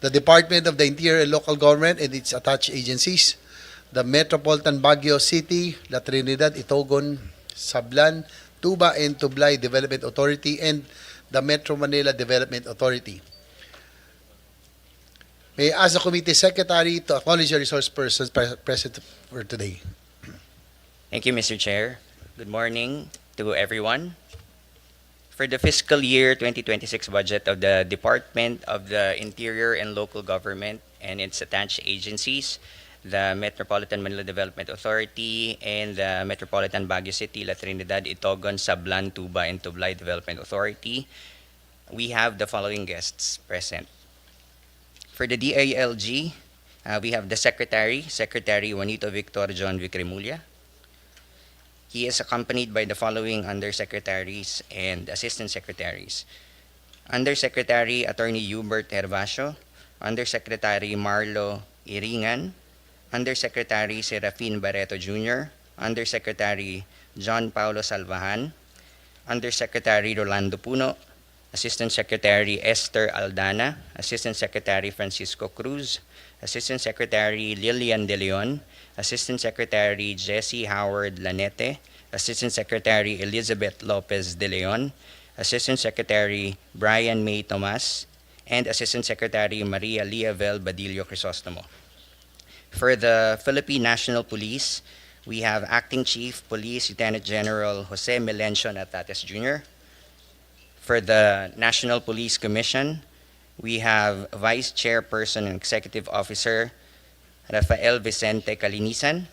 the Department of the Interior and Local Government and its attached agencies, the Metropolitan Baguio City, La Trinidad, Itogon, Sablan, Tuba, and Tublay Development Authority, and the Metro Manila Development Authority. May I ask the Committee Secretary to acknowledge the resource persons present for today. Thank you, Mr. Chair. Good morning to everyone. For the fiscal year 2026 budget of the Department of the Interior and Local Government and its attached agencies, the Metropolitan Manila Development Authority and the Metropolitan Baguio City, La Trinidad, Itogon, Sablan, Tuba, and Tublay Development Authority, we have the following guests present. For the DILG, we have the Secretary Juanito Victor John Vicremulia. He is accompanied by the following Undersecretaries and Assistant Secretaries. Undersecretary Attorney Hubert Hervasio, Undersecretary Marlo Iringan, Undersecretary Serafin Barreto Jr., Undersecretary John Paulo Salvahan, Undersecretary Rolando Puno, Assistant Secretary Esther Aldana, Assistant Secretary Francisco Cruz, Assistant Secretary Lilian De Leon, Assistant Secretary Jesse Howard Lanete, Assistant Secretary Elizabeth Lopez De Leon, Assistant Secretary Brian May Tomas, and Assistant Secretary Maria Liavel Badillo Crisostomo. For the Philippine National Police, we have Acting Chief Police Lieutenant General Jose Melencio Natates Jr. For the National Police Commission, we have Vice Chairperson and Executive Officer Rafael Vicente Calinisan.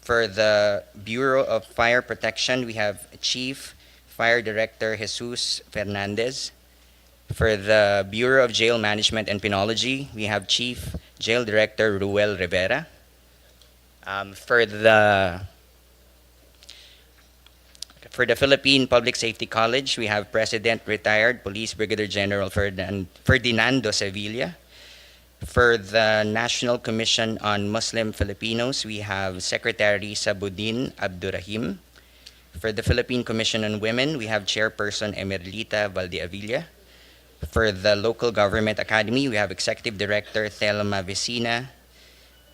For the Bureau of Fire Protection, we have Chief Fire Director Jesus Fernandez. For the Bureau of Jail Management and Penology, we have Chief Jail Director Ruel Rivera. For the Philippine Public Safety College, we have President Retired Police Brigadier General Ferdinando Sevilla. For the National Commission on Muslim Filipinos, we have Secretary Sabuddin Abdurrahim. For the Philippine Commission on Women, we have Chairperson Emerlita Valdeavilla. For the Local Government Academy, we have Executive Director Thelma Vecina.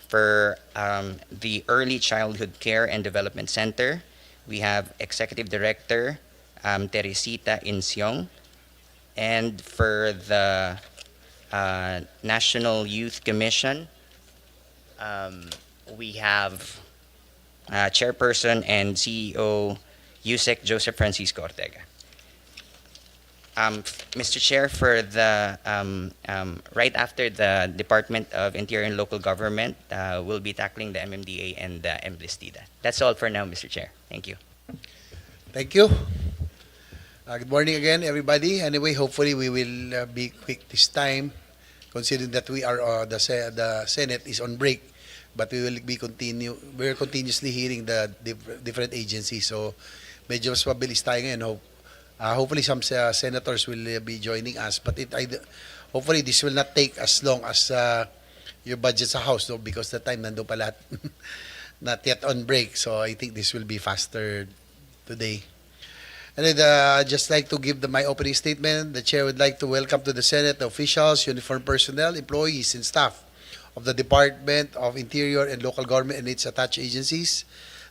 For the Early Childhood Care and Development Center, we have Executive Director Teresita Insiong. And for the National Youth Commission, we have Chairperson and CEO Yusek Joseph Francisco Ortega. Mr. Chair, for the right after the Department of Interior and Local Government, we'll be tackling the MMDA and the MLISTIDA. That's all for now, Mr. Chair. Thank you. Thank you. Good morning again, everybody. Anyway, hopefully we will be quick this time, considering that we are the Senate is on break, but we will be we're continuously hearing the different agencies. So, medyo mas mabilis tayo ngayon. Hopefully some senators will be joining us, but hopefully this will not take as long as your budget sa House, no? Because the time nandun pa lahat not yet on break. So I think this will be faster today. And I'd just like to give my opening statement. The Chair would like to welcome to the Senate the officials, uniformed personnel, employees, and staff of the Department of Interior and Local Government and its attached agencies,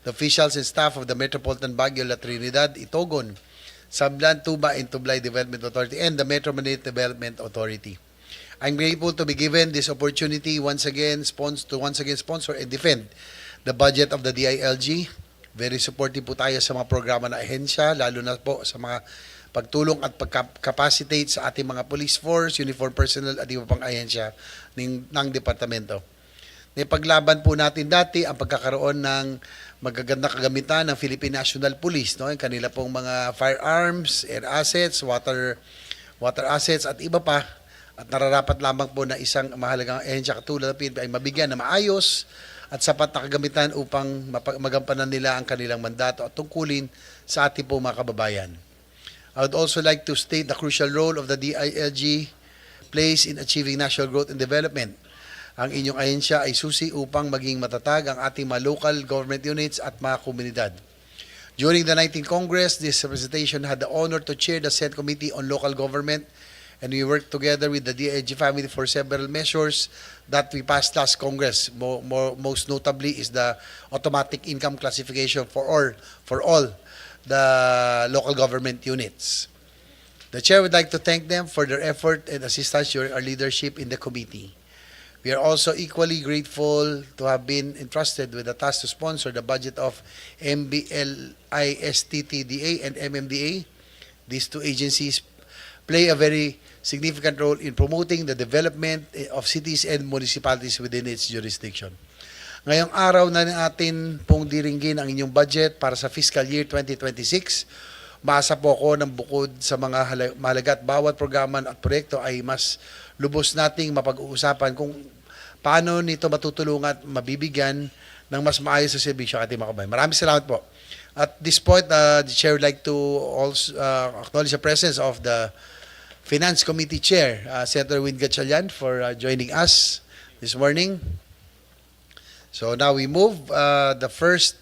the officials and staff of the Metropolitan Baguio, La Trinidad, Itogon, Sablan, Tuba, and Tublay Development Authority, and the Metro Manila Development Authority. I'm grateful to be given this opportunity once again sponsor and defend the budget of the DILG. Very supportive po tayo sa mga programa na ahensya, lalo na po sa mga pagtulong at pagkapacitate sa ating mga police force, uniform personnel at iba pang ahensya ng departamento. Napaglaban po natin dati ang pagkakaroon ng magagandang kagamitan ng Philippine National Police, no? Yung kanila pong mga firearms, air assets, water assets at iba pa. At nararapat lamang po na isang mahalagang ahensya katulad ng PNP ay mabigyan na maayos at sapat na kagamitan upang magampanan nila ang kanilang mandato at tungkulin sa ating po mga kababayan. I would also like to state the crucial role of the DILG plays in achieving national growth and development. Ang inyong ahensya ay susi upang maging matatag ang ating mga local government units at mga komunidad. During the 19th Congress, this representation had the honor to chair the Senate Committee on Local Government and we worked together with the DILG family for several measures that we passed last Congress. Most notably is the automatic income classification for all the local government units. The Chair would like to thank them for their effort and assistance during our leadership in the committee. We are also equally grateful to have been entrusted with the task to sponsor the budget of MBLISTTDA and MMDA. These two agencies play a very significant role in promoting the development of cities and municipalities within its jurisdiction. Ngayong araw na natin pong diringgin ang inyong budget para sa fiscal year 2026. Maasa po ako ng bukod sa mga mahalaga at bawat programa at proyekto ay mas lubos nating mapag-uusapan kung paano nito matutulungan at mabibigyan ng mas maayos na serbisyo ang ating mga kabayan. Maraming salamat po. At this point, the Chair would like to also acknowledge the presence of the Finance Committee Chair, Senator Win Gatchalian, for joining us this morning. So now we move. The first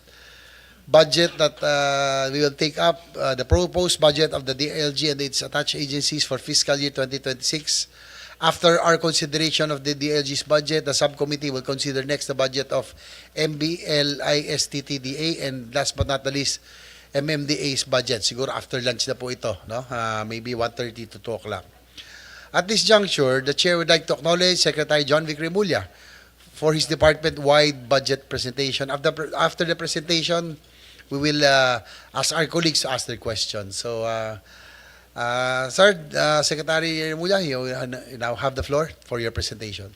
budget that we will take up, the proposed budget of the DILG and its attached agencies for fiscal year 2026. After our consideration of the DILG's budget, the subcommittee will consider next the budget of MBLISTTDA and last but not the least, MMDA's budget. Siguro after lunch na po ito, no? Maybe 1:30 to 2 o'clock. At this juncture, the Chair would like to acknowledge Secretary John Vic Remulla for his department-wide budget presentation. After the presentation, we will ask our colleagues to ask their questions. So, Sir, Secretary Remulla, you now have the floor for your presentation.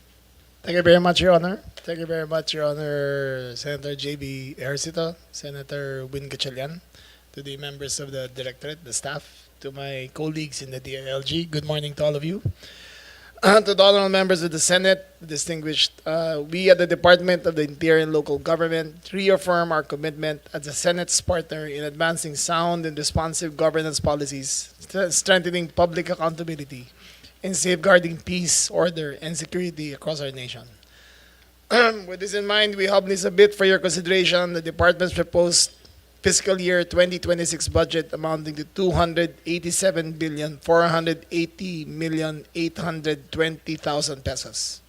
Thank you very much, Your Honor. Thank you very much, Your Honor, Senator J.B. Ejercito, Senator Win Gatchalian, to the members of the Directorate, the staff, to my colleagues in the DILG. Good morning to all of you. To the honorable members of the Senate, distinguished, we at the Department of the Interior and Local Government reaffirm our commitment as the Senate's partner in advancing sound and responsive governance policies, strengthening public accountability, and safeguarding peace, order, and security across our nation. With this in mind, we humbly submit for your consideration the Department's proposed fiscal year 2026 budget amounting to 287,480,820,000 pesos.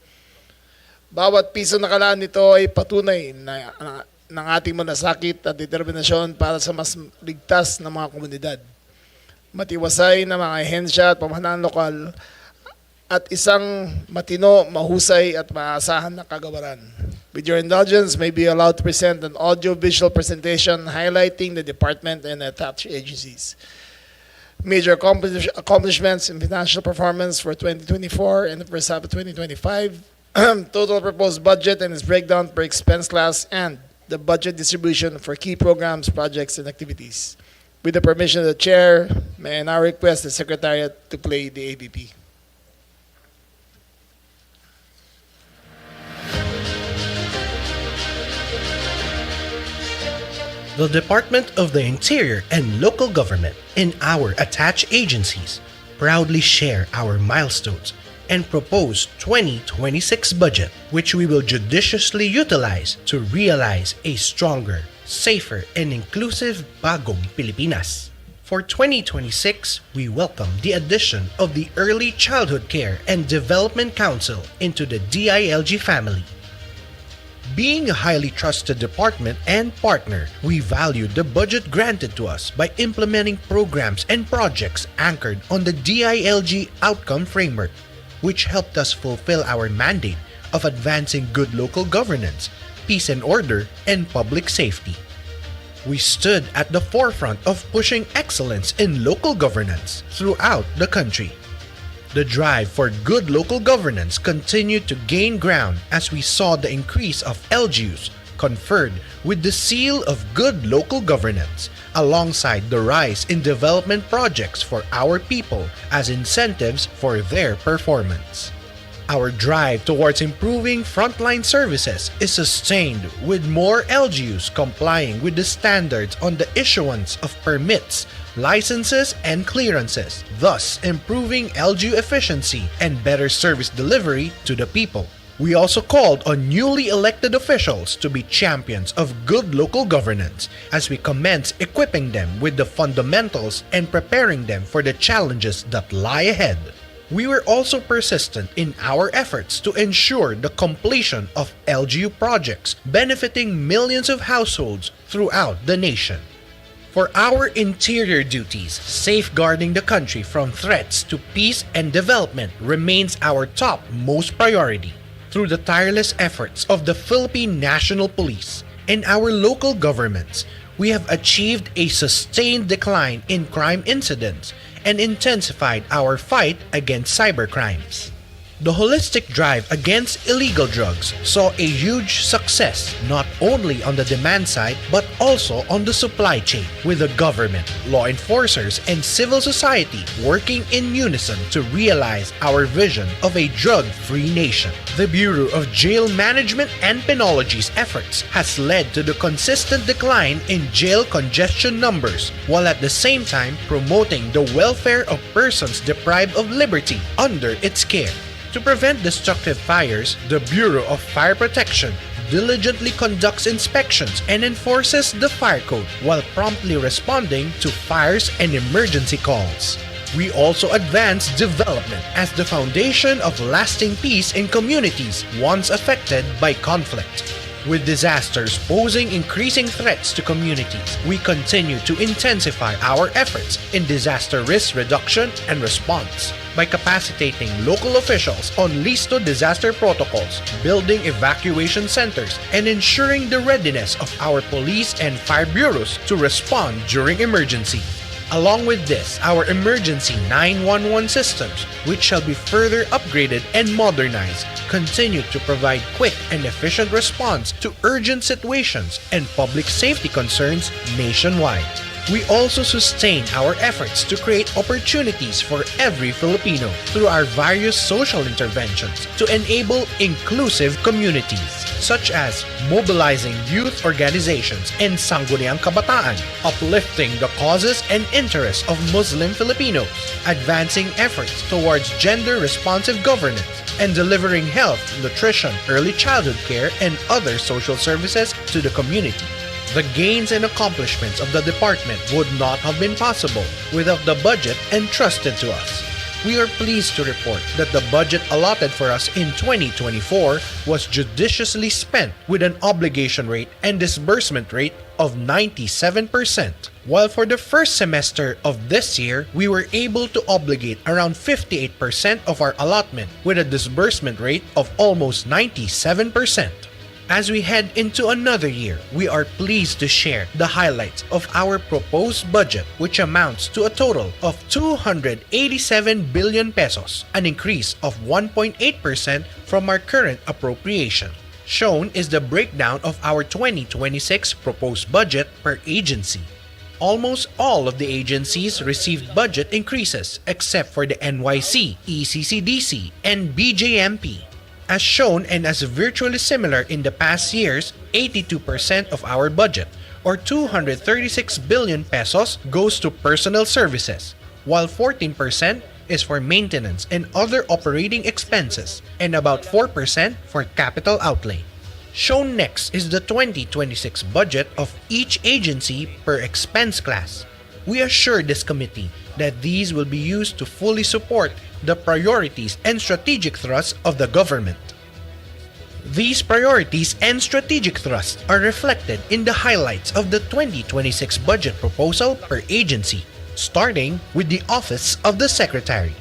Bawat piso na kalaan nito ay patunay ng ating malasakit at determinasyon para sa mas ligtas na mga komunidad, matiwasay na mga ahensya at pamahalaan lokal, at isang matino, mahusay at maasahan na kagawaran. With your indulgence, may be allowed to present an audio-visual presentation highlighting the department and attached agencies. Major accomplishments in financial performance for 2024 and the first half of 2025, total proposed budget and its breakdown per expense class, and the budget distribution for key programs, projects, and activities. With the permission of the Chair, may I now request the Secretariat to play the ABP. The Department of the Interior and Local Government and our attached agencies proudly share our milestones and propose 2026 budget, which we will judiciously utilize to realize a stronger, safer, and inclusive Bagong Pilipinas. For 2026, we welcome the addition of the Early Childhood Care and Development Council into the DILG family. Being a highly trusted department and partner, we value the budget granted to us by implementing programs and projects anchored on the DILG outcome framework, which helped us fulfill our mandate of advancing good local governance, peace and order, and public safety. We stood at the forefront of pushing excellence in local governance throughout the country. The drive for good local governance continued to gain ground as we saw the increase of LGUs conferred with the seal of good local governance, alongside the rise in development projects for our people as incentives for their performance. Our drive towards improving frontline services is sustained with more LGUs complying with the standards on the issuance of permits, licenses, and clearances, thus improving LGU efficiency and better service delivery to the people. We also called on newly elected officials to be champions of good local governance as we commence equipping them with the fundamentals and preparing them for the challenges that lie ahead. We were also persistent in our efforts to ensure the completion of LGU projects benefiting millions of households throughout the nation. For our interior duties, safeguarding the country from threats to peace and development remains our top most priority. Through the tireless efforts of the Philippine National Police and our local governments, we have achieved a sustained decline in crime incidents and intensified our fight against cybercrimes. The holistic drive against illegal drugs saw a huge success not only on the demand side but also on the supply chain, with the government, law enforcers, and civil society working in unison to realize our vision of a drug-free nation. The Bureau of Jail Management and Penology's efforts has led to the consistent decline in jail congestion numbers, while at the same time promoting the welfare of persons deprived of liberty under its care. To prevent destructive fires, the Bureau of Fire Protection diligently conducts inspections and enforces the fire code while promptly responding to fires and emergency calls. We also advance development as the foundation of lasting peace in communities once affected by conflict. With disasters posing increasing threats to communities, we continue to intensify our efforts in disaster risk reduction and response by capacitating local officials on LISTO disaster protocols, building evacuation centers, and ensuring the readiness of our police and fire bureaus to respond during emergency. Along with this, our emergency 911 systems, which shall be further upgraded and modernized, continue to provide quick and efficient response to urgent situations and public safety concerns nationwide. We also sustain our efforts to create opportunities for every Filipino through our various social interventions to enable inclusive communities, such as mobilizing youth organizations and Sangguniang Kabataan, uplifting the causes and interests of Muslim Filipinos, advancing efforts towards gender-responsive governance, and delivering health, nutrition, early childhood care, and other social services to the community. The gains and accomplishments of the department would not have been possible without the budget entrusted to us. We are pleased to report that the budget allotted for us in 2024 was judiciously spent with an obligation rate and disbursement rate of 97%, while for the first semester of this year, we were able to obligate around 58% of our allotment with a disbursement rate of almost 97%. As we head into another year, we are pleased to share the highlights of our proposed budget, which amounts to a total of 287 billion pesos, an increase of 1.8% from our current appropriation. Shown is the breakdown of our 2026 proposed budget per agency. Almost all of the agencies received budget increases except for the NYC, ECCDC, and BJMP. As shown and as virtually similar in the past years, 82% of our budget, or 236 billion pesos, goes to personnel services, while 14% is for maintenance and other operating expenses, and about 4% for capital outlay. Shown next is the 2026 budget of each agency per expense class. We assure this committee that these will be used to fully support the priorities and strategic thrusts of the government. These priorities and strategic thrusts are reflected in the highlights of the 2026 budget proposal per agency, starting with the Office of the Secretary.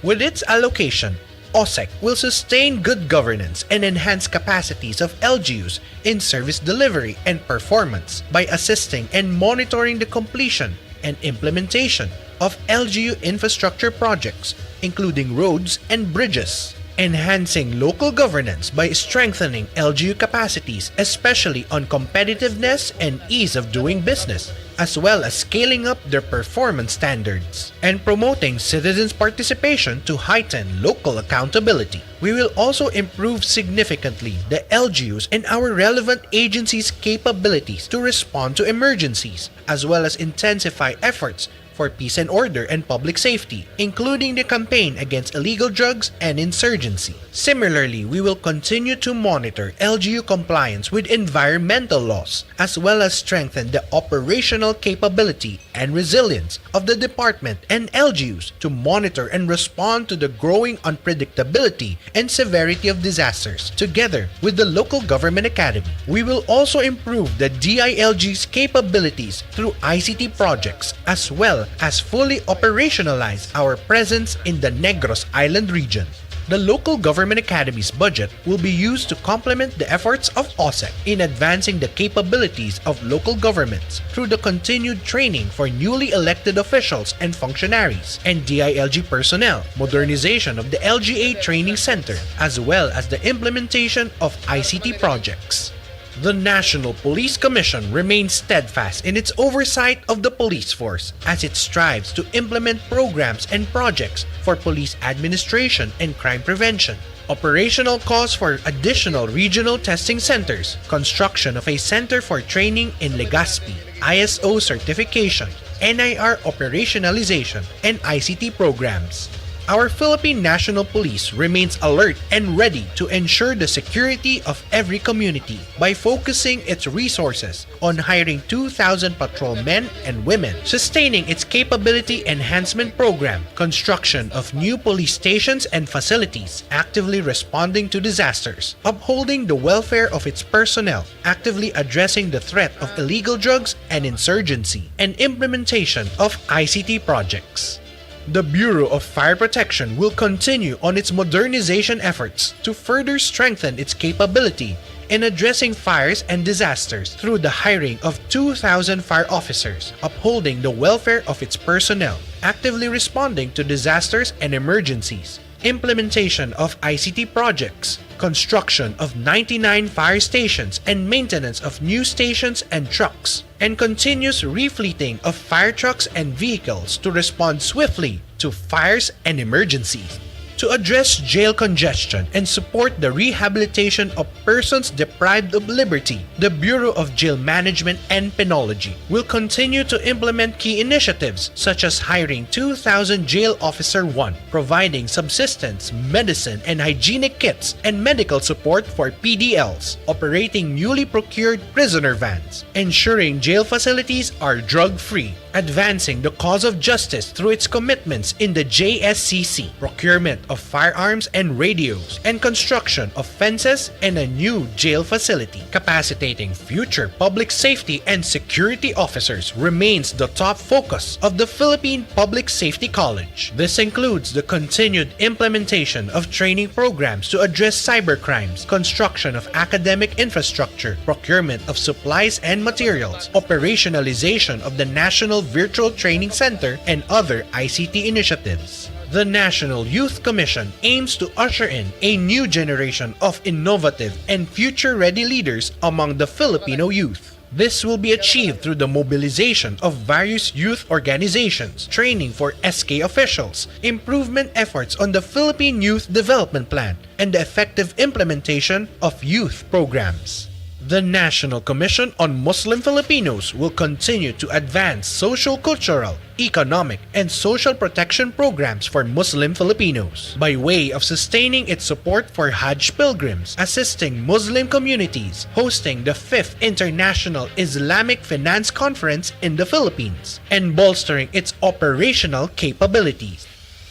With its allocation, OSEC will sustain good governance and enhance capacities of LGUs in service delivery and performance by assisting and monitoring the completion and implementation of LGU infrastructure projects, including roads and bridges, enhancing local governance by strengthening LGU capacities, especially on competitiveness and ease of doing business, as well as scaling up their performance standards, and promoting citizens' participation to heighten local accountability. We will also improve significantly the LGUs and our relevant agencies' capabilities to respond to emergencies, as well as intensify efforts for peace and order and public safety, including the campaign against illegal drugs and insurgency. Similarly, we will continue to monitor LGU compliance with environmental laws, as well as strengthen the operational capability and resilience of the department and LGUs to monitor and respond to the growing unpredictability and severity of disasters. Together with the local government academy, we will also improve the DILG's capabilities through ICT projects, as well as fully operationalize our presence in the Negros Island region. The local government academy's budget will be used to complement the efforts of OSEC in advancing the capabilities of local governments through the continued training for newly elected officials and functionaries and DILG personnel, modernization of the LGA training center, as well as the implementation of ICT projects. The National Police Commission remains steadfast in its oversight of the police force as it strives to implement programs and projects for police administration and crime prevention. Operational costs for additional regional testing centers, construction of a center for training in Legazpi, ISO certification, NIR operationalization, and ICT programs. Our Philippine National Police remains alert and ready to ensure the security of every community by focusing its resources on hiring 2,000 patrolmen and women, sustaining its capability enhancement program, construction of new police stations and facilities, actively responding to disasters, upholding the welfare of its personnel, actively addressing the threat of illegal drugs and insurgency, and implementation of ICT projects. The Bureau of Fire Protection will continue on its modernization efforts to further strengthen its capability in addressing fires and disasters through the hiring of 2,000 fire officers, upholding the welfare of its personnel, actively responding to disasters and emergencies, implementation of ICT projects, construction of 99 fire stations and maintenance of new stations and trucks, and continuous refleeting of fire trucks and vehicles to respond swiftly to fires and emergencies. To address jail congestion and support the rehabilitation of persons deprived of liberty, the Bureau of Jail Management and Penology will continue to implement key initiatives such as hiring 2,000 Jail Officer 1, providing subsistence, medicine, and hygienic kits and medical support for PDLs, operating newly procured prisoner vans, ensuring jail facilities are drug-free, advancing the cause of justice through its commitments in the JSCC, procurement of firearms and radios, and construction of fences and a new jail facility. Capacitating future public safety and security officers remains the top focus of the Philippine Public Safety College. This includes the continued implementation of training programs to address cybercrimes, construction of academic infrastructure, procurement of supplies and materials, operationalization of the National Virtual Training Center, and other ICT initiatives. The National Youth Commission aims to usher in a new generation of innovative and future-ready leaders among the Filipino youth. This will be achieved through the mobilization of various youth organizations, training for SK officials, improvement efforts on the Philippine Youth Development Plan, and the effective implementation of youth programs. The National Commission on Muslim Filipinos will continue to advance social, cultural, economic, and social protection programs for Muslim Filipinos by way of sustaining its support for Hajj pilgrims, assisting Muslim communities, hosting the 5th International Islamic Finance Conference in the Philippines, and bolstering its operational capabilities.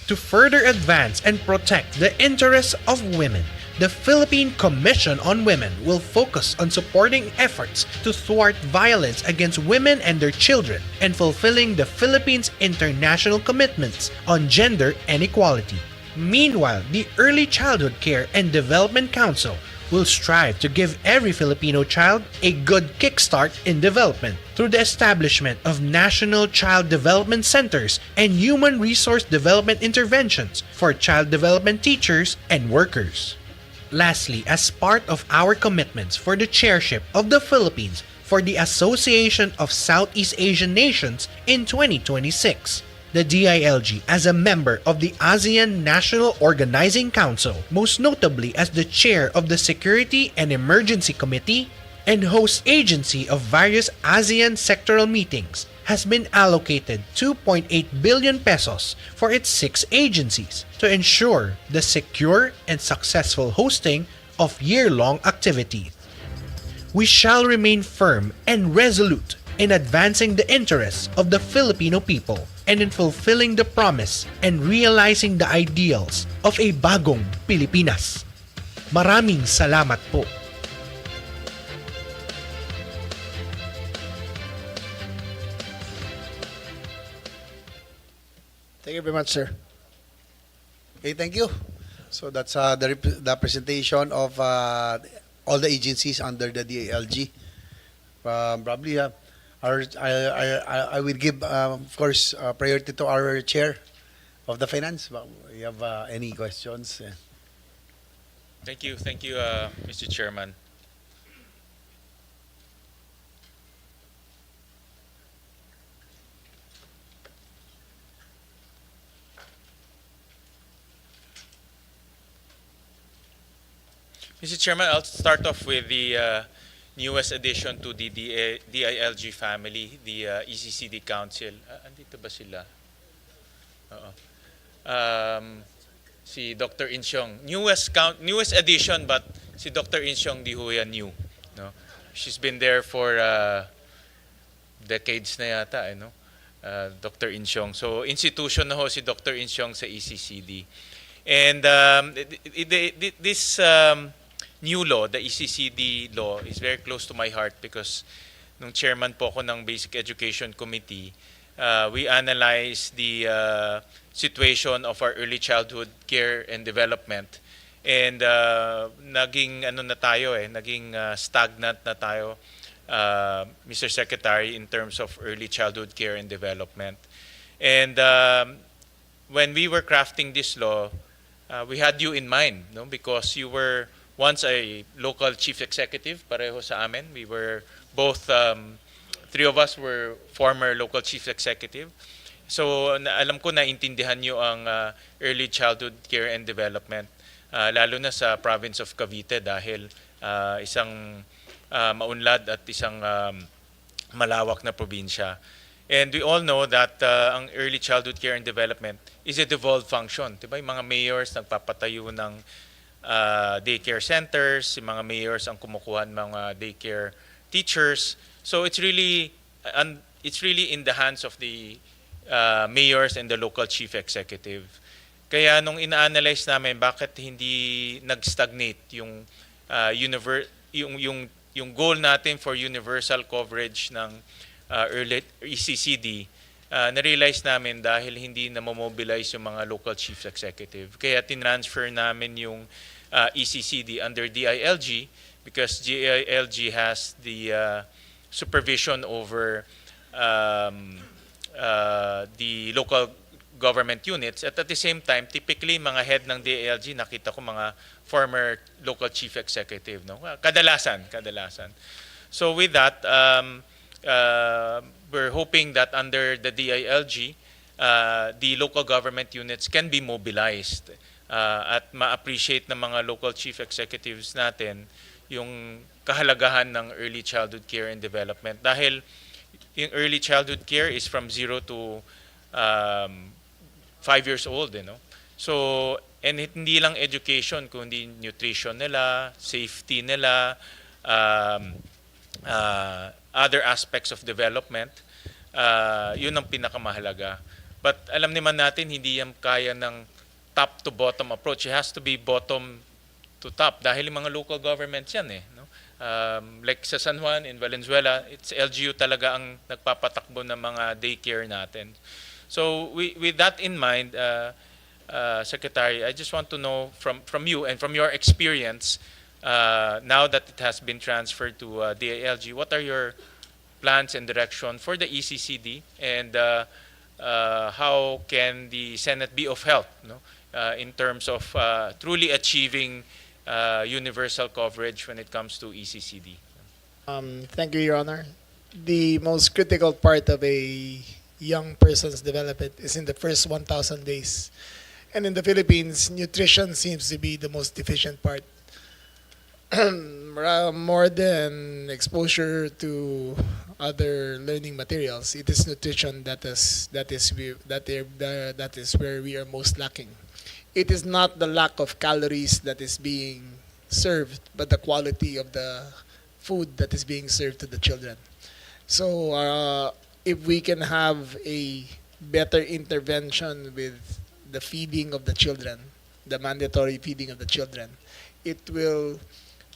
To further advance and protect the interests of women, the Philippine Commission on Women will focus on supporting efforts to thwart violence against women and their children and fulfilling the Philippines' international commitments on gender and equality. Meanwhile, the Early Childhood Care and Development Council will strive to give every Filipino child a good kickstart in development through the establishment of national child development centers and human resource development interventions for child development teachers and workers. Lastly, as part of our commitments for the chairship of the Philippines for the Association of Southeast Asian Nations in 2026, the DILG as a member of the ASEAN National Organizing Council, most notably as the chair of the Security and Emergency Committee, and host agency of various ASEAN sectoral meetings, has been allocated 2.8 billion pesos for its 6 agencies to ensure the secure and successful hosting of year-long activities. We shall remain firm and resolute in advancing the interests of the Filipino people and in fulfilling the promise and realizing the ideals of a bagong Pilipinas. Maraming salamat po. Thank you very much, sir. Okay, thank you. So that's the presentation of all the agencies under the DILG. Probably, I will give, of course, priority to our chair of the finance. You have any questions? Thank you, Mr. Chairman. Mr. Chairman, I'll start off with the newest addition to the DILG family, the ECCD Council. Andito ba sila? Oo. Si Dr. Insyong. Newest addition, but si Dr. Insyong di ho yan new. No? She's been there for decades na yata, no? Dr. Insyong. So, institution na ho si Dr. Insyong sa ECCD. And this new law, the ECCD law, is very close to my heart because nung chairman po ako ng Basic Education Committee, we analyze the situation of our early childhood care and development. And naging stagnant na tayo, Mr. Secretary, in terms of early childhood care and development. And when we were crafting this law, we had you in mind, no? Because you were once a local chief executive, pareho sa amin. We were both, three of us were former local chief executive. So alam ko naintindihan nyo ang early childhood care and development, lalo na sa province of Cavite dahil isang maunlad at isang malawak na probinsya. And we all know that ang early childhood care and development is a devolved function. Diba? Yung mga mayors nagpapatayo ng daycare centers, yung mga mayors ang kumukuha ng mga daycare teachers. So it's really in the hands of the mayors and the local chief executive. Kaya nung ina-analyze namin bakit hindi nag-stagnate yung yung goal natin for universal coverage ng early ECCD, na-realize namin dahil hindi na-mobilize yung mga local chief executive. Kaya tinransfer namin yung ECCD under DILG because DILG has the supervision over the local government units. At the same time, typically mga head ng DILG, nakita ko mga former local chief executive. No? Kadalasan. So with that, we're hoping that under the DILG, the local government units can be mobilized at ma-appreciate ng mga local chief executives natin yung kahalagahan ng early childhood care and development. Dahil yung early childhood care is from 0 to 5 years old. You know? So, and hindi lang education, kundi nutrition nila, safety nila, other aspects of development, yun ang pinakamahalaga. But alam naman natin, hindi yan kaya ng top to bottom approach. It has to be bottom to top dahil yung mga local governments yan eh. No? Like sa San Juan, in Valenzuela, it's LGU talaga ang nagpapatakbo ng mga daycare natin. So with that in mind, Secretary, I just want to know from you and from your experience, now that it has been transferred to DILG, what are your plans and direction for the ECCD, and how can the Senate be of help, no? In terms of truly achieving universal coverage when it comes to ECCD? Thank you, Your Honor. The most critical part of a young person's development is in the first 1,000 days. And in the Philippines, nutrition seems to be the most deficient part. More than exposure to other learning materials, it is nutrition that is where we are most lacking. It is not the lack of calories that is being served, but the quality of the food that is being served to the children. So if we can have a better intervention with the feeding of the children, the mandatory feeding of the children, it will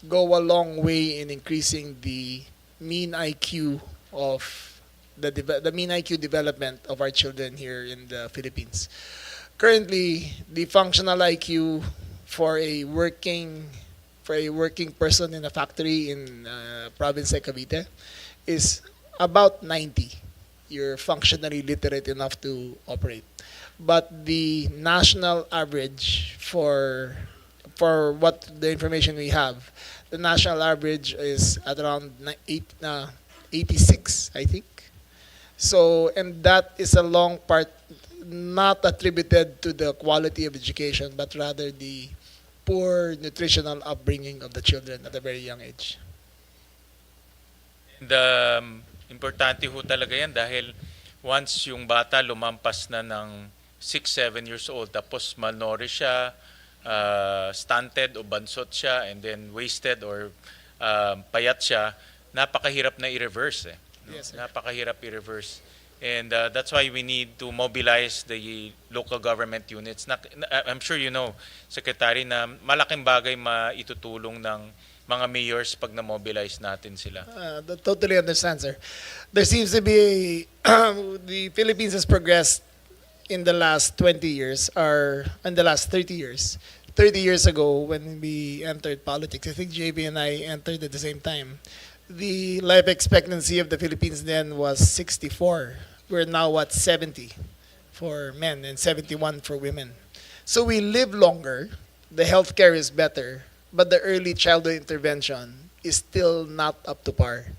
go a long way in increasing the mean IQ of the mean IQ development of our children here in the Philippines. Currently, the functional IQ for a working person in a factory in province like Cavite is about 90. You're functionally literate enough to operate. But the national average for what the information we have, the national average is at around 86, I think. So, and that is a long part not attributed to the quality of education, but rather the poor nutritional upbringing of the children at a very young age. And importante ho talaga yan dahil once yung bata lumampas na ng 6-7 years old, tapos malnourished siya, stunted o bansot siya, and then wasted or payat siya, napakahirap na i-reverse. No? Yes, sir. Napakahirap i-reverse. And that's why we need to mobilize the local government units. I'm sure you know, Secretary, na malaking bagay maitutulong ng mga mayors pag na-mobilize natin sila. Totally understand, sir. There seems to be the Philippines has progressed in the last 20 years, or in the last 30 years. 30 years ago, when we entered politics, I think JB and I entered at the same time. The life expectancy of the Philippines then was 64. We're now at 70 for men and 71 for women. So we live longer, the healthcare is better, but the early childhood intervention is still not up to par.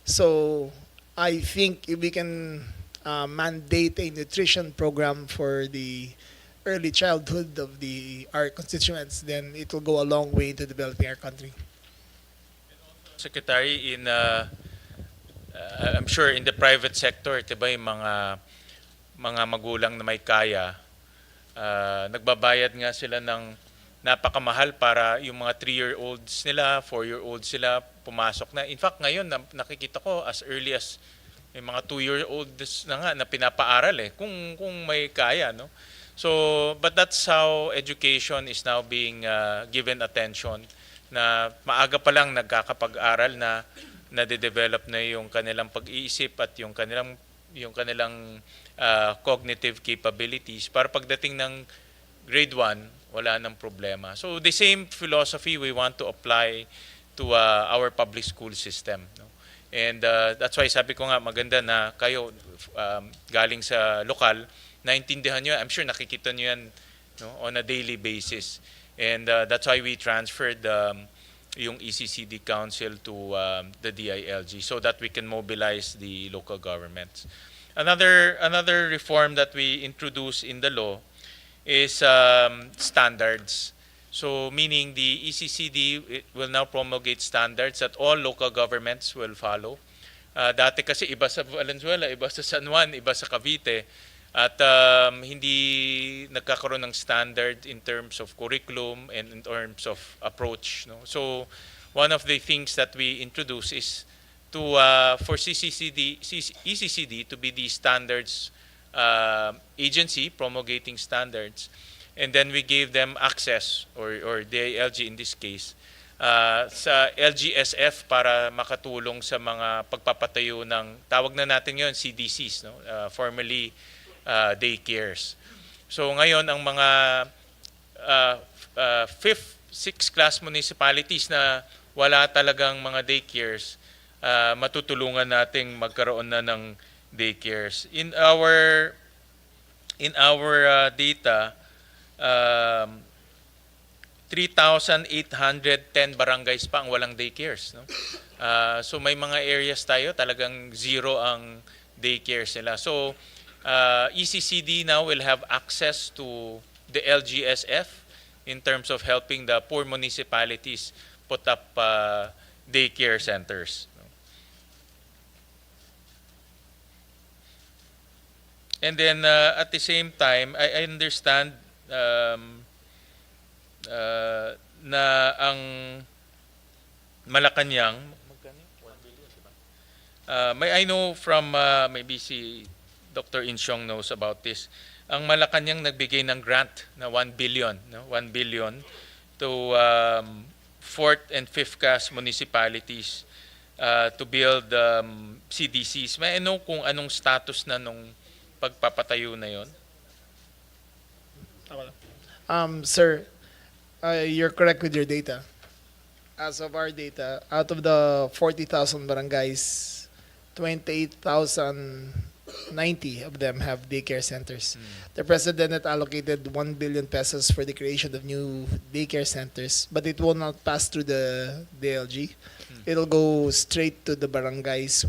So I think if we can mandate a nutrition program for the early childhood of our constituents, then it will go a long way into developing our country. Secretary, I'm sure in the private sector, diba yung mga magulang na may kaya, nagbabayad nga sila ng napakamahal para yung mga 3-year-olds nila, 4-year-olds sila pumasok na. In fact, ngayon nakikita ko as early as may mga 2-year-olds na nga na pinapaaral kung may kaya, no? So, but that's how education is now being given attention, na maaga pa lang nagkakapag-aral na nade-develop na yung kanilang pag-iisip at yung kanilang cognitive capabilities para pagdating ng grade 1 wala nang problema. So the same philosophy we want to apply to our public school system, no? And that's why sabi ko nga maganda na kayo galing sa lokal, naintindihan nyo, I'm sure nakikita nyo yan, no, on a daily basis. And that's why we transferred yung ECCD Council to the DILG so that we can mobilize the local governments. Another reform that we introduced in the law is standards. So meaning the ECCD will now promulgate standards that all local governments will follow. Dati kasi iba sa Valenzuela, iba sa San Juan, iba sa Cavite. At hindi nagkakaroon ng standard in terms of curriculum and in terms of approach, no? So one of the things that we introduce is to for ECCD to be the standards agency promulgating standards, and then we gave them access or DILG in this case sa LGSF para makatulong sa mga pagpapatayo ng tawag na natin yon CDCs, no? Formerly daycares. So ngayon ang mga 5th, 6th class municipalities na wala talagang mga daycares, matutulungan nating magkaroon na ng daycares. In our data, 3,810 barangays pa ang walang daycares, no? So may mga areas tayo talagang zero ang daycares nila. So ECCD now will have access to the LGSF in terms of helping the poor municipalities put up daycare centers. And then at the same time, I understand na ang Malacanang, may I know from maybe si Dr. Insyong knows about this. Ang Malacanang nagbigay ng grant na 1 billion, no? 1 billion to fourth and fifth class municipalities to build CDCs. May I know kung anong status na nung pagpapatayo na yon? Sir, you're correct with your data. As of our data, out of the 40,000 barangays, 28,090 of them have daycare centers. The President had allocated 1 billion pesos for the creation of new daycare centers, but it will not pass through the DLG. It'll go straight to the barangays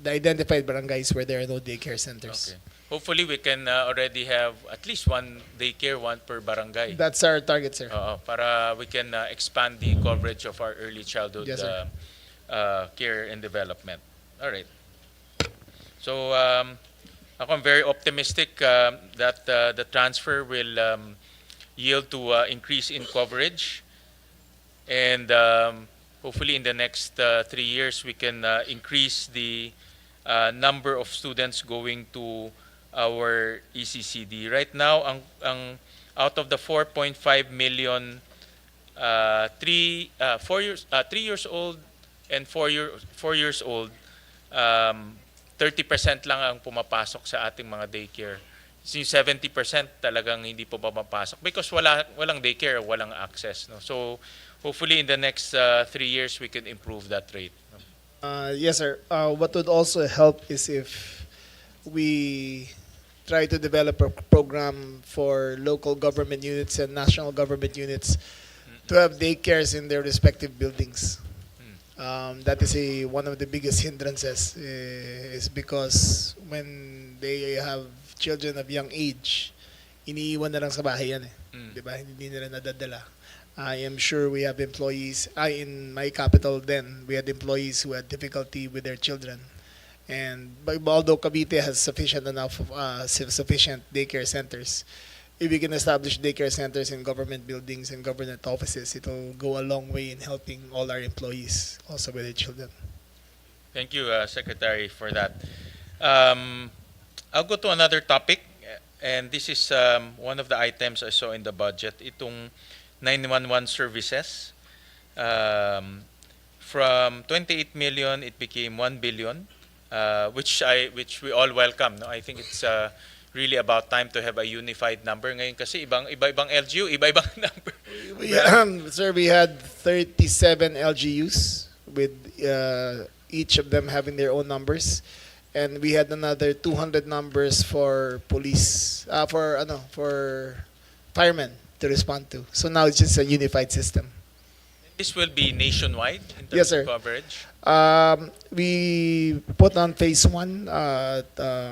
the identified barangays where there are no daycare centers. Okay. Hopefully we can already have at least one daycare, one per barangay. That's our target, sir. Para we can expand the coverage of our early childhood Yes, sir. care and development. All right. So I'm very optimistic that the transfer will yield to increase in coverage, and hopefully in the next 3 years we can increase the number of students going to our ECCD. Right now, ang out of the 4.5 million 3 years old and 4 years old, 30% lang ang pumapasok sa ating mga daycare. Yung 70% talagang hindi po pumapasok because walang daycare, walang access. No? So hopefully in the next 3 years we can improve that rate. No? Yes, sir. What would also help is if we try to develop a program for local government units and national government units to have daycares in their respective buildings. That is one of the biggest hindrances is because when they have children of young age, iniiwan na lang sa bahay yan eh. Diba? Hindi nila nadadala. I am sure we have employees, in my capital then, we had employees who had difficulty with their children. And although Cavite has sufficient daycare centers, if we can establish daycare centers in government buildings and government offices, it will go a long way in helping all our employees also with their children. Thank you, Secretary, for that. I'll go to another topic, and this is one of the items I saw in the budget. Itong 911 services. From 28 million, it became 1 billion, which we all welcome. No? I think it's really about time to have a unified number. Ngayon kasi iba-ibang LGU, iba-ibang number. Sir, we had 37 LGUs with each of them having their own numbers, and we had another 200 numbers for police, for firemen to respond to. So now it's just a unified system. This will be nationwide in terms Yes, sir. of coverage? We put on phase 1 a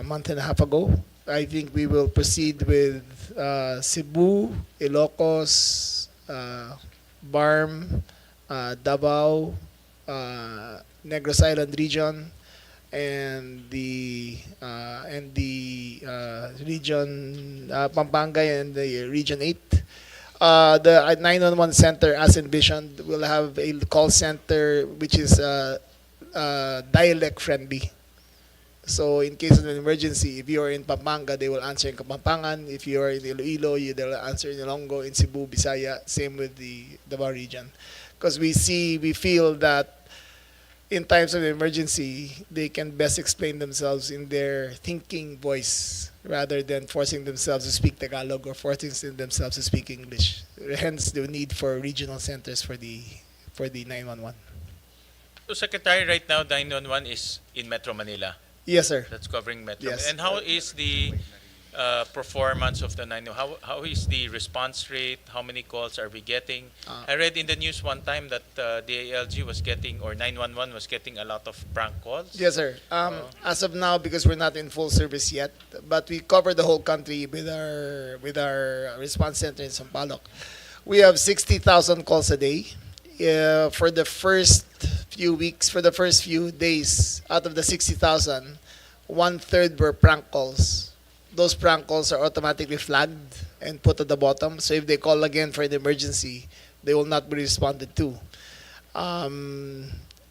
month and a half ago. I think we will proceed with Cebu, Ilocos, Barm, Davao, Negros Island region, and the region Pampanga and the region 8. The 911 center, as envisioned, will have a call center which is dialect friendly. So in case of an emergency, if you are in Pampanga, they will answer in Kapampangan. If you are in Iloilo, they'll answer in Ilonggo, in Cebu, Bisaya. Same with the Davao region, because we feel that in times of emergency, they can best explain themselves in their thinking voice rather than forcing themselves to speak Tagalog or forcing themselves to speak English. Hence the need for regional centers for the 911. So Secretary, right now 911 is in Metro Manila. Yes, sir. That's covering Metro. Yes. And how is the performance of the 911? How is the response rate? How many calls are we getting? I read in the news one time that the ALG was getting, or 911 was getting a lot of prank calls. Yes, sir. As of now, because we're not in full service yet, but we cover the whole country with our response center in Sampaloc. We have 60,000 calls a day. For the first few weeks, for the first few days, out of the 60,000, 1/3 were prank calls. those prank calls are automatically flagged and put at the bottom. So if they call again for an emergency, they will not be responded to.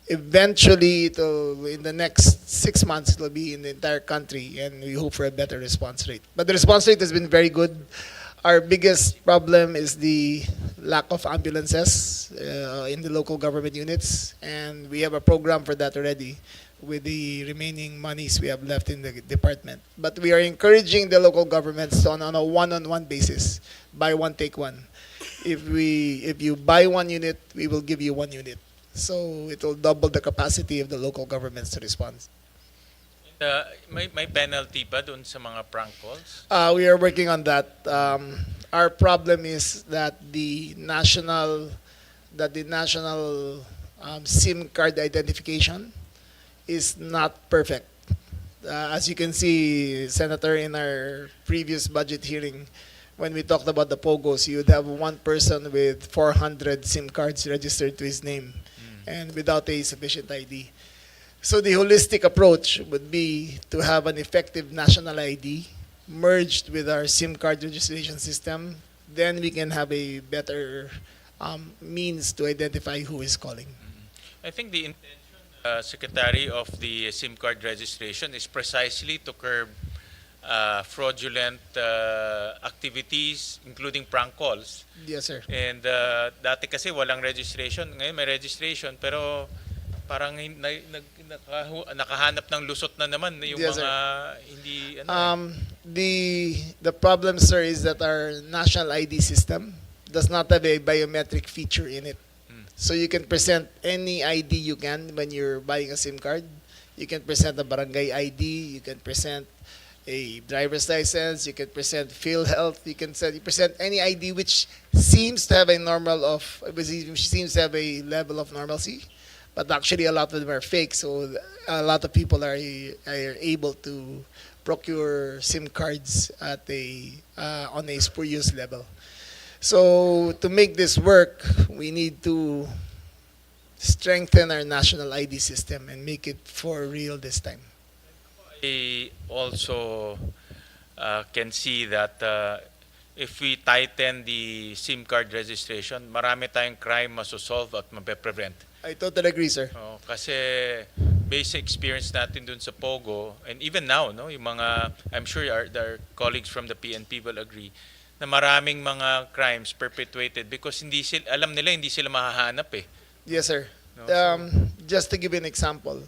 Eventually, in the next 6 months, it will be in the entire country, and we hope for a better response rate. But the response rate has been very good. Our biggest problem is the lack of ambulances in the local government units, and we have a program for that already with the remaining monies we have left in the department. But we are encouraging the local governments on a one-on-one basis, buy one, take one. If you buy one unit, we will give you one unit. So it will double the capacity of the local governments to respond. May penalty ba dun sa mga prank calls? We are working on that. Our problem is that the national SIM card identification is not perfect. As you can see, Senator, in our previous budget hearing, when we talked about the POGOs, you would have one person with 400 SIM cards registered to his name and without a sufficient ID. So the holistic approach would be to have an effective national ID merged with our SIM card registration system. Then we can have a better means to identify who is calling. I think the intention, Secretary, of the SIM card registration is precisely to curb fraudulent activities, including prank calls. Yes, sir. And dati kasi walang registration, ngayon may registration, pero parang nakahanap ng lusot na naman yung Yes, mga hindi ano. The problem, sir, is that our national ID system does not have a biometric feature in it. So you can present any ID you can when you're buying a SIM card. You can present a barangay ID, you can present a driver's license, you can present PhilHealth, you present any ID which seems to have a level of normalcy, but actually a lot of them are fake. So a lot of people are able to procure SIM cards at on a spurious level. So to make this work, we need to strengthen our national ID system and make it for real this time. I also can see that if we tighten the SIM card registration, marami tayong crime masosolve at mape-prevent. I totally agree, sir. Kasi basic experience natin dun sa Pogo, and even now, no, yung mga, I'm sure our colleagues from the PNP will agree, na maraming mga crimes perpetuated because alam nila hindi sila mahahanap eh. Yes, sir. No, Just to give you an example,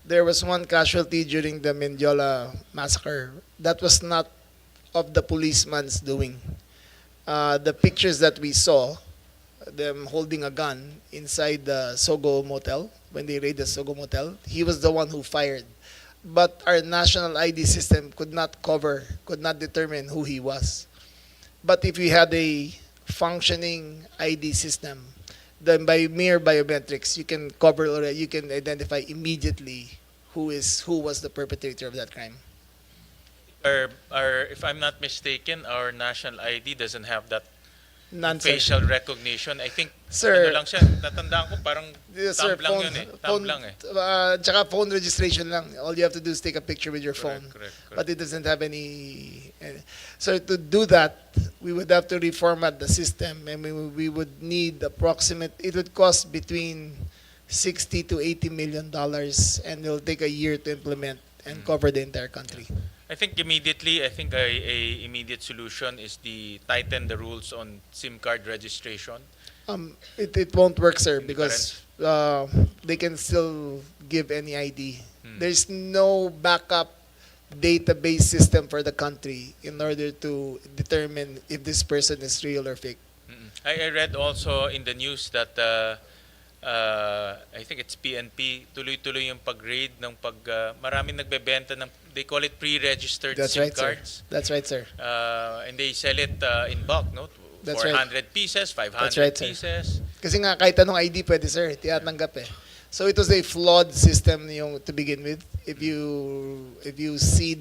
there was one casualty during the Mendiola massacre that was not of the policeman's doing. The pictures that we saw, them holding a gun inside the Sogo Motel, when they raided the Sogo Motel, he was the one who fired. But our national ID system could not determine who he was. But if we had a functioning ID system, then by mere biometrics, you can you can identify immediately who was the perpetrator of that crime. If I'm not mistaken, our national ID doesn't have that None, facial sir. recognition. I think Sir, ano lang siya, natandaan ko parang Yes, thumb sir, lang phone, yun eh. phone, Thumb lang eh. tsaka phone registration lang. All you have to do is take a picture with your phone. Correct. But it doesn't have any. So to do that, we would have to reformat the system, and we would need it would cost between $60 to $80 million, and it will take a year to implement and cover the entire country. I think a immediate solution is tighten the rules on SIM card registration. It won't work, sir, because they can still give any ID. There's no backup database system for the country in order to determine if this person is real or fake. I read also in the news that I think it's PNP, tuloy-tuloy yung pag-raid ng maraming nagbebenta ng, they call it pre-registered That's SIM right, sir. cards. That's right, sir. And they sell it in bulk, no? That's 400 pieces, 500 That's right, sir. pieces. Kasi nga kahit anong ID pwede, sir, tinatanggap eh. So it was a flawed system to begin with. If you see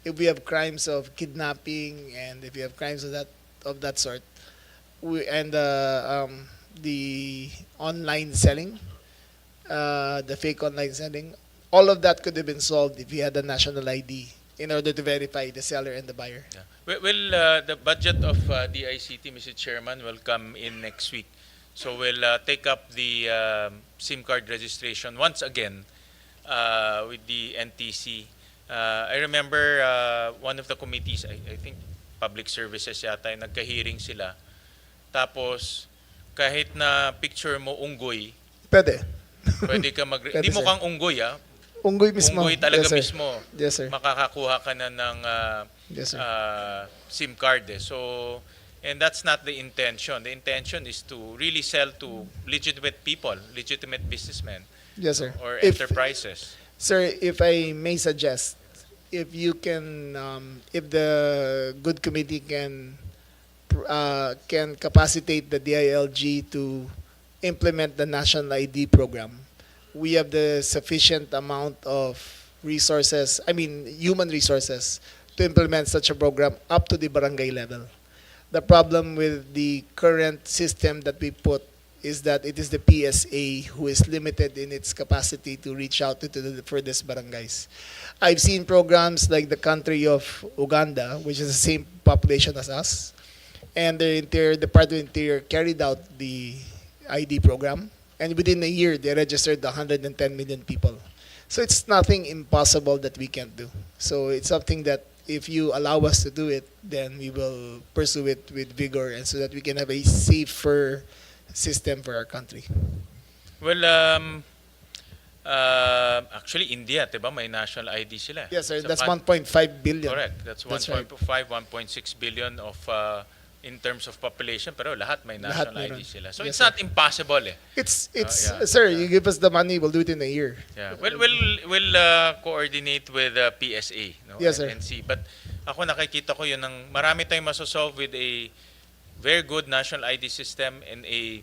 if we have crimes of kidnapping and if you have crimes of that sort, the online selling, the fake online selling, all of that could have been solved if we had a national ID in order to verify the seller and the buyer. Yeah. Well, the budget of DICT, Mr. Chairman, will come in next week. So we'll take up the SIM card registration once again with the NTC. I remember one of the committees, I think Public Services yata, nagka-hearing sila. Tapos, kahit na picture mo unggoy, Pwede. pwede ka Pwede, Hindi mo sir. kang unggoy, ah. Unggoy mismo. Unggoy talaga Yes, sir. mismo. Yes, sir. Makakakuha ka na ng Yes, sir. SIM card. Eh. So, and that's not the intention. The intention is to really sell to legitimate people, legitimate businessmen Yes, sir. or If- enterprises. Sir, if I may suggest, if you can, if the good committee can capacitate the DILG to implement the national ID program, we have the sufficient amount of resources, I mean human resources, to implement such a program up to the barangay level. The problem with the current system that we put is that it is the PSA who is limited in its capacity to reach out to the furthest barangays. I've seen programs like the country of Uganda, which is the same population as us, and the Department of Interior carried out the ID program, and within a year they registered 110 million people. So it's nothing impossible that we can't do. So it's something that if you allow us to do it, then we will pursue it with vigor, and so that we can have a safer system for our country. Well, actually, India, diba, may national ID sila. Yes, sir. Sa That's pan- 1.5 billion. Correct. That's That's 1.5, 1.6 billion of in terms of population, pero lahat may Lahat national ID meron. sila. So Yes, it's sir. not impossible eh. It's yeah, sir. yeah. You give us the money, we'll do it in a year. Yeah. Well, we'll coordinate with PSA, no? Yes, sir. And see. But ako nakikita ko yun ng marami tayong masosolve with a very good national ID system and a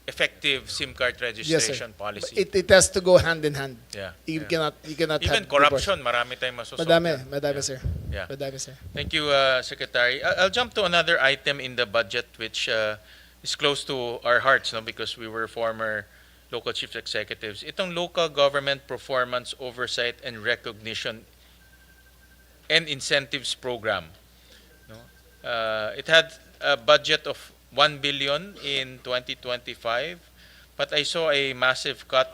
effective SIM card Yes, sir. registration policy. It has to go hand in hand. Yeah. You yeah. cannot Even have corruption, marami tayong masosolve. Madami, Yeah. sir. Yeah. Madami, sir. Thank you, Secretary. I'll jump to another item in the budget which is close to our hearts, no, because we were former local chief executives. Itong local government performance oversight and recognition and incentives program. No? It had a budget of 1 billion in 2025, but I saw a massive cut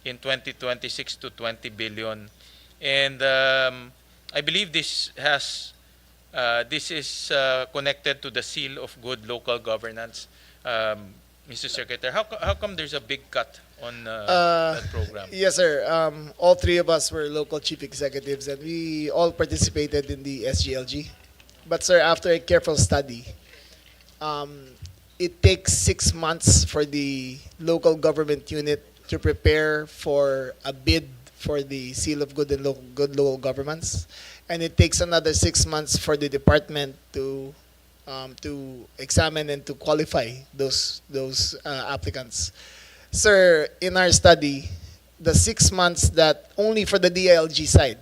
in 2026 to 20 billion. And I believe this is connected to the seal of good local governance. Mr. Secretary, how come there's a big cut on that program? Yes, sir. All three of us were local chief executives, and we all participated in the SGLG. But, sir, after a careful study, it takes 6 months for the local government unit to prepare for a bid for the seal of good and good local governments, and it takes another 6 months for the department to examine and to qualify those applicants. Sir, in our study, the 6 months that only for the DILG side,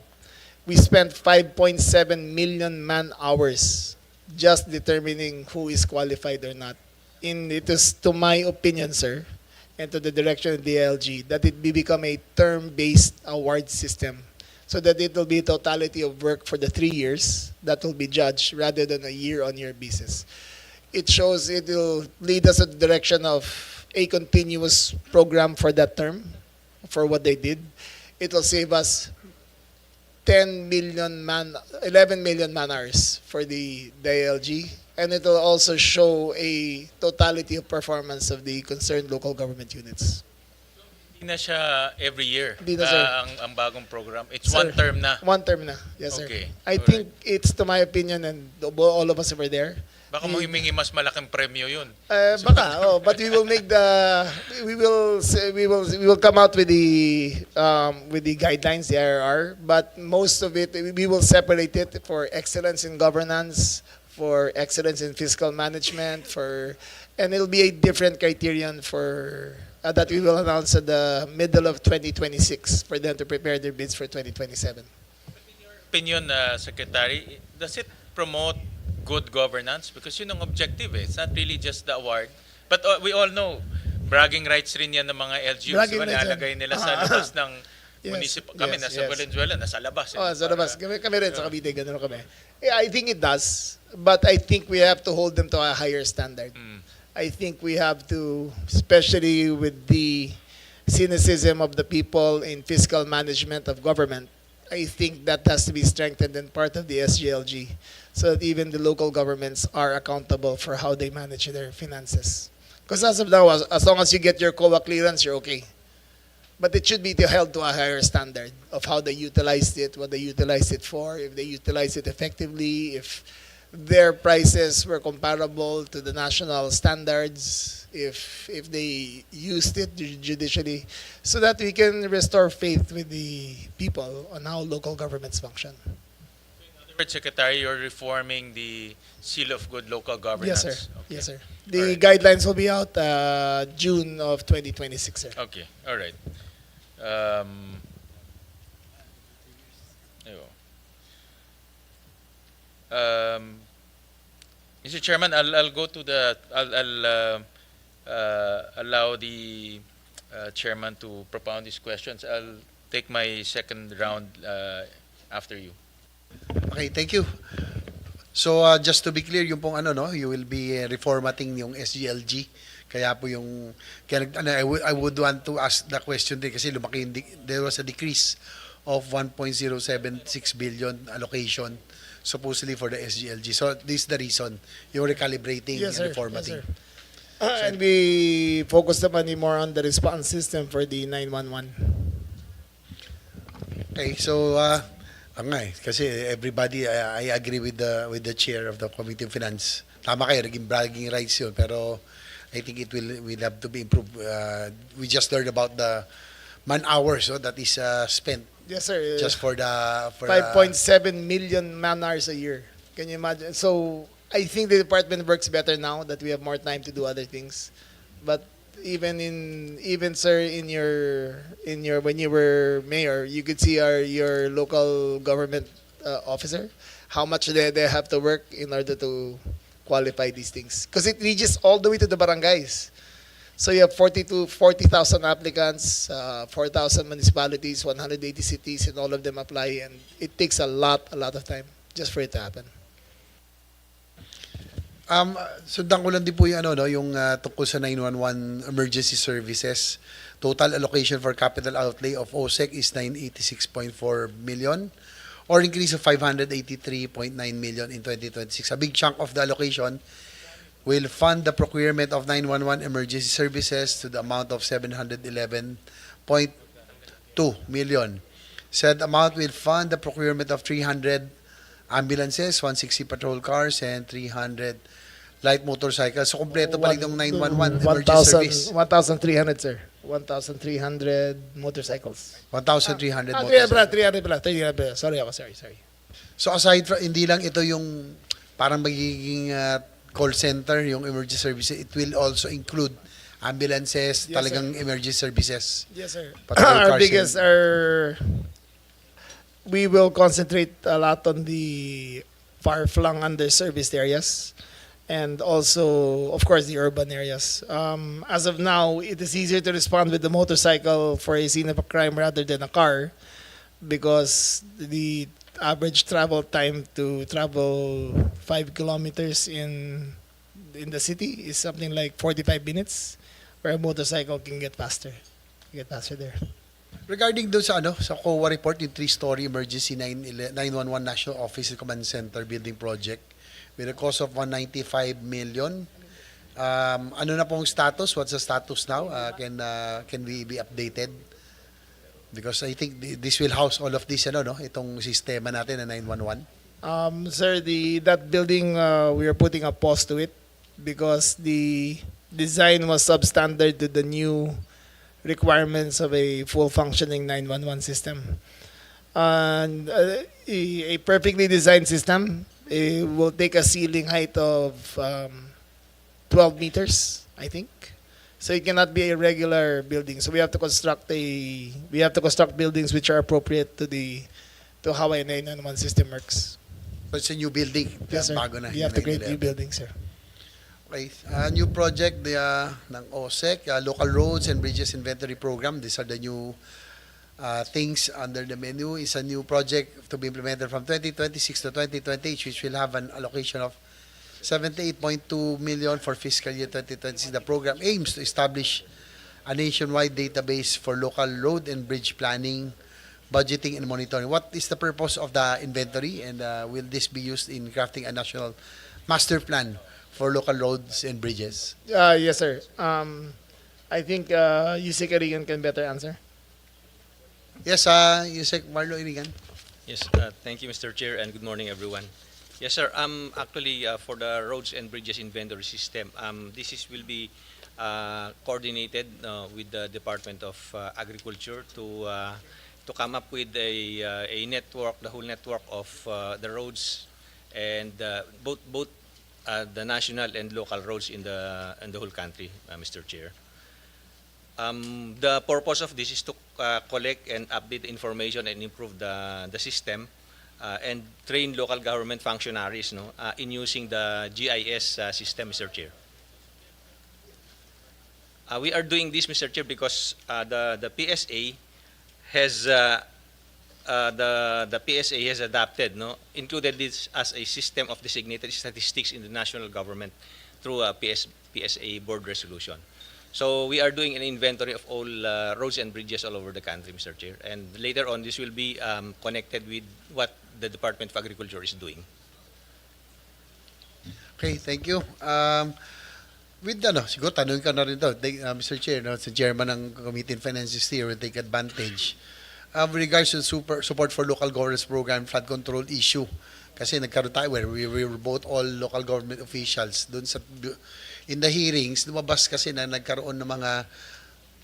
we spent 5.7 million man hours just determining who is qualified or not. It is, to my opinion, sir, and to the direction of the DILG, that it become a term-based award system, so that it will be a totality of work for the 3 years that will be judged rather than a year-on-year basis. It shows it will lead us in the direction of a continuous program for that term, for what they did. It will save us 11 million man hours for the DILG, and it will also show a totality of performance of the concerned local government units. Hindi na siya every year, Hindi na, sir. ang bagong program. It's Sir, one term na. One term na, yes, sir. Okay. I Alright. think it's, to my opinion, and all of us who were there. Baka mo himingi mas malaking premyo yun. Baka, but we will make we will come out with the guidelines, the IRR, but most of it, we will separate it for excellence in governance, for excellence in fiscal management, and it'll be a different criterion for that we will announce at the middle of 2026 for them to prepare their bids for 2027. Opinion, Secretary, does it promote good governance? Because yun ang objective eh. It's not really just the award. But we all know, bragging rights rin yan ng mga LGUs. Bragging Diba, rights yan. nilalagay nila sa labas ng Kami yes, nasa yes. Valenzuela, nasa labas. Oh, sa labas. Kami rin sa Cavite, ganun kami. Yeah, I think it does. But I think we have to hold them to a higher standard. I think we have to, especially with the cynicism of the people in fiscal management of government, I think that has to be strengthened and part of the SGLG so that even the local governments are accountable for how they manage their finances. Because as of now, as long as you get your COA clearance, you're okay. But it should be held to a higher standard of how they utilized it, what they utilized it for, if they utilized it effectively, if their prices were comparable to the national standards, if they used it judicially, so that we can restore faith with the people on how local governments function. Secretary, you're reforming the Seal of Good Local Governance. Yes, sir. Okay. Yes, sir. The Alright. guidelines will be out June of 2026, sir. Okay, all right. Ayun. Mr. Chairman, I'll go to the I'll allow the chairman to propound these questions. I'll take my second round after you. Okay, thank you. So just to be clear, yung pong ano no, you will be reformatting yung SGLG. Kaya po yung I would want to ask the question din kasi lumaki there was a decrease of 1.076 billion allocation supposedly for the SGLG. So this is the reason you're recalibrating Yes, sir. and reformatting. Yes, sir. And we focus the money more on the response system for the 911. Okay, so kasi everybody I agree with the chair of the Committee on Finance. Tama kayo, naging bragging rights yun, pero I think it will have to be improved. We just learned about the man hours that is spent Yes, sir. just for 5.7 million man hours a year. Can you imagine? So I think the department works better now that we have more time to do other things. But even sir, in your when you were mayor, you could see your local government officer how much they have to work in order to qualify these things, because it reaches all the way to the barangays. So you have 40,000 applicants, 4,000 municipalities, 180 cities, and all of them apply, and it takes a lot of time just for it to happen. Sundan ko lang din po yung yung tungkol sa 911 emergency services. Total allocation for capital outlay of OSEC is 986.4 million, or increase of 583.9 million in 2026. A big chunk of the allocation will fund the procurement of 911 emergency services to the amount of 711.2 million. Said amount will fund the procurement of 300 ambulances, 160 patrol cars, and 300 light motorcycles. So, kompleto pa rin itong 911 emergency service. 1,300, sir. 1,300 motorcycles. 1,300 300 motorcycles. pala. Sorry. So, aside from, hindi lang ito yung parang magiging call center, yung emergency services, it will also include ambulances, Yes, talagang emergency services. Yes, sir. Patrol cars we will concentrate a lot on the far-flung under-serviced areas, and also, of course, the urban areas. As of now, it is easier to respond with the motorcycle for a scene of a crime rather than a car, because the average travel time to travel 5 kilometers in the city is something like 45 minutes, where a motorcycle can get faster. There. Regarding doon sa sa COA report, yung 3-story emergency 911 National Office and Command Center building project with a cost of 195 million. Ano na pong status? What's the status now? Can we be updated? Because I think this will house all of this, itong sistema natin na 911. Sir, that building, we are putting a pause to it because the design was substandard to the new requirements of a full functioning 911 system. And a perfectly designed system will take a ceiling height of 12 meters, I think. So it cannot be a regular building. So we have to construct buildings which are appropriate to how a 911 system works. So it's a new building. Yes, sir. Bago na. We have to create new buildings, sir. Okay. New project ng OSEC, local roads and bridges inventory program. These are the new things under the menu is a new project to be implemented from 2026 to 2028, which will have an allocation of 78.2 million for fiscal year 2026. The program aims to establish a nationwide database for local road and bridge planning, budgeting, and monitoring. What is the purpose of the inventory, and will this be used in crafting a national master plan for local roads and bridges? Yes, sir. I think Yusek Arigan can better answer. Yes, Yusek Marlo Irigan. Yes, thank you, Mr. Chair, and good morning, everyone. Yes, sir. Actually, for the roads and bridges inventory system, will be coordinated with the Department of Agriculture to come up with a network, the whole network of the roads and both the national and local roads in the whole country, Mr. Chair. The purpose of this is to collect and update information and improve the system and train local government functionaries in using the GIS system, Mr. Chair. We are doing this, Mr. Chair, because the PSA has the PSA has adapted, included this as a system of designated statistics in the national government through a PSA board resolution. So we are doing an inventory of all roads and bridges all over the country, Mr. Chair. And later on, this will be connected with what the Department of Agriculture is doing. Okay, thank you. With siguro tanong ka na rin to, Mr. Chair, si Chairman ng Committee on Finances here will take advantage. With regards to support for local governance program, flood control issue, kasi nagkaroon tayo where we were both all local government officials doon sa in the hearings, lumabas kasi na nagkaroon ng mga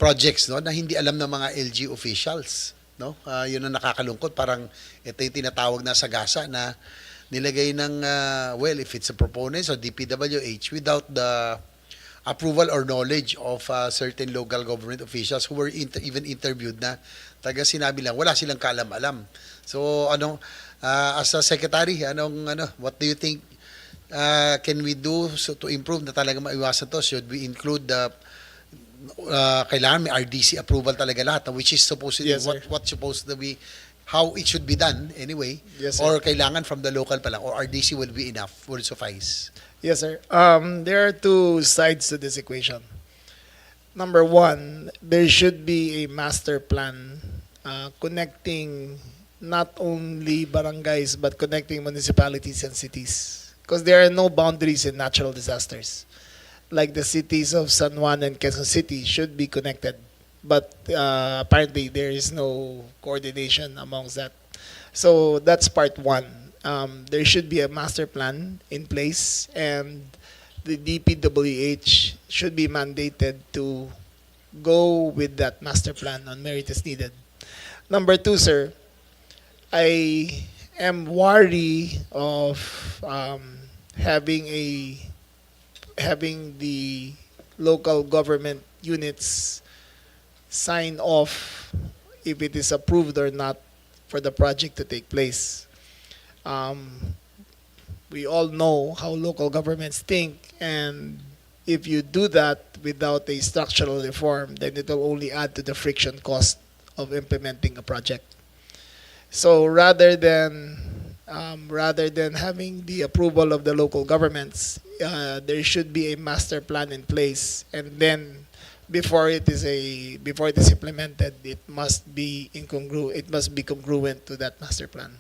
projects na hindi alam ng mga LG officials. Yun ang nakakalungkot. Parang ito yung tinatawag na sagasa na nilagay ng, if it's a proponent or DPWH without the approval or knowledge of certain local government officials who were even interviewed na sinabi lang, wala silang kaalam-alam. So, as a secretary, what do you think can we do to improve na talaga maiwasan to? Should we include the kailangan may RDC approval talaga lahat, which is supposed to be Yes, sir. what's supposed to be how it should be done anyway, Yes, sir. or kailangan from the local pa lang, or RDC will be enough, will suffice? Yes, sir. There are two sides to this equation. Number one, there should be a master plan connecting not only barangays but connecting municipalities and cities. Because there are no boundaries in natural disasters. Like the cities of San Juan and Quezon City should be connected. But apparently there is no coordination amongst that. So that's part one. There should be a master plan in place, and the DPWH should be mandated to go with that master plan on merit as needed. Number two, sir, I am wary of having the local government units sign off if it is approved or not for the project to take place. We all know how local governments think, and if you do that without a structural reform, then it will only add to the friction cost of implementing a project. So rather than having the approval of the local governments, there should be a master plan in place, and then before it is implemented, it must be congruent to that master plan.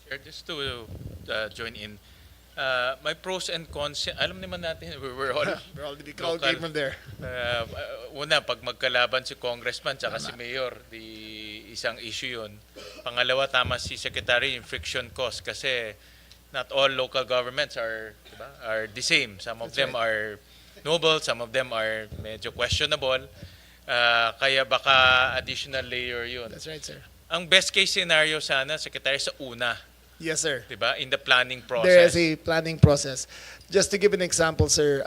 Sure, just to join in, my pros and cons, alam naman natin, we're all all came from there. Una, pag magkalaban si congressman tsaka si mayor, isang issue yun. Pangalawa, tama si secretary, yung friction cost, kasi not all local governments are the same. Some of them are noble, some of them are medyo questionable. Kaya baka additional layer yun. That's right, sir. Ang best case scenario sana, secretary, sa una, Yes, sir. diba? In the planning process. There is a planning process. Just to give an example, sir,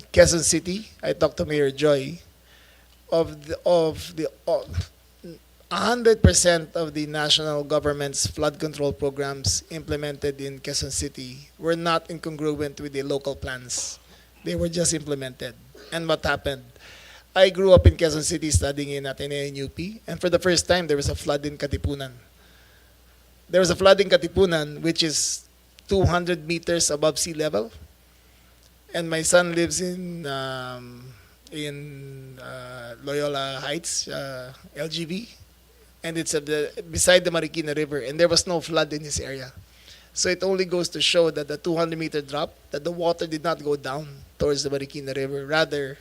Quezon City, I talked to Mayor Joy, of 100% of the national government's flood control programs implemented in Quezon City were not incongruent with the local plans. They were just implemented. And what happened? I grew up in Quezon City studying in Ateneo and UP, and for the first time, there was a flood in Katipunan. There was a flood in Katipunan, which is 200 meters above sea level. And my son lives in Loyola Heights, LGB, and it's beside the Marikina River, and there was no flood in his area. So it only goes to show that the 200-meter drop, that the water did not go down towards the Marikina River. Rather,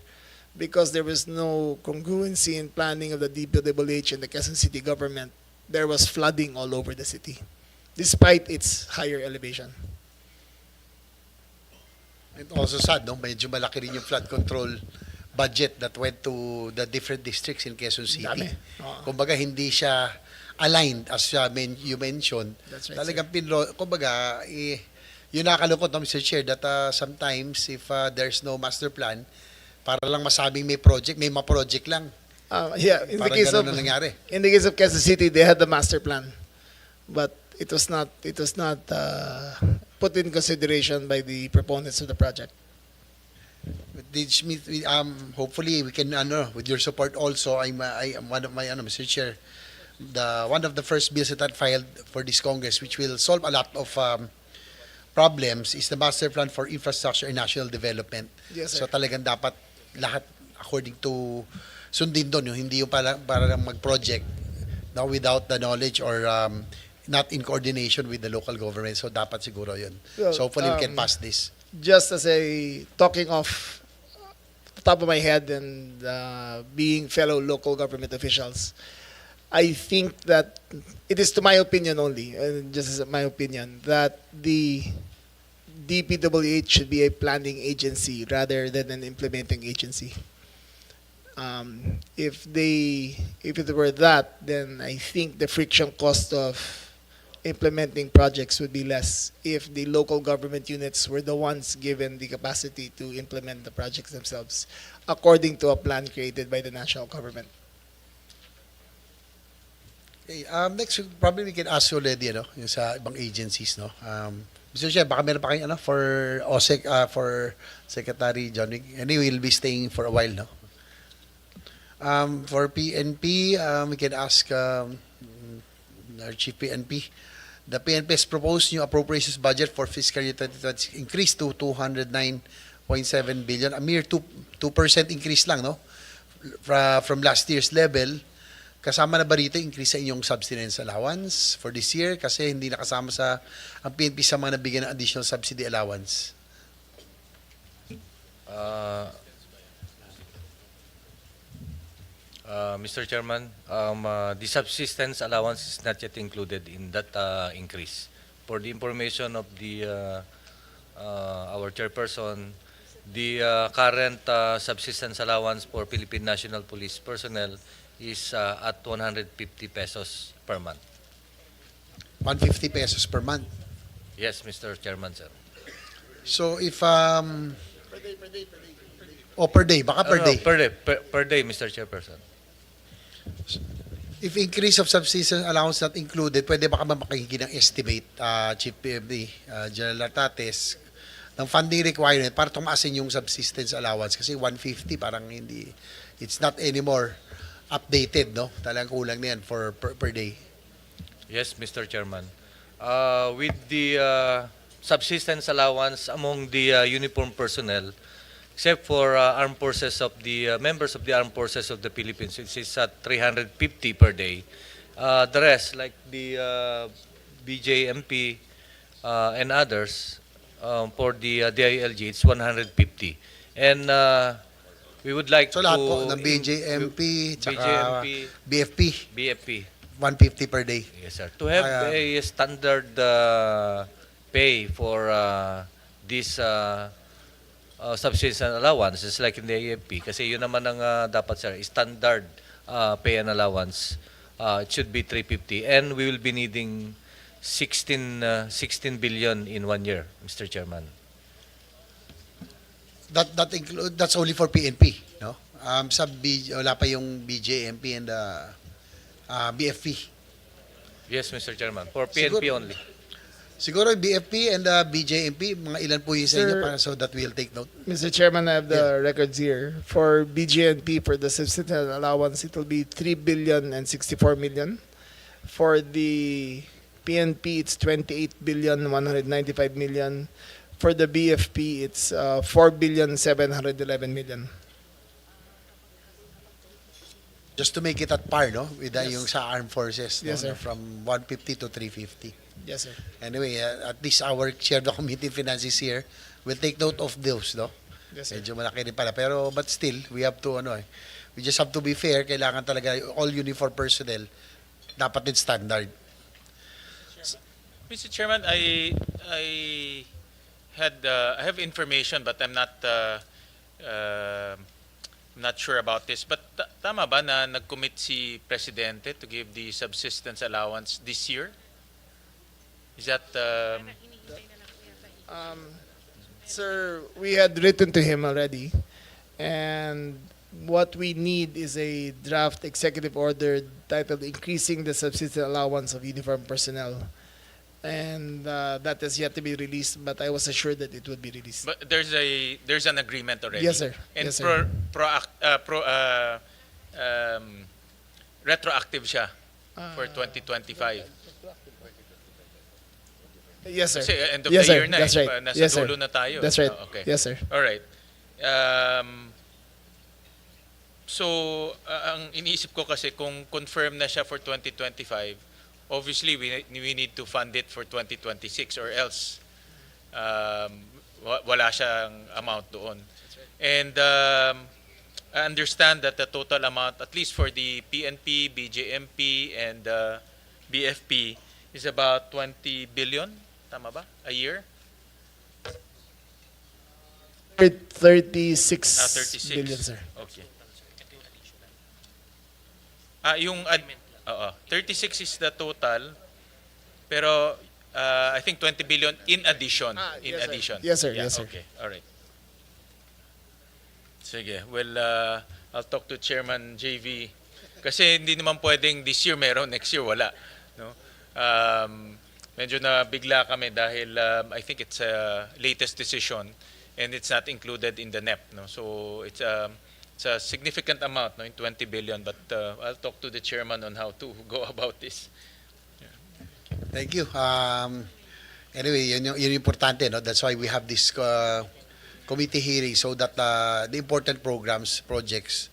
because there was no congruency in planning of the DPWH and the Quezon City government, there was flooding all over the city, despite its higher elevation. And also sad, no? Medyo malaki rin yung flood control budget that went to the different districts in Quezon City. Dami. Oo. Kumbaga, hindi siya aligned as you mentioned. That's right, Talagang kumbaga, yun nakakalungkot, no, Mr. Chair, that sometimes if there's no master plan, para lang masabing may project, may ma-project lang. Yeah, in the Parang case of ganun na nangyari. in the case of Quezon City, they had the master plan, but it was not put in consideration by the proponents of the project. Hopefully we can with your support also. I am one of my Mr. Chair, one of the first bills that I filed for this Congress, which will solve a lot of problems, is the master plan for infrastructure and national development. Yes, sir. So talagang dapat lahat according to sundin doon, yung hindi yung para lang mag-project now without the knowledge or not in coordination with the local government. So dapat siguro yun. Well, So hopefully we can pass this. Just as a talking off the top of my head and being fellow local government officials, I think that it is to my opinion only, and just as my opinion, that the DPWH should be a planning agency rather than an implementing agency. If it were that, then I think the friction cost of implementing projects would be less if the local government units were the ones given the capacity to implement the projects themselves according to a plan created by the national government. Okay, next probably we can ask you already yung sa ibang agencies, no. Mr. Chair, baka meron pa kayong for OSEC, for Secretary John Wick. Anyway, we'll be staying for a while, no. For PNP, we can ask our Chief PNP. The PNP has proposed new appropriations budget for fiscal year 2020 increased to 209.7 billion, a mere 2% increase lang, no, from last year's level. Kasama na ba rito increase sa inyong subsistence allowance for this year? Kasi hindi nakasama ang PNP sa mga nabigyan ng additional subsidy allowance. Mr. Chairman, the subsistence allowance is not yet included in that increase. For the information of our chairperson, the current subsistence allowance for Philippine National Police personnel is at 150 pesos per month. 150 pesos per month. Yes, Mr. Chairman, sir. So if per day, baka per No, day. per day, Mr. Chairperson. If increase of subsistence allowance not included, pwede baka makikita ng estimate, Chief PFD, General Artates, ng funding requirement para tumasin yung subsistence allowance kasi 150 parang hindi, it's not anymore updated, no? Talagang kulang na yan for per day. Yes, Mr. Chairman. With the subsistence allowance among the uniform personnel, except for armed forces of the members of the armed forces of the Philippines, which is at 350 per day. The rest, like the BJMP and others, for the DILG, it's 150. And we would like So to... lahat po ng BJMP, tsaka BFP, BFP. 150 per day. Yes, sir. To have a standard pay for this subsistence allowance is like in the AFP. Kasi yun naman ang dapat, sir, standard pay and allowance. It should be 350. And we will be needing 16 billion in 1 year, Mr. Chairman. That's only for PNP, no? Wala pa yung BJMP and BFP. Yes, Mr. Chairman. For PNP Siguro. only. Siguro BFP and BJMP, mga ilan po yung sa inyo Sir, para so that we'll take note. Mr. Chairman, I have the records here. For BGNP, for the subsistence allowance, it will be 3 billion and 64 million. For the PNP, it's 28 billion 195 million. For the BFP, it's 4 billion 711 million. Just to make it at par, no? With Yes. yung sa armed forces, no? Yes, sir. From 150 to 350. Yes, sir. Anyway, at least our chair of the committee finances here will take note of those, no? Yes, sir. Medyo malaki rin pala. Pero, but still, we have to, we just have to be fair. Kailangan talaga all uniform personnel dapat din standard. Mr. Chairman, I have information, but I'm not sure about this. But tama ba na nag-commit si Presidente to give the subsistence allowance this year? Is that Sir, we had written to him already, and what we need is a draft executive order titled Increasing the Subsistence Allowance of Uniformed Personnel. And that has yet to be released, but I was assured that it would be released. but there's an agreement already? Yes, sir. And Yes, sir. retroactive siya for 2025. Yes, sir. Kasi end of Yes, the sir. year na That's eh. right. Nasa Yes, sir. dulo na tayo. That's right. Oh, okay. Yes, sir. All right. So, ang iniisip ko kasi kung confirm na siya for 2025, obviously we need to fund it for 2026 or else wala siyang amount doon. And I understand that the total amount, at least for the PNP, BJMP, and BFP, is about 20 billion, tama ba, a year? 36 36 billion, sir. Okay. Yung 36 is the total, pero I think 20 billion in addition. In yes, sir. addition. Yes, sir. Yeah, Yes, sir. Okay. All right. Sige. Well, I'll talk to Chairman JV. Kasi hindi naman pwedeng this year meron, next year wala. No? Medyo na bigla kami dahil I think it's a latest decision and it's not included in the NEP. No? So it's a significant amount, no, in 20 billion. But I'll talk to the chairman on how to go about this. Thank you. Anyway, yun yung importante, no? That's why we have this committee hearing so that the important programs, projects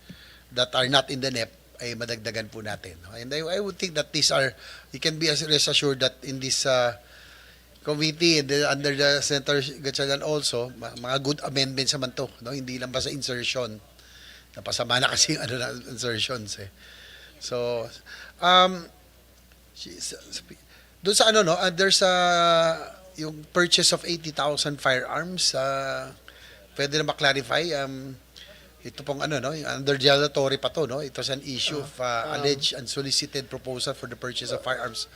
that are not in the NEP ay madagdagan po natin. No? And I would think that these are, you can be rest assured that in this committee and under the Senator Gatchalian also, mga good amendments naman to, no? Hindi lang ba sa insertion. Napasama na kasi yung insertions eh. So, doon sa no, there's yung purchase of 80,000 firearms, pwede na ma-clarify, ito pong no, under dilatory pa to, no? It was an issue of alleged unsolicited proposal for the purchase of firearms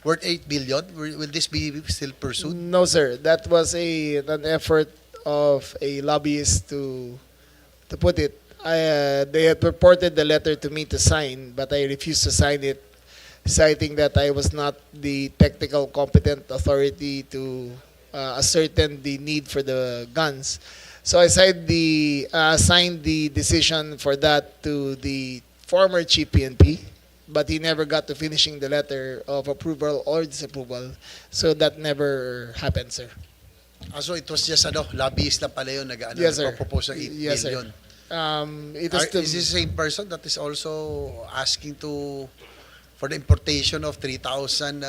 worth 8 billion. Will this be still pursued? No, sir. That was an effort of a lobbyist to put it. They had purported the letter to me to sign, but I refused to sign it, citing that I was not the technical competent authority to ascertain the need for the guns. So I signed the decision for that to the former chief PNP, but he never got to finishing the letter of approval or disapproval. So that never happened, sir. So it was just lobbyist lang pala yun, Yes, sir. nagpo-propose ng 8 Yes, sir. billion. It was Is this the same person that is also asking for the importation of 3,000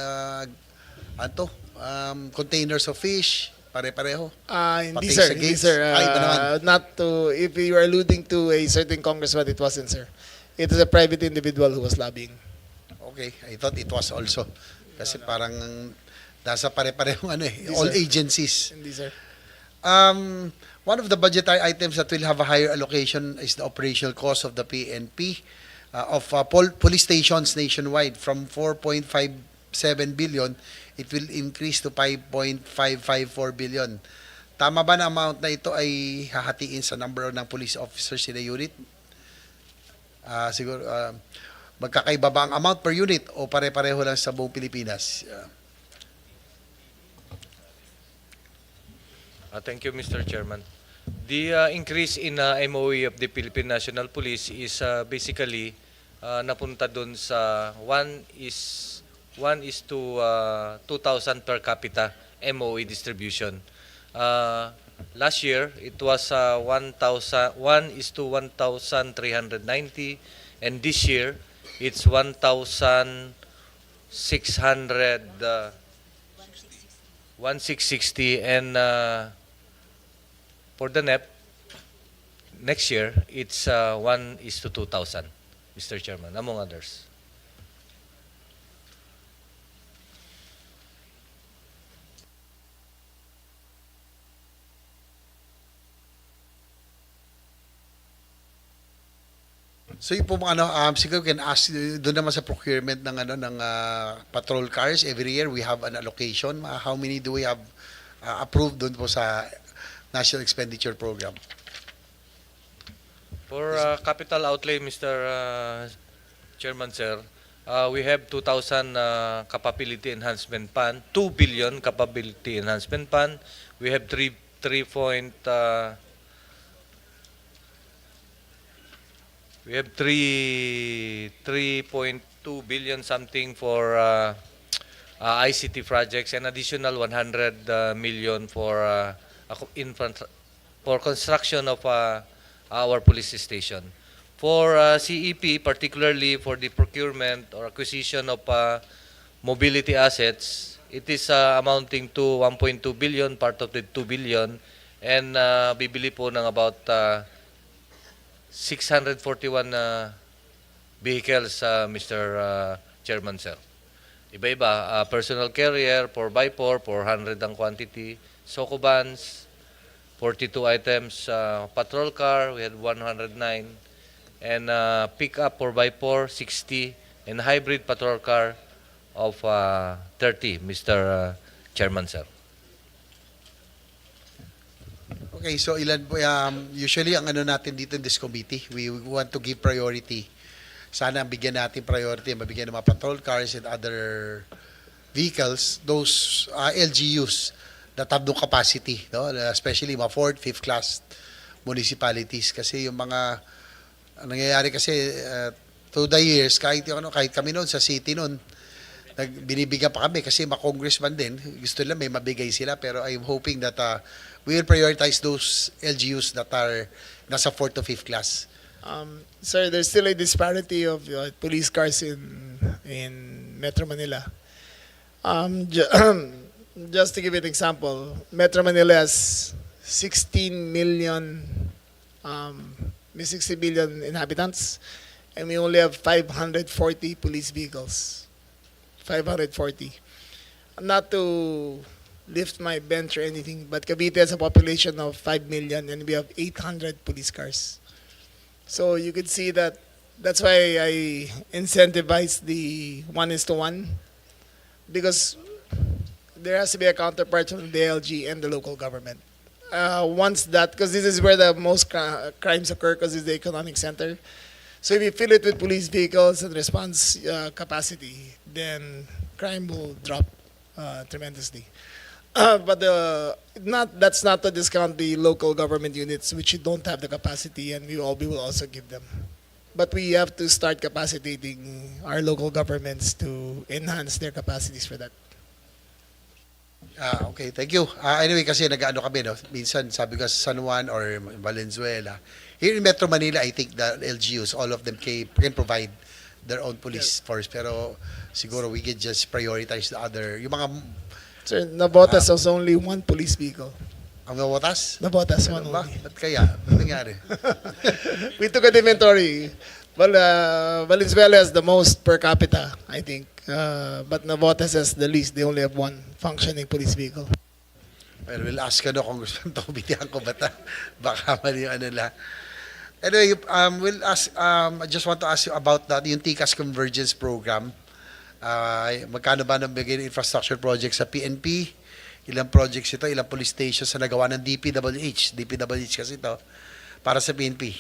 containers of fish? Pare-pareho. Hindi, Pati sir. sa Hindi, gates? sir. Ay, iba naman. Not to, if you are alluding to a certain congressman, it wasn't, sir. It was a private individual who was lobbying. Okay, I thought it was also. Kasi parang nasa pare-pareho Hindi, all sir. agencies. Hindi, sir. One of the budgetary items that will have a higher allocation is the operational cost of the PNP of police stations nationwide. From 4.57 billion, it will increase to 5.554 billion. Tama ba na amount na ito ay hahatiin sa number ng police officers in the unit? Siguro, magkakaiba ba ang amount per unit o pare-pareho lang sa buong Pilipinas? Thank you, Mr. Chairman. The increase in MOE of the Philippine National Police is basically napunta dun sa 1 is to 2,000 per capita MOE distribution. Last year, it was 1 is to 1,390, and this year, it's 1,660, and for the next year, it's 1 is to 2,000, Mr. Chairman, among others. So yung po mga siguro can ask doon naman sa procurement ng patrol cars every year we have an allocation. How many do we have approved doon po sa National Expenditure Program? For capital outlay, Mr. Chairman, sir, we have 2,000 capability enhancement fund, 2 billion capability enhancement fund. We have 3.2 billion something for ICT projects, and additional 100 million for for construction of our police station. For CEP, particularly for the procurement or acquisition of mobility assets, it is amounting to 1.2 billion, part of the 2 billion, and bibili po ng about 641 vehicles, Mr. Chairman, sir. Iba-iba, personal carrier, 4x4, 400 ang quantity, Soko vans, 42 items, patrol car, we had 109, and pick-up 4x4, 60, and hybrid patrol car of 30, Mr. Chairman, sir. Okay, so ilan po usually ang natin dito in this committee, we want to give priority. Sana ang bigyan natin priority, mabigyan ng mga patrol cars and other vehicles, those LGUs that have no capacity, no? Especially mga 4th, 5th class municipalities, kasi yung mga nangyayari kasi through the years, kahit kami noon sa city noon, binibigyan pa kami kasi ma-congressman din, gusto nila may mabigay sila, pero I'm hoping that we will prioritize those LGUs that are nasa 4th to 5th class. Sir, there's still a disparity of police cars in Metro Manila. Just to give you an example, Metro Manila has 16 million, 60 billion inhabitants, and we only have 540 police vehicles. 540. Not to lift my bench or anything, but Cavite has a population of 5 million and we have 800 police cars. So you could see that that's why I incentivize the 1:1, because there has to be a counterpart from the DLG and the local government. Once that, because this is where the most crimes occur, because it's the economic center. So if you fill it with police vehicles and response capacity, then crime will drop tremendously. But that's not to discount the local government units, which don't have the capacity, and we will also give them. But we have to start capacitating our local governments to enhance their capacities for that. Okay, thank you. Anyway, kasi nag-ano kami, no? Minsan sabi ko sa San Juan or Valenzuela. Here in Metro Manila, I think the LGUs, all of them can provide their own police force. Pero siguro we can just prioritize the other. Yung mga... Sir, Nabotas has only one police vehicle. Ang Nabotas? Nabotas, one Ano ba? only. Ba't kaya? Ano nangyari? We took an inventory. Well, Valenzuela has the most per capita, I think. But Nabotas has the least. They only have one functioning police vehicle. Well, we'll ask Congressman Tobitian ko baka mali yung ano nila. Anyway, we'll ask, I just want to ask you about that, yung TCAS Convergence Program. Magkano ba nabigay ng infrastructure projects sa PNP? Ilang projects ito, ilang police stations na nagawa ng DPWH. DPWH kasi ito, para sa PNP.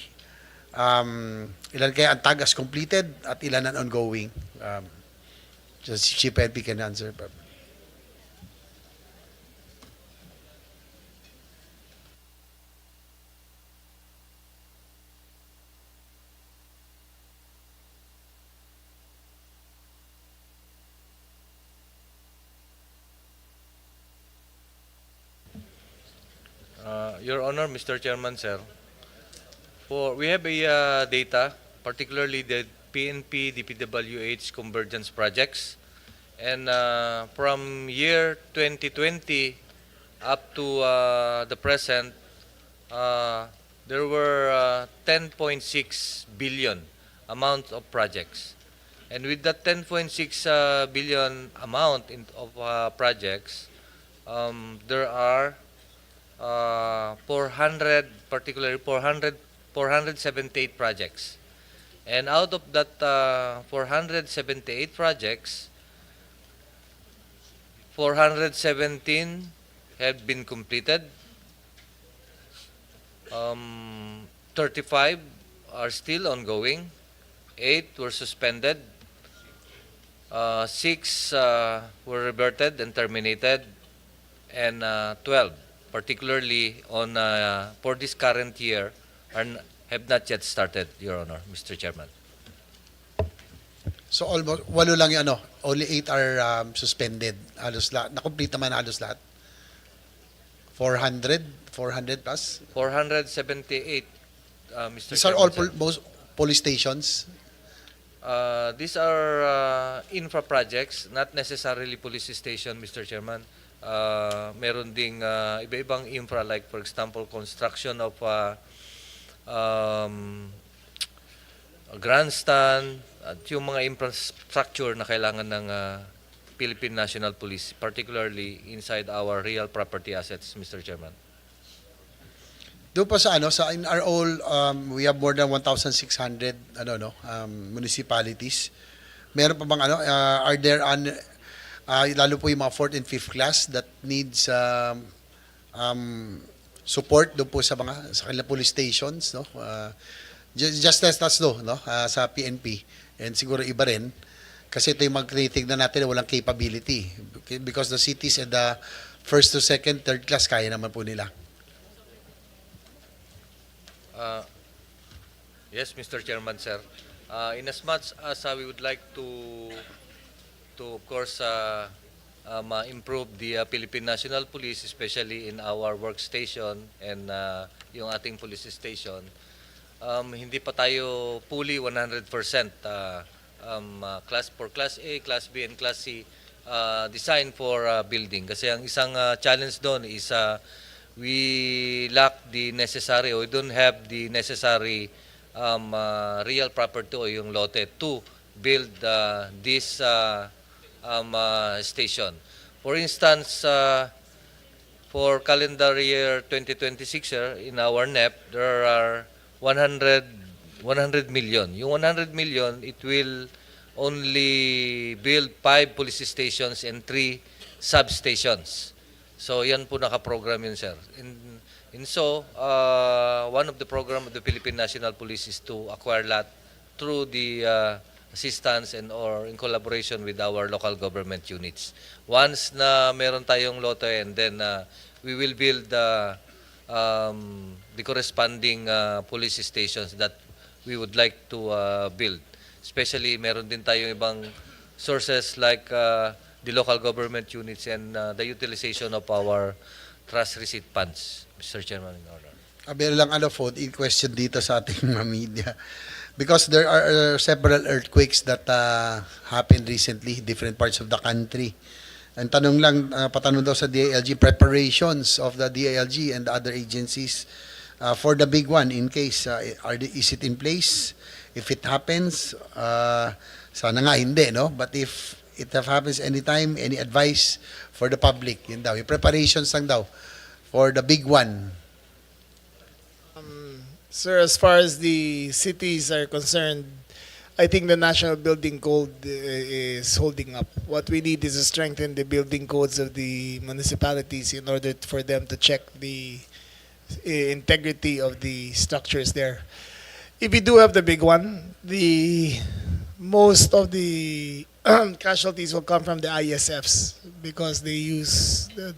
Ilan kaya ang TAG as completed at ilan ang ongoing? Just Chief PNP can answer. Your Honor, Mr. Chairman, sir, we have a data, particularly the PNP, DPWH convergence projects, and from year 2020 up to the present, there were 10.6 billion amount of projects. And with that 10.6 billion amount of projects, there are 400, particularly 478 projects. And out of that 478 projects, 417 have been completed. 35 are still ongoing. 8 were suspended. 6 were reverted and terminated. And 12, particularly on for this current year, have not yet started, Your Honor, Mr. Chairman. So almost, walo lang yung ano, only 8 are suspended. Halos lahat. Na-complete naman halos lahat. 400 plus. 478, Mr. These are Chairman, all sir. most police stations. These are infra projects, not necessarily police station, Mr. Chairman. Meron ding iba-ibang infra, like for example, construction of a grandstand at yung mga infrastructure na kailangan ng Philippine National Police, particularly inside our real property assets, Mr. Chairman. Doon pa sa in our all, we have more than 1,600 municipalities. Meron pa bang are there lalo po yung mga 4th and 5th class that needs support doon po sa kanila police stations, no? Just as that's sa PNP, and siguro iba rin kasi ito yung magtitignan natin na walang capability, because the cities and the 1st to 2nd, 3rd class kaya naman po nila. Yes, Mr. Chairman, sir. In as much as we would like to of course improve the Philippine National Police, especially in our workstation and yung ating police station, hindi pa tayo fully 100% class A, class B, and class C designed for building. Kasi ang isang challenge doon is we lack the necessary, or we don't have the necessary real property o yung lote to build this station. For instance, for calendar year 2026, in our NEP, there are 100 million. Yung 100 million, it will only build 5 police stations and 3 substations. So yan po nakaprogram yun, sir. And so, one of the program of the Philippine National Police is to acquire lot through the assistance and or in collaboration with our local government units. Once na meron tayong lote, and then we will build the corresponding police stations that we would like to build. Especially, meron din tayong ibang sources like the local government units and the utilization of our trust receipt funds, Mr. Chairman, in order. Meron lang phone in question dito sa ating mga media. Because there are several earthquakes that happened recently, different parts of the country. Ang tanong lang, patanong daw sa DILG, preparations of the DILG and the other agencies for the big one in case, is it in place? If it happens, sana nga hindi, no? But if it happens anytime, any advice for the public, yun daw. Yung preparations lang daw for the big one. Sir, as far as the cities are concerned, I think the National Building Code is holding up. What we need is to strengthen the building codes of the municipalities in order for them to check the integrity of the structures there. If we do have the big one, most of the casualties will come from the ISFs because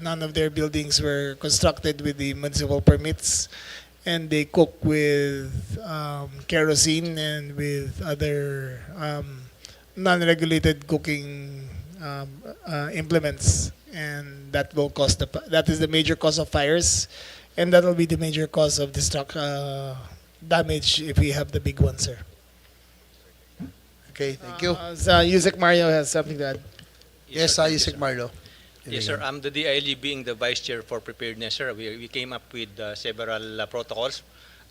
none of their buildings were constructed with the municipal permits, and they cook with kerosene and with other non-regulated cooking implements, and that is the major cause of fires And that will be the major cause of damage if we have the big one, sir. Okay, thank you. Yusek Mario has something to add. Yes, sir. Thank you, Isaac sir. Marlo. Yes, sir. The DILG being the Vice Chair for Preparedness, sir, we came up with several protocols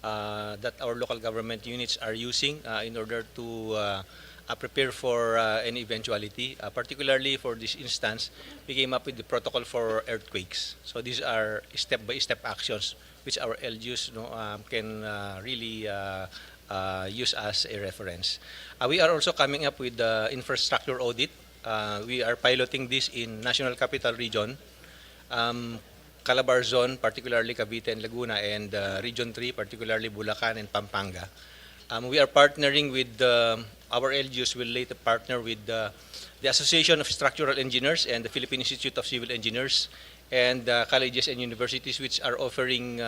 that our local government units are using in order to prepare for any eventuality. Particularly for this instance, we came up with the protocol for earthquakes. So these are step-by-step actions which our LGUs can really use as a reference. We are also coming up with the infrastructure audit. We are piloting this in National Capital Region, Calabar Zone, particularly Cavite and Laguna, and Region 3, particularly Bulacan and Pampanga. We are partnering with our LGUs will later partner with the Association of Structural Engineers and the Philippine Institute of Civil Engineers and colleges and universities which are offering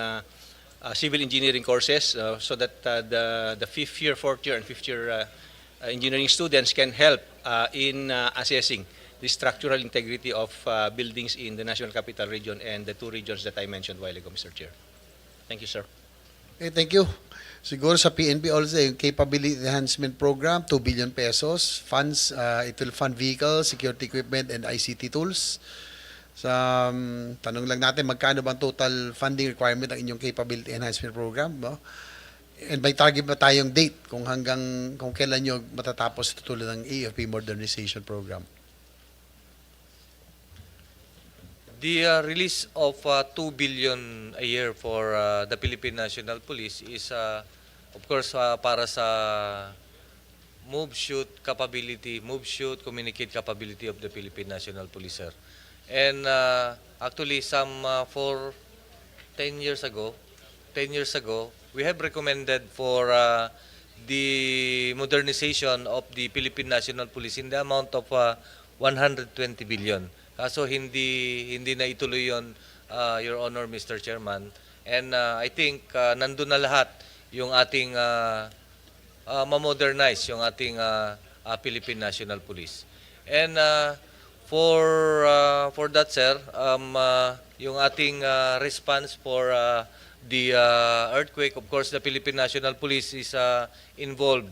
civil engineering courses so that the fifth year, fourth year, and fifth year engineering students can help in assessing the structural integrity of buildings in the National Capital Region and the two regions that I mentioned a while ago, Mr. Chair. Thank you, sir. Okay, thank you. Siguro sa PNP also, yung Capability Enhancement Program, 2 billion pesos. Funds, it will fund vehicles, security equipment, and ICT tools. Sa tanong lang natin, magkano bang total funding requirement ang inyong Capability Enhancement Program? No? And may target ba tayong date kung kailan nyo matatapos tulad ng AFP Modernization Program? The release of 2 billion a year for the Philippine National Police is, of course, para sa move, shoot, communicate capability of the Philippine National Police, sir. And actually, 10 years ago, we have recommended for the modernization of the Philippine National Police in the amount of 120 billion. Kaso hindi na ituloy yon, Your Honor, Mr. Chairman. And I think nandun na lahat yung ating ma-modernize yung ating Philippine National Police. And for that, sir, yung ating response for the earthquake, of course, the Philippine National Police is involved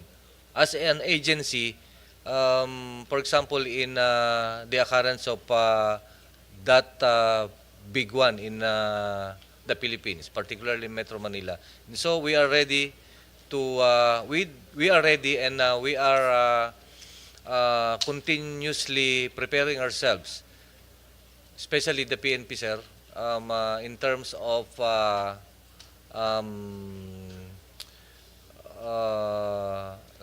as an agency. For example, in the occurrence of that big one in the Philippines, particularly Metro Manila. And so we are ready to we are ready, and we are continuously preparing ourselves, especially the PNP, sir, in terms of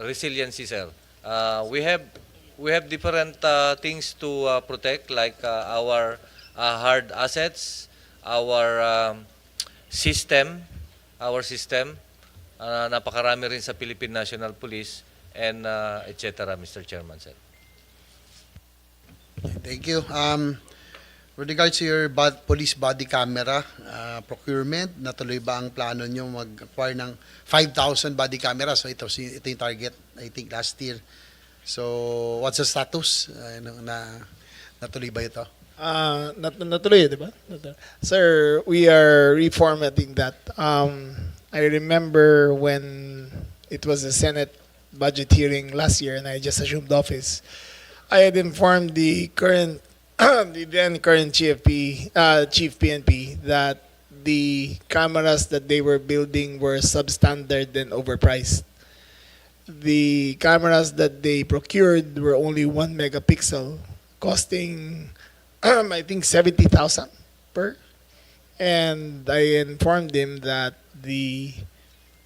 resiliency, sir. We have different things to protect, like our hard assets, our system, napakarami rin sa Philippine National Police, and etc., Mr. Chairman, sir. Thank you. With regards to your police body camera procurement, natuloy ba ang plano nyo mag-acquire ng 5,000 body cameras? So ito yung target, I think, last year. So what's the status? Natuloy ba ito? Natuloy, di ba? Sir, we are reformatting that. I remember when it was the Senate budget hearing last year and I just assumed office, I had informed the then current chief PNP that the cameras that they were building were substandard and overpriced. The cameras that they procured were only 1 megapixel, costing I think 70,000 per. And I informed him that the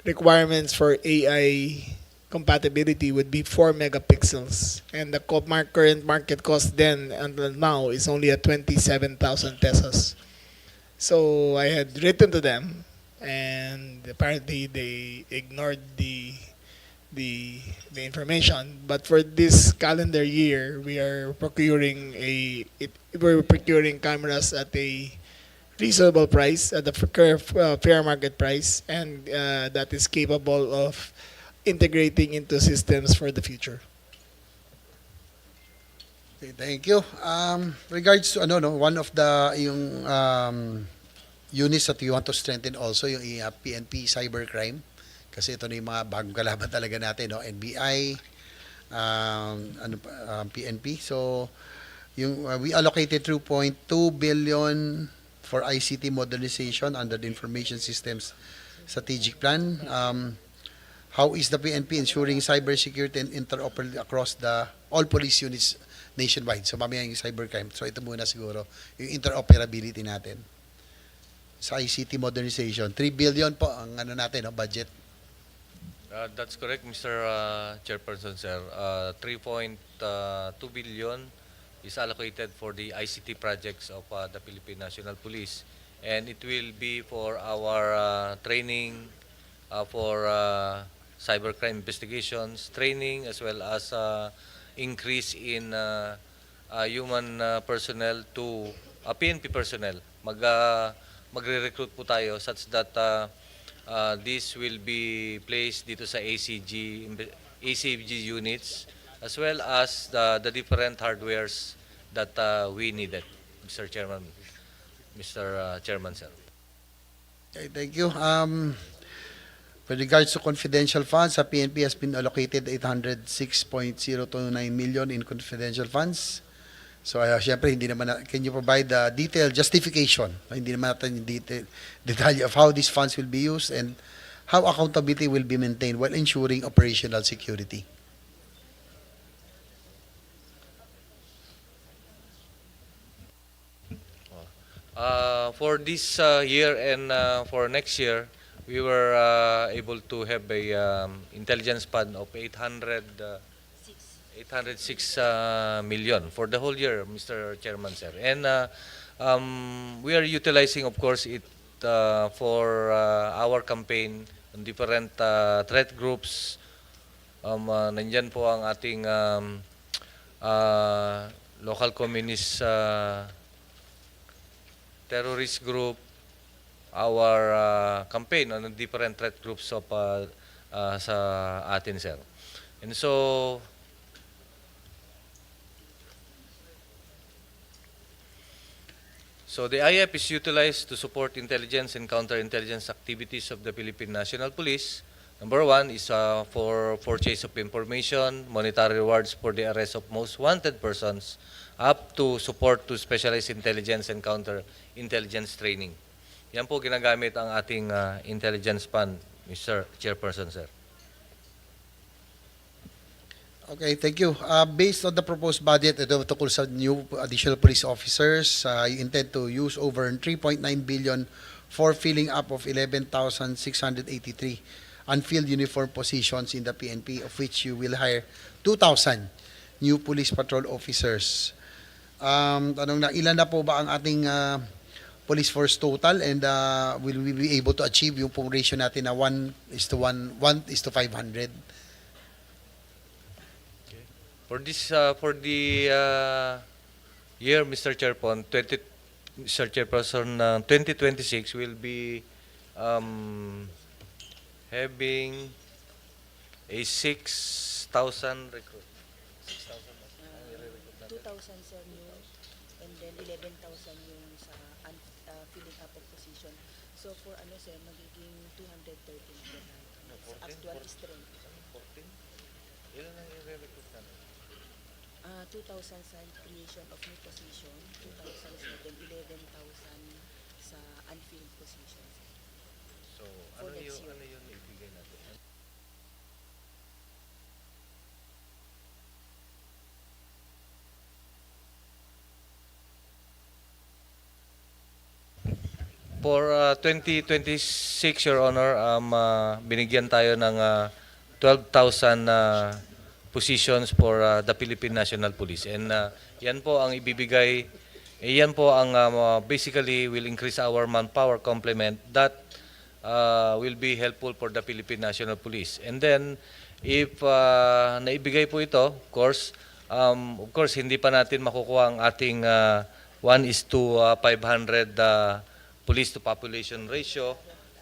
requirements for AI compatibility would be 4 megapixels, and the current market cost then until now is only at 27,000 pesos. So I had written to them, and apparently they ignored the information. But for this calendar year, we're procuring cameras at a reasonable price, at the fair market price, and that is capable of integrating into systems for the future. Okay, thank you. Regards to one of the units that we want to strengthen also, yung PNP cybercrime. Kasi ito na yung mga bagong kalaban talaga natin, no? NBI, PNP. So, we allocated 2.2 billion for ICT modernization under the Information Systems Strategic Plan. How is the PNP ensuring cybersecurity and interoperability across all police units nationwide? So, mamaya yung cybercrime. So, ito muna siguro, yung interoperability natin. Sa ICT modernization, 3 billion po ang natin, no, budget. That's correct, Mr. Chairperson, sir. 3.2 billion is allocated for the ICT projects of the Philippine National Police, and it will be for our training for cybercrime investigations, training, as well as increase in human personnel to PNP personnel. Magre-recruit po tayo such that this will be placed dito sa ACG units, as well as the different hardwares that we needed, Mr. Chairman, Mr. Chairman, sir. Okay, thank you. With regards to confidential funds, PNP has been allocated 806.029 million in confidential funds. So, syempre, can you provide the detailed justification? Hindi naman natin yung detail of how these funds will be used and how accountability will be maintained while ensuring operational security. For this year and for next year, we were able to have a intelligence fund of 806 million for the whole year, Mr. Chairman, sir. And we are utilizing, of course, it for our campaign on different threat groups. Nandyan po ang ating local communist terrorist group, our campaign on different threat groups of sa atin, sir. And so, the IF is utilized to support intelligence and counterintelligence activities of the Philippine National Police. Number one is for purchase of information, monetary rewards for the arrest of most wanted persons, up to support to specialized intelligence and counterintelligence training. Yan po ginagamit ang ating intelligence fund, Mr. Chairperson, sir. Okay, thank you. Based on the proposed budget, ito tukol sa new additional police officers, you intend to use over 3.9 billion for filling up of 11,683 unfilled uniform positions in the PNP, of which you will hire 2,000 new police patrol officers. Tanong na, ilan na po ba ang ating police force total, and will we be able to achieve yung pong ratio natin na 1:500? For this, for the year, Mr. Chairperson, 2026 will be having a 6,000 recruit. 2,000 sir new, and then 11,000 yung sa filling up of position. So for ano sir, magiging 213 sa actual strength. 2,000 sa creation of new position, 2,000 sa then 11,000 sa unfilled positions. So, For ano next yung year. ibigay natin? For 2026, Your Honor, binigyan tayo ng 12,000 positions for the Philippine National Police. And yan po ang ibibigay, yan po ang basically will increase our manpower complement that will be helpful for the Philippine National Police. And then, if naibigay po ito, of course, hindi pa natin makukuha ang ating 1:500 police to population ratio.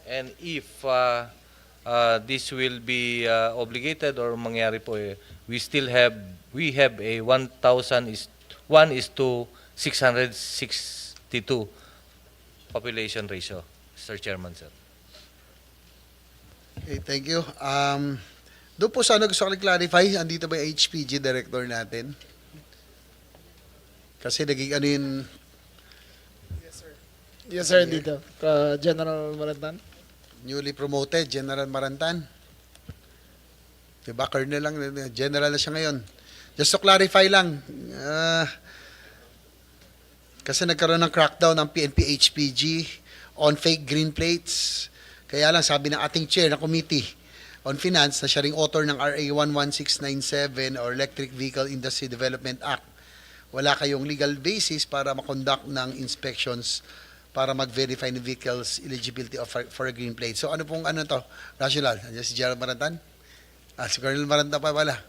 And if this will be obligated or mangyari po, we have a 1,662 population ratio, Mr. Chairman, sir. Okay, thank you. Doon po sana gusto ko clarify, andito ba yung HPG director natin? Kasi naging ano yun, Yes, sir, dito. General Marantan. newly promoted, General Marantan. Diba, Colonel lang, General na siya ngayon. Just to clarify lang, kasi nagkaroon ng crackdown ng PNP HPG on fake green plates. Kaya lang sabi ng ating chair ng committee on finance na siya ring author ng RA 11697 or Electric Vehicle Industry Development Act. Wala kayong legal basis para makonduct ng inspections para mag-verify ng vehicles eligibility of for a green plate. So ano pong ano to? Rational. Andiyan si General Marantan? Si Colonel Marantan pa pala.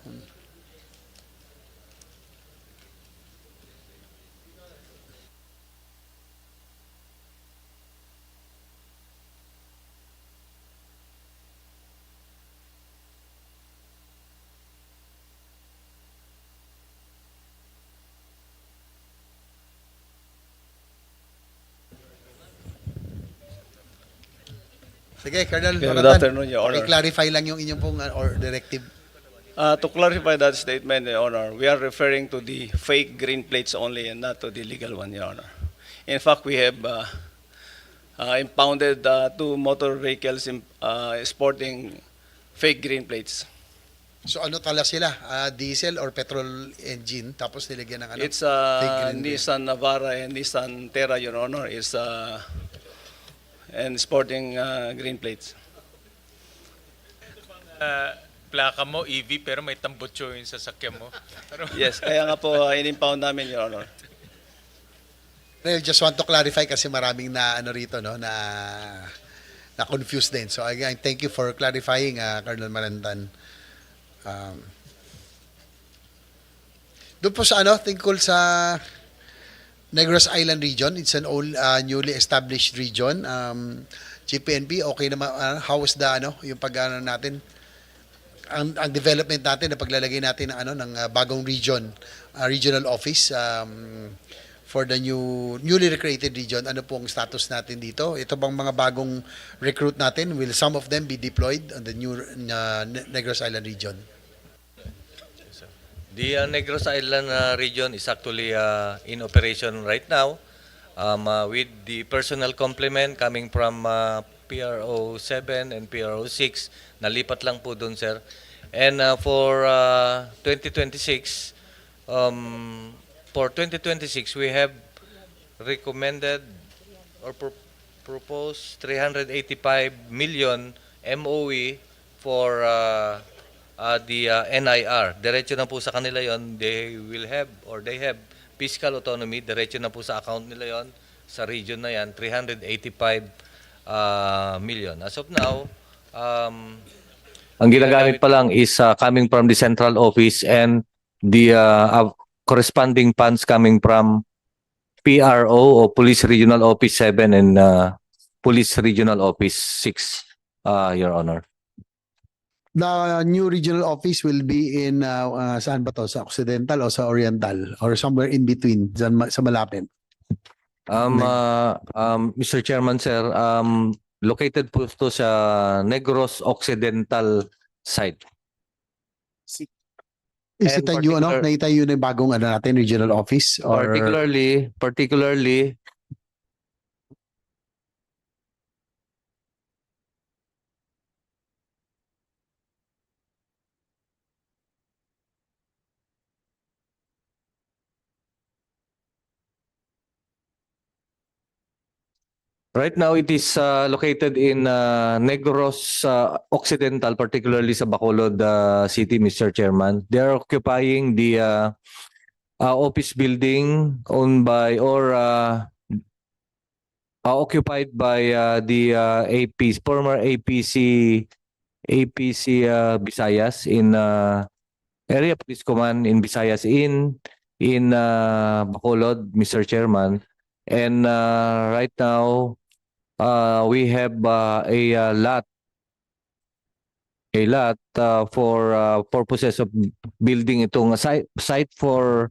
Sige, Colonel Good Marantan. afternoon, Your Honor. I-clarify lang yung inyong pong or directive. To clarify that statement, Your Honor, we are referring to the fake green plates only and not to the legal one, Your Honor. In fact, we have impounded 2 motor vehicles sporting fake green plates. So ano tala sila? Diesel or petrol engine tapos nilagyan ng ano? It's fake green Nissan Navara and Nissan Terra, Your Honor, and sporting green plates. Plaka mo, EV, pero may tambutso yung sasakyan mo. Pero, Yes, kaya nga po in-impound namin, Your Honor. I just want to clarify kasi maraming na ano rito no na confused din. So again, thank you for clarifying Colonel Marantan. Doon po sa ano, tungkol sa Negros Island region, it's an old newly established region. GPNP, okay naman, how was the ano, yung pag-ano natin, ang development natin na paglalagay natin ng ano ng bagong region, regional office for the newly recreated region. Ano pong status natin dito? Ito bang mga bagong recruit natin? Will some of them be deployed on the new Negros Island region? The Negros Island region is actually in operation right now with the personnel complement coming from PRO 7 and PRO 6. Nalipat lang po doon, sir. And for 2026, we have recommended or proposed 385 million MOE for the NIR. Diretso na po sa kanila yon. They have fiscal autonomy. Diretso na po sa account nila yon. Sa region na yan, 385 million. As of now, ang ginagamit pa lang is coming from the central office and the corresponding funds coming from PRO o Police Regional Office 7 and Police Regional Office 6, Your Honor. The new regional office will be in saan ba to? Sa Occidental o sa Oriental or somewhere in between sa malapit? Mr. Chairman, sir, located po ito sa Negros Occidental site. Is it And a new ano? particular- Nakita yun yung bagong ano natin, regional office? Or Particularly right now, it is located in Negros Occidental, particularly sa Bacolod City, Mr. Chairman. They are occupying the office building owned by or occupied by the former APC Visayas in Area Police Command in Visayas in Bacolod, Mr. Chairman. And right now, we have a lot for purposes of building itong site for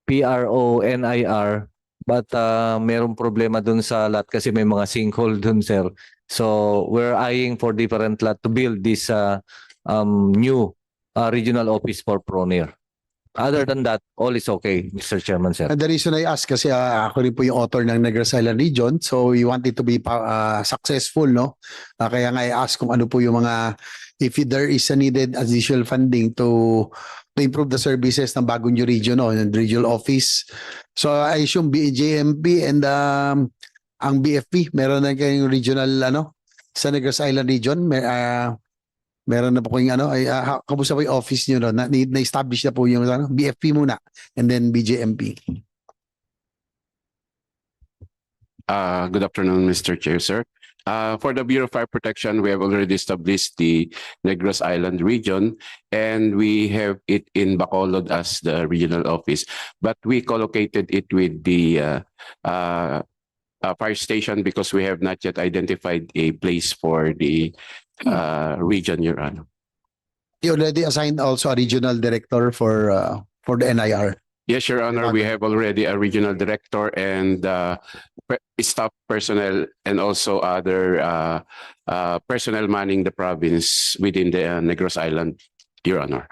PRO NIR But merong problema dun sa lot kasi may mga sinkhole dun, sir. So we're eyeing for different lot to build this new regional office for Pronir. Other than that, all is okay, Mr. Chairman, sir. And the reason I ask kasi ako rin po yung author ng Negros Island Region, so we want it to be successful, no? Kaya nga I ask kung ano po yung mga, if there is a needed additional funding to improve the services ng Baguio region, no, and regional office. So I assume BJMP and ang BFP, meron na kayong regional sa Negros Island region, meron na po kayong kamusta po yung office niyo, no? Na-establish na po yung BFP muna and then BJMP. Good afternoon, Mr. Chair, sir. For the Bureau of Fire Protection, we have already established the Negros Island region, and we have it in Bacolod as the regional office. But we collocated it with the fire station because we have not yet identified a place for the region, Your Honor. You already assigned also a regional director for the NIR. Yes, Your Honor, we have already a regional director and staff personnel and also other personnel manning the province within the Negros Island, Your Honor.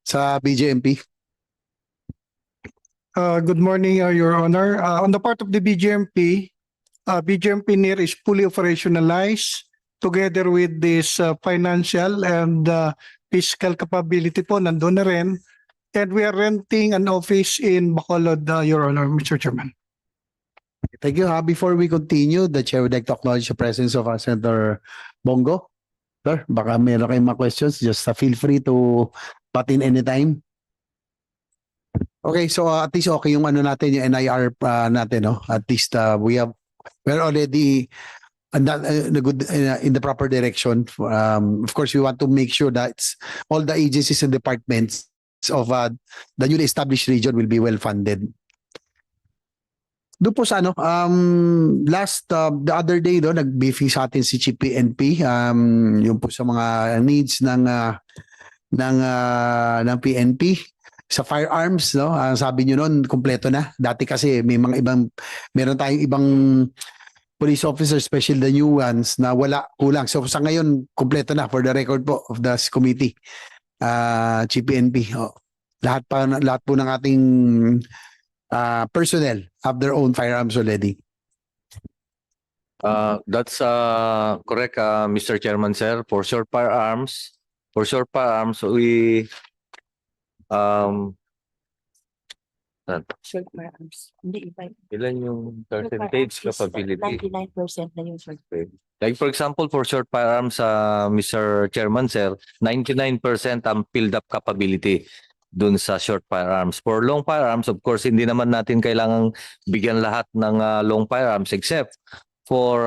Sa BJMP? Good morning, Your Honor. On the part of the BGMP, BGMP NIR is fully operationalized together with this financial and fiscal capability po, nandun na rin. And we are renting an office in Bacolod, Your Honor, Mr. Chairman. Thank you. Before we continue, the Chair would like to acknowledge the presence of Senator Bongo. Sir, baka meron kayong mga questions, just feel free to butt in anytime. Okay, so at least okay yung natin, yung NIR natin, no? At least we're already in the proper direction. Of course, we want to make sure that all the agencies and departments of the newly established region will be well funded. Doon po sa the other day nag-briefing sa atin si Chief PNP yung po sa mga needs ng PNP sa firearms, no? Sabi niyo noon kumpleto na. Dati kasi meron tayong ibang police officers, especially the new ones, na kulang. So sa ngayon kumpleto na, for the record po of the committee. Chief PNP. Lahat po ng ating personnel have their own firearms already. That's correct, Mr. Chairman, sir. For short firearms, we Short firearms. Hindi iba. ilan yung percentage capability? 99% na yung short. Like for example, for short firearms, Mr. Chairman, sir, 99% ang filled up capability dun sa short firearms. For long firearms, of course, hindi naman natin kailangang bigyan lahat ng long firearms except for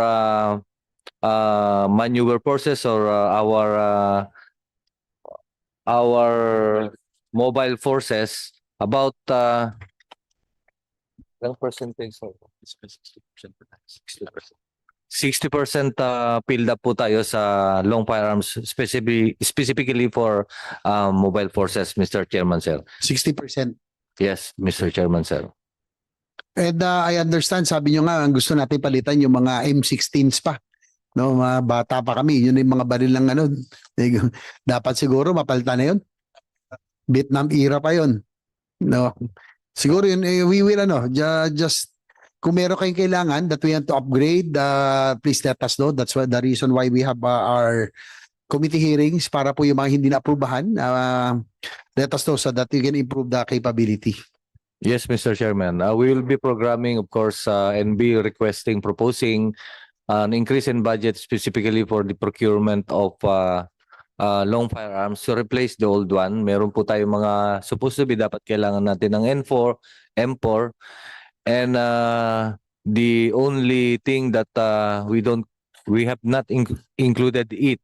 maneuver forces or our mobile forces. About ilang percentage? 60%. 60% filled up po tayo sa long firearms, specifically for mobile forces, Mr. Chairman, sir. 60%. Yes, Mr. Chairman, sir. And I understand, sabi nyo nga, ang gusto natin palitan yung mga M16s pa. No, mga bata pa kami, yun yung mga baril lang dapat siguro mapalitan na yun. Vietnam era pa yun. No. Siguro yun, we will just kung meron kayong kailangan that we want to upgrade, please let us know. That's the reason why we have our committee hearings para po yung mga hindi na-aprubahan. Let us know so that we can improve the capability. Yes, Mr. Chairman. We will be programming, of course, and be proposing an increase in budget specifically for the procurement of long firearms to replace the old one. Meron po tayong mga supposed to be dapat kailangan natin ng M4, and the only thing that we have not included it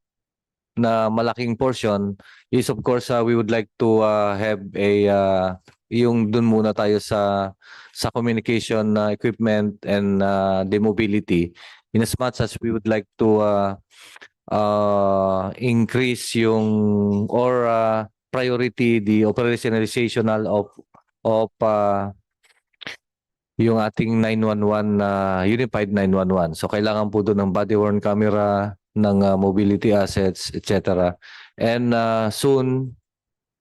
na malaking portion is of course we would like to have a yung dun muna tayo sa communication equipment and the mobility, in as much as we would like to increase yung or priority the operationalization of yung ating 911 Unified 911. So kailangan po doon ng body worn camera, ng mobility assets, etc. And soon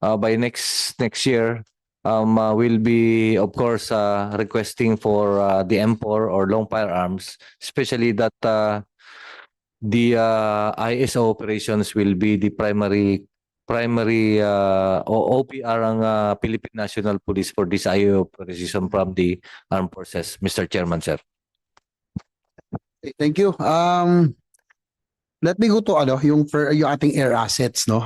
by next year we'll be of course requesting for the M4 or long firearms, especially that the ISO operations will be the primary OPR ang Philippine National Police for this ISO operation from the armed forces. Mr. Chairman, sir. Thank you. Let me go to yung ating air assets, no.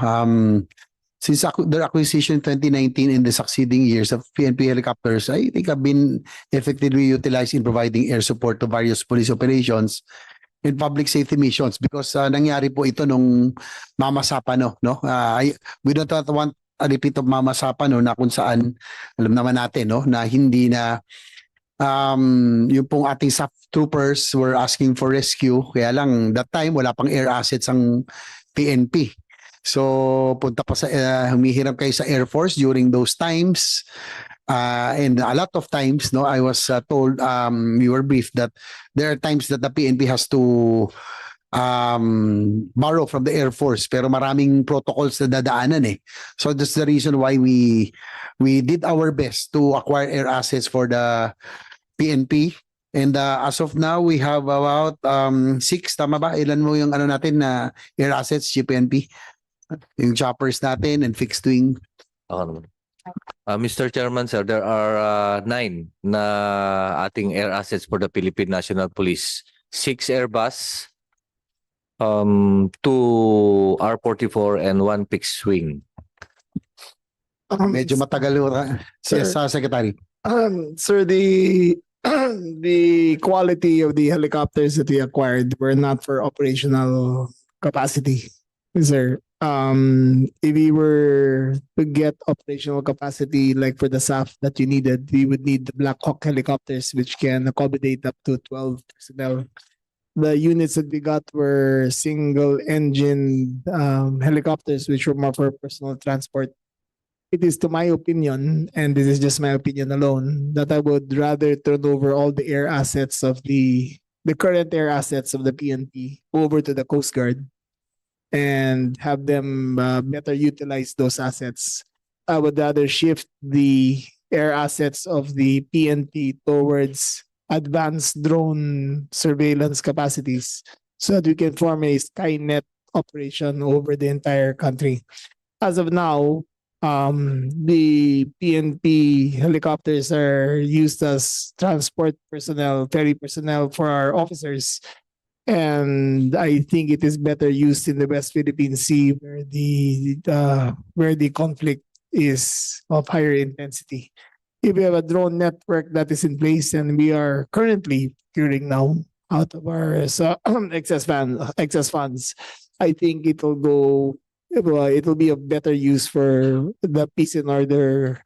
Since their acquisition in 2019 and the succeeding years of PNP helicopters, I think have been effectively utilized in providing air support to various police operations and public safety missions because nangyari po ito nung Mama Sapano, no. We don't want a repeat of Mama Sapano na kung saan alam naman natin, no, na hindi na yung pong ating SAF troopers were asking for rescue, kaya lang that time wala pang air assets ang PNP. So punta pa sa humihiram kayo sa Air Force during those times. And a lot of times, no, I was told, we were briefed that there are times that the PNP has to borrow from the Air Force, pero maraming protocols na dadaanan eh. So that's the reason why we did our best to acquire air assets for the PNP. And as of now, we have about 6, tama ba? Ilan mo yung natin na air assets, GPNP? Yung choppers natin and fixed wing. Mr. Chairman, sir, there are 9 na ating air assets for the Philippine National Police. 6 Airbus, 2 R44 and 1 fixed wing. Medyo matagal Sir. yes, Secretary. Sir, the quality of the helicopters that we acquired were not for operational capacity, sir. If we were to get operational capacity like for the SAF that you needed, we would need the Black Hawk helicopters, which can accommodate up to 12 personnel. The units that we got were single engine helicopters, which were more for personal transport. It is to my opinion, and this is just my opinion alone, that I would rather turn over all the air assets of the current air assets of the PNP over to the Coast Guard and have them better utilize those assets. I would rather shift the air assets of the PNP towards advanced drone surveillance capacities so that we can form a Skynet operation over the entire country. As of now, the PNP helicopters are used as transport personnel, ferry personnel for our officers. And I think it is better used in the West Philippine Sea where the conflict is of higher intensity. If we have a drone network that is in place and we are currently procuring now out of our excess funds, I think it will be of better use for the peace and order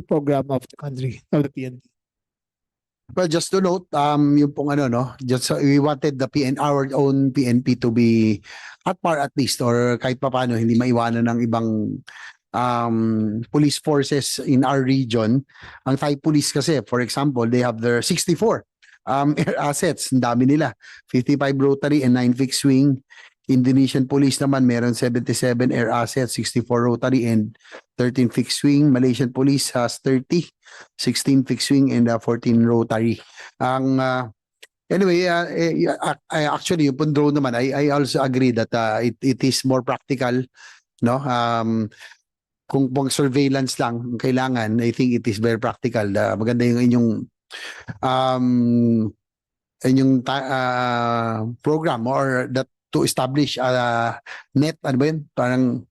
program of the country, of the PNP. Well, just to note, yung pong no, just we wanted our own PNP to be at par at least, or kahit papaano hindi maiwanan ng ibang police forces in our region. Ang Thai police kasi, for example, they have their 64 air assets. Ang dami nila. 55 rotary and 9 fixed wing. Indonesian police naman meron 77 air assets, 64 rotary and 13 fixed wing. Malaysian police has 30, 16 fixed wing and 14 rotary. Ang anyway, actually yung drone naman, I also agree that it is more practical, no? Kung pang surveillance lang kailangan, I think it is very practical. Maganda yung inyong program or that to establish a net, ano ba yun? Parang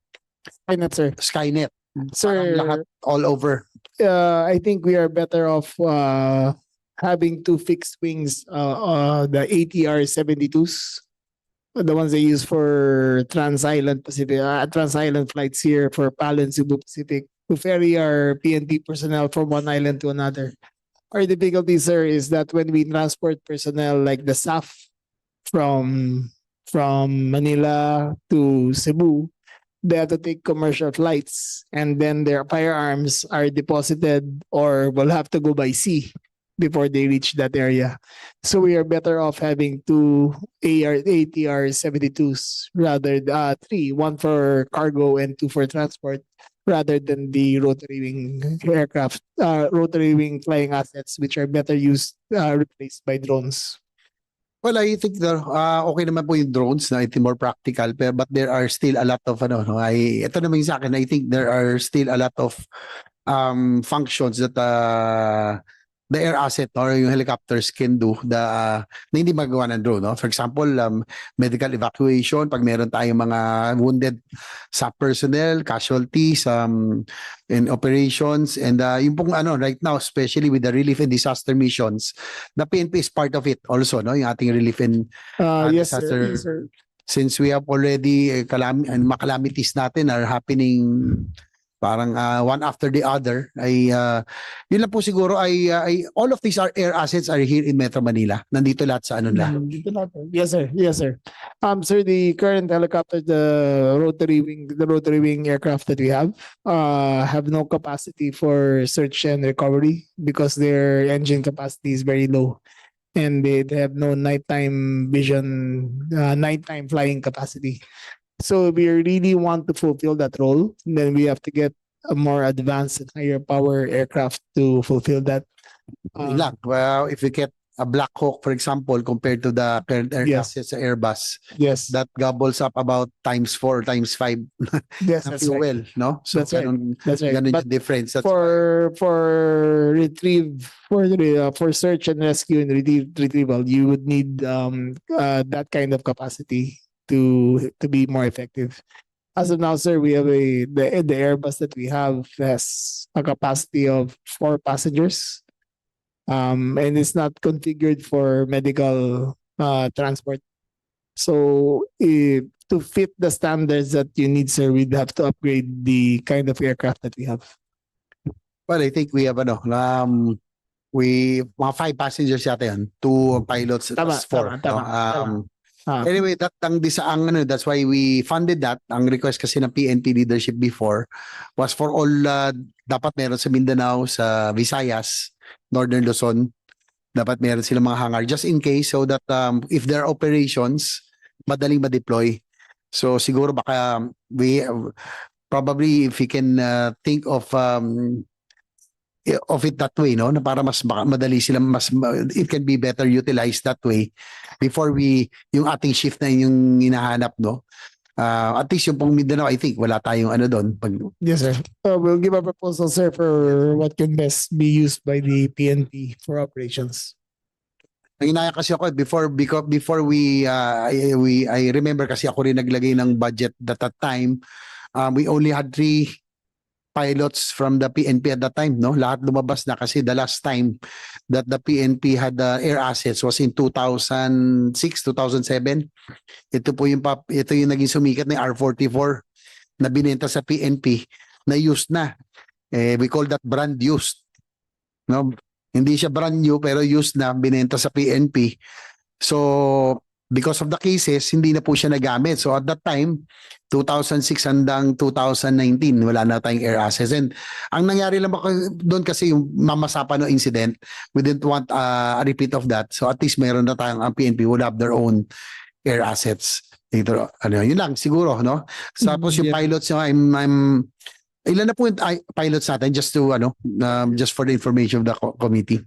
Skynet, sir. Skynet. Sir, parang lahat all over. I think we are better off having 2 fixed wings, the ATR 72s, the ones they use for trans-island flights here for PAL and Cebu Pacific, to ferry our PNP personnel from one island to another. Our difficulty, sir, is that when we transport personnel like the SAF from Manila to Cebu, they have to take commercial flights and then their firearms are deposited or will have to go by sea before they reach that area. So we are better off having two ATR 72s rather three, one for cargo and two for transport, rather than the rotary wing aircraft, rotary wing flying assets, which are better used, replaced by drones. Well, I think okay naman po yung drones na it's more practical but there are still a lot of ito naman yung sa akin, I think there are still a lot of functions that the air asset or yung helicopters can do na hindi magawa ng drone, no? For example, medical evacuation pag meron tayong mga wounded sa personnel, casualties in operations, and yung pong right now, especially with the relief and disaster missions, the PNP is part of it also, no? Yung ating relief and Yes, sir. disaster. Yes, sir. Since we have already mga calamities natin are happening parang one after the other, ay yun lang po siguro ay all of these air assets are here in Metro Manila. Nandito lahat sa Dito lahat. Yes, sir. Yes, sir. Sir, the current helicopter, the rotary wing aircraft that we have no capacity for search and recovery because their engine capacity is very low, and they have no nighttime vision, nighttime flying capacity. So we really want to fulfill that role, then we have to get a more advanced and higher power aircraft to fulfill that. Yun lang. Well, if we get a Black Hawk, for example, compared to the current air Yes. assets sa Airbus, Yes, that gobbles up about times 4, times 5 yes, ng that's right. fuel, no? So That's right. ganun, That's right. ganun But yung difference. That's for search and rescue and retrieval, you would need that kind of capacity to be more effective. As of now, sir, we have the Airbus that we have has a capacity of 4 passengers, and it's not configured for medical transport. So to fit the standards that you need, sir, we'd have to upgrade the kind of aircraft that we have. Well, I think we have we mga 5 passengers yata yan, 2 pilots, Tama, plus 4. tama, tama. Anyway, that's why we funded that. Ang request kasi ng PNP leadership before was for all, dapat meron sa Mindanao, sa Visayas, Northern Luzon, dapat meron silang mga hangar just in case, so that if there are operations, madaling ma-deploy. So siguro baka we probably if we can think of it that way, no, na para mas madali sila, it can be better utilized that way before yung ating shift na yung hinahanap, no. At least yung pong Mindanao, I think wala tayong doon. Yes, sir. We'll give a proposal, sir, for what can best be used by the PNP for operations. Ang inaya kasi ako before we I remember kasi ako rin naglagay ng budget at that time. We only had 3 pilots from the PNP at that time, no? Lahat lumabas na kasi the last time that the PNP had air assets was in 2006, 2007. Ito yung naging sumikat na R44 na binenta sa PNP na used na. We call that brand used. No? Hindi siya brand new pero used na, binenta sa PNP. So because of the cases, hindi na po siya nagamit. So at that time, 2006 hanggang 2019, wala na tayong air assets. And ang nangyari lang doon kasi yung mamasapa no incident, we didn't want a repeat of that. So at least meron na tayong, ang PNP would have their own air assets. Ito, yun lang siguro, no? So, tapos yung pilots, ilan na po yung pilots natin just to just for the information of the committee.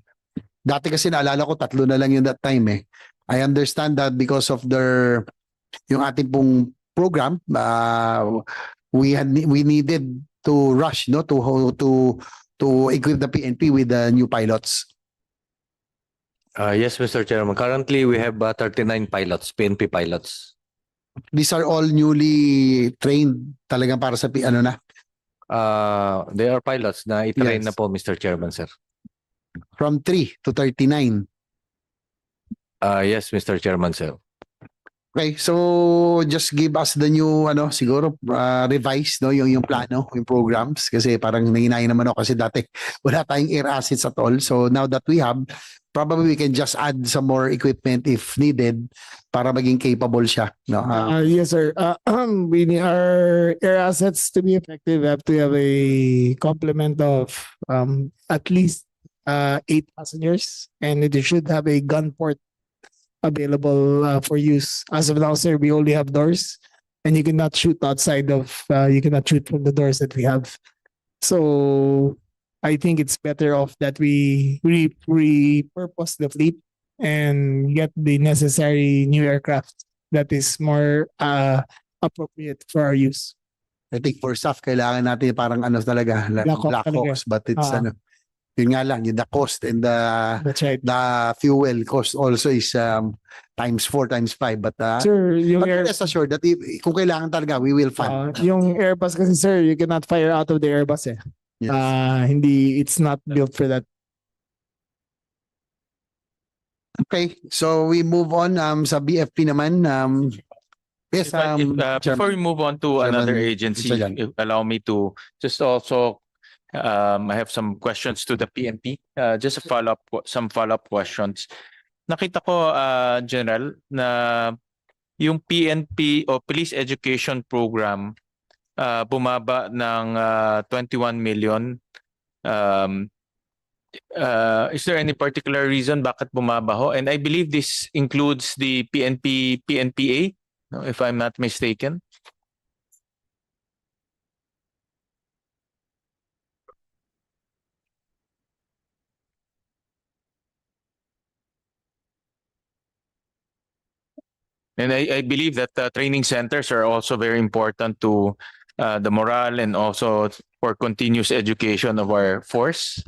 Dati kasi naalala ko 3 na lang yung that time eh. I understand that because of yung ating pong program, we needed to rush, no, to equip the PNP with the new pilots. Yes, Mr. Chairman. Currently, we have 39 pilots, PNP pilots. These are all newly trained talagang para sa na? They are pilots na i-train Yes. na po, Mr. Chairman, sir. From 3 to 39. Yes, Mr. Chairman, sir. Okay, so just give us the new siguro revise no yung plano, yung programs kasi parang nanginay naman ako kasi dati wala tayong air assets at all. So now that we have, probably we can just add some more equipment if needed para maging capable siya, no. Yes, sir. We need our air assets to be effective. We have to have a complement of at least 8 passengers, and it should have a gun port available for use. As of now, sir, we only have doors, and you cannot shoot outside of. You cannot shoot from the doors that we have. So I think it's better off that we repurpose the fleet and get the necessary new aircraft that is more appropriate for our use. I think for SAF, kailangan natin parang ano talaga, like Black Hawk Black talaga. Hawks, but it's Ah. ano, yun nga lang, the cost and That's right. the fuel cost also is times 4, times 5. But, Sir, yung but air, rest assured that kung kailangan talaga, we will fund. yung Airbus kasi, sir, you cannot fire out of the Airbus eh. Yes. Hindi, it's not built for that. Okay, so we move on sa BFP naman. Yes, Before we move on to Chairman another agency, Itogon. allow me to just also I have some questions to the PNP. Just some follow-up questions. Nakita ko, General, na yung PNP o Police Education Program bumaba ng 21 million. Is there any particular reason bakit bumaba ho? And I believe this includes the PNPA, no, if I'm not mistaken. And I believe that training centers are also very important to the morale and also for continuous education of our force.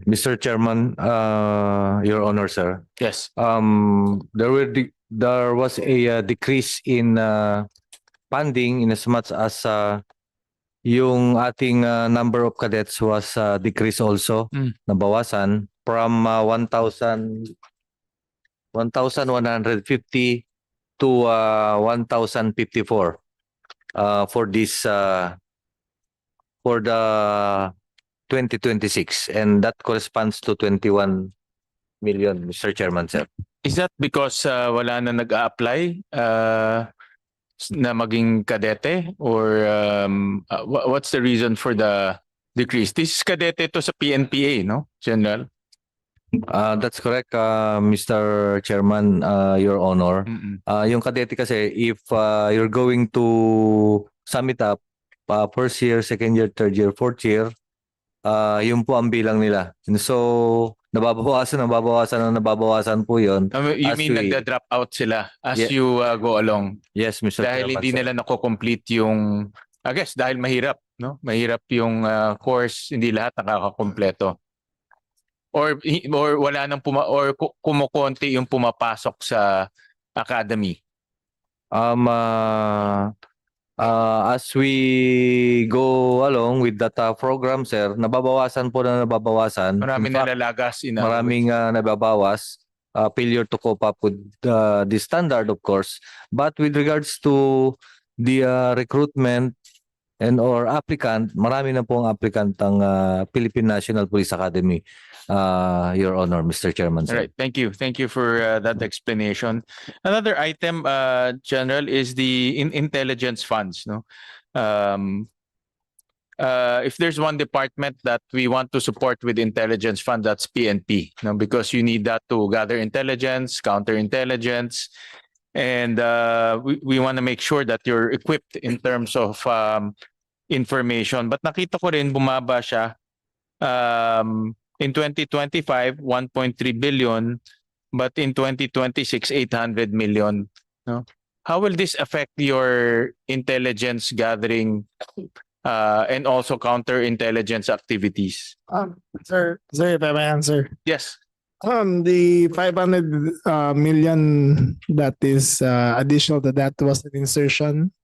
Mr. Chairman, Your Honor, sir. Yes. There was a decrease in funding in as much as yung ating number of cadets was decreased also, nabawasan from 1,150 to 1,054 for this for the 2026, and that corresponds to 21 million, Mr. Chairman, sir. Is that because wala na nag-a-apply na maging kadete, or what's the reason for the decrease? This is kadete to sa PNPA, no, General? That's correct, Mr. Chairman, Your Honor. Mm-mm. Yung kadete kasi, if you're going to sum it up, first year, second year, third year, fourth year, yun po ang bilang nila. And so, nababawasan po yun. You mean nagda-drop out sila as you go along? Yes, Mr. Dahil Chairman, hindi sir. nila nako-complete yung, I guess, dahil mahirap, no? Mahirap yung course, hindi lahat nakakakompleto. Or wala nang kumukonti yung pumapasok sa academy. As we go along with that program, sir, nababawasan po na nababawasan. Maraming In fact, nalalagas. maraming nababawas. Failure to cope up with the standard, of course. But with regards to the recruitment and or applicant, marami na po ang applicant ang Philippine National Police Academy, Your Honor, Mr. Chairman, All sir. right, thank you for that explanation. Another item, General, is the intelligence funds. No, if there's one department that we want to support with intelligence fund, that's PNP. No, because you need that to gather intelligence, counterintelligence, and we want to make sure that you're equipped in terms of information. But nakita ko rin bumaba siya. In 2025, 1.3 billion, but in 2026, 800 million. No? how will this affect your intelligence gathering and also counterintelligence activities? Sir, if I may answer. Yes. The 500 million that is additional to that was an insertion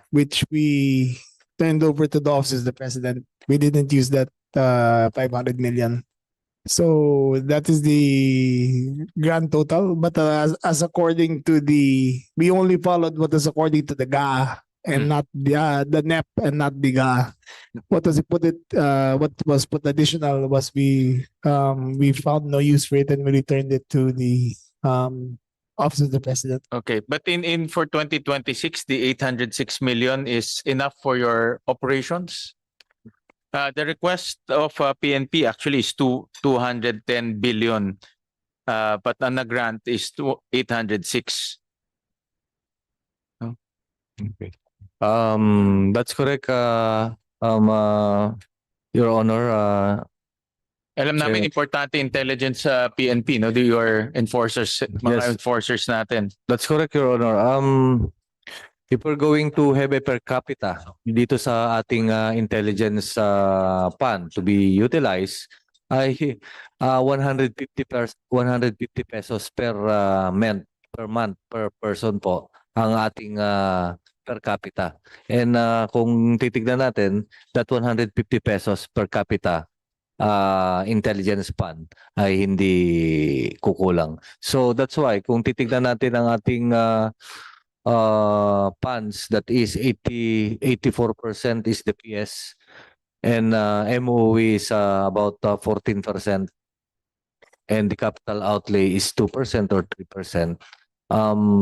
which we turned over to the office of the president. We didn't use that 500 million. So that is the grand total. But as according to we only followed what is according to the GA and not the NEP and not the GA. What was put additional was we found no use for it and we returned it to the office of the president. Okay, but in for 2026, the 806 million is enough for your operations? The request of PNP actually is 210 billion, but on the grant is 806. Okay. That's correct, Your Honor. Alam namin Chair. importante intelligence sa PNP, no? Your enforcers, mga Yes. enforcers natin. That's correct, Your Honor. If we're going to have a per capita dito sa ating intelligence fund to be utilized, ay 150 pesos per month per person po ang ating per capita. And kung titignan natin, that 150 pesos per capita intelligence fund ay hindi kukulang. So that's why kung titignan natin ang ating funds, that is 84% is the PS and MOE is about 14% and the capital outlay is 2% or 3%.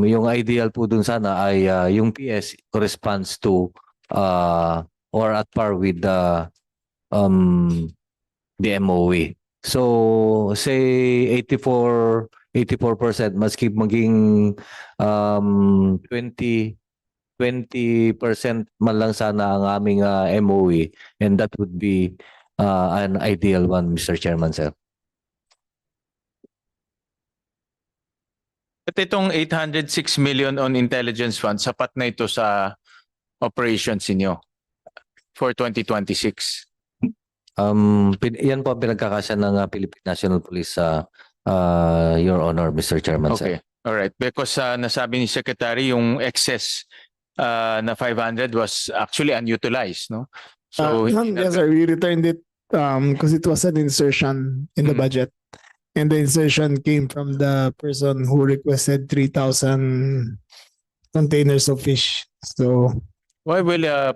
Yung ideal po dun sana ay yung PS corresponds to or at par with the MOE. So say 84% maski maging 20% man lang sana ang aming MOE, and that would be an ideal one, Mr. Chairman, sir. At itong 806 million on intelligence fund, sapat na ito sa operations niyo for 2026? Yan po ang pinagkakasya ng Philippine National Police, Your Honor, Mr. Chairman, Okay. sir. All right. Because nasabi ni Secretary yung excess na 500 was actually unutilized, no? So Yes, sir. We returned it because it was an insertion in the budget. And the insertion came from the person who requested 3,000 containers of fish. So why will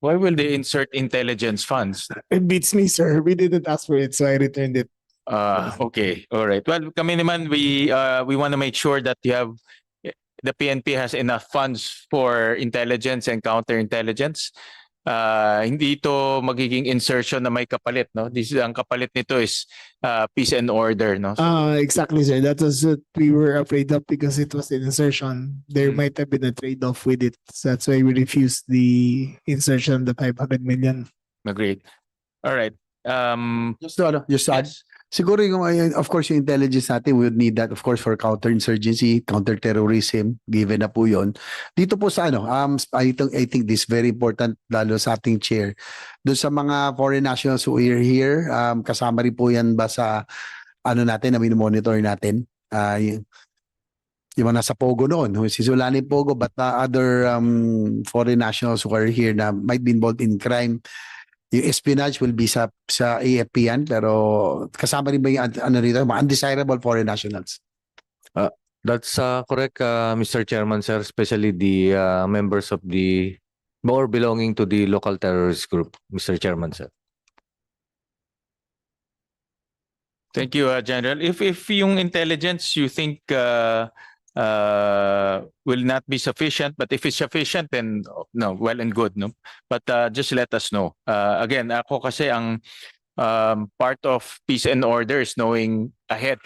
they insert intelligence funds? it beats me, sir. We didn't ask for it, so I returned it. Okay. All right. Well, kami naman we want to make sure that the PNP has enough funds for intelligence and counterintelligence. Hindi ito magiging insertion na may kapalit, no? Ang kapalit nito is peace and order, no? Exactly, sir. That was what we were afraid of because it was an insertion. There might have been a trade-off with it. So that's why we refused the insertion of the 500 million. Agreed. All right. Just to add, Yes. siguro yung, of course, yung intelligence natin, we would need that, of course, for counterinsurgency, counterterrorism, given na po yun. Dito po sa I think this is very important, lalo sa ating chair. Doon sa mga foreign nationals who are here, kasama rin po yan ba sa, natin, na monitor natin? Yung mga nasa Pogo noon, si Sulani Pogo, but other foreign nationals who are here na might be involved in crime. Yung espionage will be sa AFP yan, pero kasama rin ba yung rito, mga undesirable foreign nationals? That's correct, Mr. Chairman, sir, especially the members of the or belonging to the local terrorist group, Mr. Chairman, sir. Thank you, General. If yung intelligence you think will not be sufficient, but if it's sufficient, then no, well and good, no. But just let us know. Again, ako kasi ang part of peace and order is knowing ahead,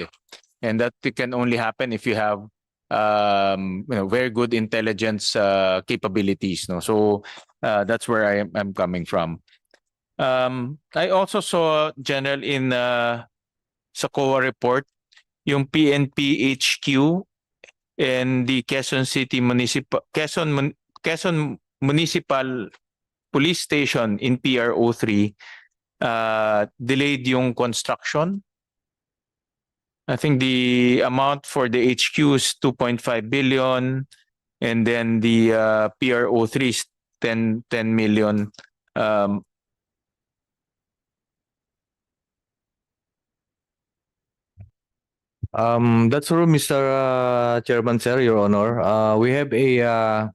and that can only happen if you have very good intelligence capabilities, no. So that's where I'm coming from. I also saw, General, in sa COA report, yung PNP HQ and the Quezon Municipal Police Station in PRO3 delayed yung construction. I think the amount for the HQ is 2.5 billion, and then the PRO3 is 10 million. That's true, Mr. Chairman, sir, Your Honor. We have a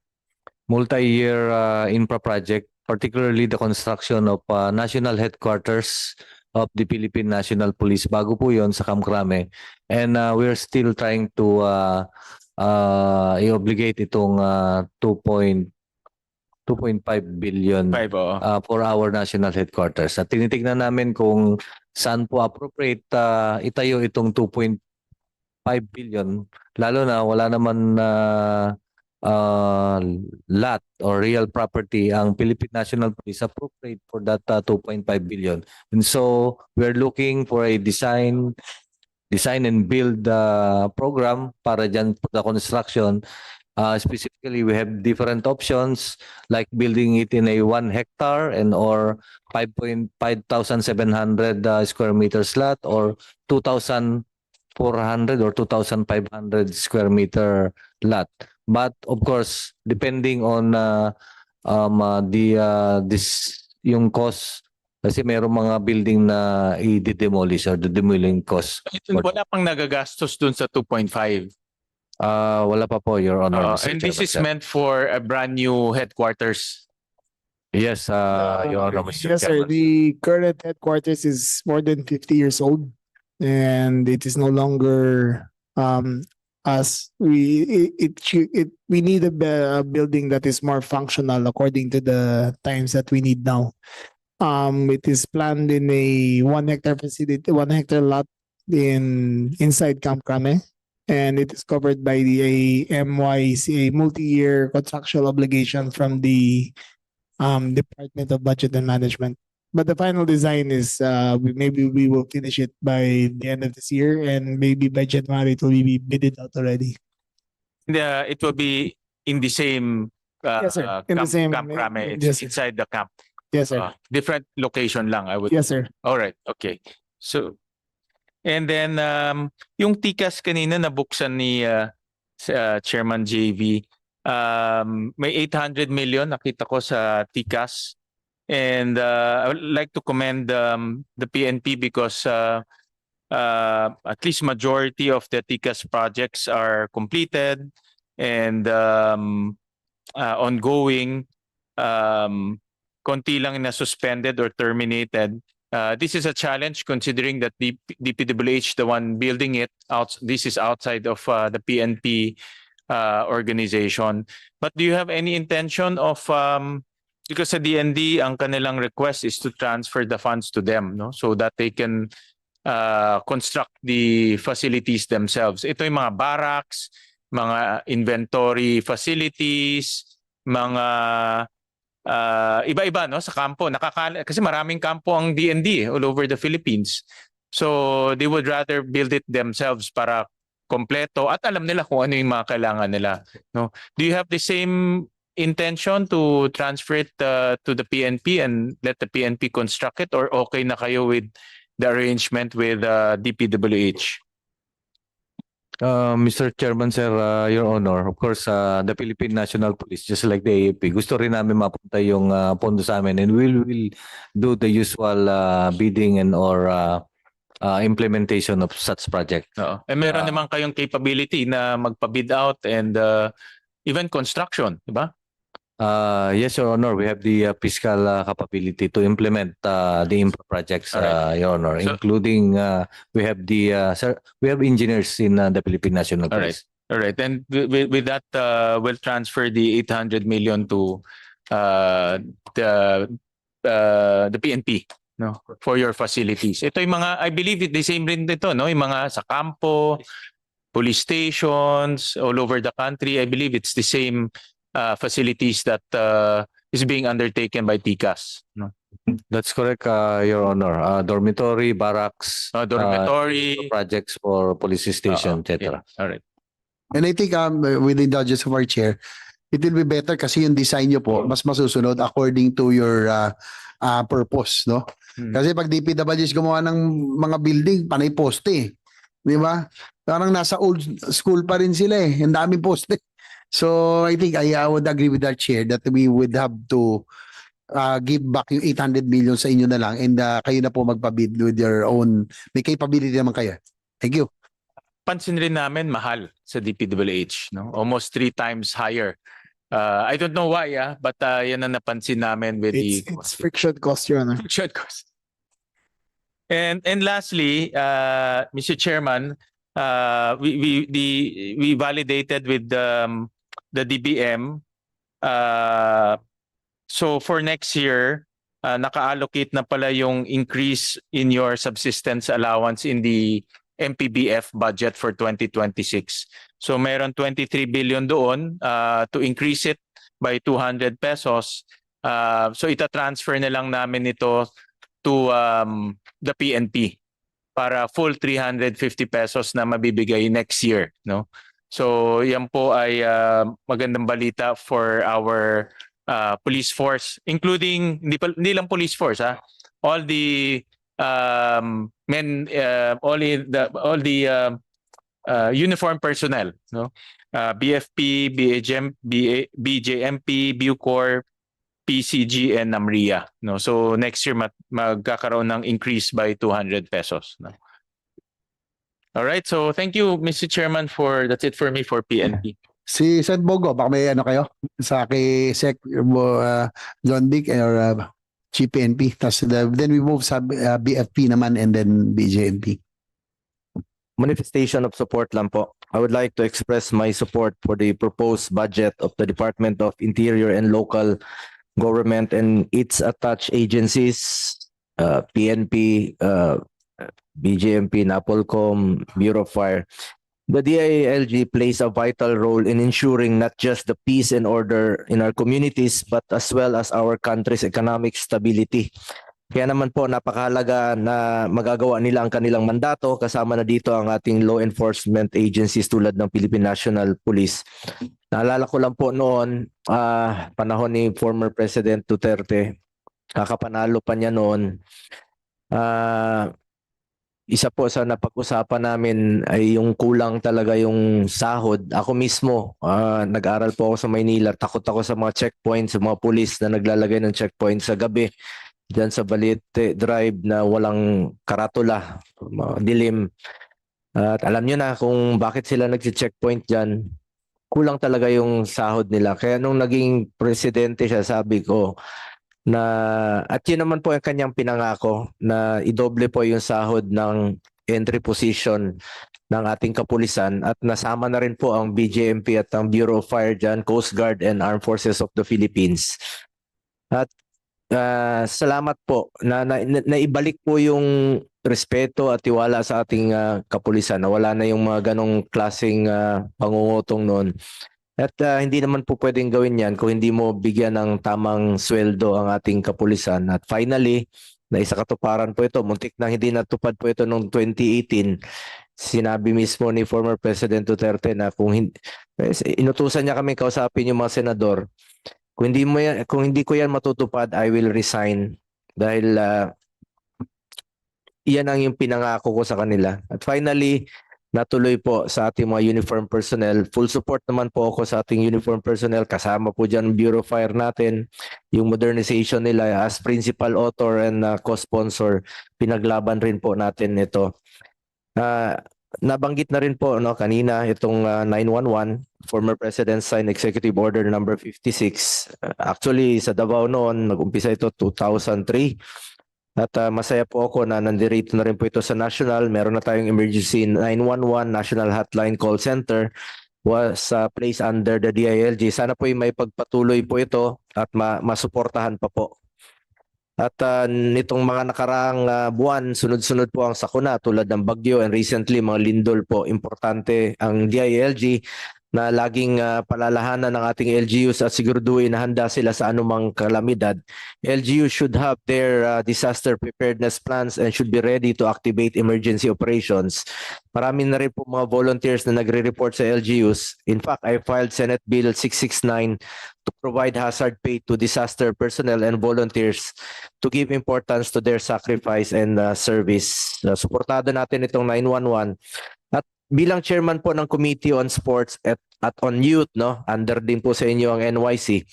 multi-year infra project, particularly the construction of national headquarters of the Philippine National Police. Bago po yun sa Kamkrame. And we're still trying to i-obligate itong 2.5 billion for our national headquarters. At tinitignan namin kung saan po appropriate itayo itong 2.5 billion, lalo na wala naman lot or real property ang Philippine National Police appropriate for that 2.5 billion. And so we're looking for a design and build program para dyan for the construction. Specifically, we have different options like building it in a 1 hectare and or 5,700 square meters lot, or 2,400 or 2,500 square meter lot. But of course, depending on yung cost, kasi mayroong mga building na i-demolish or the demolishing cost. Wala pang nagagastos dun sa 2.5. Wala pa po, Your Honor. And this is meant for a brand new headquarters. Yes, Your Honor, Mr. Yes, sir. Chairman. The current headquarters is more than 50 years old, and it is no longer as we need a building that is more functional according to the times that we need now. It is planned in a 1 hectare facility, 1 hectare lot inside Camp Crame, and it is covered by the MYC, a multi-year contractual obligation from the Department of Budget and Management. But the final design is maybe we will finish it by the end of this year, and maybe by January it will be bidded out already. It will be in the same Yes, sir. In the same- Camp Crame. It's yes, sir. inside the camp. Yes, sir. Different location lang, I would. Yes, sir. All right, okay. So, and then yung TICAS kanina nabuksan ni Chairman JV, may 800 million nakita ko sa TICAS. And I would like to commend the PNP because at least majority of the TICAS projects are completed and ongoing. Konti lang na suspended or terminated. This is a challenge considering that the DPWH, the one building it, this is outside of the PNP organization. But do you have any intention of, because sa DND, ang kanilang request is to transfer the funds to them, no? So that they can construct the facilities themselves. Ito yung mga barracks, mga inventory facilities, mga iba-iba, no, sa kampo. Kasi maraming kampo ang DND all over the Philippines. So they would rather build it themselves para kompleto at alam nila kung ano yung mga kailangan nila, no? Do you have the same intention to transfer it to the PNP and let the PNP construct it, or okay na kayo with the arrangement with DPWH? Mr. Chairman, sir, Your Honor, of course, the Philippine National Police, just like the AFP, gusto rin namin mapunta yung pondo sa amin, and we will do the usual bidding and or implementation of such project. Eh meron naman kayong capability na magpa-bid out and even construction, di ba? Yes, Your Honor, we have the fiscal capability to implement the infra projects, Your Honor, So- including we have engineers in the Philippine National All right. Police. All right. And with that, we'll transfer the 800 million to the PNP, no, for your facilities. Ito yung mga, I believe the same rin dito, no, yung mga sa kampo, police stations all over the country. I believe it's the same facilities that is being undertaken by TICAS, no? That's correct, Your Honor. Dormitory, barracks, Dormitory. projects for police station, etc. Yeah. All right. And I think with the indulgence of our chair, it will be better kasi yung design nyo po, mas masusunod according to your purpose, no? Kasi pag DPWs gumawa ng mga building, panay poste eh. Di ba? Parang nasa old school pa rin sila eh. Ang daming poste. So I think I would agree with our chair that we would have to give back yung 800 million sa inyo na lang and kayo na po magpabid with your own, may capability naman kayo. Thank you. Pansin rin namin mahal sa DPWH, no? Almost 3 times higher. I don't know why, but yan ang napansin namin with It's friction cost, Your Honor. friction cost. And lastly, Mr. Chairman, we validated with the DBM. So for next year, naka-allocate na pala yung increase in your subsistence allowance in the MPBF budget for 2026. So meron 23 billion doon to increase it by 200 pesos. So ita-transfer na lang namin ito to the PNP para full 350 pesos na mabibigay next year, no? So yan po ay magandang balita for our police force, including hindi lang police force, all the uniform personnel, no? BFP, BJMP, Bucor, PCG, and NAMRIA, no? So next year magkakaroon ng increase by 200 pesos, no? All right, so thank you, Mr. Chairman, that's it for me for PNP. Si Sen Bogo, baka may ano kayo sa kay Sec John Dick or GPNP. Then we move sa BFP naman and then BJNP. Manifestation of support lang po. I would like to express my support for the proposed budget of the Department of Interior and Local Government and its attached agencies, PNP, BJMP, NAPOLCOM, Bureau of Fire. The DILG plays a vital role in ensuring not just the peace and order in our communities but as well as our country's economic stability. Kaya naman po napakahalaga na magagawa nila ang kanilang mandato, kasama na dito ang ating law enforcement agencies tulad ng Philippine National Police. Naalala ko lang po noon, panahon ni former President Duterte, kakapanalo pa niya noon, isa po sa napag-usapan namin ay yung kulang talaga yung sahod. Ako mismo, nag-aral po ako sa Maynila. Takot ako sa mga checkpoints, sa mga pulis na naglalagay ng checkpoint sa gabi. Diyan sa Balite Drive na walang karatula, dilim. At alam nyo na kung bakit sila nag-checkpoint dyan. Kulang talaga yung sahod nila. Kaya nung naging presidente siya, sabi ko, at yun naman po ang kanyang pinangako na idoble po yung sahod ng entry position ng ating kapulisan at nasama na rin po ang BJMP at ang Bureau of Fire dyan, Coast Guard and Armed Forces of the Philippines. At salamat po na naibalik po yung respeto at tiwala sa ating kapulisan. Nawala na yung mga ganong klaseng pangungutong noon. At hindi naman po pwedeng gawin yan kung hindi mo bigyan ng tamang sweldo ang ating kapulisan. At finally, naisakatuparan po ito. Muntik na hindi natupad po ito noong 2018. Sinabi mismo ni former President Duterte na inutusan niya kami kausapin yung mga senador. Kung hindi ko yan matutupad, I will resign. Dahil iyan ang yung pinangako ko sa kanila. At finally, natuloy po sa ating mga uniform personnel. Full support naman po ako sa ating uniform personnel. Kasama po dyan Bureau of Fire natin. Yung modernization nila as principal author and co-sponsor, pinaglaban rin po natin ito. Nabanggit na rin po kanina itong 911, former President signed Executive Order number 56. Actually, sa Davao noon, nag-umpisa ito 2003. At masaya po ako na nandirito na rin po ito sa national. Meron na tayong emergency 911 National Hotline Call Center was placed under the DILG. Sana po may pagpatuloy po ito at masuportahan pa po. At nitong mga nakaraang buwan, sunod-sunod po ang sakuna tulad ng Baguio and recently mga lindol po. Importante ang DILG na laging palalahanan ng ating LGUs at siguraduhin na handa sila sa anumang kalamidad. LGUs should have their disaster preparedness plans and should be ready to activate emergency operations. Marami na rin po mga volunteers na nagre-report sa LGUs. In fact, I filed Senate Bill 669 to provide hazard pay to disaster personnel and volunteers to give importance to their sacrifice and service. Suportado natin itong 911. At bilang chairman po ng Committee on Sports at on Youth, no, under din po sa inyo ang NYC,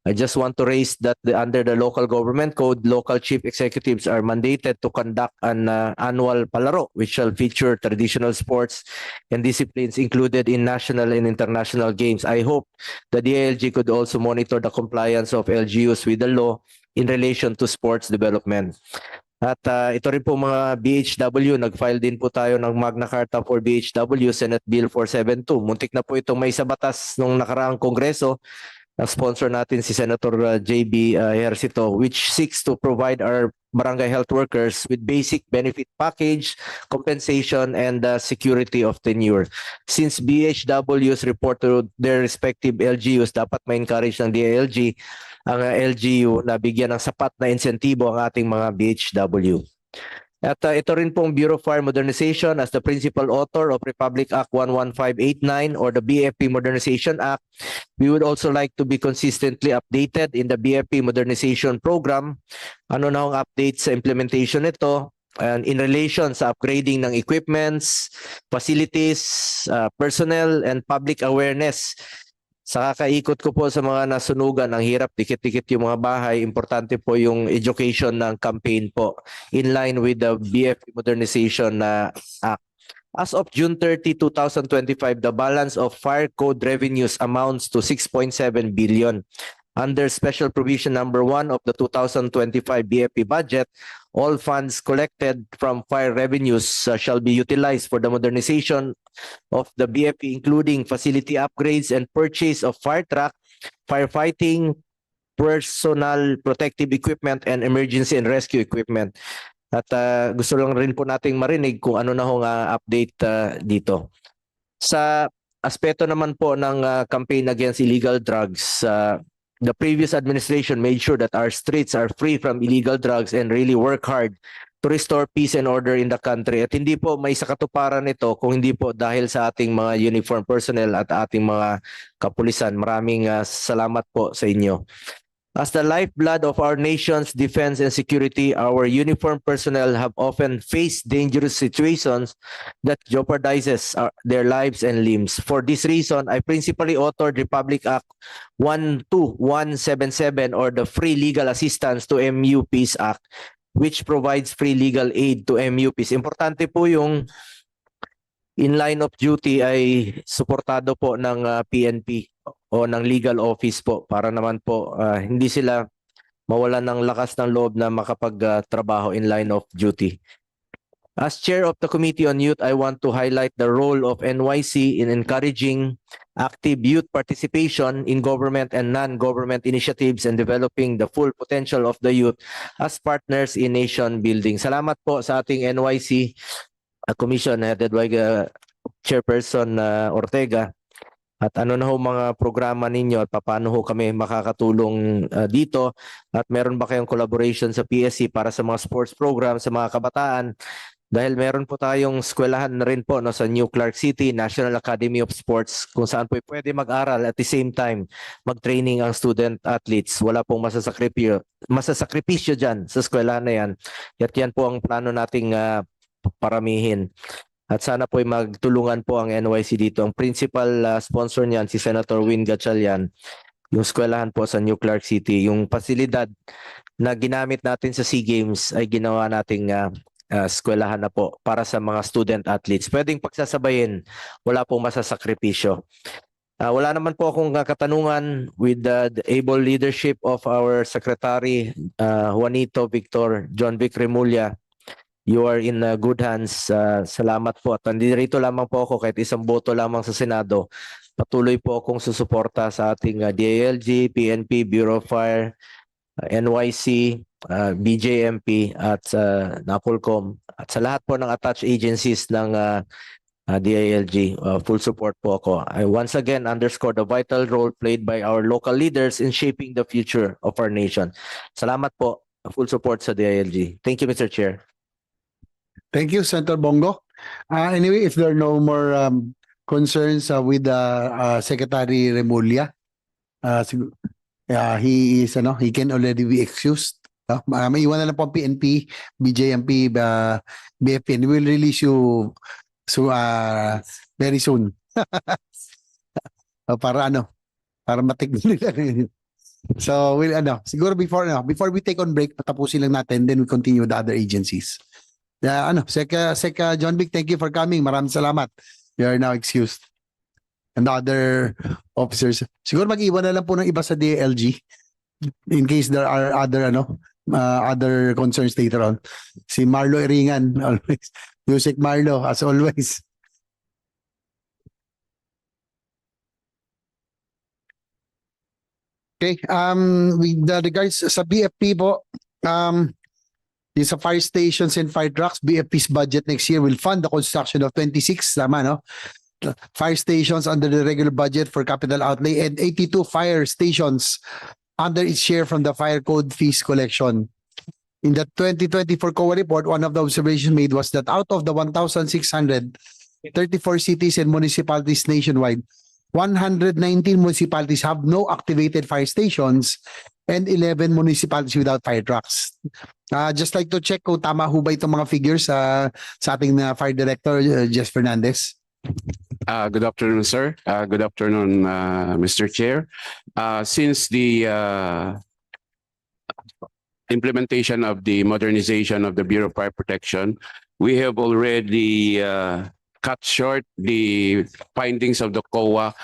I just want to raise that under the local government code, local chief executives are mandated to conduct an annual palaro which shall feature traditional sports and disciplines included in national and international games. I hope the DILG could also monitor the compliance of LGUs with the law in relation to sports development. At ito rin po mga BHW, nag-file din po tayo ng Magna Carta for BHW, Senate Bill 472. Muntik na po itong may sa batas nung nakaraang Kongreso. Sponsor natin si Senator JB Ejercito, which seeks to provide our barangay health workers with basic benefit package, compensation, and security of tenure. Since BHWs report to their respective LGUs, dapat ma-encourage ng DILG ang LGU na bigyan ng sapat na insentibo ang ating mga BHW. At ito rin pong Bureau of Fire Modernization as the principal author of Republic Act 11589 or the BFP Modernization Act. We would also like to be consistently updated in the BFP Modernization Program. Ano na ang update sa implementation nito? And in relation sa upgrading ng equipments, facilities, personnel, and public awareness. Sa kakaikot ko po sa mga nasunugan, ang hirap, dikit-dikit yung mga bahay, importante po yung education ng campaign po in line with the BFP Modernization Act. As of June 30, 2025, the balance of fire code revenues amounts to 6.7 billion. Under Special Provision Number 1 of the 2025 BFP budget, all funds collected from fire revenues shall be utilized for the modernization of the BFP, including facility upgrades and purchase of fire truck, firefighting, personal protective equipment, and emergency and rescue equipment. At gusto lang rin po nating marinig kung ano na hong update dito. Sa aspeto naman po ng campaign against illegal drugs, the previous administration made sure that our streets are free from illegal drugs and really work hard to restore peace and order in the country. At hindi po may sakatuparan nito kung hindi po dahil sa ating mga uniform personnel at ating mga kapulisan. Maraming salamat po sa inyo. As the lifeblood of our nation's defense and security, our uniformed personnel have often faced dangerous situations that jeopardizes their lives and limbs. For this reason, I principally authored Republic Act 12177 or the Free Legal Assistance to MUPs Act, which provides free legal aid to MUPs. Importante po yung in line of duty ay suportado po ng PNP o ng legal office po para naman po hindi sila mawalan ng lakas ng loob na makapagtrabaho in line of duty. As chair of the Committee on Youth, I want to highlight the role of NYC in encouraging active youth participation in government and non-government initiatives and developing the full potential of the youth as partners in nation building. Salamat po sa ating NYC Commission headed by Chairperson Ortega. At ano na ho mga programa ninyo at paano ho kami makakatulong dito at meron ba kayong collaboration sa PSC para sa mga sports program sa mga kabataan dahil meron po tayong eskwelahan na rin po no, sa New Clark City National Academy of Sports kung saan po pwede mag-aral at the same time mag-training ang student athletes. Wala pong masasakripisyo dyan sa eskwelahan na yan. At yan po ang plano nating paramihin. At sana po ay magtulungan po ang NYC dito. Ang principal sponsor niyan si Senator Win Gatchalian. Yung eskwelahan po sa New Clark City. Yung pasilidad na ginamit natin sa SEA Games ay ginawa nating eskwelahan na po para sa mga student athletes. Pwedeng pagsasabayin. Wala pong masasakripisyo. Wala naman po akong katanungan with the able leadership of our Secretary Juanito Victor John Vic Remulla. You are in good hands. Salamat po. At nandito lamang po ako kahit isang boto lamang sa Senado. Patuloy po akong susuporta sa ating DILG, PNP, Bureau of Fire, NYC, BJMP at NAPOLCOM at sa lahat po ng attached agencies ng DILG. Full support po ako. I once again underscore the vital role played by our local leaders in shaping the future of our nation. Salamat po. Full support sa DILG. Thank you, Mr. Chair. Thank you, Senator Bongo. Anyway, if there are no more concerns with Secretary Remulla, he is he can already be excused. Maiwan na lang po ang PNP, BJMP, BFP, and we'll release you very soon. Para matignan nila. So we'll siguro before we take on break, patapusin lang natin, then we continue with the other agencies. Sec John Vic, thank you for coming. Maraming salamat. You are now excused. And the other officers. Siguro mag-iwan na lang po ng iba sa DLG in case there are other concerns later on. Si Marlo Iringan, always. Music Marlo, as always. Okay, with regards sa BFP po, yung sa fire stations and fire trucks, BFP's budget next year will fund the construction of 26, tama no? Fire stations under the regular budget for capital outlay and 82 fire stations under its share from the fire code fees collection. In the 2024 COA report, one of the observations made was that out of the 1,634 cities and municipalities nationwide, 119 municipalities have no activated fire stations and 11 municipalities without fire trucks. Just like to check kung tama ho ba itong mga figures sa ating Fire Director, Jeff Fernandez. Good afternoon, sir. Good afternoon, Mr. Chair. Since the implementation of the modernization of the Bureau of Fire Protection, we have already cut short the findings of the COA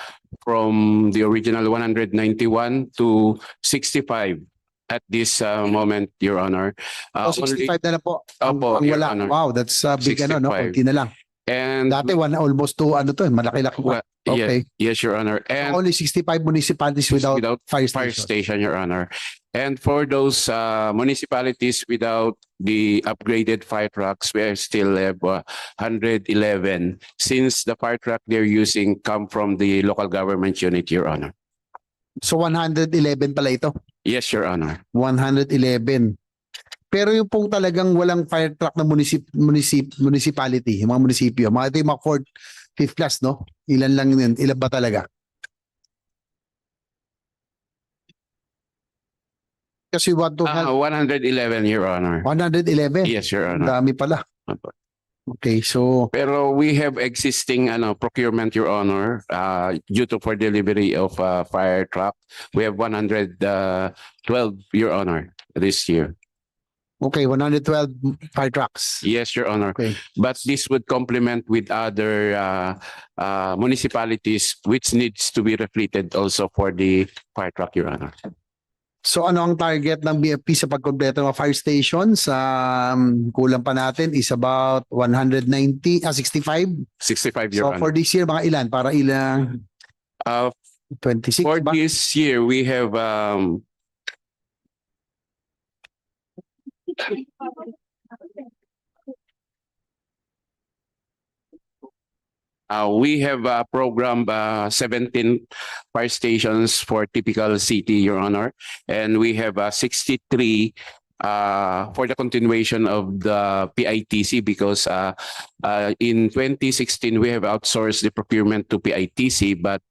from the original 191 to 65 at this moment, Your Honor. 65 na lang po. Opo, ang Your wala. Honor. Wow, that's big 65. konti na lang. And Dati almost to malaki-laki pa. Okay. Yes, Your Honor. And Only 65 municipalities without fire fire station. station, Your Honor. And for those municipalities without the upgraded fire trucks, we still have 111 since the fire truck they're using come from the local government unit, Your Honor. So 111 pala ito. Yes, Your Honor. 111. Pero yung pong talagang walang fire truck na municipality, yung mga munisipyo, ito yung mga 4th, 5th class, no? Ilan lang yun? Ilan ba talaga? Kasi we want to help. 111, Your Honor. 111? Yes, Your Ang Honor. dami pala. Okay, so Pero we have existing procurement, Your Honor, due to for delivery of fire truck. We have 112, Your Honor, this year. okay, 112 fire trucks. Yes, Your Honor. Okay. But this would complement with other municipalities which needs to be reflected also for the fire truck, Your Honor. So ano ang target ng BFP sa pagkompleto ng mga fire stations? Kulang pa natin is about 65. 65, Your So Honor. for this year, mga ilan? Para ilang? 26 For ba? this year, we have we have programmed 17 fire stations for typical city, Your Honor, and we have 63 for the continuation of the PITC because in 2016 we have outsourced the procurement to PITC, but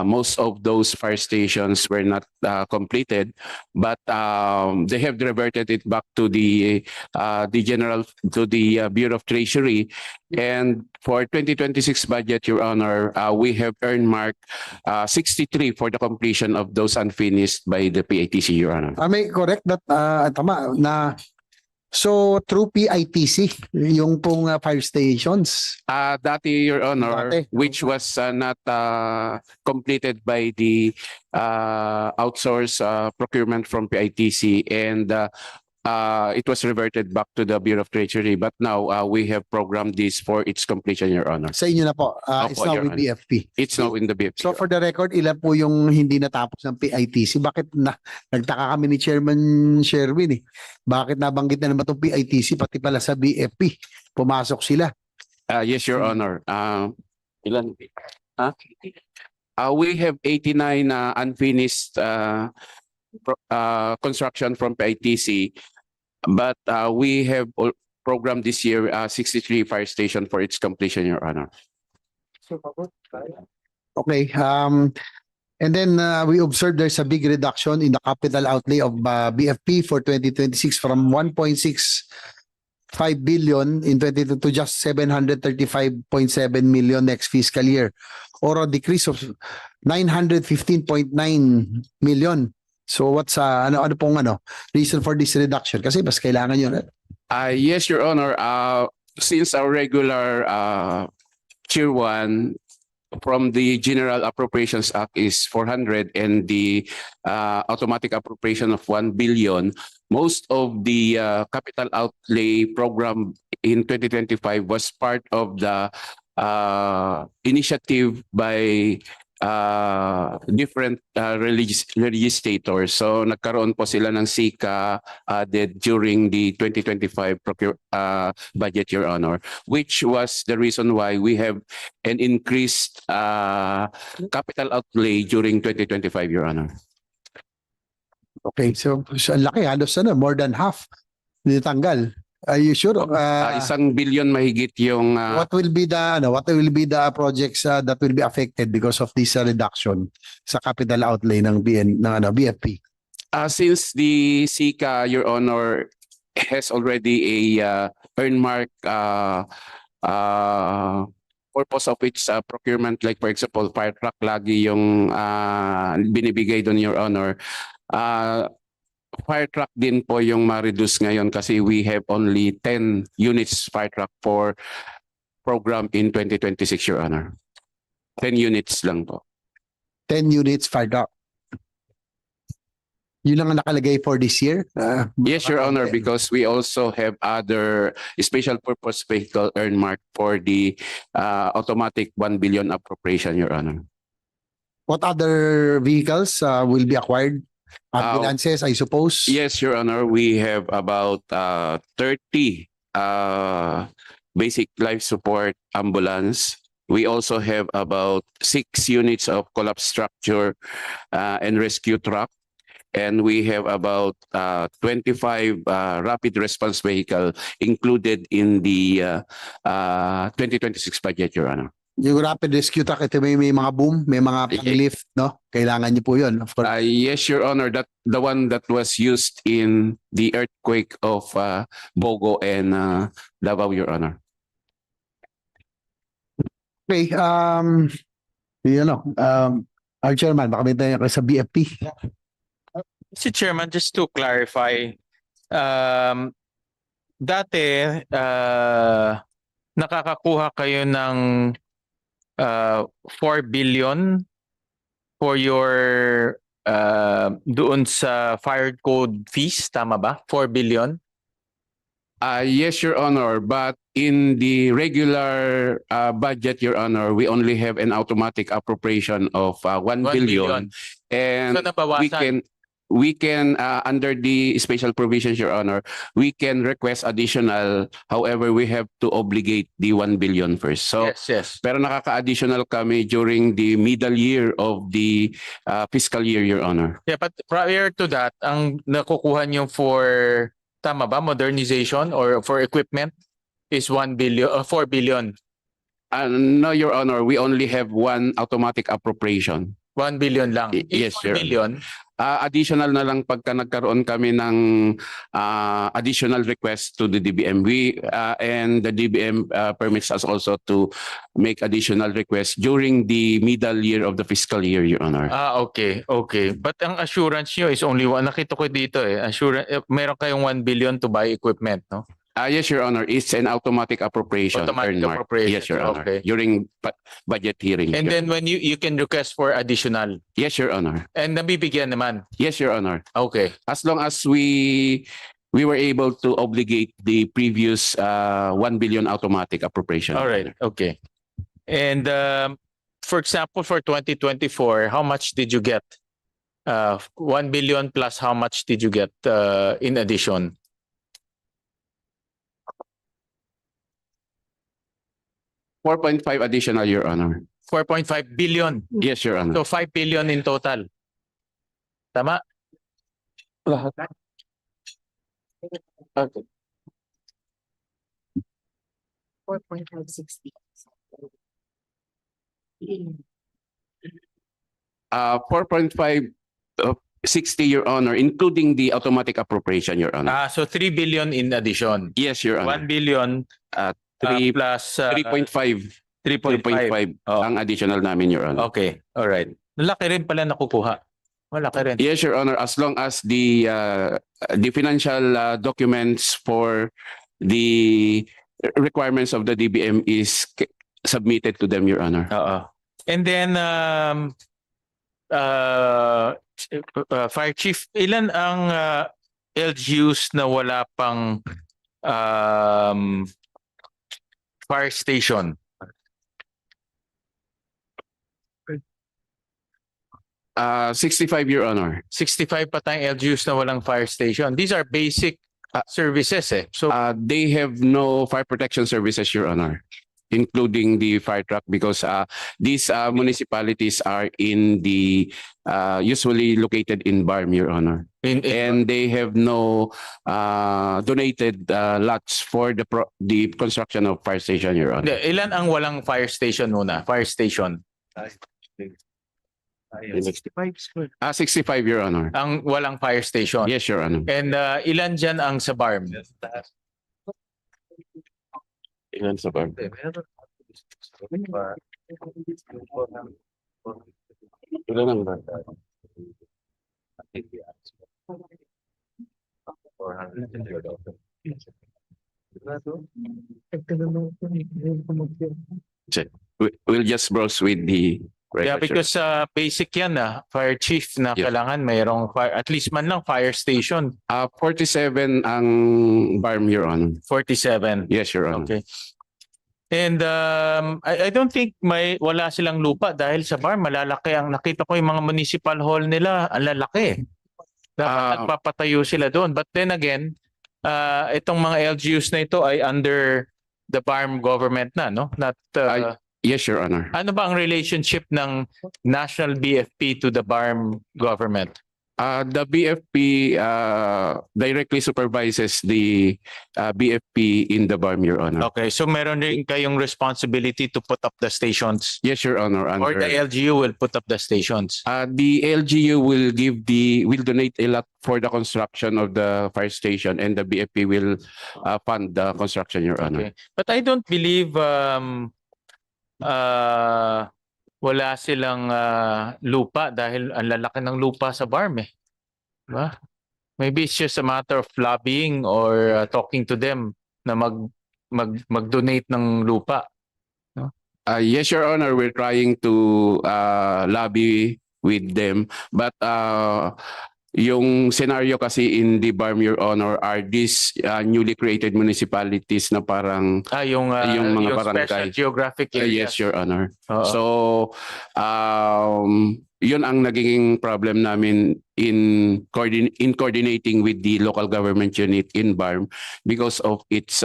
most of those fire stations were not completed, but they have reverted it back to the Bureau of Treasury. And for 2026 budget, Your Honor, we have earmarked 63 for the completion of those unfinished by the PITC, Your Honor. May correct that tama na so through PITC yung pong fire stations. Dati, Your Honor, Dati. which was not completed by the outsourced procurement from PITC, and it was reverted back to the Bureau of Treasury. But now we have programmed this for its completion, Your Honor. Sa inyo na po. It's Opo, now Your with Honor. BFP. It's now in the BFP. So for the record, ilan po yung hindi natapos ng PITC? Bakit nagtaka kami ni Chairman Sherwin eh. Bakit nabanggit na naman itong PITC pati pala sa BFP? Pumasok sila. Yes, Your Honor. Ilan? Huh? We have 89 unfinished construction from PITC, but we have programmed this year 63 fire station for its completion, Your Honor. Okay. And then we observed there's a big reduction in the capital outlay of BFP for 2026 from 1.65 billion in 2022 to just 735.7 million next fiscal year, or a decrease of 915.9 million. So what's ano pong reason for this reduction? Kasi mas kailangan yun. Yes, Your Honor. Since our regular Tier 1 from the General Appropriations Act is 400 and the automatic appropriation of 1 billion, most of the capital outlay program in 2025 was part of the initiative by different legislators. So nagkaroon po sila ng SICA added during the 2025 budget, Your Honor, which was the reason why we have an increased capital outlay during 2025, Your Honor. Okay, so ang laki, halos more than half nitanggal. Are you sure? 1 billion mahigit yung What will be the projects that will be affected because of this reduction sa capital outlay ng BFP? Since the SICA, Your Honor, has already a earmark purpose of its procurement, like for example, fire truck lagi yung binibigay doon, Your Honor. Fire truck din po yung ma-reduce ngayon kasi we have only 10 units fire truck for program in 2026, Your Honor. 10 units lang po. 10 units fire truck. Yun lang ang nakalagay for this year? Yes, Your Honor, because we also have other special purpose vehicle earmark for the automatic 1 billion appropriation, Your Honor. What other vehicles will be acquired? Ambulances, I suppose? Yes, Your Honor. We have about 30 basic life support ambulance. We also have about 6 units of collapse structure and rescue truck. And we have about 25 rapid response vehicle included in the 2026 budget, Your Honor. Yung rapid rescue truck, ito may mga boom, may mga pang-lift, no? Kailangan niyo po yun, of course. Yes, Your Honor. That the one that was used in the earthquake of Bogo and Davao, Your Honor. Okay, our chairman, baka may tayo sa BFP. Mr. Chairman, just to clarify, dati nakakakuha kayo ng 4 billion for your doon sa fire code fees, tama ba? 4 billion? Yes, Your Honor. But in the regular budget, Your Honor, we only have an automatic appropriation of 1 billion. And So nabawasan. we can under the special provisions, Your Honor, we can request additional. However, we have to obligate the 1 billion first. So, Yes. pero nakaka-additional kami during the middle year of the fiscal year, Your Honor. Yeah, but prior to that, ang nakukuha niyo for, tama ba, modernization or for equipment is 1 billion, 4 billion. No, Your Honor, we only have one automatic appropriation. 1 billion lang. Yes, 4 Your Honor. billion. Additional na lang pagka nagkaroon kami ng additional request to the DBM. And the DBM permits us also to make additional requests during the middle year of the fiscal year, Your Honor. Okay. But ang assurance nyo is only one. Nakita ko dito assurance, meron kayong 1 billion to buy equipment, no? Yes, Your Honor. It's an automatic appropriation. Automatic earmark. appropriation. Yes, Your Honor. Okay. During budget hearing. And Your- then when you can request for additional. Yes, Your Honor. And nabibigyan naman. Yes, Your Honor. Okay. As long as we were able to obligate the previous 1 billion automatic appropriation. All right. Okay. And for example, for 2024, how much did you get? 1 billion plus how much did you get in addition? 4.5 additional, Your Honor. 4.5 billion. Yes, Your Honor. So 5 billion in total. Tama? Lahat. Okay. 4.560. 4.560, Your Honor, including the automatic appropriation, Your Honor. So 3 billion in addition. Yes, Your Honor. 1 billion 3, plus 3.5. 3.5. Oh, Ang additional namin, Your Honor. okay. All right. Malaki rin pala nakukuha. Malaki rin. Yes, Your Honor, as long as the financial documents for the requirements of the DBM is submitted to them, Your Honor. And then, Fire Chief, ilan ang LGUs na wala pang fire station? 65, Your Honor. 65 pa tayong LGUs na walang fire station. These are basic services eh. So, They have no fire protection services, Your Honor, including the fire truck, because these municipalities are in the usually located in BARM, Your Honor. And they have no donated lots for the construction of fire station, Your Honor. ilan ang walang fire station muna? Fire station. 65, Your Honor. Ang walang fire station. Yes, Your Honor. And ilan dyan ang sa BARM? Ilan sa BARM? Ilan ang BARM? We'll just browse with the Yeah, record, because basic yan fire chief na Yes. kailangan mayroong fire, at least man lang fire station. 47 ang BARM, Your Honor. 47. Yes, Your Honor. Okay. And I don't think wala silang lupa dahil sa BARM malalaki ang nakita ko yung mga municipal hall nila, ang lalaki. Dapat nagpapatayo sila doon. But then again, itong mga LGUs na ito ay under the BARM government na, no? Not Yes, Your Honor. ano ba ang relationship ng National BFP to the BARM government? The BFP directly supervises the BFP in the BARM, Your Honor. Okay, so meron rin kayong responsibility to put up the stations, Yes, Your Honor. or the LGU will put up the stations? The LGU will donate a lot for the construction of the fire station, and the BFP will fund the construction, Your Honor. Okay. But I don't believe wala silang lupa dahil ang lalaki ng lupa sa BARM eh. Diba? Maybe it's just a matter of lobbying or talking to them na mag-donate ng lupa. Yes, Your Honor, we're trying to lobby with them, but yung scenario kasi in the BARM, Your Honor, are these newly created municipalities na parang yung mga barangay. special geographic areas. Yes, Your Honor. Oo. So, yun ang naging problem namin in coordinating with the local government unit in BARM because of its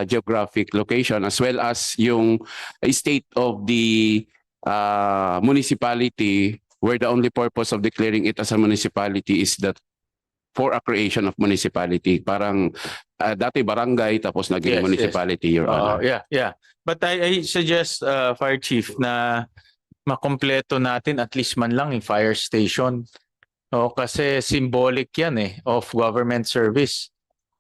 geographic location, as well as yung state of the municipality, where the only purpose of declaring it as a municipality is that for a creation of municipality. Parang dati barangay tapos naging Yes, municipality, Your Honor. Yeah. But I suggest, Fire Chief, na makompleto natin at least man lang yung fire station. Kasi symbolic yan of government service.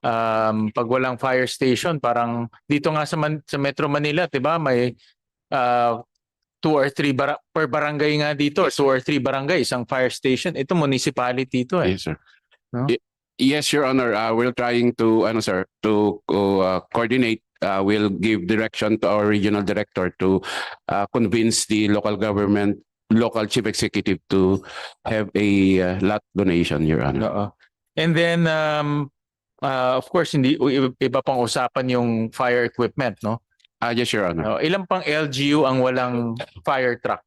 Pag walang fire station, parang dito nga sa Metro Manila, 'di ba, may 2 or 3 per barangay nga dito, 2 or 3 barangay isang fire station. Ito municipality ito Yes, sir. No? Yes, Your Honor. We're trying to coordinate. We'll give direction to our regional director to convince the local government, local chief executive to have a lot donation, Your Honor. And then of course hindi iba pang usapan yung fire equipment, no? Yes, Your Honor. Ilang pang LGU ang walang fire truck?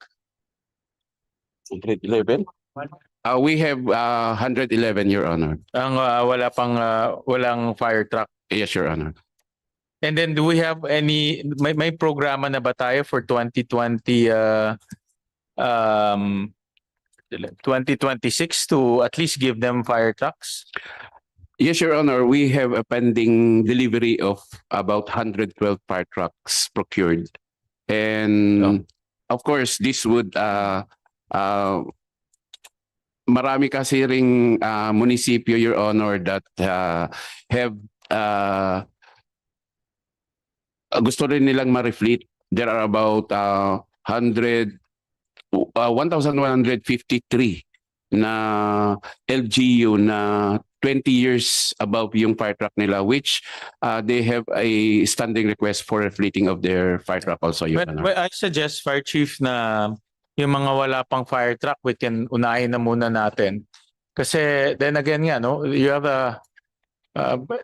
111? We have 111, Your Honor. Ang walang fire truck. Yes, Your Honor. And then do we have any, may programa na ba tayo for 2020, um, 2026 to at least give them fire trucks? Yes, Your Honor, we have a pending delivery of about 112 fire trucks procured. And of course, this would marami kasi ring munisipyo, Your Honor, that have gusto rin nilang ma-refleet. There are about 1,153 na LGU na 20 years above yung fire truck nila, which they have a standing request for refleeting of their fire truck also, Your Honor. But I suggest, Fire Chief, na yung mga wala pang fire truck, we can unahin na muna natin. Kasi then again nga, no, you have a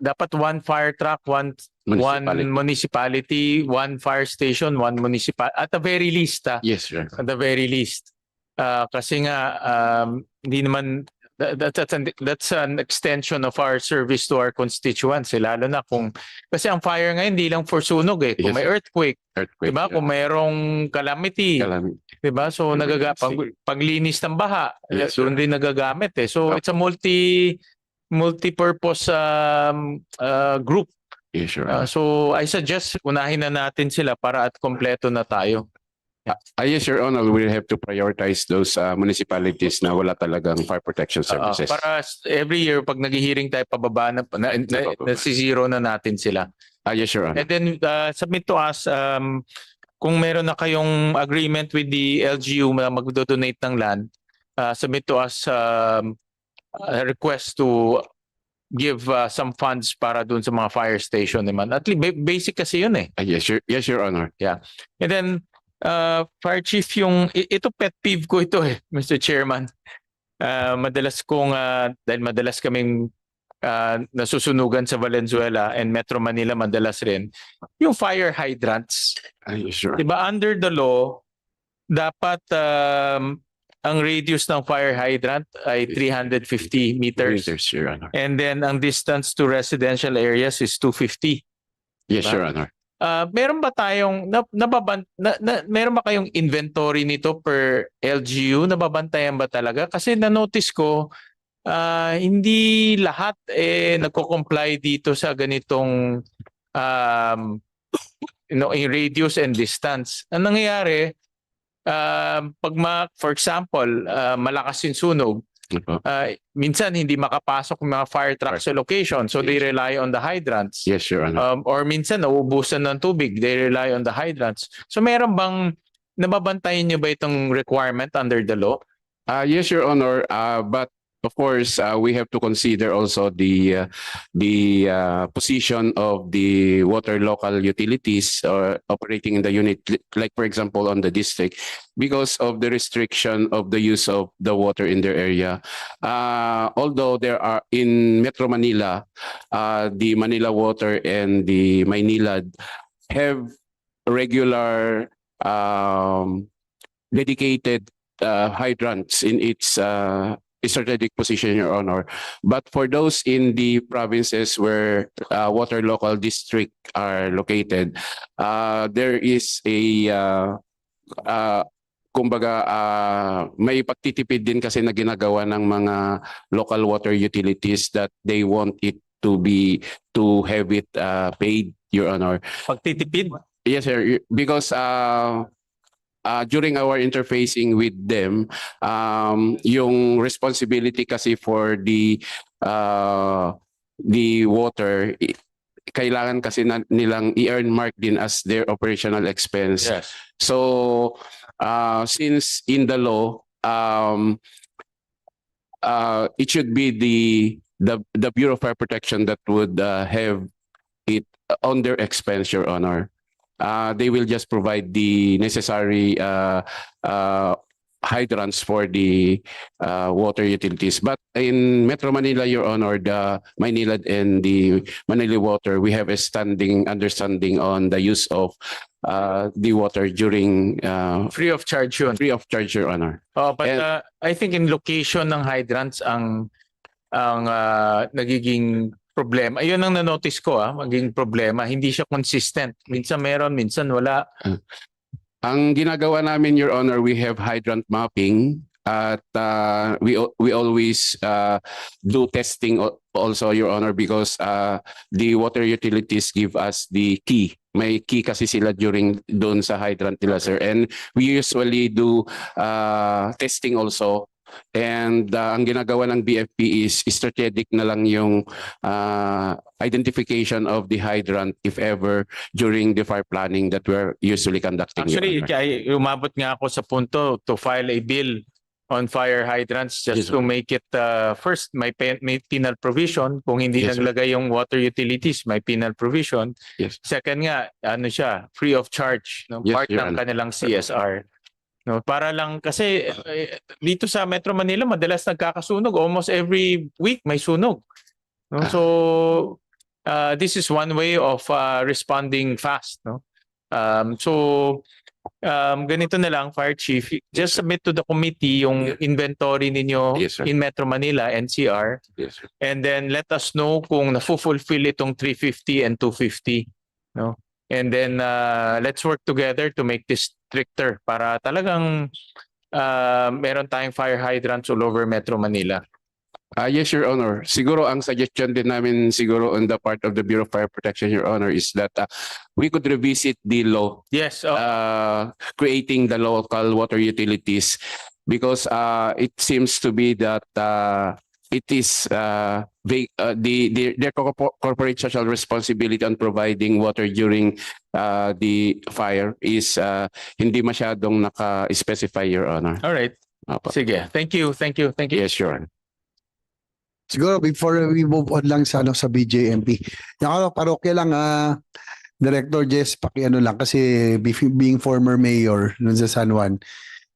dapat one fire truck, one municipality, one fire station, one municipal at the very least. Yes, sir. At the very least. Kasi nga hindi naman that's an extension of our service to our constituents, lalo na kung kasi ang fire ngayon hindi lang for sunog eh. Kung Yes, may earthquake, diba? Earthquake. Kung mayroong calamity, diba? So paglinis ng baha, Yes, doon din nagagamit eh. So it's a multi-purpose group. Yes, sir. So I suggest unahin na natin sila para at kompleto na tayo. Yes, Your Honor, we'll have to prioritize those municipalities na wala talagang fire protection services. Para every year pag naghihiring tayo pababa na si-zero na natin sila. Yes, Your Honor. And then submit to us kung meron na kayong agreement with the LGU na magdo-donate ng land, submit to us a request to give some funds para dun sa mga fire station naman. At least basic kasi yun eh. Yes, Your Honor. Yeah. And then Fire Chief, ito pet peeve ko ito eh, Mr. Chairman. Dahil madalas kaming nasusunugan sa Valenzuela and Metro Manila madalas rin, yung fire hydrants. Sure. Diba under the law, dapat ang radius ng fire hydrant ay 350 meters. Your Honor. And then ang distance to residential areas is 250. Yes, Diba? Your Honor. Meron ba tayong meron ba kayong inventory nito per LGU? Nababantayan ba talaga? Kasi na-notice ko hindi lahat nagko-comply dito sa ganitong in radius and distance. Ang nangyayari for example, malakas yung sunog, minsan hindi makapasok yung mga fire truck sa location, so they rely on the hydrants. Yes, Your Honor. Or minsan nauubusan ng tubig, they rely on the hydrants. So meron bang nababantayan nyo ba itong requirement under the law? Yes, Your Honor. But of course, we have to consider also the position of the water local utilities operating in the unit, like for example on the district, because of the restriction of the use of the water in their area. Although there are in Metro Manila, the Manila Water and the Maynilad have regular dedicated hydrants in its strategic position, Your Honor. But for those in the provinces where water local district are located, there is a may pagtitipid din kasi na ginagawa ng mga local water utilities that they want it to have it paid, Your Honor. Pagtitipid? Yes, sir. Because during our interfacing with them, yung responsibility kasi for the water, kailangan kasi nilang i-earn mark din as their operational expense. Yes. So, since in the law, it should be the Bureau of Fire Protection that would have it on their expense, Your Honor. They will just provide the necessary hydrants for the water utilities. But in Metro Manila, Your Honor, the Maynilad and the Manila Water, we have a standing understanding on the use of the water during Free of charge yun. free of charge, Your Honor. But I think in location ng hydrants ang nagiging problema. Ayun ang na-notice ko, maging problema. Hindi siya consistent. Minsan meron, minsan wala. Ang ginagawa namin, Your Honor, we have hydrant mapping at we always do testing also, Your Honor, because the water utilities give us the key. May key kasi sila during doon sa hydrant nila, sir. And we usually do testing also. And ang ginagawa ng BFP is strategic na lang yung identification of the hydrant if ever during the fire planning that we're usually conducting. Actually, Your Honor. umabot nga ako sa punto to file a bill on fire hydrants just Yes, to sir. make it first may penal provision. Kung hindi Yes, sir. naglagay yung water utilities, may penal provision. Yes. Second nga, ano siya, free of charge, no? Yes, Part Your ng Honor. kanilang CSR. No, para lang kasi dito sa Metro Manila madalas nagkakasunog, almost every week may sunog. No? So this is one way of responding fast, no? Ganito na lang, Fire Chief, just submit to the committee yung inventory ninyo Yes, sir. in Metro Manila, NCR, Yes, sir. and then let us know kung na-fulfill itong 350 and 250, no? And then let's work together to make this stricter para talagang meron tayong fire hydrants all over Metro Manila. Yes, Your Honor. Siguro ang suggestion din namin siguro on the part of the Bureau of Fire Protection, Your Honor, is that we could revisit the law Yes. creating the local water utilities because it seems to be that it is their corporate social responsibility on providing water during the fire is hindi masyadong naka-specify, Your Honor. All right. Opo. Sige. Thank you. Yes, Your Honor. Siguro before we move on lang sa sa BJMP. Yung parokya lang Director Jess, pakiano lang kasi being former mayor nun sa San Juan.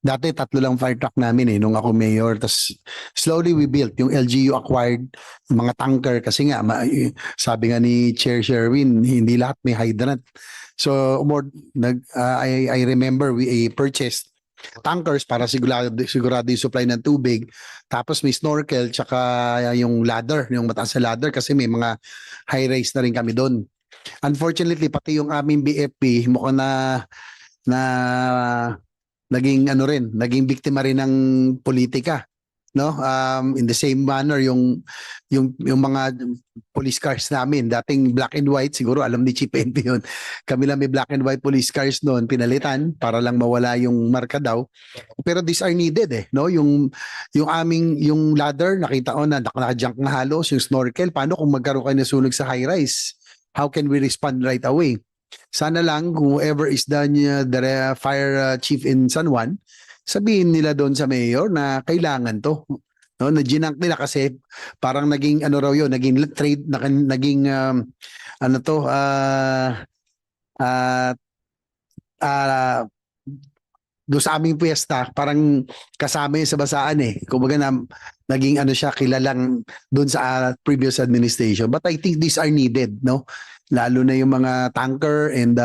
Dati 3 lang fire truck namin nung ako mayor. Tapos slowly we built yung LGU acquired mga tanker kasi nga sabi nga ni Chair Sherwin, hindi lahat may hydrant. So I remember we purchased tankers para sigurado yung supply ng tubig. Tapos may snorkel tsaka yung ladder, yung mataas na ladder kasi may mga high rise na rin kami doon. Unfortunately, pati yung aming BFP mukhang na naging biktima rin ng politika, no? In the same manner yung mga police cars namin, dating black and white, siguro alam ni Chief NP yun. Kami lang may black and white police cars noon, pinalitan para lang mawala yung marka daw. Pero these are needed no? Yung aming yung ladder, nakita ko na naka-junk na halos, yung snorkel, paano kung magkaroon kayo ng sunog sa high rise? How can we respond right away? Sana lang whoever is the fire chief in San Juan, sabihin nila doon sa mayor na kailangan to. No, na ginank nila kasi parang naging raw yun, naging trade, naging doon sa aming piyesta, parang kasama yun sa basaan Kumbaga naging siya kilalang doon sa previous administration. But I think these are needed, no? Lalo na yung mga tanker and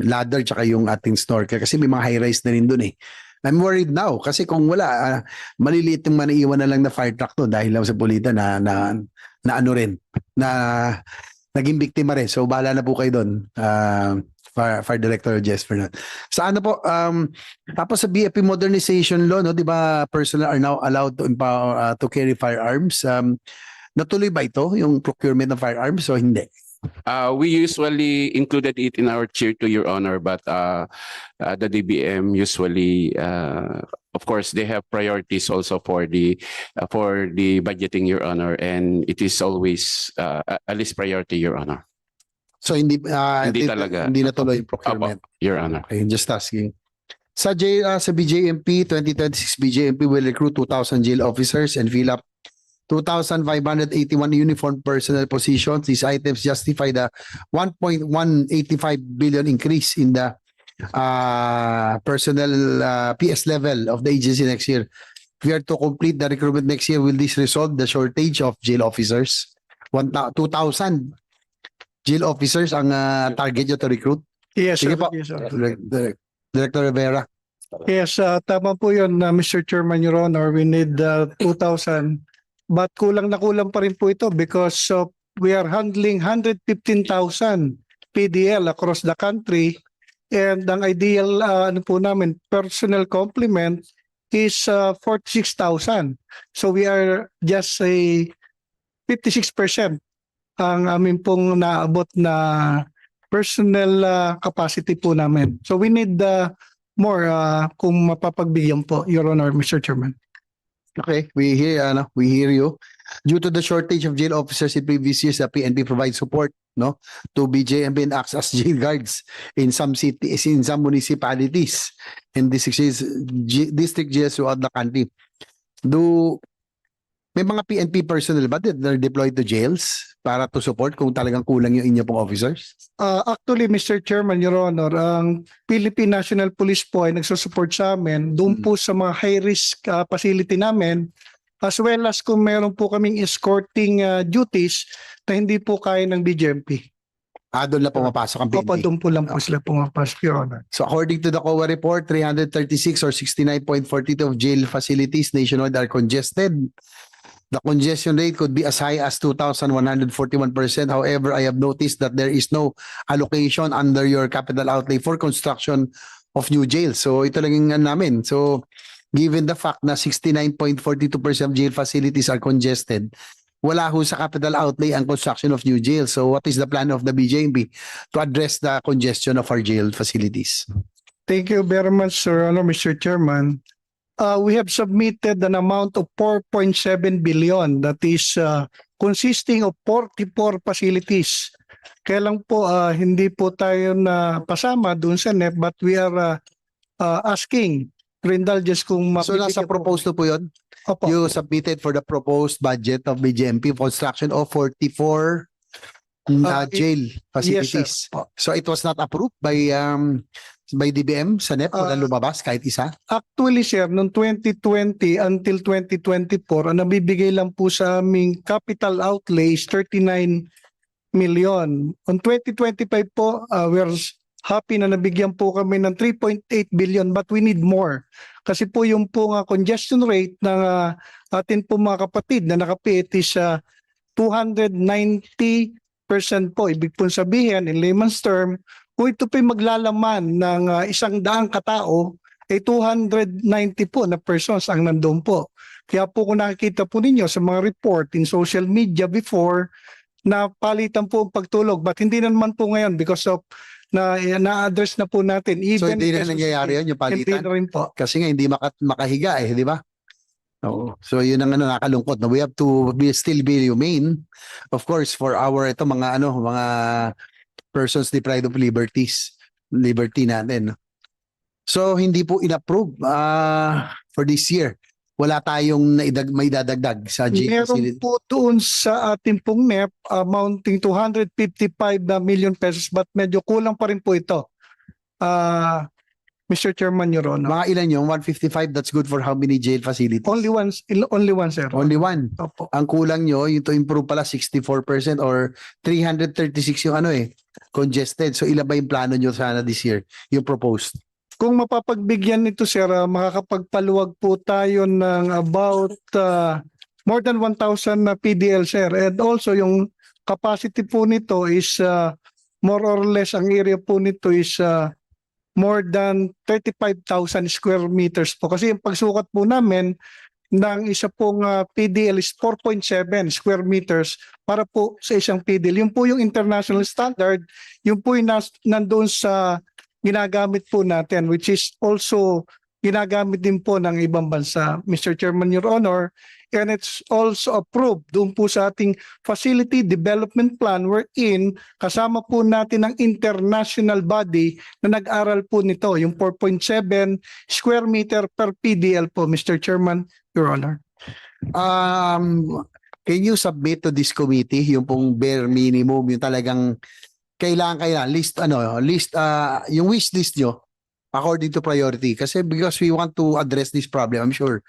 ladder tsaka yung ating snorkel kasi may mga high-rise na rin doon I'm worried now kasi kung wala, maliliit yung maniiwan na lang na fire truck to dahil lang sa pulita na naging biktima rin. So bahala na po kayo doon. Fire Director Jess Fernand. Sa tapos sa BFP modernization law, no, 'di ba, personnel are now allowed to empower to carry firearms. Natuloy ba ito yung procurement ng firearms o hindi? We usually included it in our Chair to Your Honor, but the DBM usually, of course, they have priorities also for the budgeting, Your Honor, and it is always a least priority, Your Honor. So hindi talaga. Hindi natuloy yung procurement. Opo, Your Honor. Okay, just asking. Sa BJMP 2026 BJMP will recruit 2,000 jail officers and fill up 2,581 uniformed personnel positions. These items justify the 1.185 billion increase in the personnel PS level of the agency next year. If we are to complete the recruitment next year, will this resolve the shortage of jail officers? 2,000 jail officers ang target nyo to recruit? Yes, Sige sir. po. Yes, sir. Director Rivera. Yes, tama po yun, Mr. Chairman, Your Honor. We need 2,000 But kulang na kulang pa rin po ito because we are handling 115,000 PDL across the country, and ang ideal ano po namin personnel complement is 46,000. So we are just a 56% ang amin pong naabot na personnel capacity po namin. So we need more kung mapapagbigyan po, Your Honor, Mr. Chairman. Okay, we hear you. Due to the shortage of jail officers in previous years, the PNP provides support, no, to BJMP and acts as jail guards in some cities, in some municipalities, and district jails throughout the country. May mga PNP personnel ba that are deployed to jails para to support kung talagang kulang yung inyo pong officers? Actually, Mr. Chairman, Your Honor, ang Philippine National Police po ay nagsusupport sa amin doon po sa mga high-risk facility namin, as well as kung meron po kaming escorting duties na hindi po kaya ng BJMP. Doon lang pumapasok ang PNP? Opo, doon po lang po sila pumapasok, Your Honor. So according to the COA report, 336 or 69.42 of jail facilities nationwide are congested. The congestion rate could be as high as 2,141%. However, I have noticed that there is no allocation under your capital outlay for construction of new jails. So ito lang yung namin. So given the fact na 69.42% of jail facilities are congested, wala ho sa capital outlay ang construction of new jails. So what is the plan of the BJMP to address the congestion of our jail facilities? Thank you very much, Sir, Mr. Chairman. We have submitted an amount of 4.7 billion that is consisting of 44 facilities. Kaya lang po hindi po tayo na pasama doon sa NEP, but we are asking to indulge kung So nasa proposed po yun? Opo. You submitted for the proposed budget of BJMP construction of 44 jail facilities. Yes, sir. So it was not approved by DBM sa NEP? Walang lumabas kahit isa? Actually, sir, noong 2020 until 2024, ang nabibigay lang po sa aming capital outlay is 39 million. On 2025 po, we're happy na nabigyan po kami ng 3.8 billion, but we need more. Kasi po yung po congestion rate ng atin po mga kapatid na nakapit is 290% po. Ibig po sabihin, in layman's term, kung ito po'y maglalaman ng 100 katao, 290 po na persons ang nandun po. Kaya po kung nakikita po ninyo sa mga report in social media before, na palitan po ang pagtulog. But hindi naman po ngayon because of na-address na po natin. So Even hindi na nangyayari yun, yung palitan? Hindi na rin po. Kasi nga hindi makahiga di ba? Oo. So yun ang nakalungkot na we have to still be humane, of course, for our mga persons deprived of liberty natin. So hindi po inapprove for this year. Wala tayong may dadagdag sa jail Meron facility. po doon sa ating pong NEP amounting to 155 million pesos, but medyo kulang pa rin po ito. Mr. Chairman, Your Honor. Mga ilan yung 155, that's good for how many jail facilities? Only one, sir. Only one. Opo. Ang kulang nyo, yung to improve pala 64% or 336 yung congested. So ilan ba yung plano nyo sana this year? Yung proposed? Kung mapapagbigyan nito, sir, makakapagpaluwag po tayo ng about more than 1,000 na PDL, sir. And also yung capacity po nito is more or less, ang area po nito is more than 35,000 square meters po. Kasi yung pagsukat po namin ng isa pong PDL is 4.7 square meters para po sa isang PDL. Yung po yung international standard, yung po yung nandoon sa ginagamit po natin, which is also ginagamit din po ng ibang bansa, Mr. Chairman, Your Honor. And it's also approved doon po sa ating facility development plan wherein kasama po natin ang international body na nag-aral po nito, yung 4.7 square meter per PDL po, Mr. Chairman, Your Honor. Can you submit to this committee yung pong bare minimum, yung talagang kailangan yung wish list nyo according to priority? Kasi because we want to address this problem, I'm sure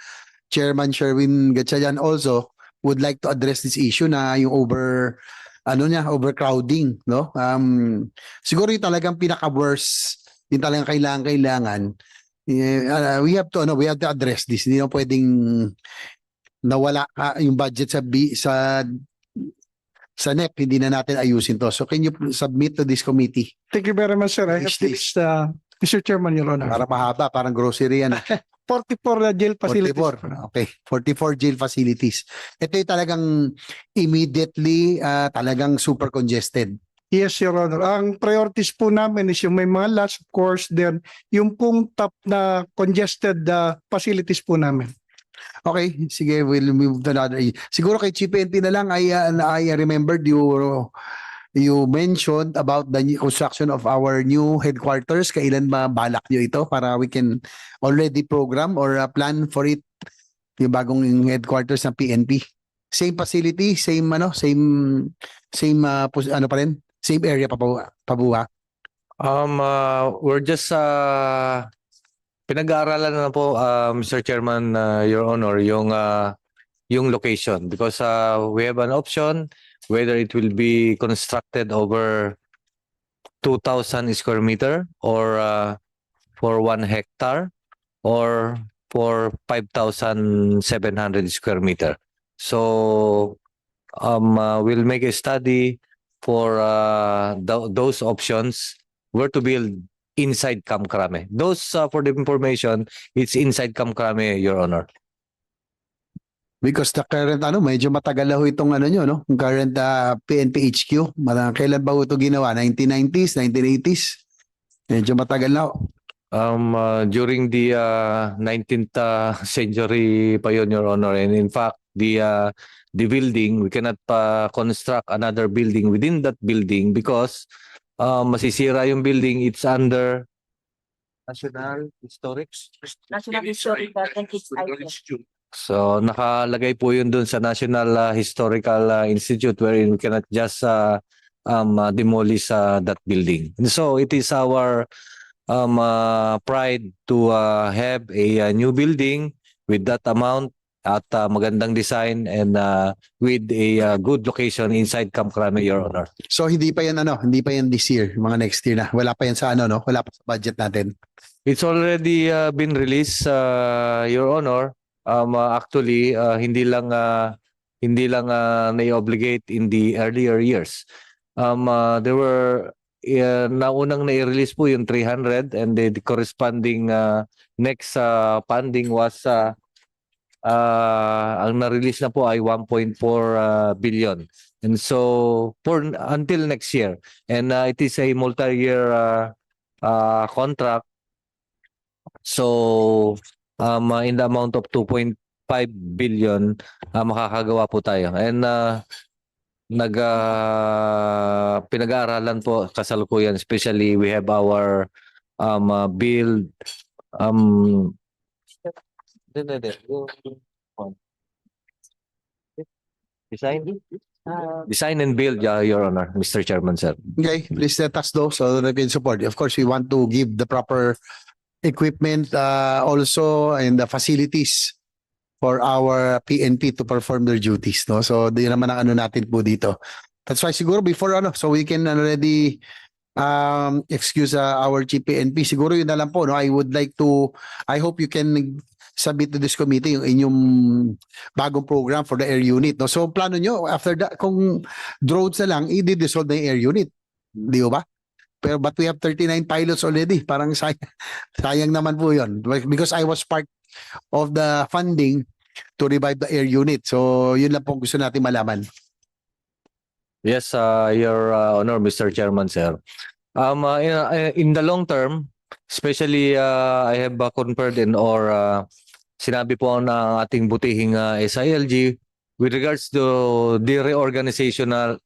Chairman Sherwin Gatchalian also would like to address this issue na yung overcrowding, no? Siguro yung talagang pinaka-worst, yung talagang kailangan we have to address this. Hindi na pwedeng nawala yung budget sa NEP, hindi na natin ayusin to. So can you submit to this committee? Thank you very much, sir. I have Wish the list. list, Mr. Chairman, Your Honor. Para mahaba, parang grocery yan. 44 jail facilities. 44. Okay. 44 jail facilities. Ito yung talagang immediately talagang super congested. Yes, Your Honor. Ang priorities po namin is yung may mga lots, of course, then yung pong top na congested facilities po namin. Okay, sige, we'll move to another. Siguro kay Chief PNP na lang, I remembered you mentioned about the construction of our new headquarters. Kailan ba balak nyo ito para we can already program or plan for it, yung bagong headquarters ng PNP? Same facility, same ano pa rin? Same area pabuha? We're just pinag-aaralan na po, Mr. Chairman, Your Honor, yung location because we have an option whether it will be constructed over 2,000 square meter or for 1 hectare or for 5,700 square meter. So we'll make a study for those options where to build inside Camp Crame. Those, for the information, it's inside Camp Crame, Your Honor. Because the current medyo matagal na ho itong nyo, no? Current PNP HQ. Kailan ba ito ginawa? 1990s, 1980s? Medyo matagal na ho. During the 19th century pa yun, Your Honor. And in fact, the building, we cannot construct another building within that building because masisira yung building. It's under National Historic Institute. So nakalagay po yun dun sa National Historical Institute wherein we cannot just demolish that building. And so it is our pride to have a new building with that amount at magandang design and with a good location inside Camp Crame, Your Honor. So hindi pa yan this year, mga next year na. Wala pa yan sa wala pa sa budget natin. It's already been released, Your Honor. Actually, hindi lang na-obligate in the earlier years. There were naunang na-release po yung 300 and the corresponding next funding was ang na-release na po ay 1.4 billion. And so until next year. And it is a multi-year contract. So in the amount of 2.5 billion makakagawa po tayo. And pinag-aaralan po kasalukuyan, especially we have our build design and build, Your Honor, Mr. Chairman, sir. Okay, please let us know so that we can support. Of course, we want to give the proper equipment also and the facilities for our PNP to perform their duties, no? So di naman ang natin po dito. That's why siguro before so we can already excuse our Chief PNP, siguro yun na lang po, no? I hope you can submit to this committee yung inyong bagong program for the air unit, no? So plano nyo after that, kung drones na lang, i-dissolve na yung air unit, di ba? Pero but we have 39 pilots already. Parang sayang naman po yun. Because I was part of the funding to revive the air unit. So yun lang po gusto natin malaman. Yes, Your Honor, Mr. Chairman, sir. In the long term, especially I have conferred sinabi po ng ating butihing SILG with regards to the reorganization of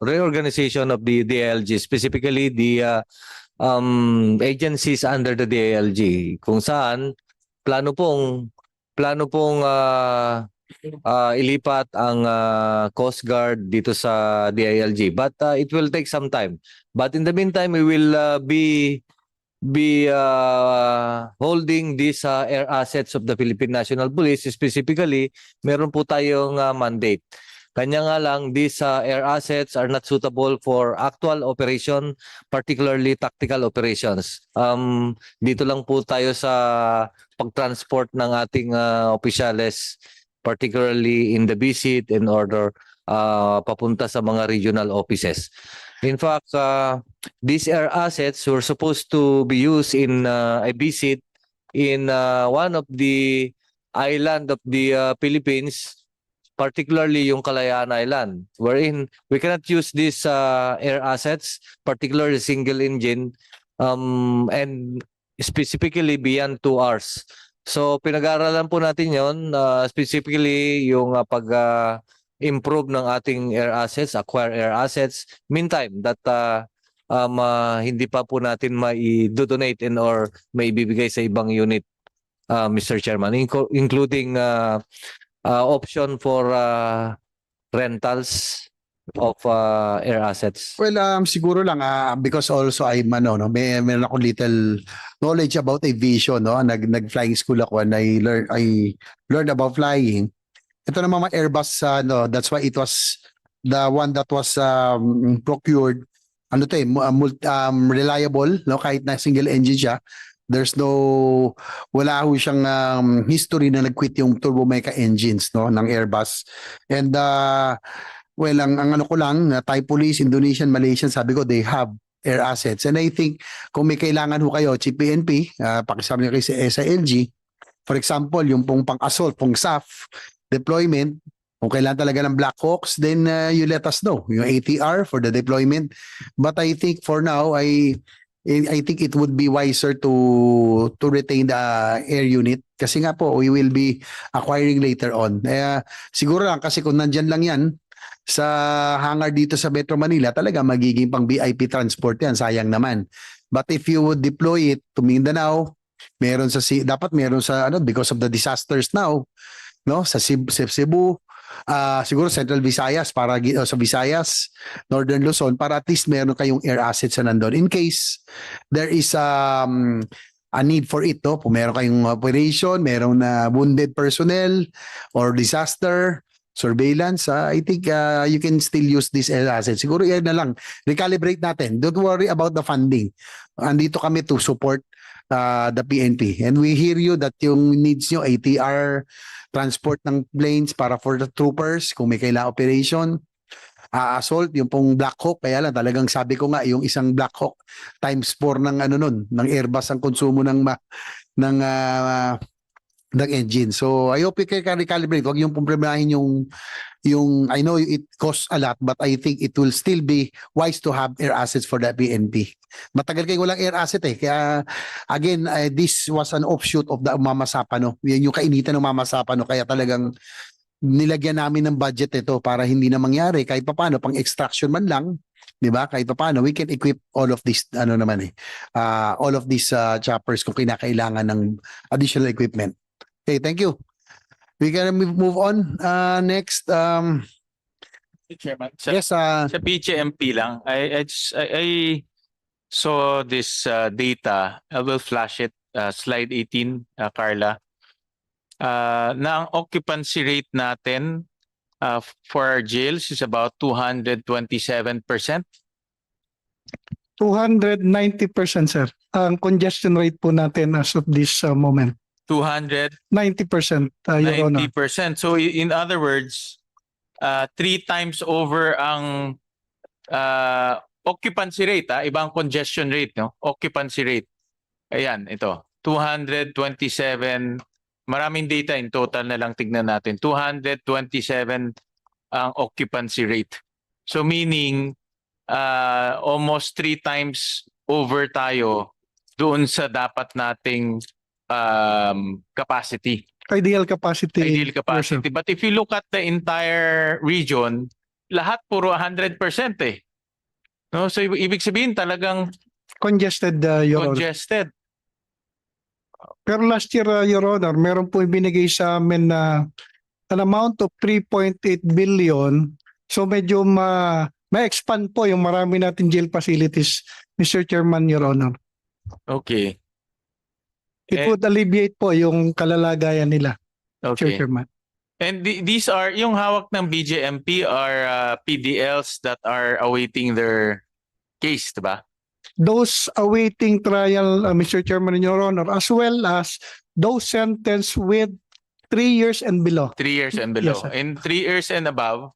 the DILG, specifically the agencies under the DILG, kung saan plano pong ilipat ang Coast Guard dito sa DILG, but it will take some time. But in the meantime, we will be holding these air assets of the Philippine National Police. Specifically, meron po tayong mandate. Kanya nga lang, these air assets are not suitable for actual operation, particularly tactical operations. Dito lang po tayo sa pag-transport ng ating opisyales particularly in the visit in order papunta sa mga regional offices. In fact, these air assets were supposed to be used in a visit in one of the island of the Philippines, particularly yung Kalayaan Island, wherein we cannot use these air assets, particularly single engine, and specifically beyond 2 hours. So pinag-aaralan po natin yon, specifically yung improve ng ating air assets, acquire air assets. Meantime, that hindi pa po natin mai-donate and or maibibigay sa ibang unit, Mr. Chairman, including option for rentals of air assets. Well, siguro lang because also I'm meron ako little knowledge about aviation, no. Nag-flying school ako and I learned about flying. Ito naman mga Airbus, that's why it was the one that was procured, reliable, no, kahit na single engine siya. There's wala ho siyang history na nag-quit yung turbomeca engines, no, ng Airbus. And well, ang ano ko lang, Thai Police, Indonesian, Malaysian, sabi ko, they have air assets. And I think kung may kailangan ho kayo, PNP, pakisabi niyo kayo sa SILG, for example, yung pang-assault, SAF, deployment, kung kailan talaga ng Black Hawks, then you let us know, yung ATR for the deployment. But I think for now, I think it would be wiser to retain the air unit kasi nga po, we will be acquiring later on. Siguro lang kasi kung nandyan lang yan sa hangar dito sa Metro Manila, talaga magiging pang VIP transport yan, sayang naman. But if you would deploy it to Mindanao, dapat meron sa because of the disasters now, no, sa Cebu, siguro Central Visayas para sa Visayas, Northern Luzon, para at least meron kayong air assets na nandun in case there is a need for it, no? Kung meron kayong operation, meron na wounded personnel or disaster surveillance, I think you can still use this air assets. Siguro yan na lang, recalibrate natin. Don't worry about the funding. Andito kami to support the PNP. And we hear you that yung needs nyo, ATR, transport ng planes para for the troopers, kung may kailangan operation, assault, yung pong Black Hawk, kaya lang talagang sabi ko nga, yung isang Black Hawk times 4 ng ng Airbus ang konsumo ng engine. So I hope you can recalibrate. Huwag yung problemahin yung I know it costs a lot, but I think it will still be wise to have air assets for the PNP. Matagal kayo walang air asset kaya again, this was an offshoot of the Mama Sapano. Yan yung kainitan ng Mama Sapano, kaya talagang nilagyan namin ng budget ito para hindi na mangyari kahit papaano pang extraction man lang, 'di ba? Kahit papaano we can equip all of this all of these choppers kung kinakailangan ng additional equipment. Okay, thank you. We can move on. Next, Chairman, yes, sa BGMP lang, I saw this data. I will flash it, slide 18, Carla. Na ang occupancy rate natin for our jails is about 227%. 290%, sir. Ang congestion rate po natin as of this moment. 290%. 90%, Your Honor. So in other words, 3 times over ang occupancy rate, ibang congestion rate, no? Occupancy rate. Ayan, ito. 227, maraming data in total na lang tignan natin. 227 ang occupancy rate. So meaning almost 3 times over tayo doon sa dapat nating capacity. Ideal capacity. Ideal capacity. But if you look at the entire region, lahat puro 100% No? So ibig sabihin talagang congested, Your Honor. congested. Pero last year, Your Honor, meron po ibinigay sa amin na an amount of 3.8 billion. So medyo ma-expand po yung marami natin jail facilities, Mr. Chairman, Your Honor. Okay. It would alleviate po yung kalalagayan nila, Mr. Okay. Chairman. And these are, yung hawak ng BJMP are PDLs that are awaiting their case, diba? Those awaiting trial, Mr. Chairman and Your Honor, as well as those sentenced with 3 years and below. 3 years and Yes, below. sir. In 3 years and above,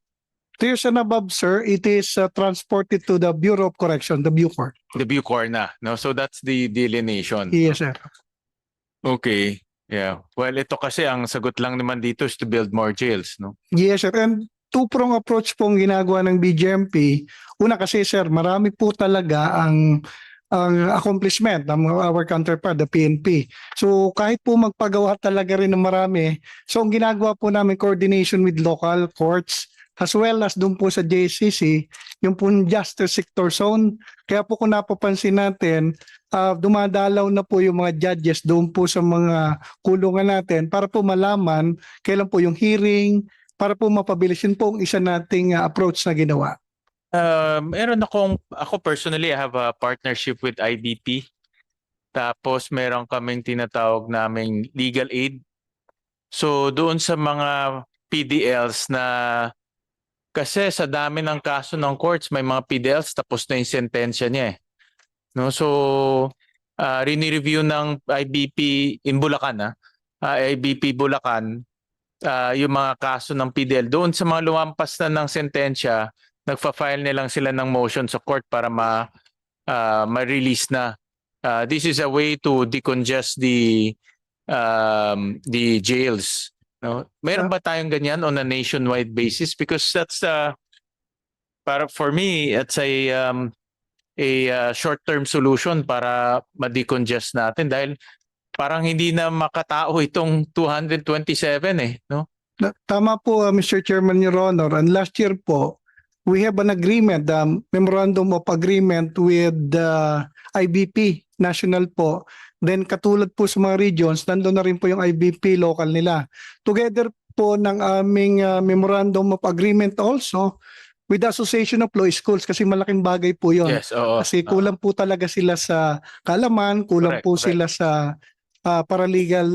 3 years and above, sir, it is transported to the Bureau of Correction, the Bucor. the Bucor na, no? So that's the delineation. Yes, sir. Okay. Yeah. Well, ito kasi ang sagot lang naman dito is to build more jails, no? Yes, sir. And two-prong approach pong ginagawa ng BGMP. Una kasi, sir, marami po talaga ang accomplishment ng our counterpart, the PNP. So kahit po magpagawa talaga rin ng marami, so ang ginagawa po namin coordination with local courts as well as doon po sa JCC, yung po justice sector zone. Kaya po kung napapansin natin, dumadalaw na po yung mga judges doon po sa mga kulungan natin para po malaman kailan po yung hearing, para po mapabilisin po ang isa nating approach na ginawa. Meron ako personally, I have a partnership with IBP. Tapos meron kaming tinatawag naming legal aid. So doon sa mga PDLs na kasi sa dami ng kaso ng courts, may mga PDLs tapos na yung sentensya niya eh. No, so rini-review ng IBP in Bulacan, IBP Bulacan, yung mga kaso ng PDL. Doon sa mga lumampas na ng sentensya, nagfa-file nilang sila ng motion sa court para ma-release na. This is a way to decongest the jails. No? Meron ba tayong ganyan on a nationwide basis? Because that's para for me, it's a short-term solution para ma-decongest natin dahil parang hindi na makatao itong 227 eh, no? Tama po, Mr. Chairman, Your Honor. And last year po, we have an agreement, memorandum of agreement with the IBP national po. Then katulad po sa mga regions, nandun na rin po yung IBP local nila. Together po ng aming memorandum of agreement also with the Association of Law Schools kasi malaking bagay po yun. Yes, oo. Kasi kulang po talaga sila sa kaalaman, kulang Correct, po correct. sila sa paralegal,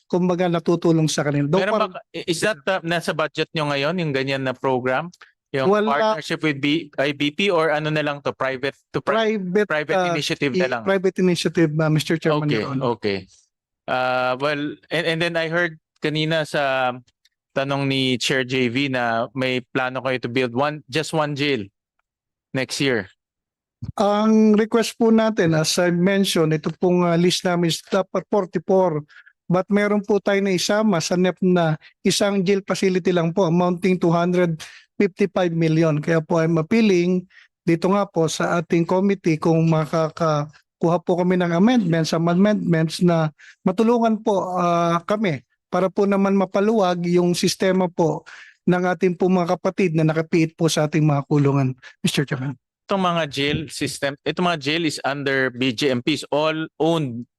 kumbaga natutulong sa kanila. Meron ba, is that nasa budget nyo ngayon, yung ganyan na program? Yung partnership with IBP or ano na lang to, private initiative na lang? Private initiative, Mr. Chairman. Okay, Your Honor. okay. Well, and then I heard kanina sa tanong ni Chair JV na may plano kayo to build just one jail next year. Ang request po natin, as I mentioned, ito pong list namin is dapat 44. But meron po tayo na isama sa NEP na isang jail facility lang po, amounting to 155 million. Kaya po I'm appealing dito nga po sa ating committee kung makakakuha po kami ng amendments na matulungan po kami para po naman mapaluwag yung sistema po ng ating po mga kapatid na nakapiit po sa ating mga kulungan, Mr. Chairman. Itong mga jail system, itong mga jail is under BJMP, is all owned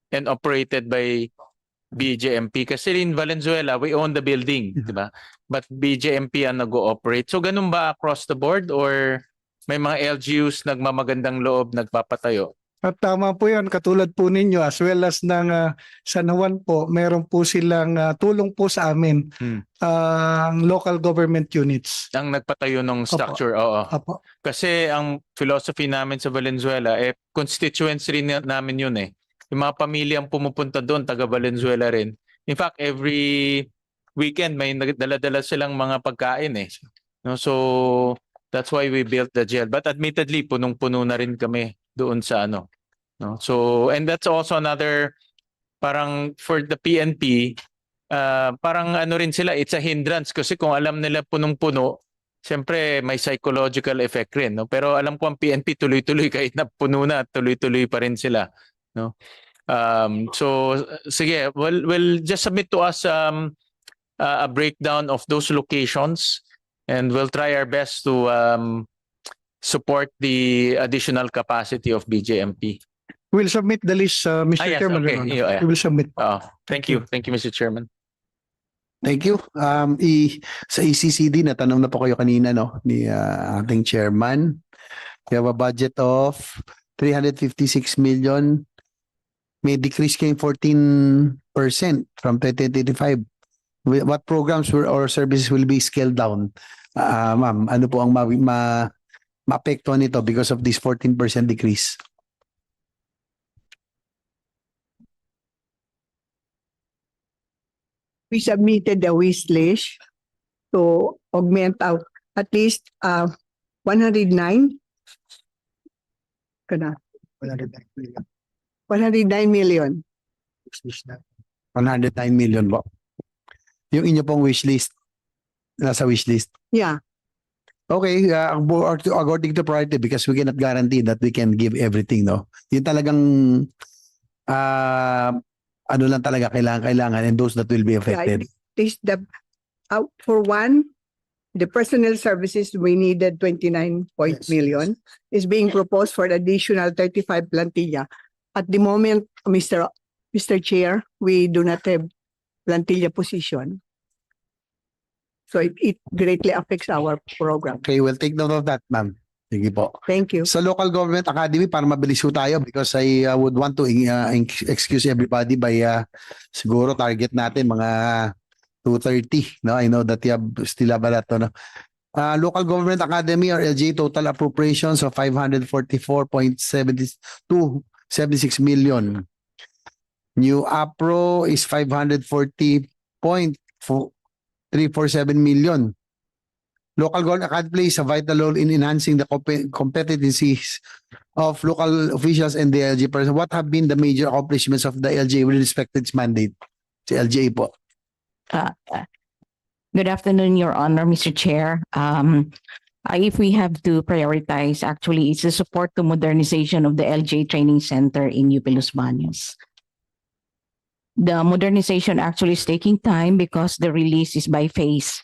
and operated by BJMP. Kasi in Valenzuela, we own the building, di ba? But BJMP ang nag-ooperate. So ganun ba across the board or may mga LGUs nagmamagandang loob, nagpapatayo? At tama po yan, katulad po ninyo as well as ng San Juan po, meron po silang tulong po sa amin, ang local government units. Ang nagpatayo ng structure, oo. Apo. Kasi ang philosophy namin sa Valenzuela, constituency rin namin yun eh. Yung mga pamilyang pumupunta doon, taga Valenzuela rin. In fact, every weekend may dala-dala silang mga pagkain eh. No, so that's why we built the jail. But admittedly, punong-puno na rin kami doon sa ano. No? So, and that's also another, parang for the PNP, parang ano rin sila, it's a hindrance kasi kung alam nila punong-puno, siyempre may psychological effect rin. No? Pero alam ko ang PNP tuloy-tuloy kahit na puno na, tuloy-tuloy pa rin sila. No? So, sige, we'll just submit to us a breakdown of those locations and we'll try our best to support the additional capacity of BJMP. We'll submit the list, Mr. Yes, Chairman. okay. Your Honor. Yeah. We will submit. Thank you. Thank you, Mr. Chairman. Thank you. Sa ECCD, natanong na po kayo kanina no, ni ating chairman. We have a budget of 356 million. May decrease kayong 14% from 2025. What programs or services will be scaled down? Ma'am, ano po ang maapektuhan nito because of this 14% decrease? we submitted a wish list to augment out at least 109 kana 109 million. 109 million po. Yung inyo pong wish list, nasa wish list. Yeah. Okay, according to priority, because we cannot guarantee that we can give everything, no? Yung talagang, ano lang talaga kailangan and those that will be affected. This the for one, the personnel services we needed 29 million is being proposed for additional 35 plantilla. At the moment, Mr. Chair, we do not have plantilla position. So it greatly affects our program. Okay, we'll take note of that, ma'am. Sige po. Thank you. Sa Local Government Academy, para mabilis po tayo because I would want to excuse everybody by siguro target natin mga 2:30. No, I know that you still have a lot. No? Local Government Academy or LG total appropriations of 544.76 million. New APRO is 540.347 million. Local Government Academy plays a vital role in enhancing the competencies of local officials and the LGA person. What have been the major accomplishments of the LGA with respect to its mandate? Si LGA po. Good afternoon, Your Honor, Mr. Chair. If we have to prioritize, actually, it's the support to modernization of the LGA Training Center in UP Los Baños. The modernization actually is taking time because the release is by phase.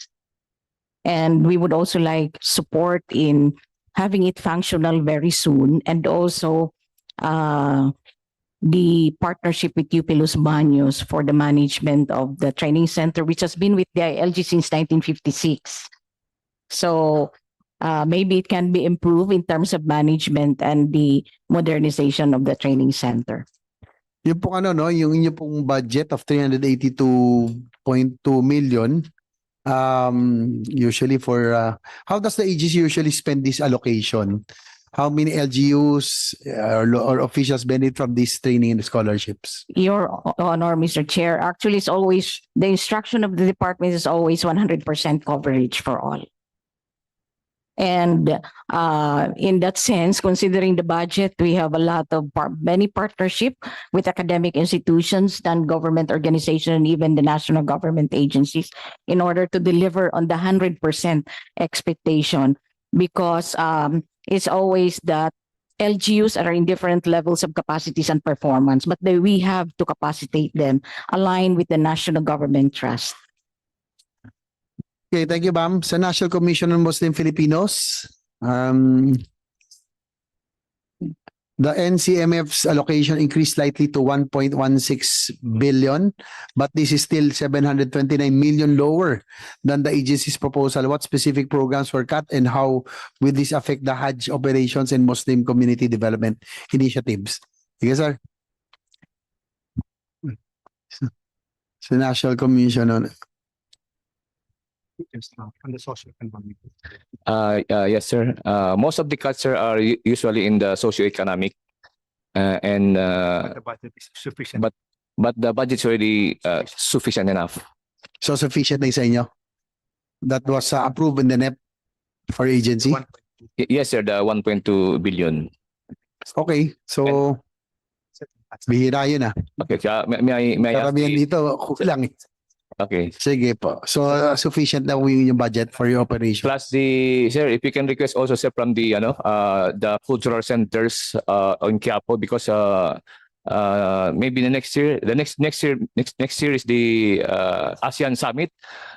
And we would also like support in having it functional very soon, and also the partnership with UP Los Baños for the management of the training center, which has been with the ILG since 1956. So maybe it can be improved in terms of management and the modernization of the training center. Yung pong ano, no, yung inyo pong budget of 382.2 million, usually for, how does the agency usually spend this allocation? How many LGUs or officials benefit from this training and scholarships? Your Honor, Mr. Chair, actually it's always, the instruction of the department is always 100% coverage for all. And in that sense, considering the budget, we have a lot of many partnership with academic institutions, non-government organizations, and even the national government agencies in order to deliver on the 100% expectation, because it's always that LGUs are in different levels of capacities and performance, but we have to capacitate them aligned with the national government trust. Okay, thank you, ma'am. Sa National Commission on Muslim Filipinos, the NCMF's allocation increased slightly to 1.16 billion, but this is still 729 million lower than the agency's proposal. What specific programs were cut and how will this affect the Hajj operations and Muslim community development initiatives? Yes, sir. Sa National Commission on the social economic. Yes, sir. Most of the cuts, sir, are usually in the socio-economic, and The budget is sufficient. but the budget's already sufficient enough. So sufficient na sa inyo? That was approved in the NEP for agency? Yes, sir. The 1.2 billion. Okay, so bihira yun ah. Okay. May I ask Karamihan the- dito, kulang eh. Okay. Sige po. So sufficient na yung budget for your operation. Plus sir, if you can request also, sir, from the cultural centers on Quiapo, because maybe next year is the ASEAN Summit.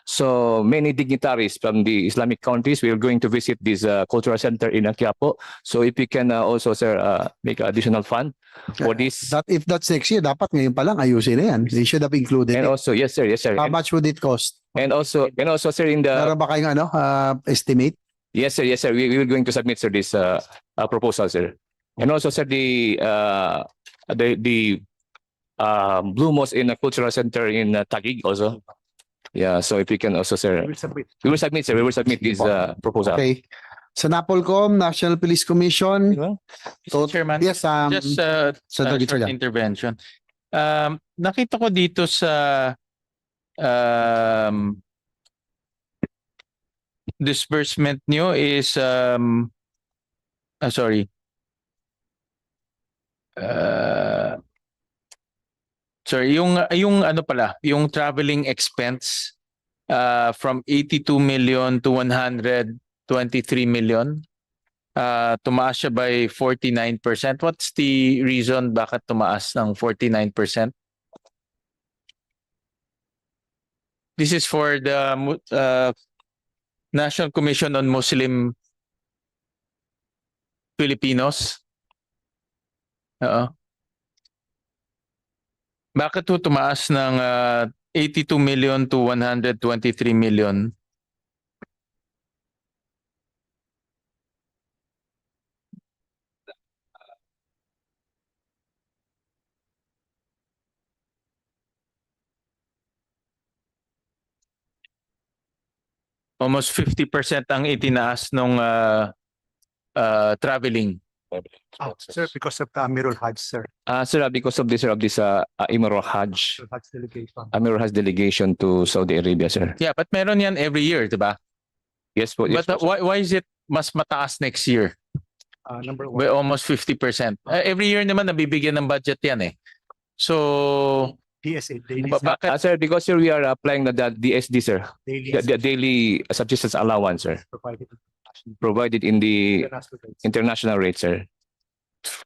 So many dignitaries from the Islamic countries, we are going to visit this cultural center in Quiapo. So if you can also, sir, make additional fund for this. If that's next year, dapat ngayon pa lang ayusin na yan. They should have included And it. also, yes, sir. How much would it cost? And also, sir, in the Meron ba kayong estimate? Yes, sir. We will going to submit, sir, this proposal, sir. And also, sir, the Blue Mosque in a cultural center in Taguig also. Yeah, so if you can also, sir, we will submit, sir. We will submit this proposal. Okay. Sa NAPOLCOM, National Police Commission. Mr. Chairman, Yes, just Senator short Gitrola. intervention. Nakita ko dito sa disbursement nyo is sorry. Sorry, yung ano pala, yung traveling expense from 82 million to 123 million. Tumaas siya by 49%. What's the reason bakit tumaas ng 49%? This is for the National Commission on Muslim Filipinos. Bakit ho tumaas ng 82 million to 123 million? Almost 50% ang itinaas nung traveling. Sir, because of the Amirul Hajj, sir. Sir, because of this Emirate Hajj, Hajj delegation. Emirate Hajj delegation to Saudi Arabia, sir. Yeah, but meron yan every year, di ba? Yes po. Yes, But po, why is it mas mataas next year? Number By one, almost 50%. Every year naman nabibigyan ng budget yan eh. So, DSA, daily, bakit? sir, because sir, we are applying the DSD, sir. daily The daily subsistence allowance, sir. provided Provided in the international rates. international rate, sir.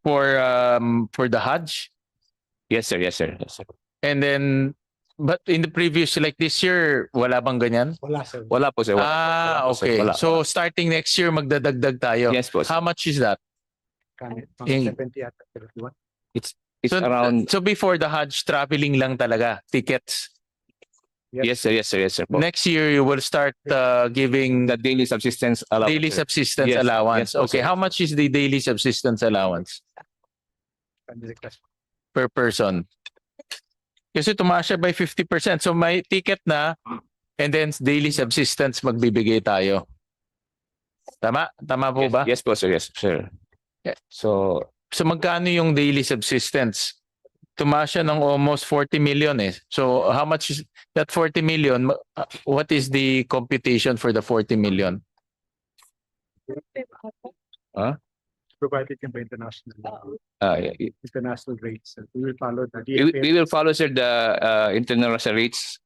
For the Hajj? Yes, sir. Yes, sir. Yes, sir. And then, but in the previous, like this year, wala bang ganyan? Wala, sir. Wala po, sir. Wala po, sir. Okay. Wala. So, starting next year, magdadagdag tayo. Yes po, sir. How much is that? From In- 70 at 31. It's So, around. so before the Hajj, traveling lang talaga, tickets. Yes, sir. Yes, sir. Yes, sir. Po. Next year, you will start giving The daily subsistence allowance. daily sir. subsistence Yes, allowance. yes, Okay, sir. how much is the daily subsistence allowance Can be requested. per person? Kasi tumaas siya by 50%. So may ticket na and then daily subsistence magbibigay tayo. Tama? Tama po Yes, ba? yes po, sir. Yes, sir. Yeah. So, So magkano yung daily subsistence? Tumaas siya ng almost 40 million eh. So how much is that 40 million? What is the computation for the 40 million? Provided by international international rates. We will follow the we will follow, sir, the international rates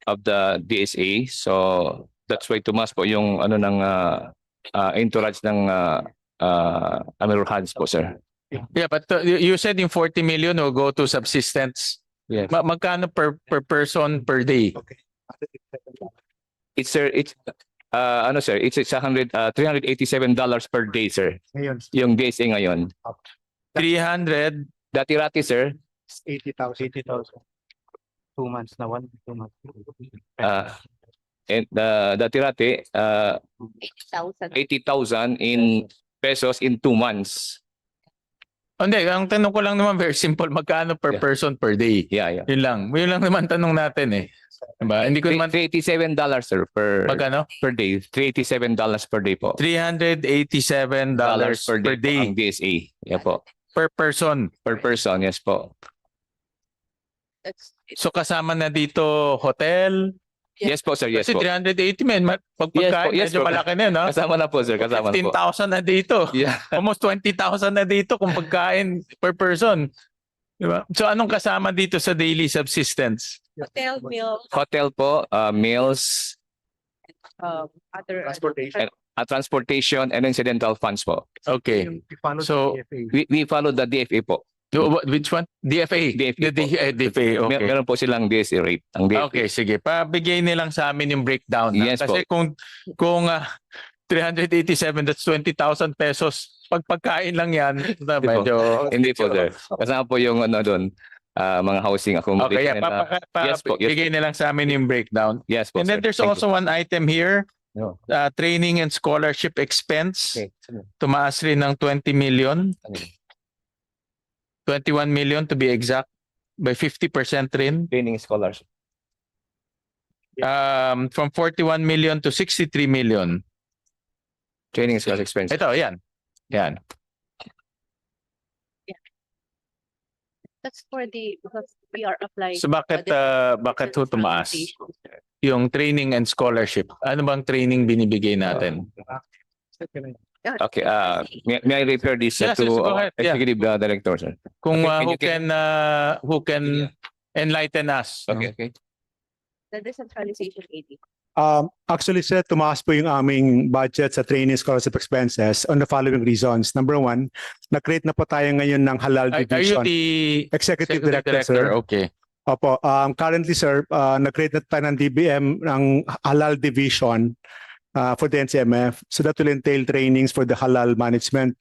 of the DSA. So that's why tumas po yung ano ng entourage ng Amirul Hajj po, sir. Yeah, but you said yung 40 million will go to subsistence. Yes. Magkano per person per day? It's, sir, it's ano, sir, it's $387 per day, sir. Ngayon, Yung DSA ngayon. 300. Dati-rati, sir, 80,000. 2 months na 2 months. and dati-rati 80,000 in pesos in 2 months. Hindi, ang tanong ko lang naman very simple, magkano per Yeah. person per day? Yeah, yeah. Yun lang naman tanong natin eh. Diba? Hindi ko naman $387, sir, magkano? per day. $387 per day po. $387 per day Ang DSA. Yeah po. per person. Per person, yes po. So kasama na dito hotel. Yes po, sir. Yes Kasi po. 380 men, pagpagkain, Yes medyo po. malaki na, no? Kasama na po, sir. Kasama na po. 15,000 na dito. Yeah. Almost 20,000 na dito kung pagkain per person. Diba? So anong kasama dito sa daily subsistence? Hotel meal, Hotel po, meals, other Transportation. transportation, and incidental funds po. Okay. We follow So, the DFA. We follow the DFA po. Which one? DFA. DFA po. DFA, okay. Meron po silang DSA rate. Ang DFA. Okay, sige. Pabigay nilang sa amin yung breakdown. Yes Kasi kung 387, that's 20,000 pesos. Pag pagkain lang yan, medyo... Hindi po, sir. Kasama po yung ano doon, mga housing accommodation. Okay, yeah. Yes po, yes Bigay nilang sa amin yung breakdown. Yes po, And then sir. there's Thank also one item here, you. training and scholarship expense. Okay. Tumaas rin ng 20 million. 21 million to be exact. By 50% rin. Training scholarship. From 41 million to 63 million. Training scholarship expense. Ito, yan. Yan. That's for the, because we are applying. So bakit ho tumaas? Yung training and scholarship. Ano bang training binibigay natin? Okay, may I refer this Yes, to yes, go ahead. Yeah. Executive Director, sir? Kung Okay, who can enlighten us? Okay, okay. The decentralization 80. Actually, sir, tumaas po yung aming budget sa training scholarship expenses on the following reasons. Number one, na-create na po tayo ngayon ng halal Are you division. the Executive Director, sir. Okay. Opo, currently, sir, na-create na tayo ng DBM ng halal division for the NCMF. So that will entail trainings for the halal management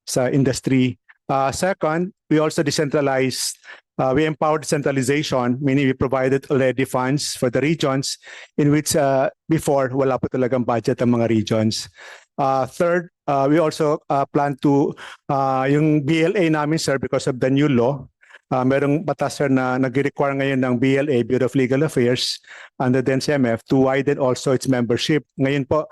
sa industry. Second, we also decentralized. We empowered centralization, meaning we provided already funds for the regions in which before wala po talagang budget ang mga regions. Third, we also plan to, yung BLA namin, sir, because of the new law, merong batas, sir, na nag-require ngayon ng BLA, Bureau of Legal Affairs, under the NCMF to widen also its membership. Ngayon po,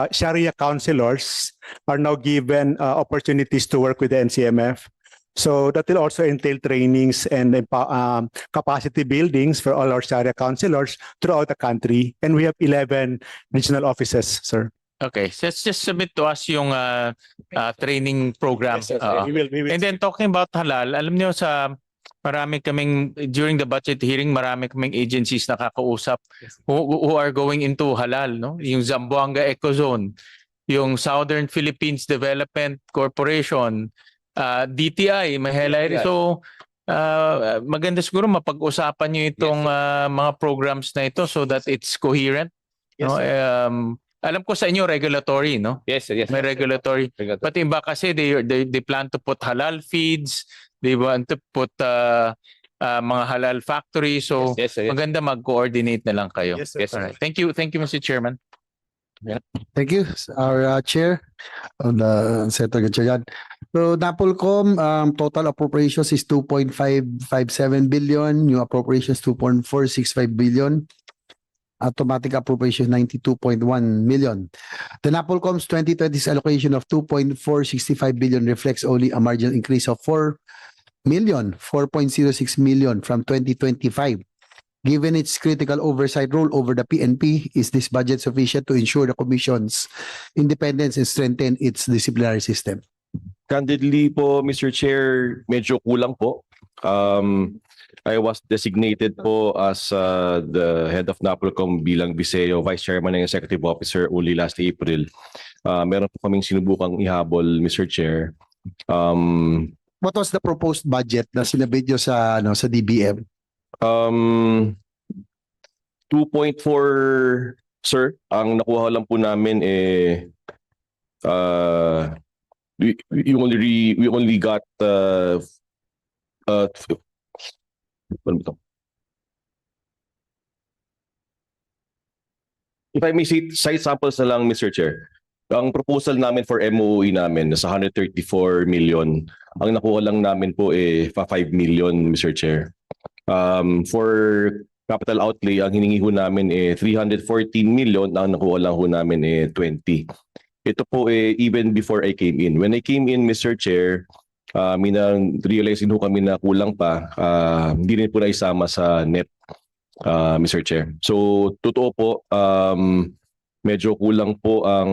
Sharia counselors are now given opportunities to work with the NCMF. So that will also entail trainings and capacity buildings for all our Sharia counselors throughout the country. And we have 11 regional offices, sir. Okay, so let's just submit to us yung training program. Yes, we will. And then talking about halal, alam niyo sa marami kaming, during the budget hearing, marami kaming agencies nakakausap who are going into halal, no? Yung Zamboanga Ecozone, yung Southern Philippines Development Corporation, DTI, Mahelay. So, maganda siguro mapag-usapan nyo itong mga programs na ito so that it's coherent. Yes, No? Alam ko sa inyo regulatory, no? Yes, sir, yes. May regulatory. But iba kasi they plan to put halal feeds, they want to put mga halal factories. So, Yes, sir, yes. maganda mag-coordinate na lang kayo. Yes, sir. Alright. Thank you, Mr. Chairman. Thank you, our chair, Senator Gatchalian. So, NAPOLCOM, total appropriations is 2.557 billion, new appropriations 2.465 billion, automatic appropriation 92.1 million. The NAPOLCOM's 2020 allocation of 2.465 billion reflects only a marginal increase of 4.06 million from 2025. Given its critical oversight role over the PNP, is this budget sufficient to ensure the Commission's independence and strengthen its disciplinary system? Candidly po, Mr. Chair, medyo kulang po. I was designated po as the head of NAPOLCOM bilang Biseo, Vice Chairman and Executive Officer only last April. Meron po kaming sinubukang ihabol, Mr. Chair. What was the proposed budget na sinabit nyo sa DBM? 2.4, sir. Ang nakuha lang po namin we only got if I may cite samples na lang, Mr. Chair. Ang proposal namin for MOE namin nasa 134 million. Ang nakuha lang namin po 5 million, Mr. Chair. For capital outlay, ang hiningi ho namin 314 million, ang nakuha lang ho namin 20. Ito po even before I came in. When I came in, Mr. Chair, realize din ho kami na kulang pa. Hindi rin po naisama sa NEP, Mr. Chair. So, totoo po, medyo kulang po ang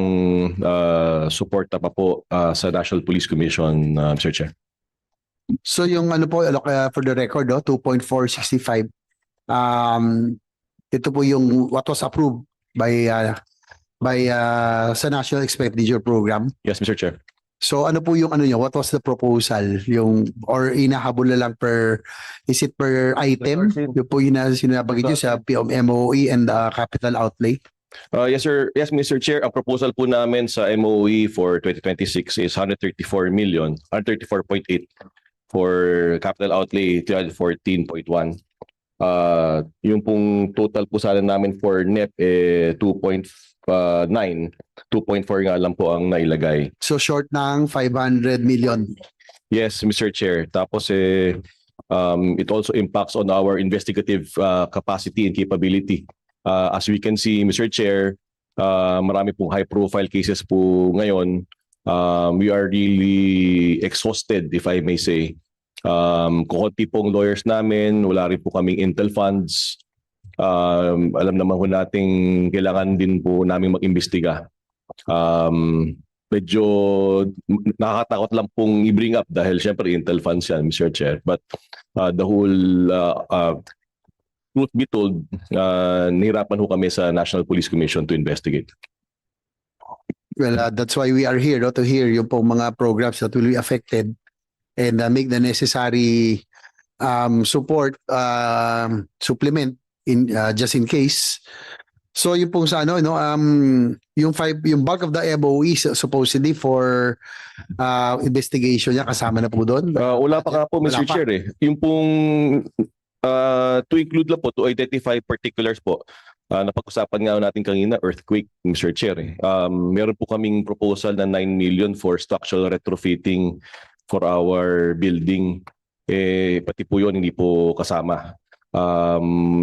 suporta pa po sa National Police Commission, Mr. Chair. So yung for the record, 2.465, ito po yung what was approved by sa National Expenditure Program. Yes, Mr. Chair. So ano po yung what was the proposal? Yung or inahabol na lang is it per item? Yung po yung sinabagay nyo sa MOE and capital outlay? Yes, sir. Yes, Mr. Chair. Ang proposal po namin sa MOE for 2026 is 134 million, 134.8 for capital outlay 314.1. Yung pong total po sana namin for NEP 2.9, 2.4 nga lang po ang nailagay. So short ng 500 million. Yes, Mr. Chair. Tapos it also impacts on our investigative capacity and capability. As we can see, Mr. Chair, marami pong high-profile cases po ngayon. We are really exhausted, if I may say. Kukunti pong lawyers namin, wala rin po kaming intel funds. Alam naman po nating kailangan din po namin mag-imbestiga. Medyo nakakatakot lang pong i-bring up dahil syempre intel funds yan, Mr. Chair. But the whole truth be told, nahirapan ho kami sa National Police Commission to investigate. Well, that's why we are here, no, to hear yung pong mga programs that will be affected and make the necessary support, supplement in just in case. So yung pong sa ano, no, yung bulk of the MOE is supposedly for investigation niya, kasama na po doon. Wala pa nga po, Wala Mr. pa. Chair. Yung pong to include lang po, to identify particulars po. Napag-usapan nga natin kanina, earthquake, Mr. Chair. Meron po kaming proposal na 9 million for structural retrofitting for our building. Pati po yun, hindi po kasama.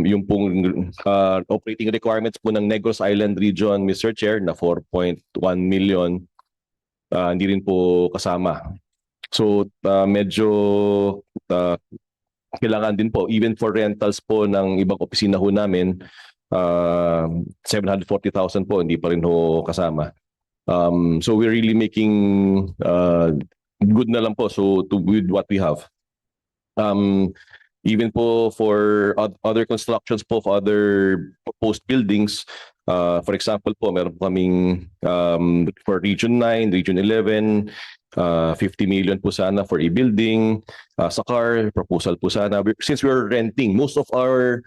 Yung pong operating requirements po ng Negros Island Region, Mr. Chair, na 4.1 million, hindi rin po kasama. So medyo kailangan din po, even for rentals po ng ibang opisina ho namin, 740,000 po, hindi pa rin ho kasama. So we're really making good na lang po with what we have. Even po for other constructions po, for other proposed buildings, for example po, meron po kaming for Region 9, Region 11, 50 million po sana for e-building, sa car, proposal po sana. Since we're renting, most of our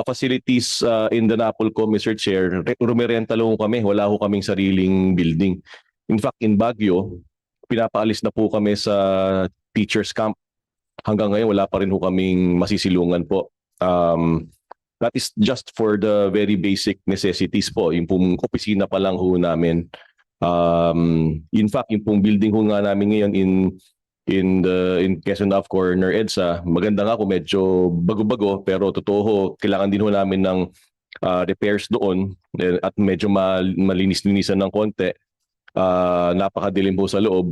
facilities in the Napolco, Mr. Chair, rumirenta lang kami, wala ho kaming sariling building. In fact, in Baguio, pinapaalis na po kami sa teachers camp. Hanggang ngayon, wala pa rin ho kaming masisilungan po. That is just for the very basic necessities po. Yung pong opisina pa lang ho namin. In fact, yung pong building ho nga namin ngayon in Quezon Ave Corner, EDSA, maganda nga kung medyo bago-bago, pero totoo ho, kailangan din ho namin ng repairs doon at medyo malinis-linisan ng konti. Napakadilim po sa loob.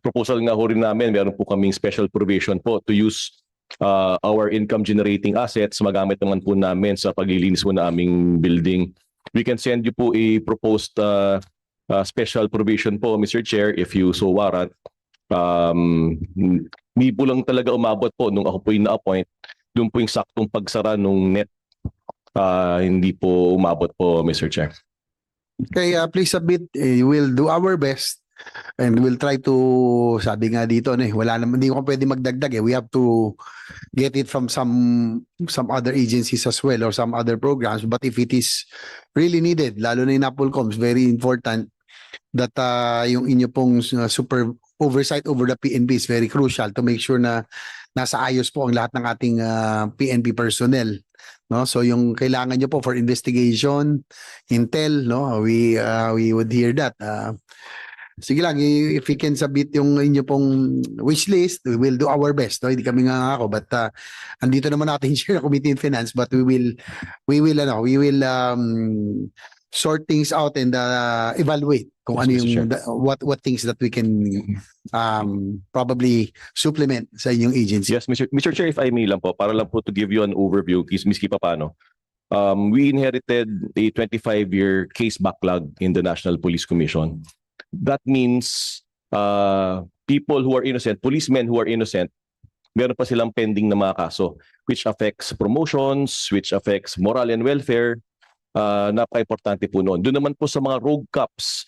Proposal nga ho rin namin, meron po kaming special provision po to use our income generating assets, magamit naman po namin sa paglilinis po na aming building. We can send you po a proposed special provision po, Mr. Chair, if you so warrant. Hindi po lang talaga umabot po nung ako po yung na-appoint, doon po yung saktong pagsara nung net. Hindi po umabot po, Mr. Chair. Okay, please submit. We'll do our best and we'll try to, sabi nga dito, wala naman, hindi ko pwede magdagdag. We have to get it from some other agencies as well or some other programs. But if it is really needed, lalo na yung Napolcom, very important that yung inyo pong super oversight over the PNP is very crucial to make sure na nasa ayos po ang lahat ng ating PNP personnel. No, so yung kailangan nyo po for investigation, intel, no, we would hear that. Sige lang, if we can submit yung inyo pong wish list, we will do our best. No? Hindi kami nga ako, but andito naman natin share Committee in Finance, but we will sort things out and evaluate kung Yes, ano Mr. yung Chair. what things that we can probably supplement sa inyong agency. Yes, Mr. Chair, if I may lang po, para lang po to give you an overview, miski pa paano. We inherited a 25-year case backlog in the National Police Commission. That means people who are innocent, policemen who are innocent, meron pa silang pending na mga kaso, which affects promotions, which affects moral and welfare. Napaka-importante po noon. Doon naman po sa mga rogue cops,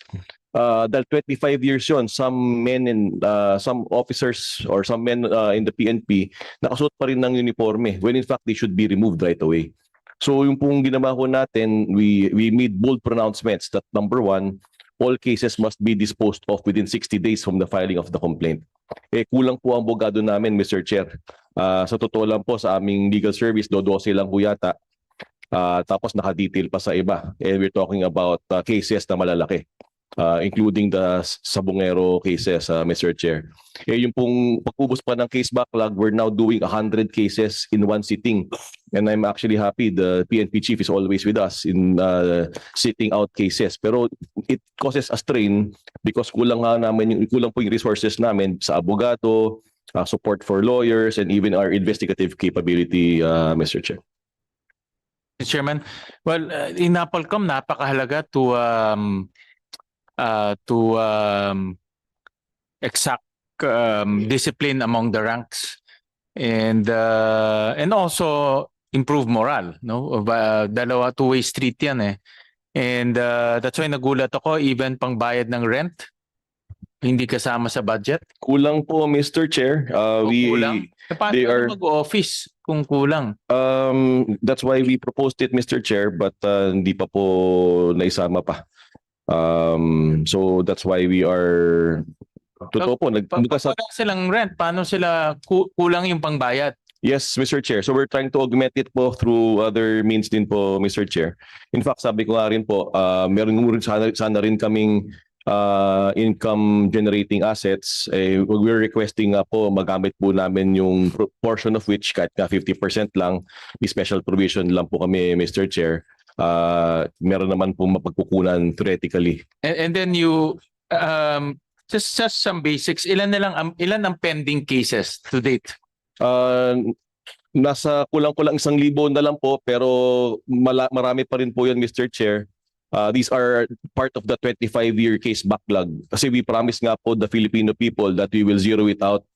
dahil 25 years yon, some men and some officers or some men in the PNP nakasuot pa rin ng uniforme when in fact they should be removed right away. So yung pong ginawa ko natin, we made bold pronouncements that number one, all cases must be disposed of within 60 days from the filing of the complaint. Kulang po ang abogado namin, Mr. Chair. Sa totoo lang po, sa aming legal service, 12 lang po yata. Tapos naka-detail pa sa iba. And we're talking about cases na malalaki, including the Sabongero cases, Mr. Chair. Yung pong pag-ubos pa ng case backlog, we're now doing 100 cases in one sitting. And I'm actually happy the PNP chief is always with us in sitting out cases. Pero it causes a strain because kulang po yung resources namin sa abogado, support for lawyers, and even our investigative capability, Mr. Chair. Mr. Chairman, well, in NAPOLCOM, napakahalaga to exact discipline among the ranks and also improve morale, no? Dalawa, two-way street yan eh. And that's why nagulat ako, even pangbayad ng rent hindi kasama sa budget. Kulang po, Mr. Chair. Kulang. Paano mag-office kung kulang? That's why we proposed it, Mr. Chair, but hindi pa po naisama pa. So that's why we are totoo po. Wala silang rent. Paano sila kulang yung pangbayad? Yes, Mr. Chair. So we're trying to augment it po through other means din po, Mr. Chair. In fact, sabi ko nga rin po, meron sana rin kaming income generating assets. We're requesting po magamit po namin yung portion of which kahit nga 50% lang, special provision lang po kami, Mr. Chair. Meron naman po mapagkukunan theoretically. And then you just some basics. Ilan ang pending cases to date? Nasa kulang-kulang 1,000 na lang po, pero marami pa rin po yun, Mr. Chair. These are part of the 25-year case backlog. Kasi we promised nga po the Filipino people that we will zero it out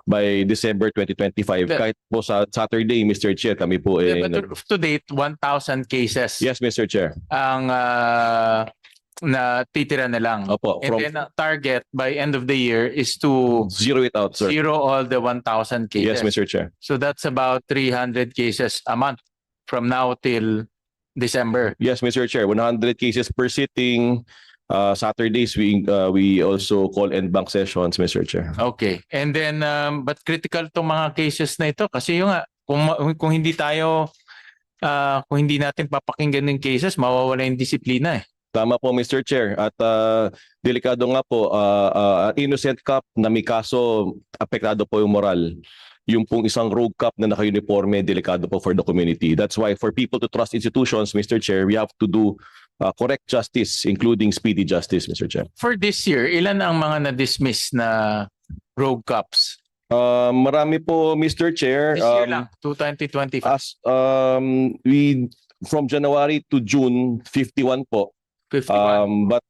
by December 2025. Kahit po sa Saturday, Mr. Chair, kami po but to date, 1,000 cases. Yes, Mr. Chair. Ang na titira na lang. Opo. And then target by end of the year is to zero it out, sir. Zero all the 1,000 cases. Yes, Mr. Chair. So that's about 300 cases a month from now till December. Yes, Mr. Chair. 100 cases per sitting. Saturdays, we also call end bank sessions, Mr. Chair. Okay. And then, but critical itong mga cases na ito kasi yung kung hindi natin papakinggan ng cases, mawawala yung disiplina eh. Tama po, Mr. Chair. At delikado nga po, innocent cop na may kaso, apektado po yung moral. Yung pong isang rogue cop na naka-uniforme, delikado po for the community. That's why for people to trust institutions, Mr. Chair, we have to do correct justice, including speedy justice, Mr. Chair. For this year, ilan ang mga na-dismiss na rogue cops? Marami po, Mr. Chair. This year lang, 2025. From January to June, 51 po. 51. But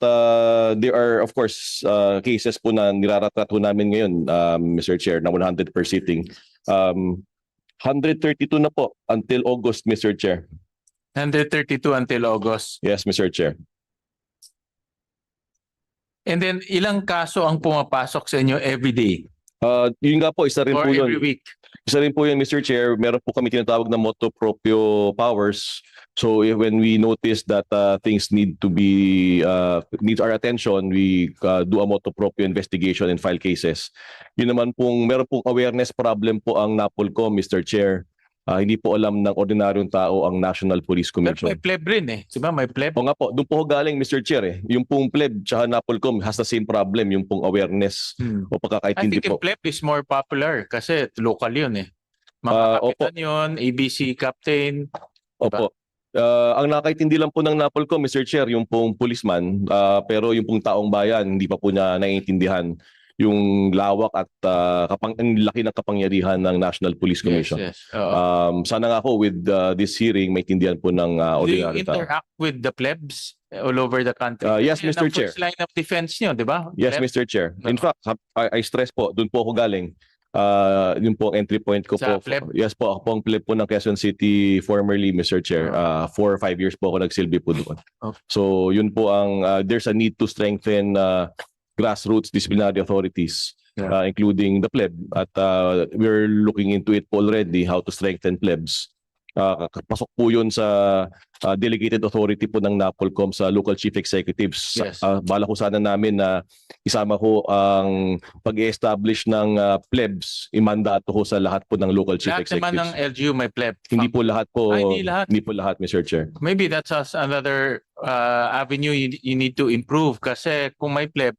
there are, of course, cases po na niraratrato namin ngayon, Mr. Chair, na 100 per sitting. 132 na po until August, Mr. Chair. 132 until August. Yes, Mr. Chair. And then, ilang kaso ang pumapasok sa inyo every day? Yun nga po, isa rin Or po yun. every week? Isa rin po yun, Mr. Chair. Meron po kami tinatawag na motu proprio powers. So when we notice that things need our attention, we do a motu proprio investigation and file cases. Yun naman pong, meron pong awareness problem po ang NAPOLCOM, Mr. Chair. Hindi po alam ng ordinaryong tao ang National Police Commission. Pero may pleb rin eh. Diba may pleb? O nga po, doon po galing, Mr. Chair eh. Yung pong pleb tsaka NAPOLCOM has the same problem, yung pong awareness o I pagkakaintindi think po. yung pleb is more popular kasi local yun eh. Mga kapitan yun, ABC captain. Opo. Ang nakaintindi lang po ng NAPOLCOM, Mr. Chair, yung pong policeman, pero yung pong taong bayan, hindi pa po niya naiintindihan yung lawak at ang laki ng kapangyarihan ng National Police Commission. Yes. Sana nga po with this hearing, maintindihan po ng Do you ordinary tao. interact with the plebs all over the country? Yes, Yan Mr. ang Chair. first line of defense nyo, di ba? Yes, Pleb? Mr. Chair. In fact, I stress po, doon po ako galing. Yun po ang entry point ko Sa po. pleb? Yes po, ako po ang pleb po ng Quezon City formerly, Mr. Chair. 4 or 5 years po ako nagsilbi po doon. Okay. So yun po ang, there's a need to strengthen grassroots disciplinary authorities, including the pleb. At we're looking into it po already, how to strengthen plebs. Pasok po yun sa delegated authority po ng NAPOLCOM sa local chief executives. Yes. Bala ko sana namin na isama ko ang pag-establish ng plebs, imandato ko sa lahat po ng local chief Lahat naman ng executives. LGU may pleb. Hindi po lahat po. Hindi lahat. Hindi po lahat, Mr. Chair. Maybe that's another avenue you need to improve kasi kung may pleb,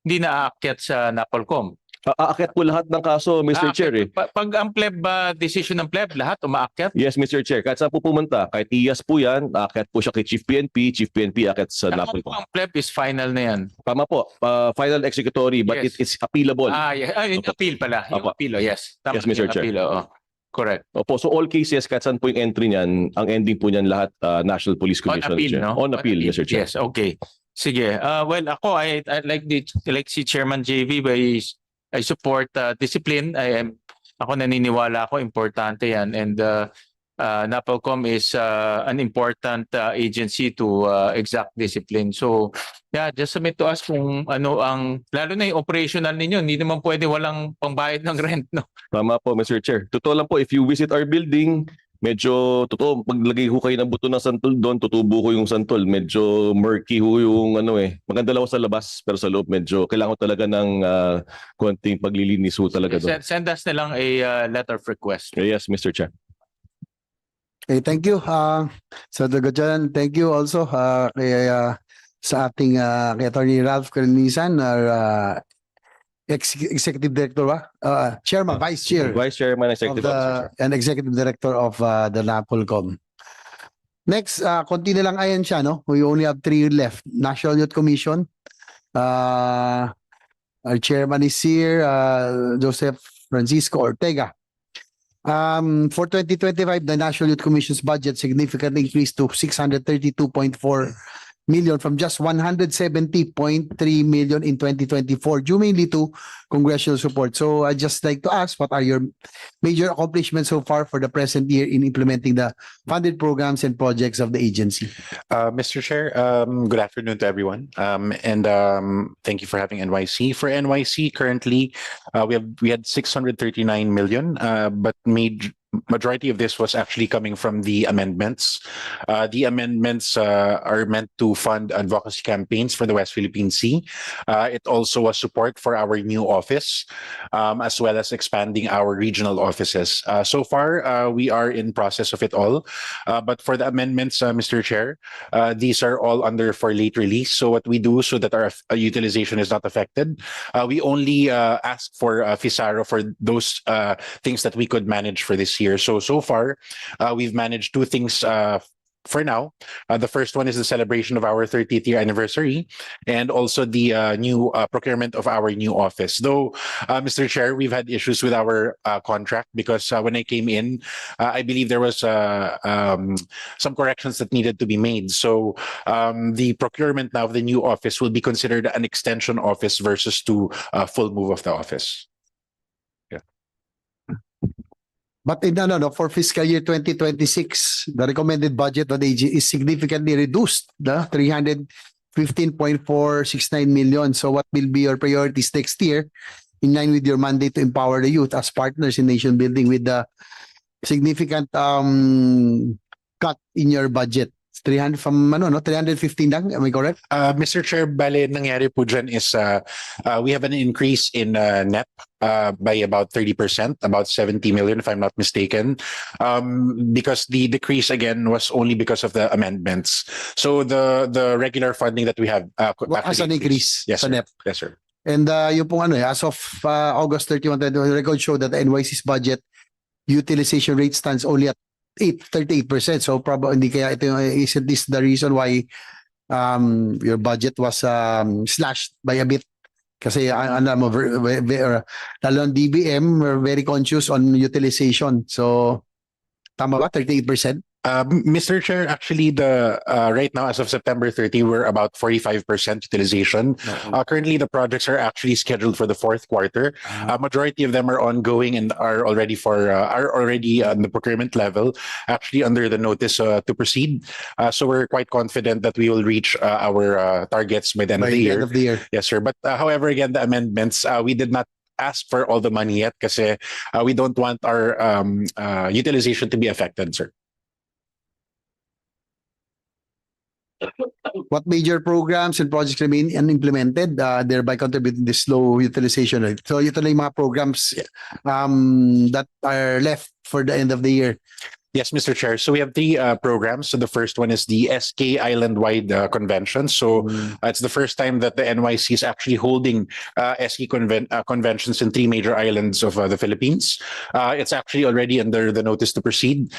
hindi na aakyat sa NAPOLCOM. Aakyat po lahat ng kaso, Mr. Chair. Pag ang pleb decision ng pleb, lahat umaakyat. Yes, Mr. Chair. Kahit saan po pumunta, kahit IAS po yan, aakyat po siya kay Chief PNP aakyat sa Tama NAPOL. po, ang pleb is final na yan. Tama po, final executory, but Yes. it's appealable. Yung appeal pala. Yung Opo. appeal, yes. Tama, Yes, Mr. yung Chair. appeal, oo. Correct. Opo, so all cases, kahit saan po yung entry niyan, ang ending po niyan lahat National Police On Commission. appeal, Chair. no? On appeal, Mr. Chair. Yes, okay. Sige. Well, ako, I like si Chairman JV, I support discipline. Ako naniniwala ako, importante yan. And NAPOLCOM is an important agency to exact discipline. So, yeah, just submit to us kung ano ang, lalo na yung operational ninyo, hindi naman pwede walang pangbayad ng rent, no? Tama po, Mr. Chair. Totoo lang po, if you visit our building, medyo, totoo, maglagay ho kayo ng buto ng santol doon, tutubo ko yung santol. Medyo murky ho yung ano eh. Maganda lang ho sa labas, pero sa loob medyo, kailangan ko talaga ng konting paglilinis ho talaga doon. Send us na lang a letter of request. Yes, Mr. Chair. Okay, thank you. Senator Gatchalian, thank you also sa ating kay Attorney Ralph Carnisan, our Executive Director, Chairman, Vice Chair. Vice Chairman, Executive Officer. And Executive Director of the NAPOLCOM. Next, konti na lang ayan siya, no? We only have 3 left. National Youth Commission. Our Chairman is here, Joseph Francisco Ortega. For 2025, the National Youth Commission's budget significantly increased to 632.4 million from just 170.3 million in 2024, due mainly to congressional support. So I'd just like to ask, what are your major accomplishments so far for the present year in implementing the funded programs and projects of the agency? Mr. Chair, good afternoon to everyone. Thank you for having NYC. For NYC, currently, we had 639 million, but majority of this was actually coming from the amendments. The amendments are meant to fund advocacy campaigns for the West Philippine Sea. It also was support for our new office, as well as expanding our regional offices. So far, we are in process of it all. But for the amendments, Mr. Chair, these are all under for late release. So what we do so that our utilization is not affected, we only ask for FISARO for those things that we could manage for this year. So far, we've managed 2 things for now. The first one is the celebration of our 30th year anniversary, and also the new procurement of our new office. Though, Mr. Chair, we've had issues with our contract because when I came in, I believe there was some corrections that needed to be made. So the procurement now of the new office will be considered an extension office versus to full move of the office. But for fiscal year 2026, the recommended budget of the agency is significantly reduced, the 315.469 million. So what will be your priorities next year in line with your mandate to empower the youth as partners in nation building with the significant cut in your budget? 300 from 315 lang, am I correct? Mr. Chair, bale, nangyari po dyan is we have an increase in NEP by about 30%, about 70 million if I'm not mistaken, because the decrease again was only because of the amendments. So the regular funding that we have As an increase Yes, sa sir. NEP. Yes, sir. And yung pong as of August 31, the record show that the NYC's budget utilization rate stands only at 38%. So probably hindi kaya ito isn't this the reason why your budget was slashed by a bit? Kasi alam mo, lalo ang DBM, we're very conscious on utilization. So tama ba? 38%? Mr. Chair, actually, the right now, as of September 30, we're about 45% utilization. Currently, the projects are actually scheduled for the 4th quarter. Majority of them are ongoing and are already on the procurement level, actually under the notice to proceed. So we're quite confident that we will reach our targets by the end of the year. End of the year. Yes, sir. But however, again, the amendments, we did not ask for all the money yet kasi we don't want our utilization to be affected, sir. What major programs and projects remain unimplemented, thereby contributing to this low utilization rate? So ito na yung mga programs that are left for the end of the year. Yes, Mr. Chair. So we have three programs. So the first one is the SK Island-wide convention. So it's the first time that the NYC is actually holding SK conventions in three major islands of the Philippines. It's actually already under the notice to proceed.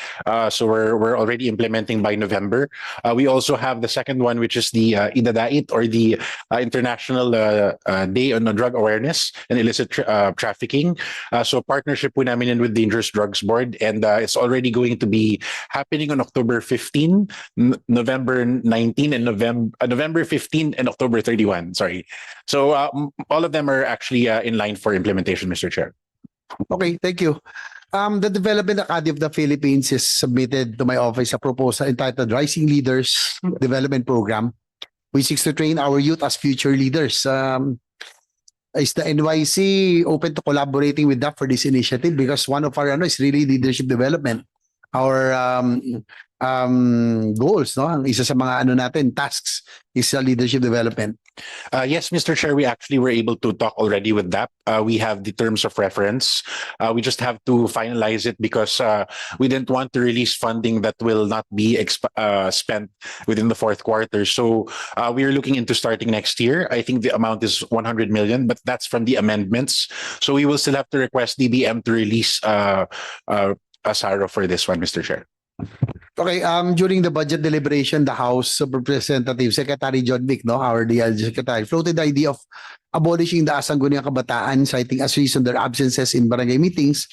So we're already implementing by November. We also have the second one, which is the Idadait, or the International Day on Drug Awareness and Illicit Trafficking. So partnership po namin yun with Dangerous Drugs Board, and it's already going to be happening on October 15, November 19, and November 15 and October 31. Sorry. So all of them are actually in line for implementation, Mr. Chair. Okay, thank you. The Development Academy of the Philippines has submitted to my office a proposal entitled Rising Leaders Development Program, which seeks to train our youth as future leaders. Is the NYC open to collaborating with that for this initiative? Because one of our is really leadership development. Our goals, no? Ang isa sa mga natin, tasks is leadership development. Yes, Mr. Chair, we actually were able to talk already with that. We have the terms of reference. We just have to finalize it because we didn't want to release funding that will not be spent within the fourth quarter. So we are looking into starting next year. I think the amount is 100 million, but that's from the amendments. So we will still have to request DBM to release a SARO for this one, Mr. Chair. Okay, during the budget deliberation, the House of Representatives, Secretary John Vic, no, our DLG Secretary, floated the idea of abolishing the Sangguniang Kabataan, citing as reason their absences in barangay meetings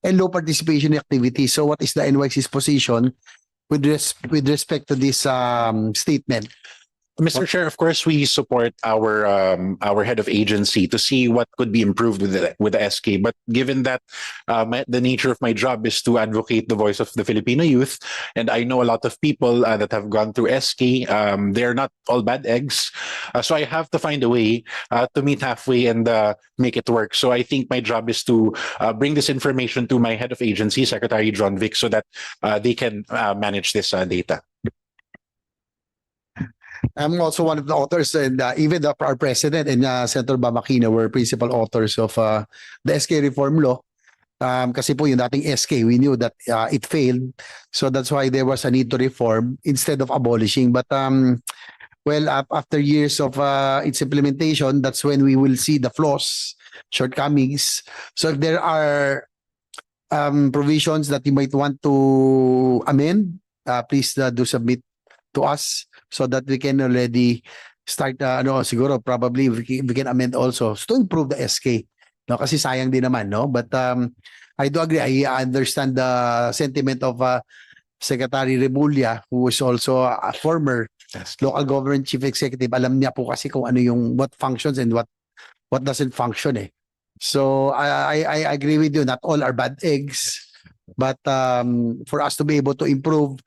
and low participation in activities. So what is the NYC's position with respect to this statement? Mr. Chair, of course, we support our head of agency to see what could be improved with the SK. But given that the nature of my job is to advocate the voice of the Filipino youth, and I know a lot of people that have gone through SK, they're not all bad eggs. So I have to find a way to meet halfway and make it work. So I think my job is to bring this information to my head of agency, Secretary John Vic, so that they can manage this data. I'm also one of the authors, and even our president and Senator Bamakina were principal authors of the SK reform law. Kasi po yung dating SK, we knew that it failed. So that's why there was a need to reform instead of abolishing. But after years of its implementation, that's when we will see the flaws, shortcomings. So if there are provisions that you might want to amend, please do submit to us so that we can already start, siguro probably we can amend also to improve the SK. No, kasi sayang din naman, no? But I do agree. I understand the sentiment of Secretary Rebulla, who is also a former local government chief executive. Alam niya po kasi kung ano yung what functions and what doesn't function eh. So I agree with you. Not all are bad eggs, but for us to be able to improve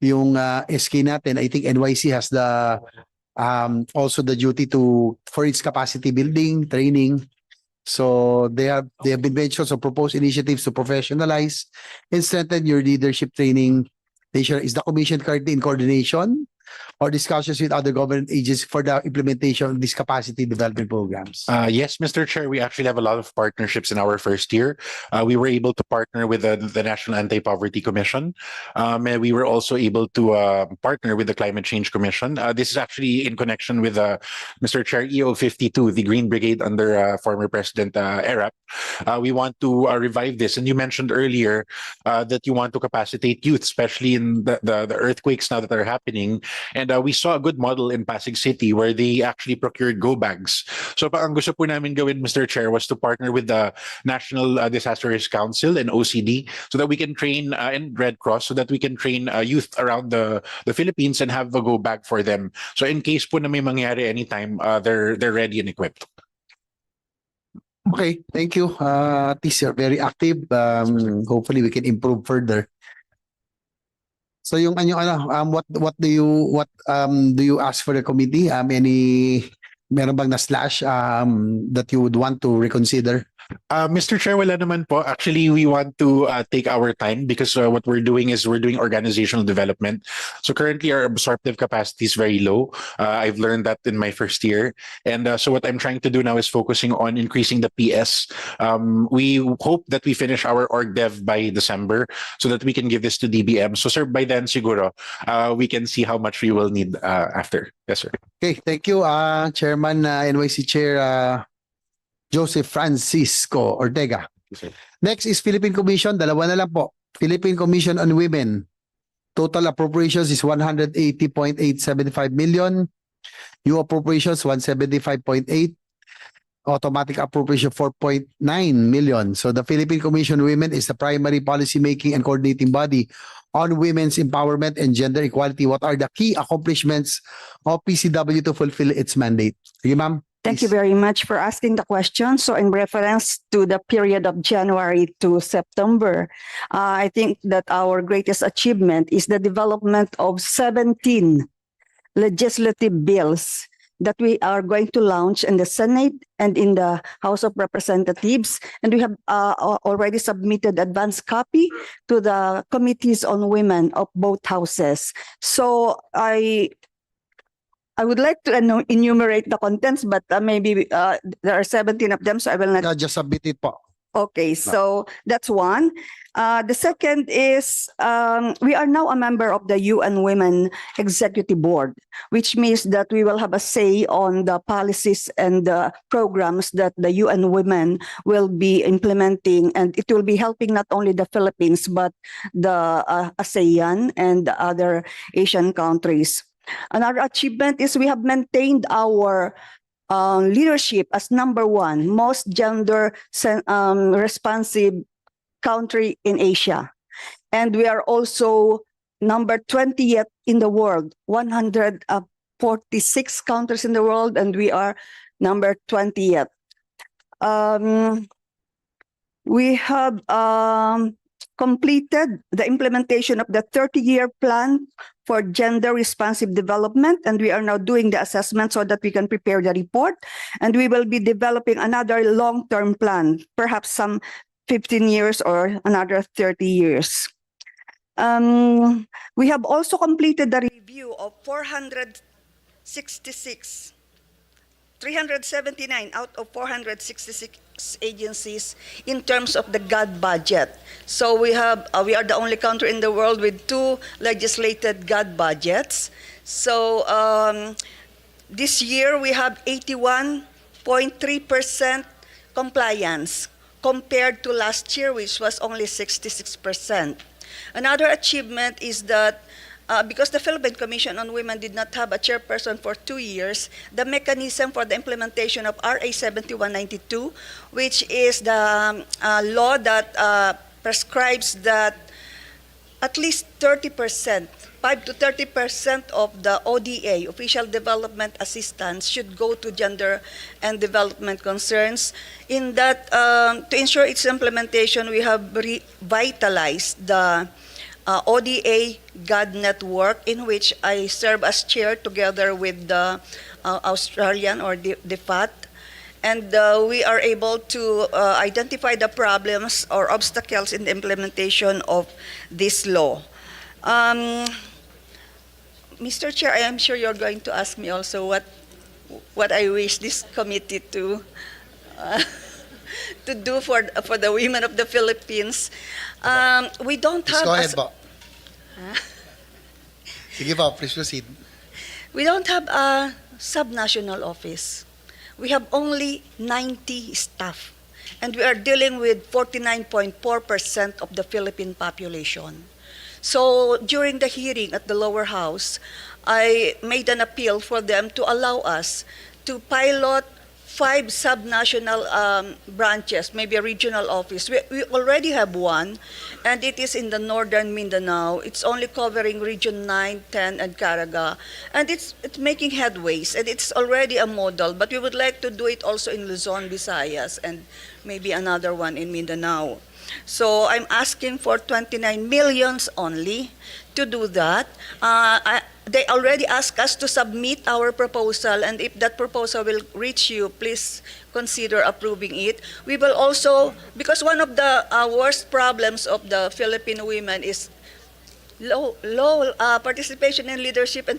yung SK natin, I think NYC has the also the duty for its capacity building, training. So they have been mentioned of proposed initiatives to professionalize and strengthen your leadership training. Is the commission currently in coordination or discussions with other government agencies for the implementation of these capacity development programs? Yes, Mr. Chair, we actually have a lot of partnerships in our first year. We were able to partner with the National Anti-Poverty Commission. And we were also able to partner with the Climate Change Commission. This is actually in connection with Mr. Chair, EO 52, the Green Brigade under former President Erap. We want to revive this. And you mentioned earlier that you want to capacitate youth, especially in the earthquakes now that are happening. And we saw a good model in Pasig City where they actually procured go bags. So ang gusto po namin gawin, Mr. Chair, was to partner with the National Disaster Risk Council and OCD so that we can train, and Red Cross, so that we can train youth around the Philippines and have a go bag for them. So in case po na may mangyari anytime, they're ready and equipped. Okay, thank you. At least you're very active. Hopefully we can improve further. So yung what do you ask for the committee? Meron bang na slash that you would want to reconsider? Mr. Chair, wala naman po. Actually, we want to take our time because what we're doing is we're doing organizational development. So currently our absorptive capacity is very low. I've learned that in my first year. And so what I'm trying to do now is focusing on increasing the PS. We hope that we finish our org dev by December so that we can give this to DBM. So sir, by then siguro, we can see how much we will need after. Yes, sir. Okay, thank you, Chairman, NYC Chair Joseph Francisco Ortega. Next is Philippine Commission, dalawa na lang po. Philippine Commission on Women. Total appropriations is 180.875 million. New appropriations 175.8. Automatic appropriation 4.9 million. So the Philippine Commission on Women is the primary policy making and coordinating body on women's empowerment and gender equality. What are the key accomplishments of PCW to fulfill its mandate? Sige, ma'am. Thank you very much for asking the question. So in reference to the period of January to September, I think that our greatest achievement is the development of 17 legislative bills that we are going to launch in the Senate and in the House of Representatives. And we have already submitted advance copy to the committees on women of both houses. So I would like to enumerate the contents, but maybe there are 17 of them, so I will not. Just submit it po. Okay, so that's one. The second is we are now a member of the UN Women Executive Board, which means that we will have a say on the policies and the programs that the UN Women will be implementing, and it will be helping not only the Philippines, but the ASEAN and the other Asian countries. Another achievement is we have maintained our leadership as number one most gender responsive country in Asia. And we are also number 20th in the world, 146 countries in the world, and we are number 20th. We have completed the implementation of the 30-year plan for gender responsive development, and we are now doing the assessment so that we can prepare the report, and we will be developing another long-term plan, perhaps some 15 years or another 30 years. We have also completed the review of 379 out of 466 agencies in terms of the GAD budget. So we are the only country in the world with 2 legislated GAD budgets. So this year we have 81.3% compliance compared to last year, which was only 66%. Another achievement is that because the Philippine Commission on Women did not have a chairperson for 2 years, the mechanism for the implementation of RA 7192, which is the law that prescribes that at least 30%, 5 to 30% of the ODA, official development assistance, should go to gender and development concerns. In that, to ensure its implementation, we have revitalized the ODA GAD network, in which I serve as chair together with the Australian or the FAT. And we are able to identify the problems or obstacles in the implementation of this law. Mr. Chair, I am sure you're going to ask me also what I wish this committee to do for the women of the Philippines. We don't have. Go ahead, po. Sige po, please proceed. We don't have a subnational office. We have only 90 staff, and we are dealing with 49.4% of the Philippine population. So during the hearing at the lower house, I made an appeal for them to allow us to pilot 5 subnational branches, maybe a regional office. We already have one, and it is in the northern Mindanao. It's only covering Region 9, 10, and Caraga. And it's making headways, and it's already a model, but we would like to do it also in Luzon, Visayas, and maybe another one in Mindanao. So I'm asking for 29 millions only to do that. They already asked us to submit our proposal, and if that proposal will reach you, please consider approving it. We will also, because one of the worst problems of the Filipino women is low participation in leadership and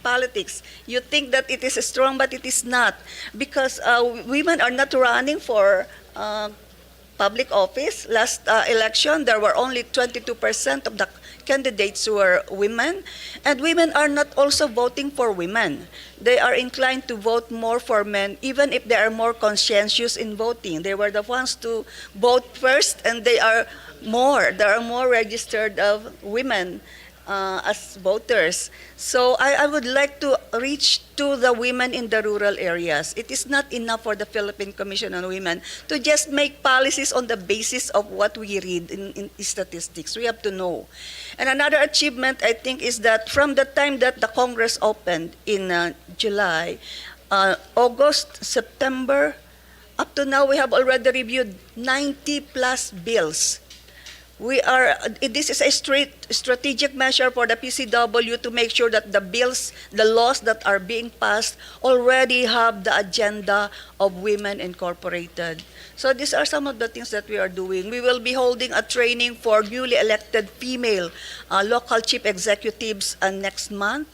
politics. You think that it is strong, but it is not, because women are not running for public office. Last election, there were only 22% of the candidates who were women, and women are not also voting for women. They are inclined to vote more for men, even if they are more conscientious in voting. They were the ones to vote first, and there are more registered women as voters. So I would like to reach to the women in the rural areas. It is not enough for the Philippine Commission on Women to just make policies on the basis of what we read in statistics. We have to know. And another achievement, I think, is that from the time that the Congress opened in July, August, September, up to now, we have already reviewed 90 plus bills. This is a strategic measure for the PCW to make sure that the bills, the laws that are being passed already have the agenda of women incorporated. So these are some of the things that we are doing. We will be holding a training for newly elected female local chief executives next month.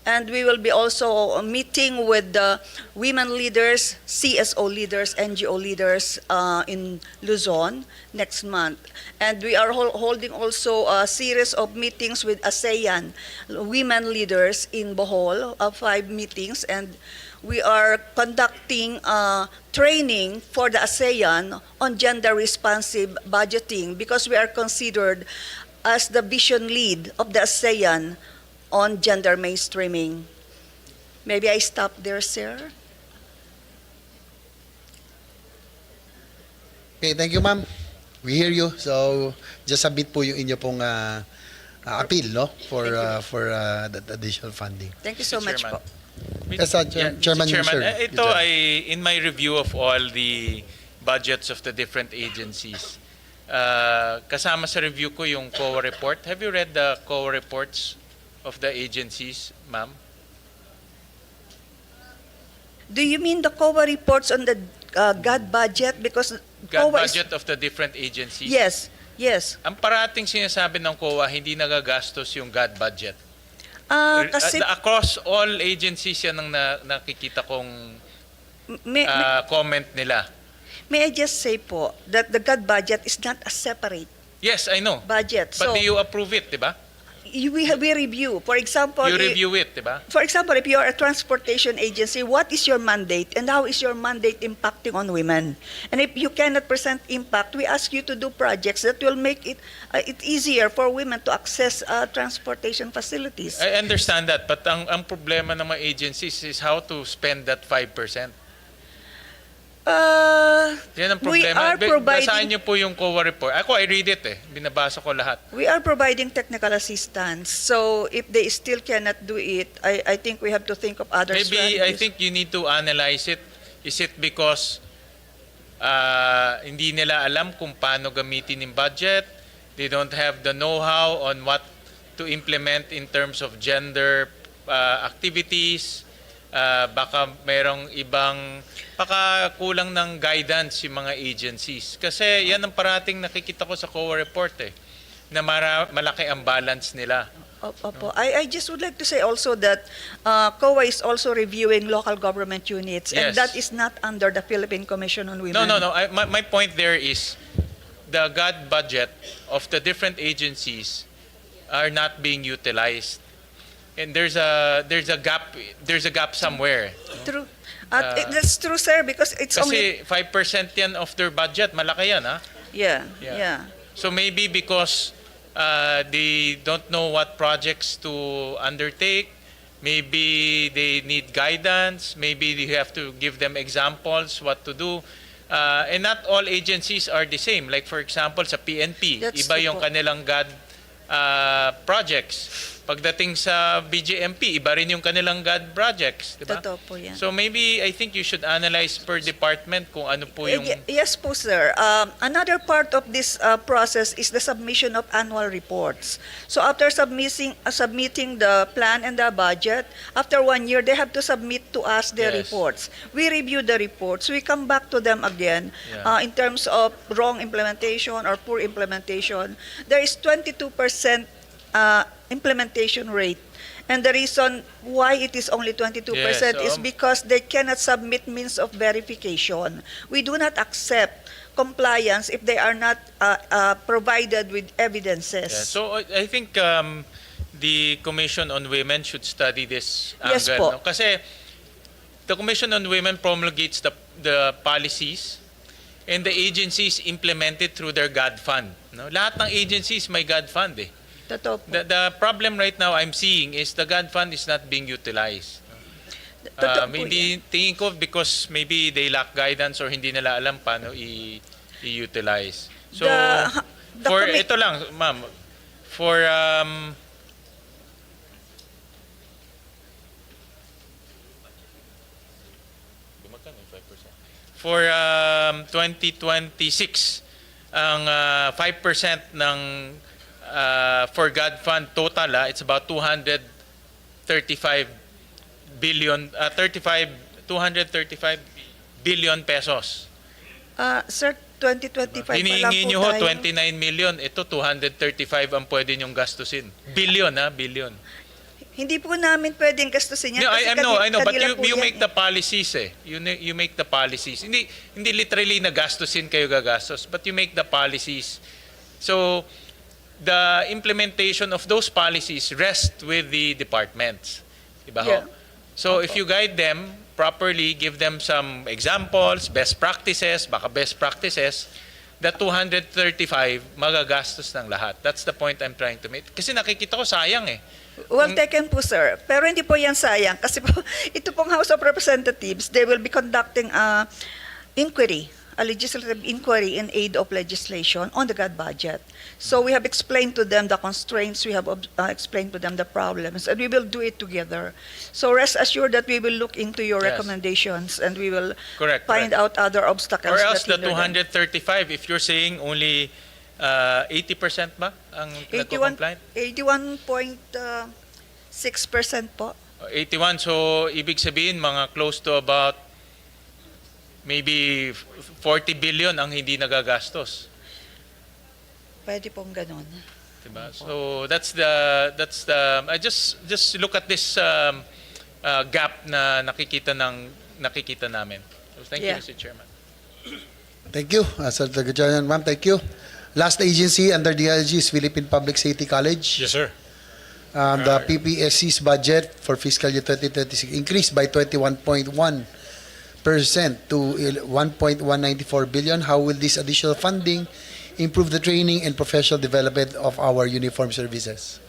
And we will be also meeting with the women leaders, CSO leaders, NGO leaders in Luzon next month. And we are holding also a series of meetings with ASEAN women leaders in Bohol, 5 meetings. And we are conducting training for the ASEAN on gender-responsive budgeting, because we are considered as the vision lead of the ASEAN on gender mainstreaming. Maybe I stop there, sir. Okay, thank you, ma'am. We hear you. So, just submit po yung inyo pong appeal, no? For that additional funding. Thank you so much po. Yes, Chairman, sir. Ito ay in my review of all the budgets of the different agencies. Kasama sa review ko yung COA report. Have you read the COA reports of the agencies, ma'am? Do you mean the COA reports on the GAD budget? Because God COA budget of the different agencies? Yes, yes. Ang parating sinasabi ng COA, hindi nagagastos yung GAD budget. Kasi Across all agencies yan ang nakikita kong comment nila. May I just say po that the GAD budget is not a separate Yes, I know. budget. But So do you approve it, di ba? we review. For example, You review it, di ba? For example, if you are a transportation agency, what is your mandate and how is your mandate impacting on women? And if you cannot present impact, we ask you to do projects that will make it easier for women to access transportation facilities. I understand that, but ang problema ng mga agencies is how to spend that 5%. Yan ang problema. Basahin niyo po yung COA report. I read it eh. Binabasa ko lahat. We are providing technical assistance. So if they still cannot do it, I think we have to think of other strategies. I think you need to analyze it. Is it because hindi nila alam kung paano gamitin yung budget? They don't have the know-how on what to implement in terms of gender activities? Baka merong baka kulang ng guidance yung mga agencies. Kasi yan ang parating nakikita ko sa COA report eh, na malaki ang balance nila. Opo. I just would like to say also that COA is also reviewing local government units, and Yes. that is not under the Philippine Commission on Women. No. My point there is the GAD budget of the different agencies are not being utilized. And there's a gap somewhere. True. That's true, sir, because it's Kasi only 5% yan of their budget, malaki yan, ha? Yeah. So maybe because they don't know what projects to undertake, maybe they need guidance, maybe you have to give them examples what to do. And not all agencies are the same. Like for example, sa PNP, That's iba true yung po. kanilang GAD projects. Pagdating sa BJMP, iba rin yung kanilang GAD projects, di ba? Totoo po yan. So maybe I think you should analyze per department kung ano po yung... Yes po, sir. Another part of this process is the submission of annual reports. So after submitting the plan and the budget, after 1 year, they have to submit to us their Yes. reports. We review the reports. We come back to them again in terms of wrong implementation or poor implementation. There is 22% implementation rate. And the reason why it is only 22% is because they cannot submit means of verification. We do not accept compliance if they are not provided with evidences. Yeah, so I think the Commission on Women should study this angle. Yes po. No? Kasi the Commission on Women promulgates the policies and the agencies implement it through their GAD fund. No? Lahat ng agencies may GAD fund eh. Totoo po. The problem right now I'm seeing is the GAD fund is not being utilized. Totoo po Maybe tingin ko because maybe they lack guidance or hindi nila alam paano i-utilize. So for ito lang, ma'am, for for 2026 ang 5% ng for GAD fund total it's about 235 billion pesos. Sir, 2025 pa lang Hinihingi po niyo ho tayo. 29 million, ito 235 ang pwede niyong gastusin. Billion billion. Hindi po namin pwedeng gastusin yan. No, kasi I know, but kanila po you yan make the policies eh. You make the policies. Hindi literally na gastusin kayo gagastos, but you make the policies. So the implementation of those policies rest with the departments. Diba ho? Yeah. So if you guide them properly, give them some examples, best practices, the 235 magagastos ng lahat. That's the point I'm trying to make. Kasi nakikita ko sayang eh. Well taken po, sir. Pero hindi po yan sayang. Kasi po, ito pong House of Representatives, they will be conducting a legislative inquiry in aid of legislation on the GAD budget. So we have explained to them the constraints, we have explained to them the problems, and we will do it together. So rest assured that we will look into your Yes. recommendations and we will Correct. find out other obstacles. Or else that the hinder them. 235, if you're saying only 80% ba ang 81.6% po. 81, so ibig sabihin mga close to about maybe 40 billion ang hindi nagagastos. Pwede pong ganun. Diba? So that's the I just look at this gap na nakikita namin. So thank you, Mr. Chairman. Thank you, Senator Gatchalian. Ma'am, thank you. Last agency under DILG is Philippine Public Safety College. Yes, sir. The PPSC's budget for fiscal year 2026 increased by 21.1% to 1.194 billion. How will this additional funding improve the training and professional development of our uniformed services?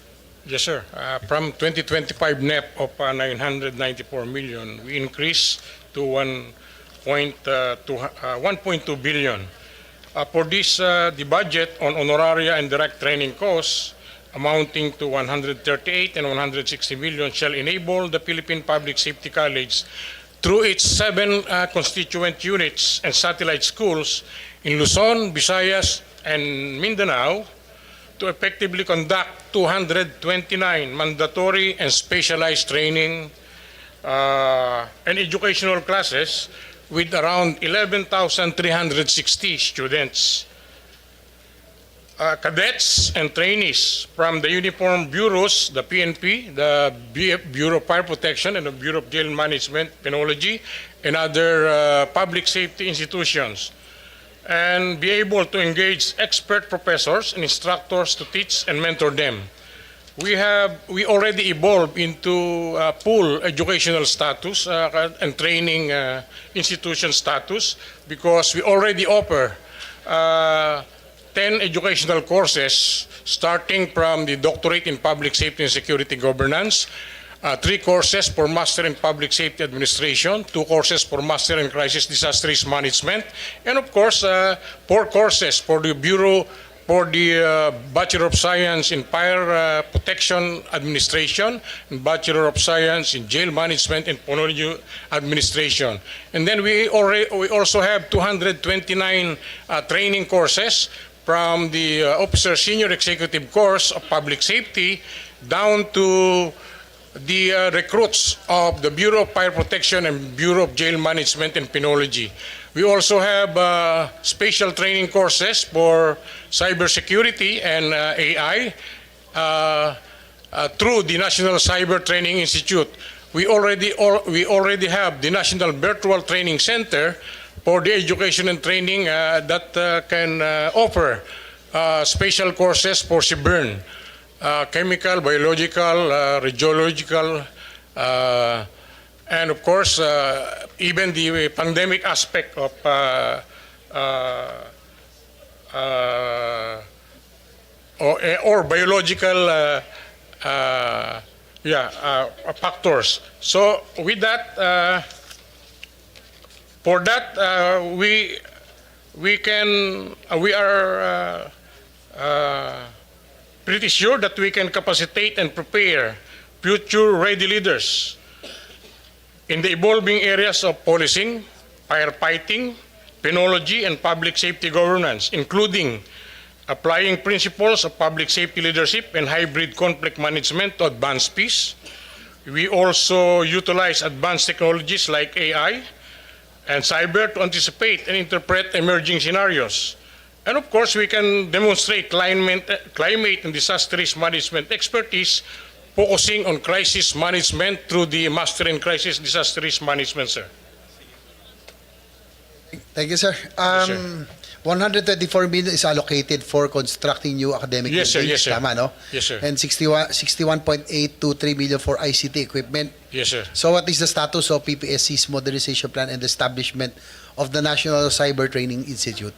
Yes, sir. From 2025 NEP of 994 million, we increased to 1.2 billion. For this, the budget on honoraria and direct training costs amounting to 138 and 160 million shall enable the Philippine Public Safety College through its 7 constituent units and satellite schools in Luzon, Visayas, and Mindanao to effectively conduct 229 mandatory and specialized training and educational classes with around 11,360 students. Cadets and trainees from the uniform bureaus, the PNP, the Bureau of Fire Protection, and the Bureau of Jail Management, Penology, and other public safety institutions, and be able to engage expert professors and instructors to teach and mentor them. We already evolved into full educational status and training institution status because we already offer 10 educational courses starting from the doctorate in public safety and security governance, 3 courses for master in public safety administration, 2 courses for master in crisis disaster risk management, and of course 4 courses for the Bureau for the Bachelor of Science in Fire Protection Administration and Bachelor of Science in Jail Management and Penology Administration. And then we also have 229 training courses from the Officer Senior Executive Course of Public Safety down to the recruits of the Bureau of Fire Protection and Bureau of Jail Management and Penology. We also have special training courses for cybersecurity and AI through the National Cyber Training Institute. We already have the National Virtual Training Center for the education and training that can offer special courses for CBRN, chemical, biological, radiological, and of course, even the pandemic aspect of or biological factors. So with that, for that we are pretty sure that we can capacitate and prepare future ready leaders in the evolving areas of policing, firefighting, penology, and public safety governance, including applying principles of public safety leadership and hybrid conflict management to advance peace. We also utilize advanced technologies like AI and cyber to anticipate and interpret emerging scenarios. And of course, we can demonstrate climate and disaster risk management expertise, focusing on crisis management through the Master in Crisis Disaster Risk Management, sir. Thank you, sir. 124 million is allocated for constructing new academic Yes, sir. buildings. Yes, sir. Tama, no? Yes, sir. And 61.823 million for ICT equipment. Yes, sir. So what is the status of PPSC's modernization plan and the establishment of the National Cyber Training Institute?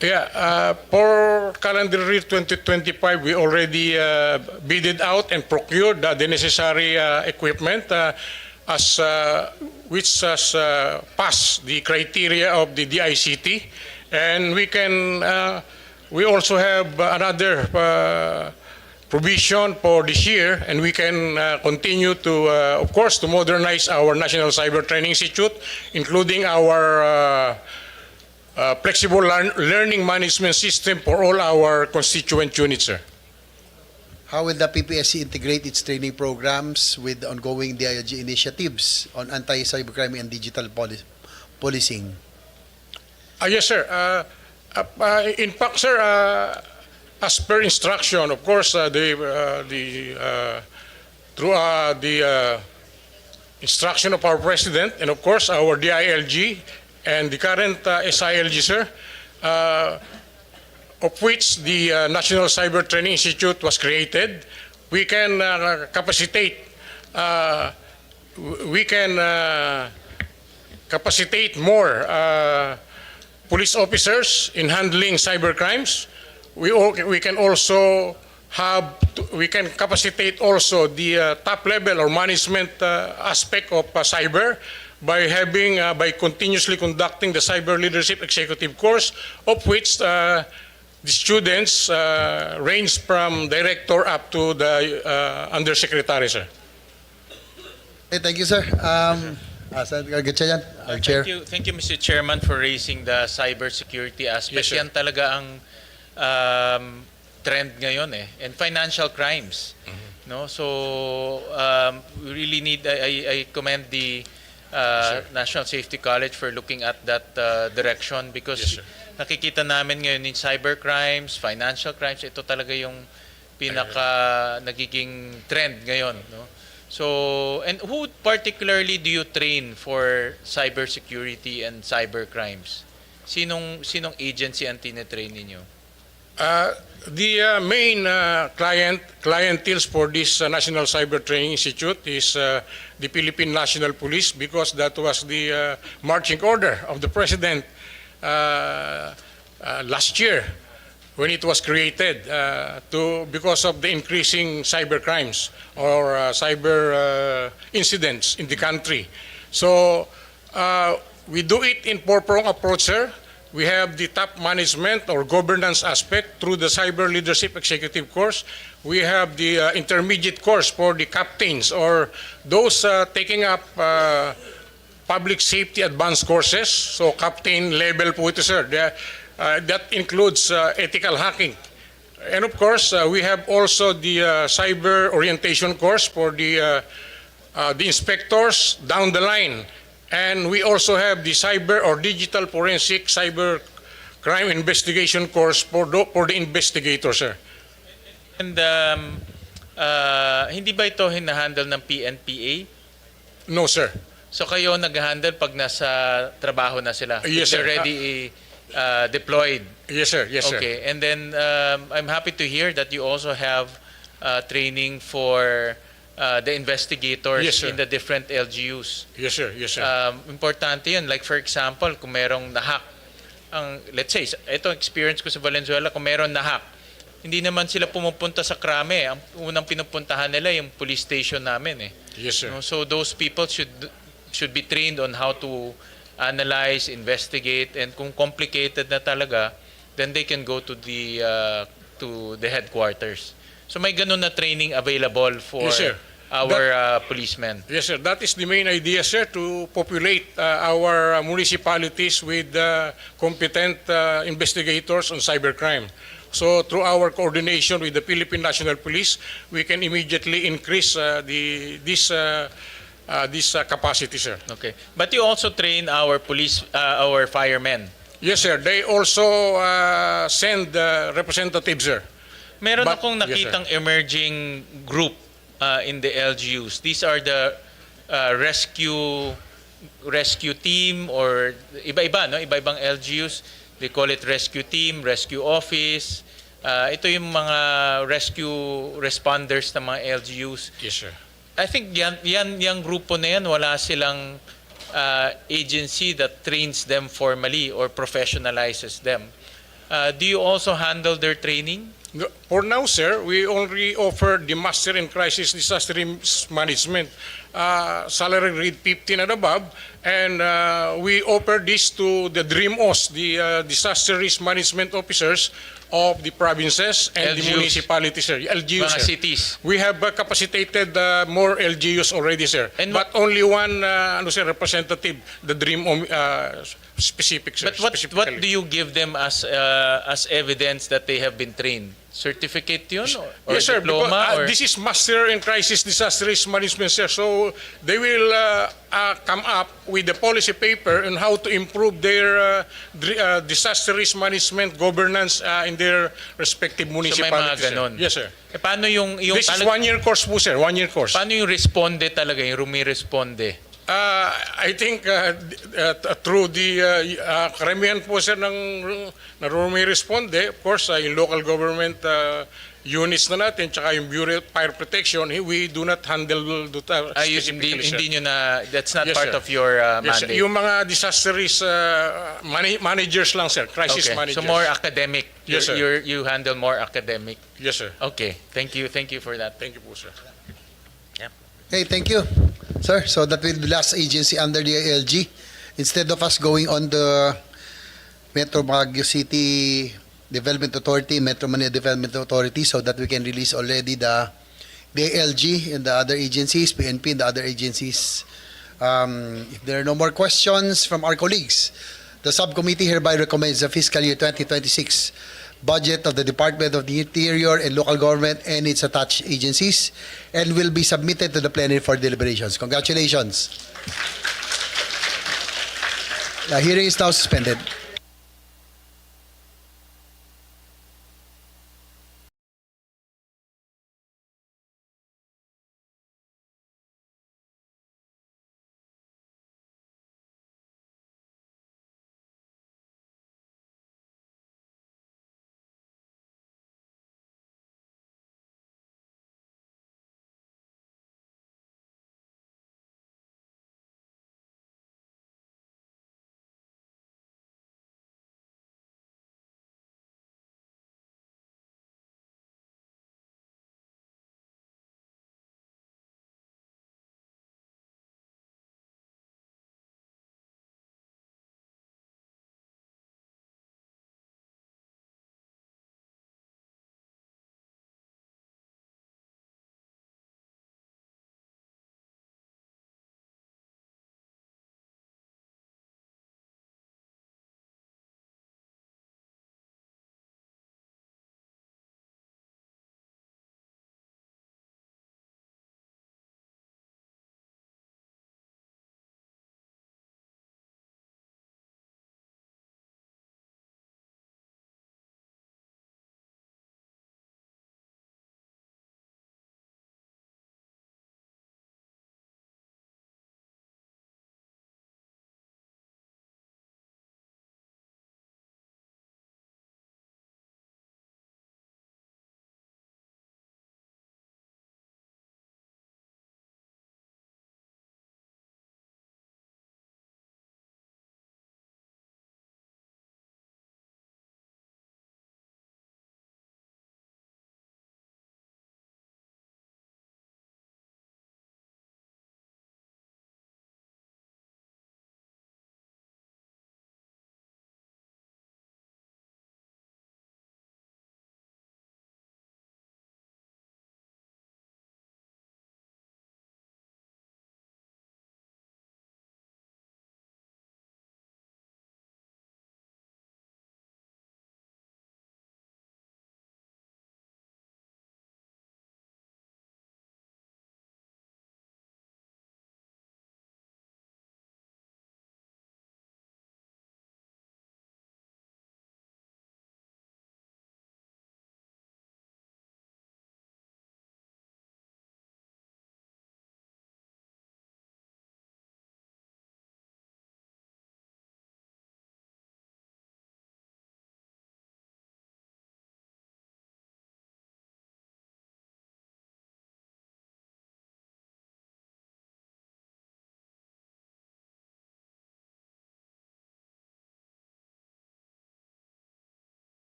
Yeah, for calendar year 2025, we already bidded out and procured the necessary equipment which has passed the criteria of the DICT. And we also have another provision for this year, and we can continue to, of course, to modernize our National Cyber Training Institute, including our flexible learning management system for all our constituent units, sir. How will the PPSC integrate its training programs with ongoing DILG initiatives on anti-cybercrime and digital policing? Yes, sir. In fact, sir, as per instruction, of course, through the instruction of our president and of course our DILG and the current SILG, sir, of which the National Cyber Training Institute was created, we can capacitate more police officers in handling cyber crimes. We can also we can capacitate also the top level or management aspect of cyber by continuously conducting the cyber leadership executive course, of which the students range from director up to the undersecretary, sir. Okay, thank you, sir. Senator Gatchalian, our chair. Thank you, Mr. Chairman, for raising the cybersecurity aspect. Yes, sir. Yan talaga ang trend ngayon eh. And financial crimes. No? So we really need, I commend the National Safety College for looking at that direction, because nakikita namin ngayon in cyber crimes, financial crimes, ito talaga yung pinaka nagiging trend ngayon, no? So, and who particularly do you train for cybersecurity and cyber crimes? Sinong agency ang tinetrain ninyo? The main clienteles for this National Cyber Training Institute is the Philippine National Police, because that was the marching order of the President last year when it was created because of the increasing cyber crimes or cyber incidents in the country. So we do it in four-pronged approach, sir. We have the top management or governance aspect through the Cyber Leadership Executive course. We have the intermediate course for the captains or those taking up public safety advanced courses. So captain level po ito, sir. That includes ethical hacking. And of course, we have also the cyber orientation course for the inspectors down the line. And we also have the cyber or digital forensic cyber crime investigation course for the investigators, sir. And hindi ba ito hinahandle ng PNPA? No, sir. So kayo nag-handle pag nasa trabaho na sila? Yes, sir. Already deployed? Yes, sir. Yes, sir. Okay. And then I'm happy to hear that you also have training for the investigators, Yes, sir. in the different LGUs. Yes, sir. Yes, sir. Importante yun. Like for example, kung merong nahack, let's say, ito experience ko sa Valenzuela, kung meron nahack, hindi naman sila pumupunta sa krame. Ang unang pinupuntahan nila yung police station namin. Yes, sir. No? So those people should be trained on how to analyze, investigate, and kung complicated na talaga, then they can go to the headquarters. So may ganun na training available for Yes, sir. our policemen. Yes, sir. That is the main idea, sir, to populate our municipalities with competent investigators on cybercrime. So through our coordination with the Philippine National Police, we can immediately increase this capacity, sir. Okay. But you also train our our firemen. Yes, sir. They also send representatives, sir. Meron But- akong yes, sir. nakitang emerging group in the LGUs. These are the rescue team or iba-iba, no? Iba-ibang LGUs. They call it rescue team, rescue office. Ito yung mga rescue responders ng mga LGUs. Yes, sir. I think yung grupo na yan, wala silang agency that trains them formally or professionalizes them. Do you also handle their training? For now, sir, we only offer the Master in Crisis Disaster Management, salary grade 15 and above, and we offer this to the DREAMOS, the Disaster Risk Management Officers of the provinces and the LGUs. municipalities, sir. LGUs, Mga sir. cities. We have capacitated more LGUs already, sir. But only one representative, the DREAM specific, sir. But what do you give them as evidence that they have been trained? Certificate yun? Or Yes, sir. diploma? Because, Or this is Master in Crisis Disaster Risk Management, sir. So they will come up with the policy paper on how to improve their disaster risk management governance in their respective so may mga municipalities. sir. ganon? Yes, sir. Paano yung This is 1-year course po, sir. 1-year course. Paano yung responde talaga, yung rumi-responde? I think through the karamihan po, sir, na responde, of course, yung local government units na natin, tsaka yung Bureau of Fire Protection, we do not handle specifically, sir. Hindi nyo na, that's not Yes, part sir. of your Yes, sir. mandate? Yung mga disaster risk managers lang, sir. Crisis Okay. managers. So more academic. Yes, sir. You handle more academic. Yes, sir. Okay. Thank you for that. Thank you po, sir. Okay, thank you, sir. So that will be the last agency under the ALG. Instead of us going on the Metro Baguio City Development Authority, Metro Manila Development Authority, so that we can release already the ALG and the other agencies, PNP and the other agencies. If there are no more questions from our colleagues, the subcommittee hereby recommends the fiscal year 2026 budget of the Department of the Interior and Local Government and its attached agencies and will be submitted to the plenary for deliberations. Congratulations. The hearing is now suspended.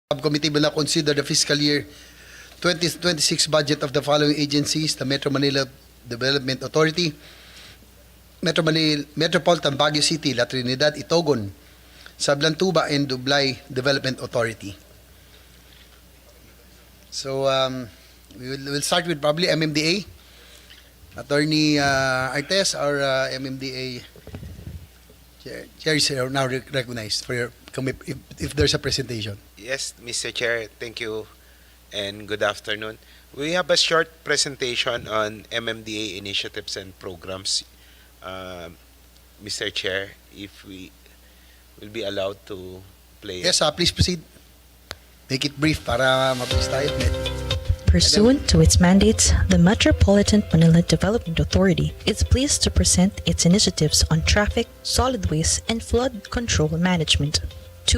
Subcommittee will now consider the fiscal year 2026 budget of the following agencies: the Metro Manila Development Authority, Metropolitan Baguio City, La Trinidad, Itogon, Sablan, Tuba, and Tublay Development Authority. So we'll start with probably MMDA. Attorney Artes, our MMDA chair is now recognized for your if there's a presentation. Yes, Mr. Chair, thank you and good afternoon. We have a short presentation on MMDA initiatives and programs. Mr. Chair, if we will be allowed to play. Yes, please proceed. Make it brief para mabilis tayo. Pursuant to its mandates, the Metropolitan Manila Development Authority is pleased to present its initiatives on traffic, solid waste, and flood control management.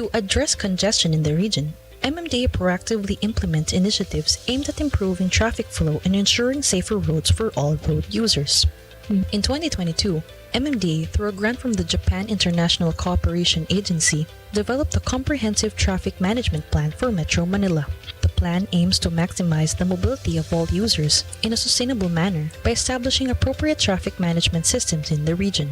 To address congestion in the region, MMDA proactively implements initiatives aimed at improving traffic flow and ensuring safer roads for all road users. In 2022, MMDA, through a grant from the Japan International Cooperation Agency, developed a comprehensive traffic management plan for Metro Manila. The plan aims to maximize the mobility of all users in a sustainable manner by establishing appropriate traffic management systems in the region.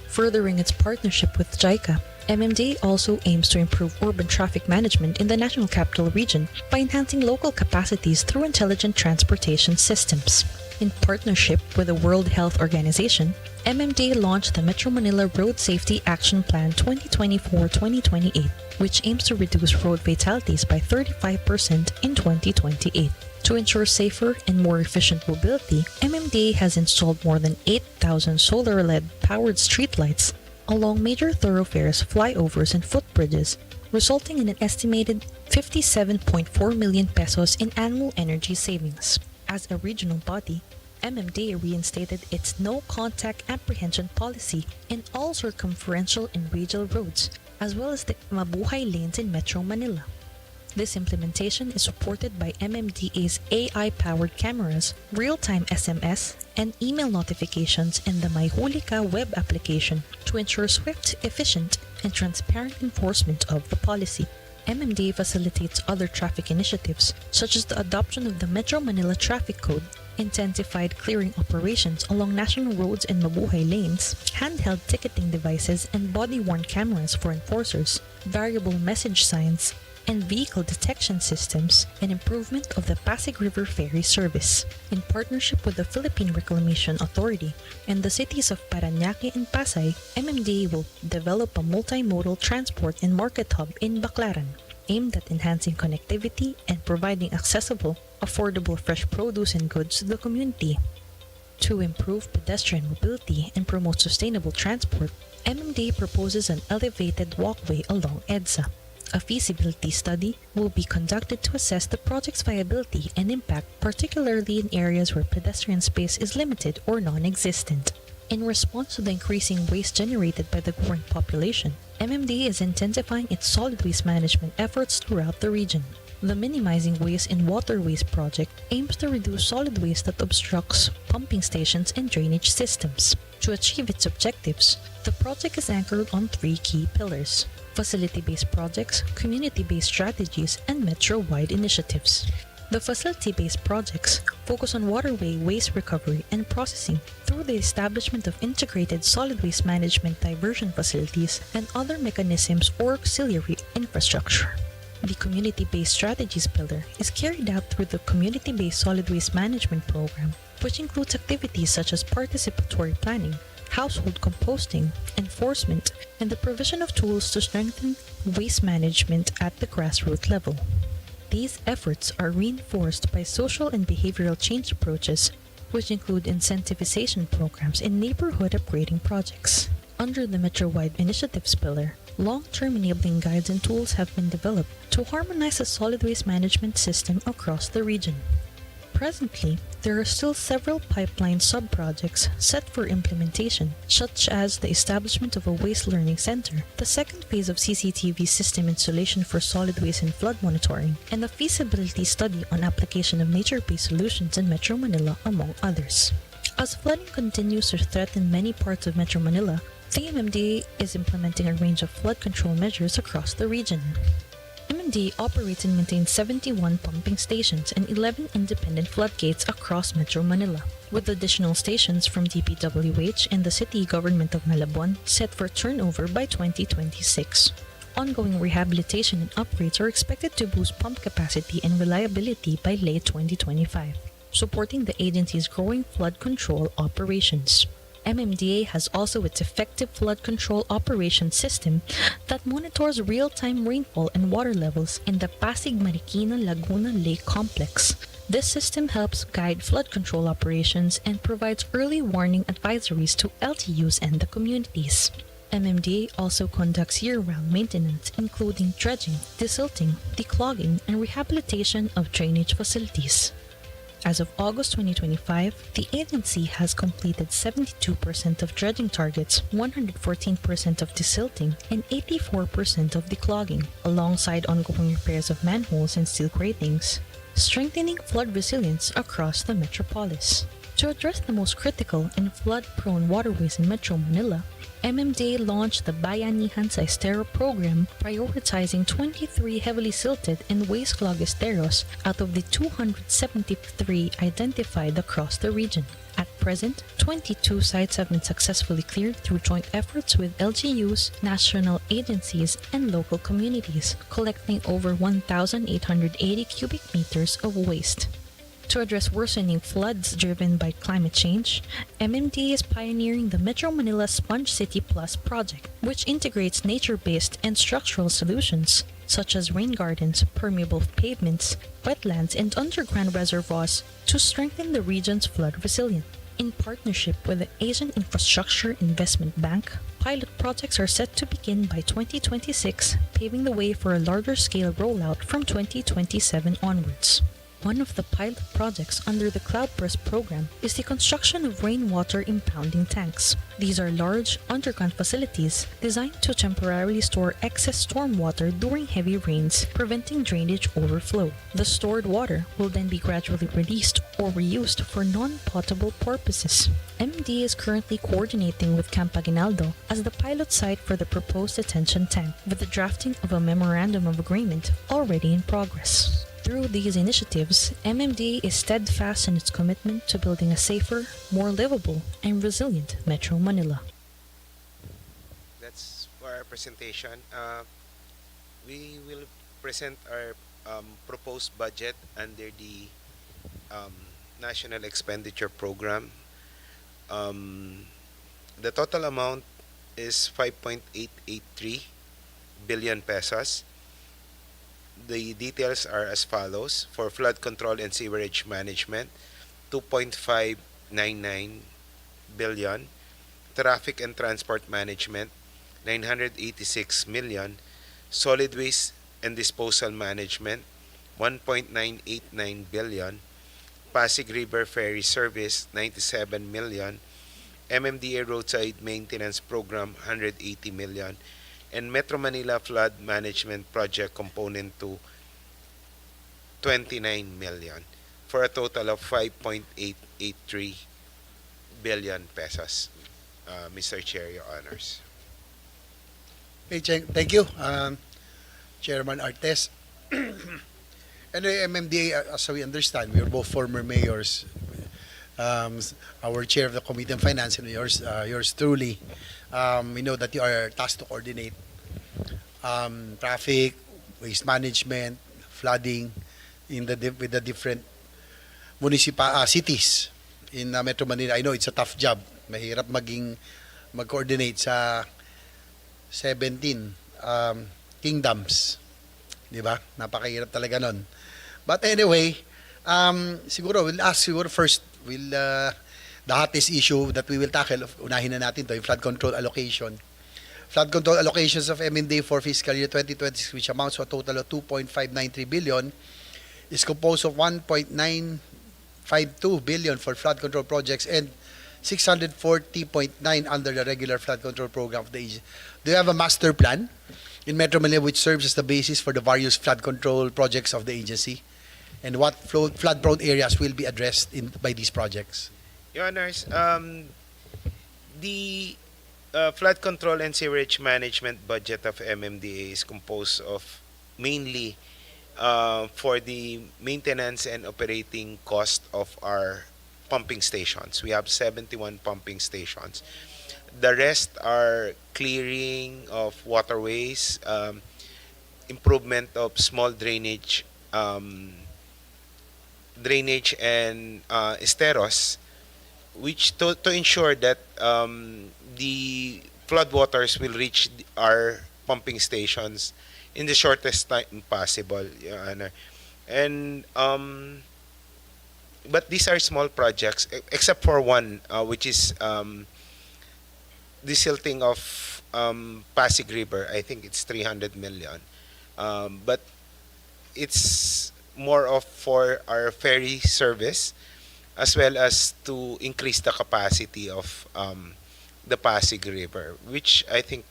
Furthering its partnership with JICA, MMDA also aims to improve urban traffic management in the National Capital Region by enhancing local capacities through intelligent transportation systems. In partnership with the World Health Organization, MMDA launched the Metro Manila Road Safety Action Plan 2024-2028, which aims to reduce road fatalities by 35% in 2028. To ensure safer and more efficient mobility, MMDA has installed more than 8,000 solar LED-powered streetlights along major thoroughfares, flyovers, and footbridges, resulting in an estimated 57.4 million pesos in annual energy savings. As a regional body, MMDA reinstated its no-contact apprehension policy in all circumferential and radial roads, as well as the mabuhay lanes in Metro Manila. This implementation is supported by MMDA's AI-powered cameras, real-time SMS, and email notifications in the Mayhulika web application to ensure swift, efficient, and transparent enforcement of the policy. MMDA facilitates other traffic initiatives, such as the adoption of the Metro Manila Traffic Code, intensified clearing operations along national roads and mabuhay lanes, handheld ticketing devices and body-worn cameras for enforcers, variable message signs, and vehicle detection systems, and improvement of the Pasig River Ferry service. In partnership with the Philippine Reclamation Authority and the cities of Parañaque and Pasay, MMDA will develop a multimodal transport and market hub in Baclaran, aimed at enhancing connectivity and providing accessible, affordable fresh produce and goods to the community. To improve pedestrian mobility and promote sustainable transport, MMDA proposes an elevated walkway along EDSA. A feasibility study will be conducted to assess the project's viability and impact, particularly in areas where pedestrian space is limited or non-existent. In response to the increasing waste generated by the growing population, MMDA is intensifying its solid waste management efforts throughout the region. The Minimizing Waste in Waterways project aims to reduce solid waste that obstructs pumping stations and drainage systems. To achieve its objectives, the project is anchored on three key pillars: facility-based projects, community-based strategies, and metro-wide initiatives. The facility-based projects focus on waterway waste recovery and processing through the establishment of integrated solid waste management diversion facilities and other mechanisms or auxiliary infrastructure. The community-based strategies pillar is carried out through the community-based solid waste management program, which includes activities such as participatory planning, household composting, enforcement, and the provision of tools to strengthen waste management at the grassroots level. These efforts are reinforced by social and behavioral change approaches, which include incentivization programs and neighborhood upgrading projects. Under the Metro-wide Initiatives pillar, long-term enabling guides and tools have been developed to harmonize the solid waste management system across the region. Presently, there are still several pipeline sub-projects set for implementation, such as the establishment of a waste learning center, the second phase of CCTV system installation for solid waste and flood monitoring, and the feasibility study on application of nature-based solutions in Metro Manila, among others. As flooding continues to threaten many parts of Metro Manila, the MMDA is implementing a range of flood control measures across the region. MMD operates and maintains 71 pumping stations and 11 independent floodgates across Metro Manila, with additional stations from DPWH and the city government of Malabon set for turnover by 2026. Ongoing rehabilitation and upgrades are expected to boost pump capacity and reliability by late 2025, supporting the agency's growing flood control operations. MMDA has also its effective flood control operation system that monitors real-time rainfall and water levels in the Pasig Marikina Laguna Lake Complex. This system helps guide flood control operations and provides early warning advisories to LTUs and the communities. MMDA also conducts year-round maintenance, including dredging, desilting, declogging, and rehabilitation of drainage facilities. As of August 2025, the agency has completed 72% of dredging targets, 114% of desilting, and 84% of declogging, alongside ongoing repairs of manholes and steel gratings, strengthening flood resilience across the metropolis. To address the most critical and flood-prone waterways in Metro Manila, MMDA launched the Bayanihan sa Estero program, prioritizing 23 heavily silted and waste-clogged esteros out of the 273 identified across the region. At present, 22 sites have been successfully cleared through joint efforts with LGUs, national agencies, and local communities, collecting over 1,880 cubic meters of waste. To address worsening floods driven by climate change, MMDA is pioneering the Metro Manila Sponge City Plus project, which integrates nature-based and structural solutions such as rain gardens, permeable pavements, wetlands, and underground reservoirs to strengthen the region's flood resilience. In partnership with the Asian Infrastructure Investment Bank, pilot projects are set to begin by 2026, paving the way for a larger-scale rollout from 2027 onwards. One of the pilot projects under the Cloudburst program is the construction of rainwater impounding tanks. These are large, underground facilities designed to temporarily store excess stormwater during heavy rains, preventing drainage overflow. The stored water will then be gradually released or reused for non-potable purposes. MD is currently coordinating with Camp Aguinaldo as the pilot site for the proposed detention tank, with the drafting of a memorandum of agreement already in progress. Through these initiatives, MMD is steadfast in its commitment to building a safer, more livable, and resilient Metro Manila. That's for our presentation. We will present our proposed budget under the National Expenditure Program. The total amount is 5.883 billion pesos. The details are as follows. For flood control and sewerage management, 2.599 billion. Traffic and transport management, 986 million. Solid waste and disposal management, 1.989 billion. Pasig River Ferry Service, 97 million. MMDA Roadside Maintenance Program, 180 million. And Metro Manila Flood Management Project component to 29 million for a total of 5.883 billion pesos. Mr. Chair, your honors. Okay, thank you, Chairman Artes. Anyway, MMDA, as we understand, we are both former mayors. Our chair of the Committee on Finance and yours truly. We know that you are tasked to coordinate traffic, waste management, flooding with the different cities in Metro Manila. I know it's a tough job. Mahirap mag-coordinate sa 17 kingdoms. Di ba? Napakahirap talaga nun. But anyway, we'll ask first, the hottest issue that we will tackle, unahin na natin to, yung flood control allocation. Flood control allocations of MMDA for fiscal year 2026, which amounts to a total of 2.593 billion, is composed of 1.952 billion for flood control projects and 640.9 under the regular flood control program of the agency. Do you have a master plan in Metro Manila which serves as the basis for the various flood control projects of the agency? And what flood-prone areas will be addressed by these projects? Your honors, the flood control and sewerage management budget of MMDA is composed of mainly for the maintenance and operating cost of our pumping stations. We have 71 pumping stations. The rest are clearing of waterways, improvement of small drainage and esteros, which to ensure that the floodwaters will reach our pumping stations in the shortest time possible, Your Honor. And but these are small projects, except for one, which is the silting of Pasig River. I think it's 300 million. But it's more of for our ferry service, as well as to increase the capacity of the Pasig River, which I think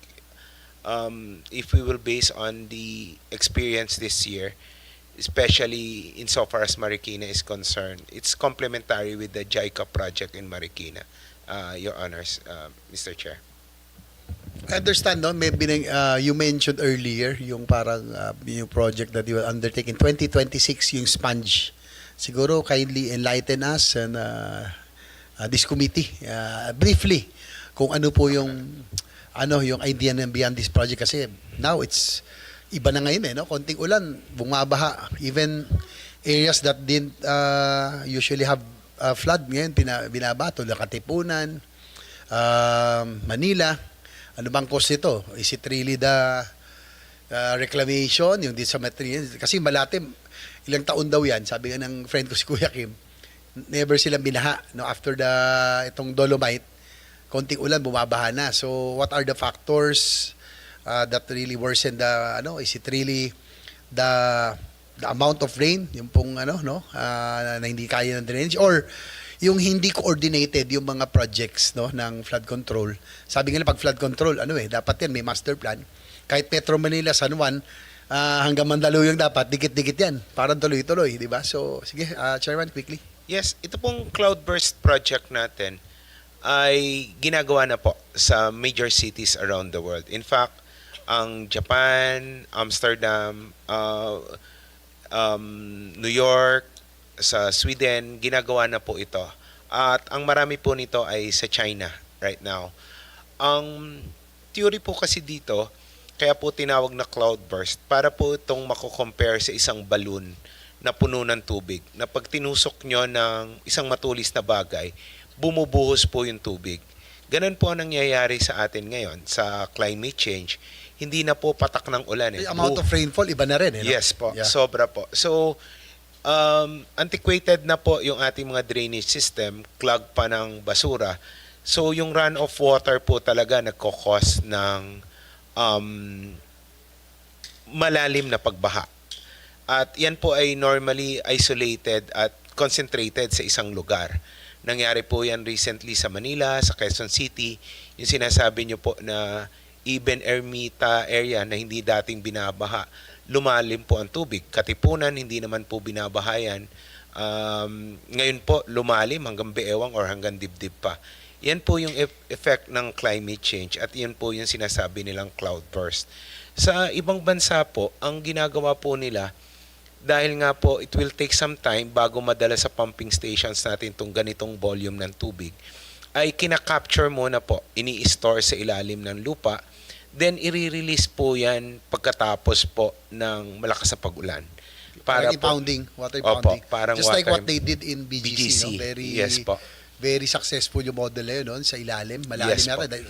if we will base on the experience this year, especially insofar as Marikina is concerned, it's complementary with the JICA project in Marikina, Your Honors, Mr. Chair. I understand, no? You mentioned earlier yung parang yung project that you will undertake in 2026, yung sponge. Siguro kindly enlighten us and this committee briefly kung ano po yung yung idea ng beyond this project, kasi now it's iba na ngayon no? Konting ulan, bumabaha. Even areas that didn't usually have flood ngayon, binabato, Katipunan, Manila. Ano bang cost nito? Is it really the reclamation, yung disamaterial? Kasi Malate, ilang taon daw yan, sabi nga ng friend ko si Kuya Kim, never silang binaha. No? After itong Dolomite, konting ulan, bumabaha na. So what are the factors that really worsen the, is it really the amount of rain, yung pong na hindi kaya ng drainage, or yung hindi coordinated yung mga projects ng flood control. Sabi nga pag flood control, dapat yan may master plan. Kahit Metro Manila, San Juan, hanggang Mandaluyong dapat, dikit-dikit yan. Parang tuloy-tuloy, di ba? So, sige, Chairman, quickly. Yes, ito pong cloudburst project natin ay ginagawa na po sa major cities around the world. In fact, ang Japan, Amsterdam, New York, sa Sweden, ginagawa na po ito. At ang marami po nito ay sa China right now. Ang theory po kasi dito, kaya po tinawag na cloudburst, para po itong mako-compare sa isang balloon na puno ng tubig, na pag tinusok nyo ng isang matulis na bagay, bumubuhos po yung tubig. Ganun po ang nangyayari sa atin ngayon sa climate change. Hindi na po patak ng ulan. The amount of rainfall, iba na rin. Yes po, Yeah. sobra po. So, antiquated na po yung ating mga drainage system, clog pa ng basura. So yung runoff water po talaga nagkakos ng malalim na pagbaha. At yan po ay normally isolated at concentrated sa isang lugar. Nangyari po yan recently sa Manila, sa Quezon City, yung sinasabi nyo po na even Ermita area na hindi dating binabaha, lumalim po ang tubig. Katipunan, hindi naman po binabahayan. Ngayon po, lumalim hanggang Beewang or hanggang dibdib pa. Yan po yung effect ng climate change at yan po yung sinasabi nilang cloudburst. Sa ibang bansa po, ang ginagawa po nila, dahil nga po it will take some time bago madala sa pumping stations natin itong ganitong volume ng tubig, ay kinakapture muna po, ini-store sa ilalim ng lupa. Then, i-release po yan pagkatapos po ng malakas na pag-ulan. Para impounding, water impounding. Parang just water, like what they did in BGC. Yes po. Very successful yung model na yun, sa ilalim. Malalim Yes na po. rin.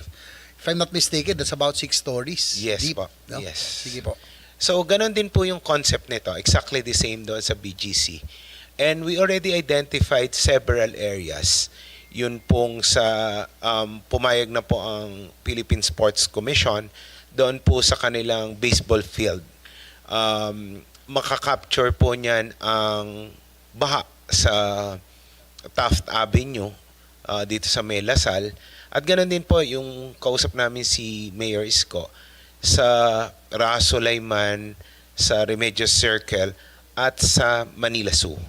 If I'm not mistaken, that's about 6 stories Yes deep. po. No? Yes. Sige po. So, ganun din po yung concept nito. Exactly the same doon sa BGC. And we already identified several areas. Yun pong sa pumayag na po ang Philippine Sports Commission doon po sa kanilang baseball field. Makakapture po niyan ang baha sa Taft Avenue dito sa May Lasal. At ganoon din po yung kausap namin si Mayor Isko sa Rasolayman, sa Remedios Circle at sa Manila Zoo.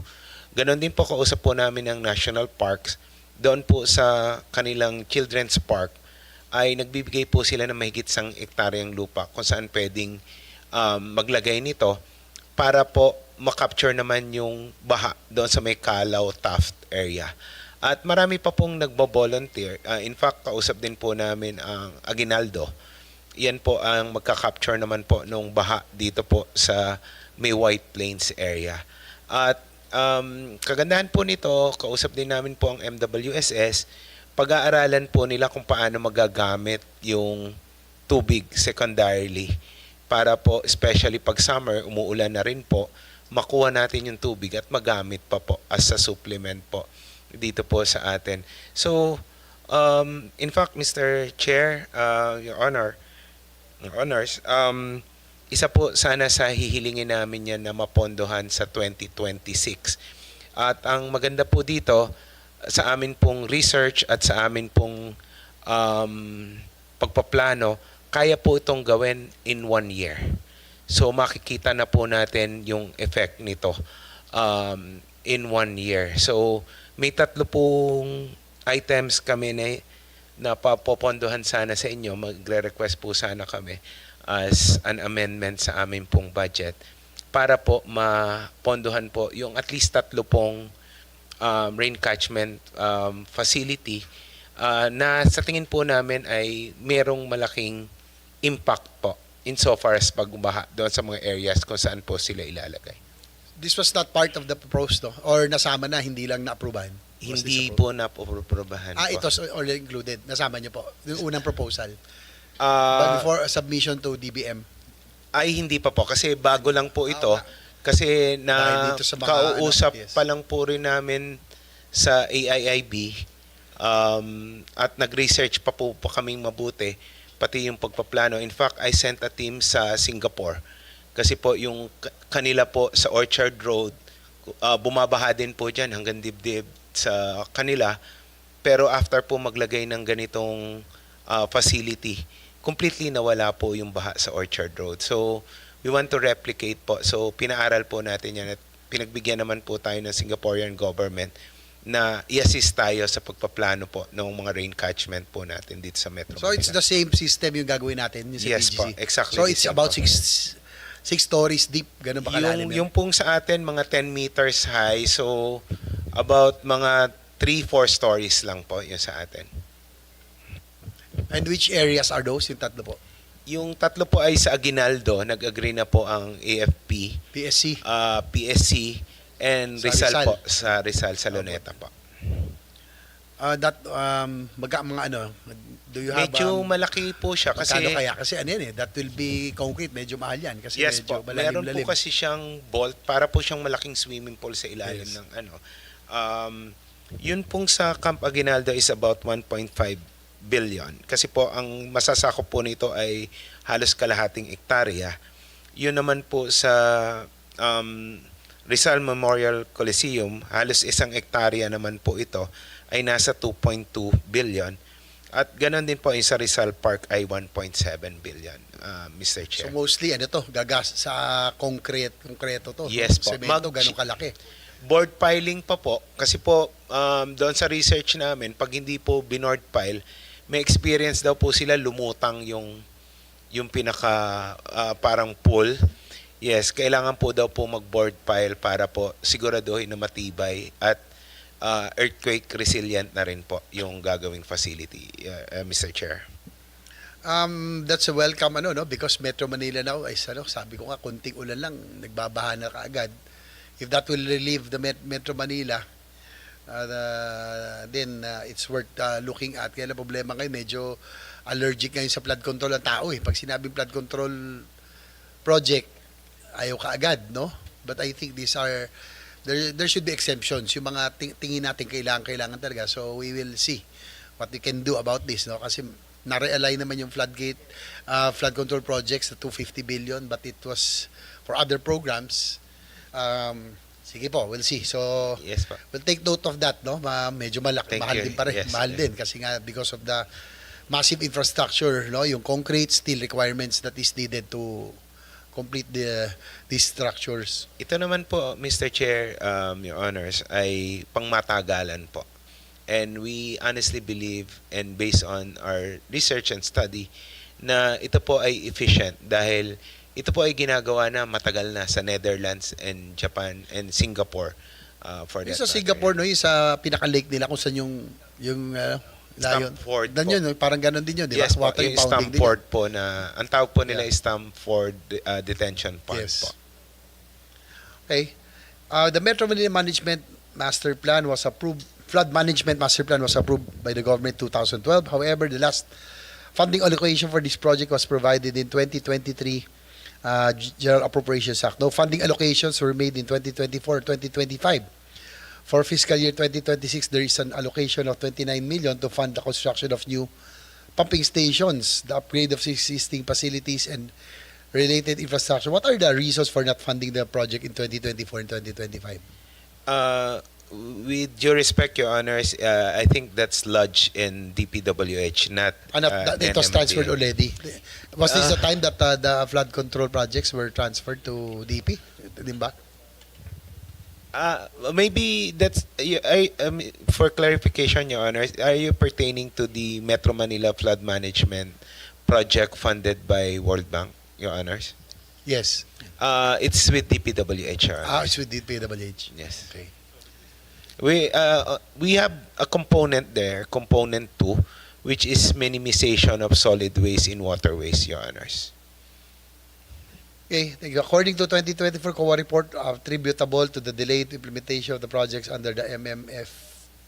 Ganon din po kausap po namin ng National Parks. Doon po sa kanilang Children's Park ay nagbibigay po sila ng mahigit 1 hektaryang lupa kung saan pwedeng maglagay nito para po makapture naman yung baha doon sa may Calao Taft area. At marami pa pong nagbo-volunteer. In fact, kausap din po namin ang Aguinaldo. Yan po ang magka-capture naman po nung baha dito po sa may White Plains area. At kagandahan po nito, kausap din namin po ang MWSS, pag-aaralan po nila kung paano magagamit yung tubig secondarily para po, especially pag summer, umuulan na rin po, makuha natin yung tubig at magamit pa po as a supplement po dito po sa atin. So, in fact, Mr. Chair, Your Honors, isa po sana sa hihilingin namin yan na mapondohan sa 2026. At ang maganda po dito, sa amin pong research at sa amin pong pagpaplano, kaya po itong gawin in 1 year. So makikita na po natin yung effect nito in 1 year. So may 3 pong items kami na papopondohan sana sa inyo. Magre-request po sana kami as an amendment sa amin pong budget para po mapondohan po yung at least 3 pong rain catchment facility na sa tingin po namin ay merong malaking impact po insofar as pagbaha doon sa mga areas kung saan po sila ilalagay. This was not part of the proposed, no? Or nasama na, hindi lang na-approvehan? Hindi po na-aprobahan po. It was already included. Nasama niyo po. Yung unang proposal. But before submission to DBM. Ay, hindi pa po. Kasi bago lang po ito. Kasi na dito sa mga, kausap yes. pa lang po rin namin sa AIIB at nag-research pa po kaming mabuti pati yung pagpaplano. In fact, I sent a team sa Singapore kasi po yung kanila po sa Orchard Road, bumabaha din po dyan hanggang dibdib sa kanila. Pero after po maglagay ng ganitong facility, completely nawala po yung baha sa Orchard Road. So, we want to replicate po. So, pinaaral po natin yan at pinagbigyan naman po tayo ng Singaporean government na i-assist tayo sa pagpaplano po ng mga rain catchment po natin dito sa Metro So, Manila. it's the same system yung gagawin natin yung sa Yes BGC? po, exactly. So, it's about 6 stories deep. Ganun ba kalalim? Yung pong sa atin, mga 10 meters high. So, about mga 3-4 stories lang po yung sa atin. And which areas are those? Yung 3 po? Yung 3 po ay sa Aguinaldo. Nag-agree na po ang AFP. PSC? PSC. And Sa Rizal Rizal. po. Sa Rizal, sa Luneta po. Mga ano, do you have... Medyo malaki po siya kasi... Magkano kaya? Kasi ano yan that will be concrete. Medyo mahal yan. Kasi Yes medyo po. Meron malalim-lalim. po kasi siyang vault para po siyang malaking swimming pool sa ilalim Yes. ng ano. Yun pong sa Camp Aguinaldo is about 1.5 billion. Kasi po ang masasakop po nito ay halos kalahating ektarya. Yun naman po sa Rizal Memorial Coliseum, halos 1 ektarya naman po ito, ay nasa 2.2 billion. At ganoon din po yung sa Rizal Park ay 1.7 billion, Mr. Chair. So mostly ano to, gagas sa konkreto to. Yes po. Semento, ganun kalaki. Board piling pa po, kasi po doon sa research namin, pag hindi po binoard pile, may experience daw po sila lumutang yung pinaka parang pool. Yes, kailangan po daw po mag-board pile para po siguraduhin na matibay at earthquake resilient na rin po yung gagawing facility, Mr. Chair. That's a welcome no, because Metro Manila now ay sabi ko nga konting ulan lang nagbabaha na kaagad. If that will relieve the Metro Manila, then it's worth looking at. Kaya na problema ngayon, medyo allergic ngayon sa flood control ang tao eh. Pag sinabing flood control project, ayaw kaagad, no? But I think these are, there should be exemptions. Yung mga tingin natin kailangan talaga. So we will see what we can do about this, no? Kasi na-realign naman yung flood control projects na 250 billion, but it was for other programs. Sige po, we'll see. So, yes po. We'll take note of that, no? Medyo mahal din pa rin. Yes, mahal din kasi nga because of the massive infrastructure, no? Yung concrete steel requirements that is needed to complete these structures. Ito naman po, Mr. Chair, Your Honors, ay pangmatagalan po. And we honestly believe and based on our research and study na ito po ay efficient dahil ito po ay ginagawa na matagal na sa Netherlands and Japan and Singapore for Yung that sa Singapore, no, yung sa pinaka-lake nila kung saan yung layon. Stamford Dan po. yun, no, parang ganun din yun, di ba? Yes po, Water yung impounding din Stamford po na, ang tawag po nila is Stamford Detention Park Yes. po. Okay. The Metro Manila Management Master Plan was approved. Flood Management Master Plan was approved by the government 2012. However, the last funding allocation for this project was provided in 2023 General Appropriations Act. No funding allocations were made in 2024, 2025. For fiscal year 2026, there is an allocation of 29 million to fund the construction of new pumping stations, the upgrade of existing facilities, and related infrastructure. What are the reasons for not funding the project in 2024 and 2025? With due respect, Your Honors, I think that's lodged in DPWH, not It was NMDL. transferred already. Was this the time that the flood control projects were transferred to DP? Di ba? Maybe that's for clarification, Your Honors. Are you pertaining to the Metro Manila Flood Management project funded by World Bank, Your Honors? Yes. It's with DPWH, Your Honors. It's with DPWH. Yes. Okay. We have a component there, component 2, which is minimization of solid waste in waterways, Your Honors. Okay, thank you. According to 2024 COA report, attributable to the delayed implementation of the projects under the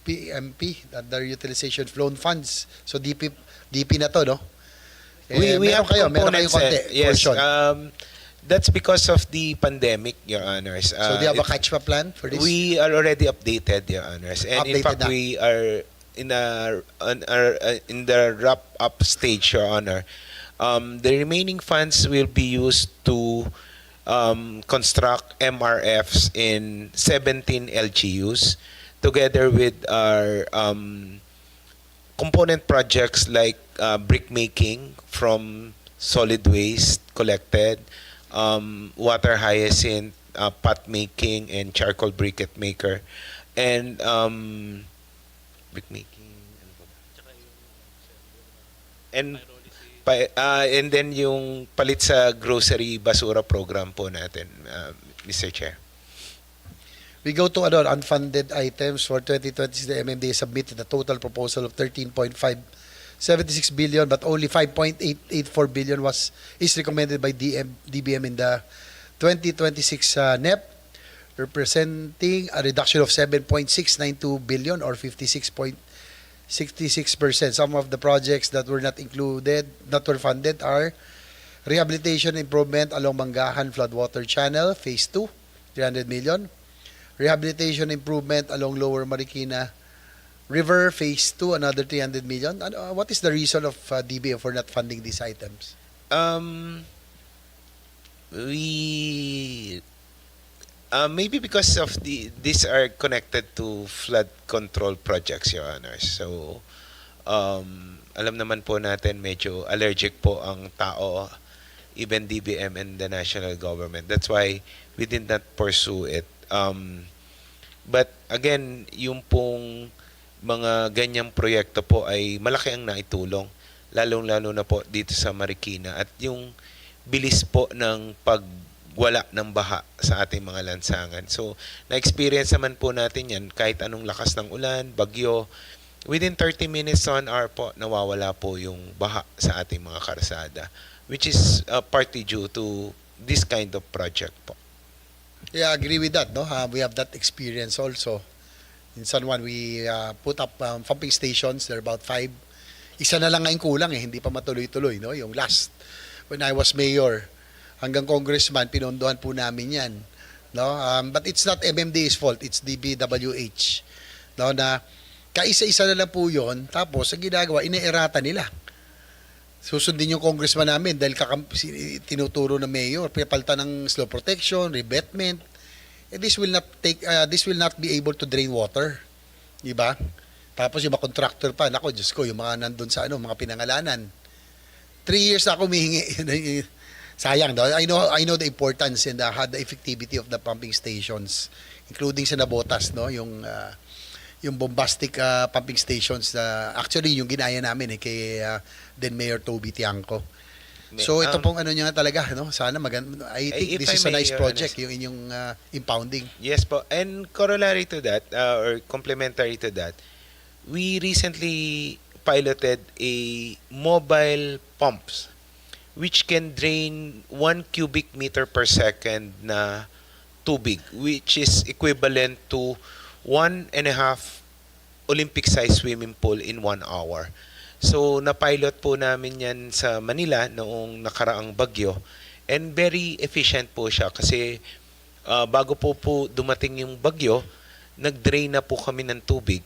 PMP, underutilization of loan funds. So DP na to, no? We have meron kayo components, konti, yes. portion. That's because of the pandemic, Your Honors. So do you have a catch-up plan for this? We are already updated, Your Honors, and in Updated fact na. we are in the wrap-up stage, Your Honor. The remaining funds will be used to construct MRFs in 17 LGUs, together with our component projects like brick making from solid waste collected, water hyacinth, pot making, and charcoal briquette maker, and brick making, and then yung palit sa grocery basura program po natin, Mr. Chair. We go to unfunded items for 2026. The MMDA submitted a total proposal of 13.576 billion, but only 5.884 billion is recommended by DBM in the 2026 NEP, representing a reduction of 7.692 billion or 56.66%. Some of the projects that were not funded are rehabilitation improvement along Mangahan Floodwater Channel, Phase 2, 300 million. Rehabilitation improvement along Lower Marikina River, Phase 2, another 300 million. What is the reason of DBM for not funding these items? Maybe because of these are connected to flood control projects, Your Honors. So, alam naman po natin medyo allergic po ang tao, even DBM and the national government. That's why we did not pursue it. But again, yung pong mga ganyang proyekto po ay malaki ang naitulong, lalong-lalo na po dito sa Marikina, at yung bilis po ng pagwala ng baha sa ating mga lansangan. So, na-experience naman po natin yan kahit anong lakas ng ulan, bagyo. Within 30 minutes to an hour po, nawawala po yung baha sa ating mga karsada, which is partly due to this kind of project po. Yeah, I agree with that. No, we have that experience also. In San Juan, we put up pumping stations. There are about 5. Isa na lang ngayon kulang hindi pa matuloy-tuloy. No, yung last when I was mayor, hanggang congressman, pinondohan po namin yan. No, but it's not MMDA's fault. It's DPWH. No, na kaisa-isa na lang po yun. Tapos ang ginagawa, ine-erata nila. Susundin yung congressman namin dahil tinuturo ng mayor, pinapalta ng slow protection, revetment. This will not be able to drain water. Di ba? Tapos yung mga contractor pa, nako Diyos ko, yung mga nandun sa mga pinangalanan. 3 years na ako humihingi. Sayang daw. I know the importance and the effectivity of the pumping stations, including sa Nabotas, no, yung bombastic pumping stations na actually yung ginaya namin kay then Mayor Toby Tiangco. So ito pong ano niya talaga, no? Sana maganda. I think if this I is a may, nice Your project, Honor. yung inyong impounding. Yes po. And corollary to that, or complementary to that, we recently piloted a mobile pumps which can drain 1 cubic meter per second na tubig, which is equivalent to 1.5 Olympic-sized swimming pool in 1 hour. So, na-pilot po namin yan sa Manila noong nakaraang bagyo. And very efficient po siya kasi bago po dumating yung bagyo, nag-drain na po kami ng tubig,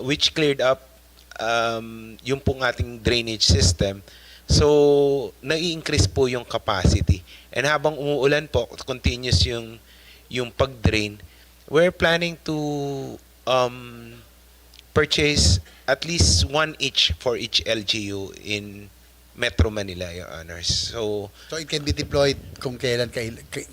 which cleared up yung pong ating drainage system. So, nai-increase po yung capacity. And habang umuulan po, continuous yung pag-drain, we're planning to purchase at least one each for each LGU in Metro Manila, Your Honors. So it can be deployed kung kailan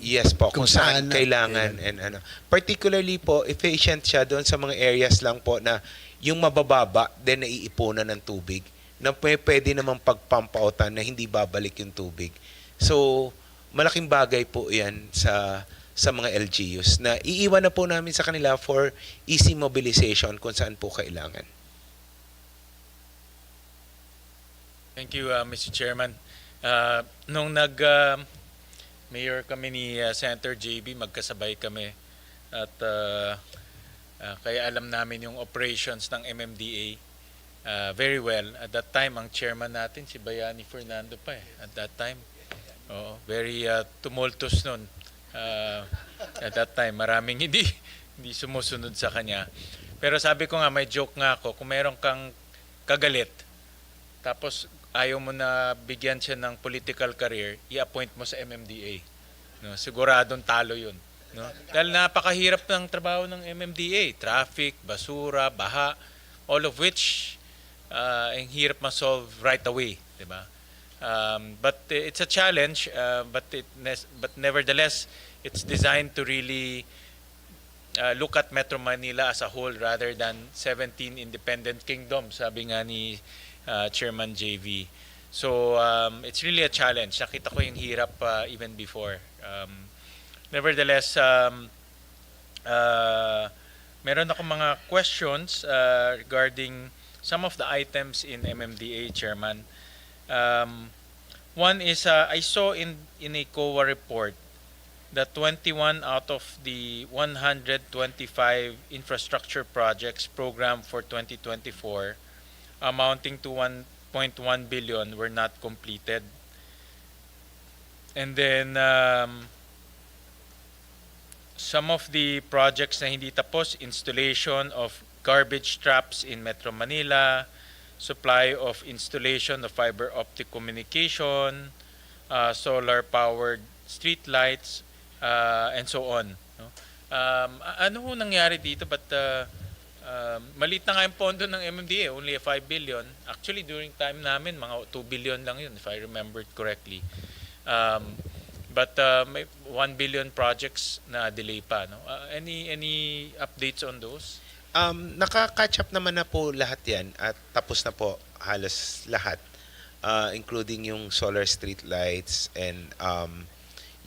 yes po, kung saan saan kailangan and ano. Particularly po, efficient siya doon sa mga areas lang po na yung mabababa din naiipunan ng tubig na pwede namang pag-pump outan na hindi babalik yung tubig. So, malaking bagay po yan sa mga LGUs na iiwan na po namin sa kanila for easy mobilization kung saan po kailangan. Thank you, Mr. Chairman. Nung mayor kami ni Senator JB, magkasabay kami at kaya alam namin yung operations ng MMDA very well. At that time, ang chairman natin si Bayani Fernando pa at that time. Oo, very tumultuous nun. At that time, maraming hindi sumusunod sa kanya. Pero sabi ko nga, may joke nga ako, kung meron kang kagalit, tapos ayaw mo na bigyan siya ng political career, i-appoint mo sa MMDA. No, siguradong talo yun. No? Dahil napakahirap ng trabaho ng MMDA. Traffic, basura, baha, all of which ang hirap ma-solve right away. Diba? But it's a challenge, but nevertheless, it's designed to really look at Metro Manila as a whole rather than 17 independent kingdoms, sabi nga ni Chairman JV. So it's really a challenge. Nakita ko yung hirap even before. Nevertheless, meron ako mga questions regarding some of the items in MMDA, Chairman. One is I saw in a COA report that 21 out of the 125 infrastructure projects programmed for 2024 amounting to 1.1 billion were not completed. And then some of the projects na hindi tapos, installation of garbage traps in Metro Manila, supply of installation of fiber optic communication, solar powered street lights, and so on. No? Ano ho nangyari dito? But maliit na nga yung pondo ng MMDA, only 5 billion. Actually, during time namin, mga 2 billion lang yun, if I remembered correctly. But may 1 billion projects na delay pa. No? Any updates on those? Naka-catch up naman na po lahat yan at tapos na po halos lahat, including yung solar street lights and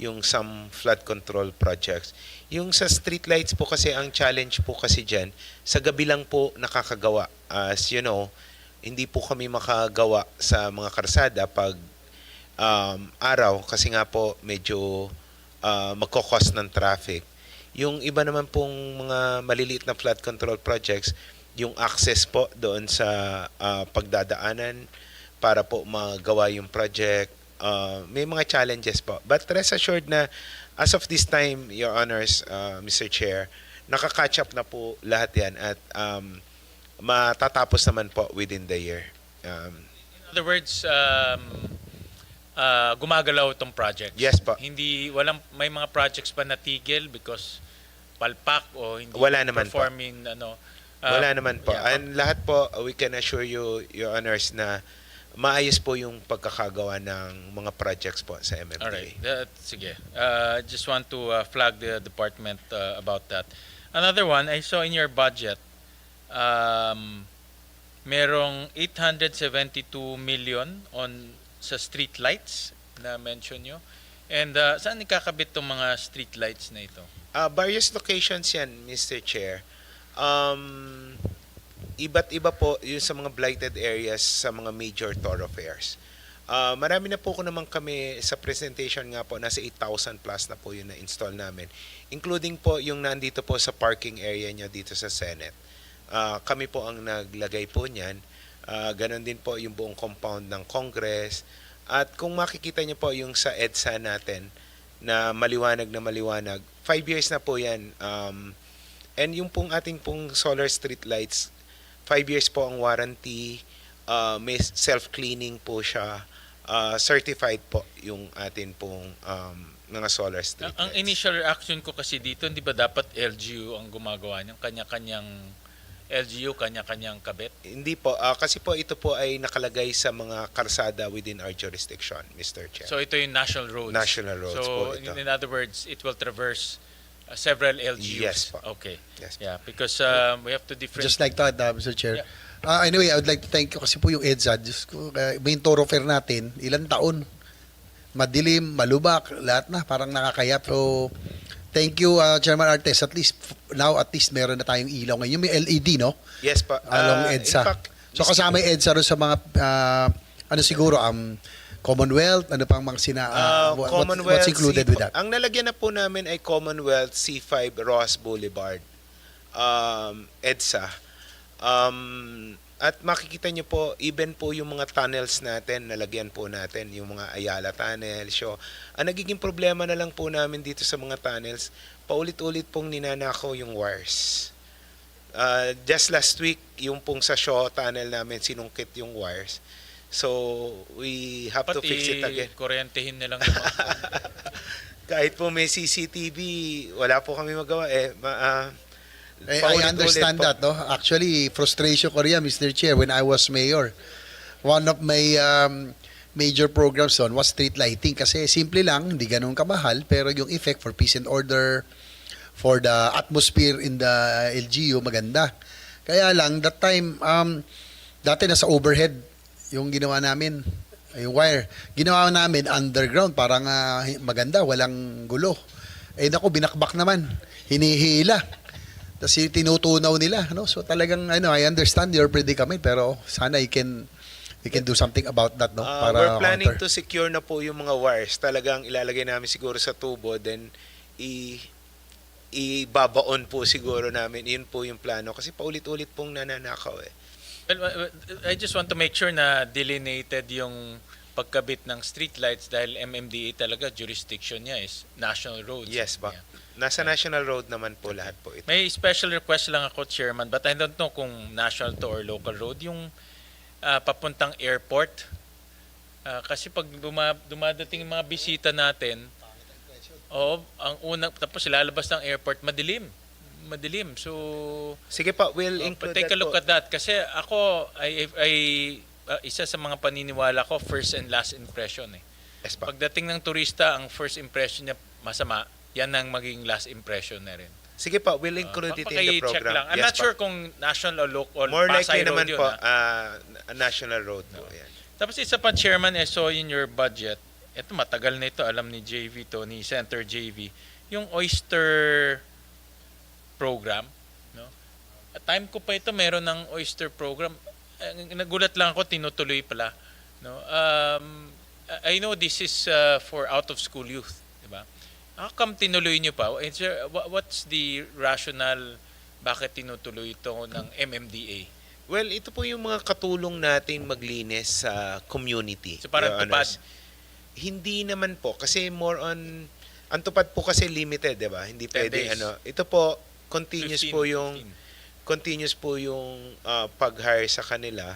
yung some flood control projects. Yung sa street lights po kasi, ang challenge po kasi dyan, sa gabi lang po nakakagawa. As you know, hindi po kami makagawa sa mga karsada pag araw kasi nga po medyo magkokos ng traffic. Yung iba naman pong mga maliliit na flood control projects, yung access po doon sa pagdadaanan para po magawa yung project, may mga challenges po. But rest assured na as of this time, Your Honors, Mr. Chair, nakaka-catch up na po lahat yan at matatapos naman po within the year. In other words, gumagalaw itong project. Yes po. May mga projects pa natigil because palpak o hindi wala naman performing po. Wala naman po. Yeah. And lahat po, we can assure you, Your Honors, na maayos po yung pagkakagawa ng mga projects po sa MMDA. Alright, sige. Just want to flag the department about that. Another one, I saw in your budget, merong 872 million on sa street lights na mention nyo? And saan ikakabit tong mga street lights na ito? Various locations yan, Mr. Chair. Iba't iba po yung sa mga blighted areas sa mga major thoroughfares. Marami na po naman kami sa presentation nga po, nasa 8,000 plus na po yung na-install namin. Including po yung nandito po sa parking area niya dito sa Senate. Kami po ang naglagay po niyan. Ganon din po yung buong compound ng Congress. At kung makikita niyo po yung sa EDSA natin na maliwanag, 5 years na po yan. And yung pong ating pong solar street lights, 5 years po ang warranty, may self-cleaning po siya, certified po yung atin pong mga solar street Ang lights. initial reaction ko kasi dito, hindi ba dapat LGU ang gumagawa niyan? Kanya-kanyang LGU, kanya-kanyang kabit? Hindi po, kasi po ito po ay nakalagay sa mga karsada within our jurisdiction, Mr. Chair. So ito yung national roads? National roads po so ito. in other words, it will traverse several LGUs? Yes po. Okay. Yes po. Yeah, because we have to differentiate. Just like that, Mr. Chair. Anyway, I would like to thank you kasi po yung EDSA. Diyos ko, main thoroughfare natin, ilang taon. Madilim, malubak, lahat na. Parang nakakayap. So, thank you, Chairman Artes. At least meron na tayong ilaw ngayon. Yung may LED, no? Yes pa. Along EDSA. In fact, So, kasama yung EDSA rin sa mga, Commonwealth, ano pang mga Commonwealth what's included with that? Ang nalagyan na po namin ay Commonwealth C5 Ross Boulevard, EDSA. At makikita nyo po, even po yung mga tunnels natin, nalagyan po natin, yung mga Ayala tunnels. So, ang nagiging problema na lang po namin dito sa mga tunnels, paulit-ulit pong ninanakaw yung wires. Just last week, yung pong sa Shaw tunnel namin, sinungkit yung wires. So, we have to fix it again. Kuryentehin na lang yung mga Kahit po may CCTV, wala po kami magawa. I understand that, no? Actually, frustration ko rin, Mr. Chair, when I was mayor. One of my major programs on was street lighting kasi simple lang, hindi ganun kamahal, pero yung effect for peace and order, for the atmosphere in the LGU, maganda. Kaya lang, that time, dati nasa overhead yung ginawa namin, yung wire. Ginawa namin underground, parang maganda, walang gulo. Naku, binakbak naman, hinihila. Tapos tinutunaw nila, no? So talagang I understand your predicament, pero sana we can do something about that, no? We're planning to secure na po yung mga wires. Talagang ilalagay namin siguro sa tubo, then ibabaon po siguro namin. Yun po yung plano kasi paulit-ulit pong nananakaw eh. Well, I just want to make sure na delineated yung pagkabit ng street lights dahil MMDA talaga jurisdiction niya is national roads. Yes ba? Yeah. Nasa national road naman po lahat po ito. May special request lang ako, Chairman, but I don't know kung national to or local road. Yung papuntang airport, kasi pag dumadating yung mga bisita natin, ang unang, tapos lalabas ng airport, madilim. So, sige pa, we'll include take a look at that. Kasi ako, isa sa mga paniniwala ko, first and last impression eh. Yes, pa. Pagdating ng turista, ang first impression niya masama, yan ang maging last impression na rin. Sige pa, we'll include it in the program. Lang. I'm not sure kung national or local. More likely naman yun, po, national road po yan. Tapos isa pa, Chairman, I saw in your budget, ito matagal na ito, alam ni JV to, ni Senator JV, yung oyster program. No? At time ko pa ito, meron ng oyster program. Nagulat lang ako, tinutuloy pala. No? I know this is for out-of-school youth. Diba? How come tinuloy nyo pa? What's the rationale bakit tinutuloy ito ng MMDA? Well, ito po yung mga katulong natin maglinis sa community. So parang tupad? Hindi naman po. Kasi more on, ang tupad po kasi limited, di ba? Hindi pwede, ito po, continuous 15, po yung pag-hire sa kanila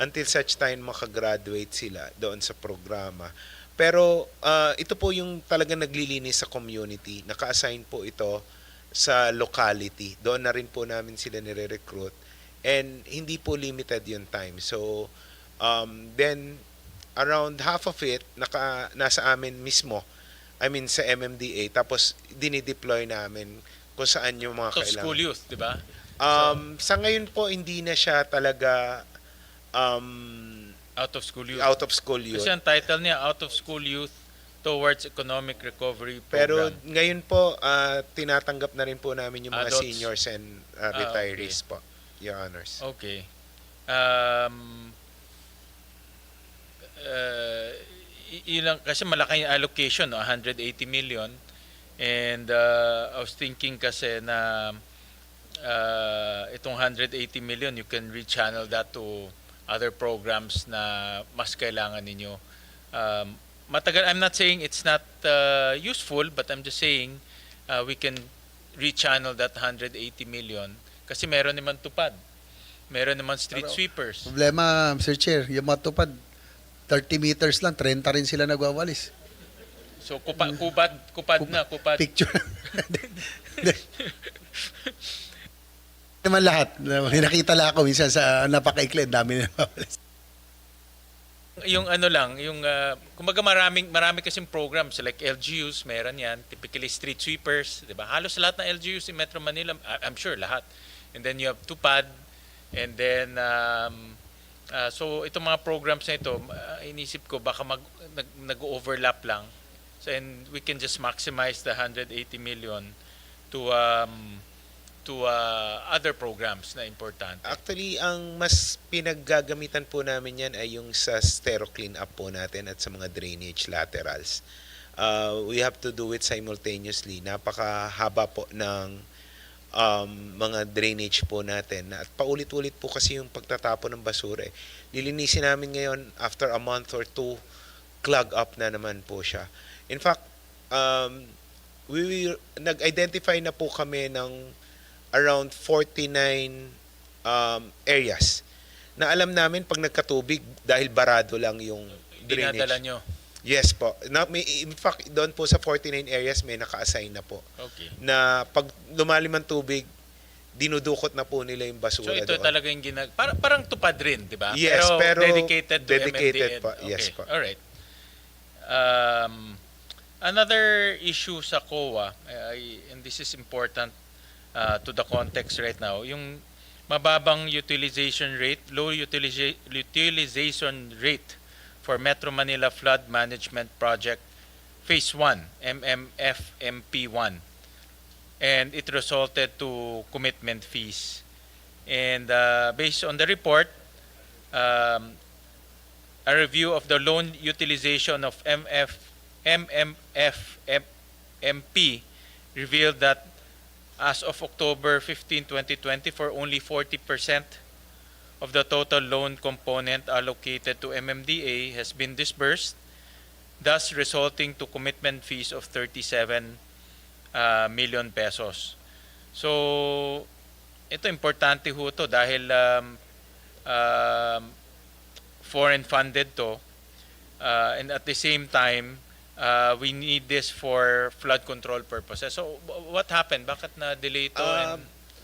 until such time makagraduate sila doon sa programa. Pero ito po yung talagang naglilinis sa community. Naka-assign po ito sa locality. Doon na rin po namin sila nire-recruit. And hindi po limited yung time. So, then, around half of it, nasa amin mismo. I mean, sa MMDA. Tapos, dinideploy namin kung saan yung mga kailangan. School youth, di ba? Sa ngayon po, hindi na siya talaga Out of school youth. Out of school youth. Kasi ang title niya, Out of School Youth Towards Economic Recovery Pero Program. ngayon po, tinatanggap na rin po namin yung mga Adults. seniors and retirees po, Your Honors. Okay. Ilang, kasi malaki yung allocation, no? 180 million. And I was thinking kasi na itong 180 million, you can rechannel that to other programs na mas kailangan ninyo. Matagal, I'm not saying it's not useful, but I'm just saying we can rechannel that 180 million kasi meron naman tupad. Meron naman street sweepers. Problema, Mr. Chair, yung matupad, 30 meters lang, 30 rin sila nagwawalis. So kupad na. Picture. Naman lahat. Nakita lang ako minsan sa napakaikli, dami na nagwawalis. Yung ano lang, yung kumbaga marami kasing programs like LGUs, meron yan, typically street sweepers, 'di ba? Halos lahat ng LGUs in Metro Manila, I'm sure lahat. And then you have Tupad, and then so itong mga programs na ito, inisip ko baka nag-overlap lang. So and we can just maximize the 180 million to other programs na importante. Actually, ang mas pinaggagamitan po namin yan ay yung sa stero clean up po natin at sa mga drainage laterals. We have to do it simultaneously. Napakahaba po ng mga drainage po natin. At paulit-ulit po kasi yung pagtatapon ng basura. Lilinisin namin ngayon after a month or two, clog up na naman po siya. In fact, nag-identify na po kami ng around 49 areas na alam namin pag nagkatubig dahil barado lang yung drainage. Dinadala nyo? Yes po. In fact, doon po sa 49 areas may naka-assign na po. Okay. Na pag lumalim ang tubig, dinudukot na po nila yung basura So ito doon. talaga yung parang tupad rin, di ba? Yes, pero dedicated to dedicated MMDA. pa. Yes Okay. po. Alright. Another issue sa COA, and this is important to the context right now, yung mababang utilization rate, low utilization rate for Metro Manila Flood Management Project Phase 1, MMFMP1. And it resulted to commitment fees. And based on the report, a review of the loan utilization of MMFMP revealed that as of October 15, 2024, only 40% of the total loan component allocated to MMDA has been disbursed, thus resulting to commitment fees of 37 million pesos. So, ito importante ho to dahil foreign funded to, and at the same time, we need this for flood control purposes. So, what happened? Bakit na-delay ito?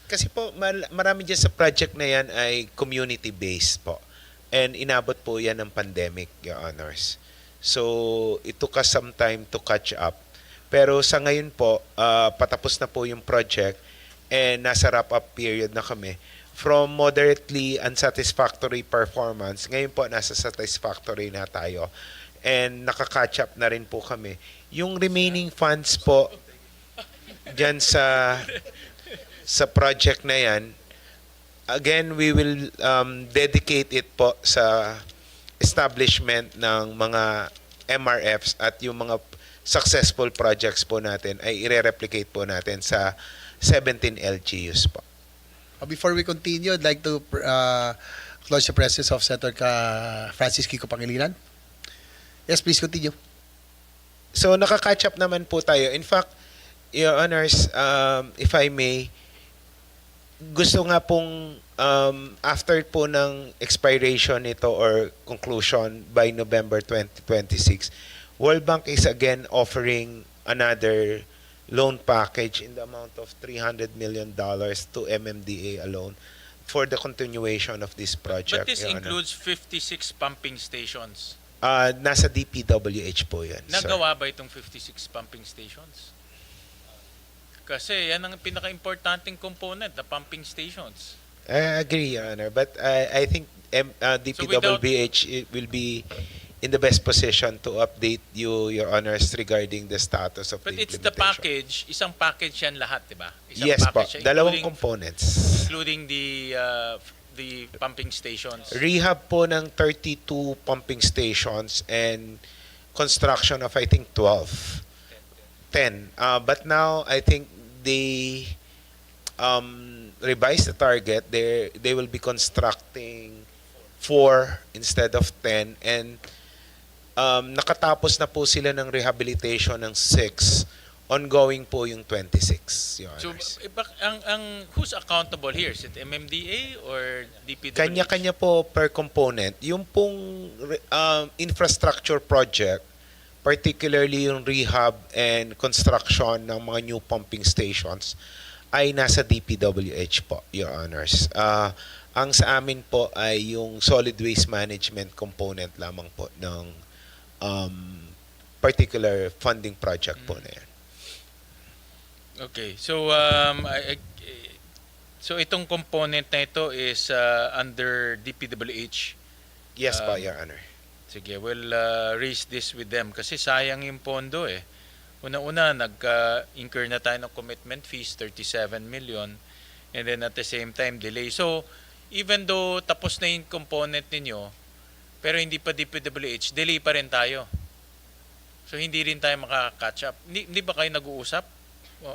Kasi po, marami dyan sa project na yan ay community-based po. And inabot po yan ng pandemic, Your Honors. So, it took us some time to catch up. Pero sa ngayon po, patapos na po yung project and nasa wrap-up period na kami. From moderately unsatisfactory performance, ngayon po nasa satisfactory na tayo. And nakaka-catch up na rin po kami. Yung remaining funds po dyan sa project na yan, again, we will dedicate it po sa establishment ng mga MRFs at yung mga successful projects po natin ay i-replicate po natin sa 17 LGUs po. Before we continue, I'd like to close the presence of Senator Francis Kiko Pangilinan. Yes, please continue. So, nakaka-catch up naman po tayo. In fact, Your Honors, if I may, gusto nga pong after po ng expiration nito or conclusion by November 2026, World Bank is again offering another loan package in the amount of $300 million to MMDA alone for the continuation of this project. But this Your Honor. includes 56 pumping stations. Nasa DPWH po yan, sir. Nagawa ba itong 56 pumping stations? Kasi yan ang pinaka-importanting component, the pumping stations. I agree, Your Honor. But I think DPWH will be in the best position to update you, Your Honors, regarding the status of But the it's the implementation. package, isang package yan lahat, di ba? Isang Yes po, package siya, dalawang including- components. Including the pumping stations. Rehab po ng 32 pumping stations and construction of I think 12. 10. But now I think they revised the target. They will be constructing 4 instead of 10, and nakatapos na po sila ng rehabilitation ng 6. Ongoing po yung 26, Your So, Honors. who's accountable here? Is it MMDA or DPWH? Kanya-kanya po per component. Yung pong infrastructure project, particularly yung rehab and construction ng mga new pumping stations, ay nasa DPWH po, Your Honors. Ang sa amin po ay yung solid waste management component lamang po ng particular funding project po na yan. Okay. So, so itong component na ito is under DPWH. Yes po, Your Honor. Sige, we'll raise this with them kasi sayang yung pondo eh. Una-una, nag-incur na tayo ng commitment fees, 37 million, and then at the same time, delay. So, even though tapos na yung component ninyo, pero hindi pa DPWH, delay pa rin tayo. So, hindi rin tayo makaka-catch up. Hindi ba kayo nag-uusap?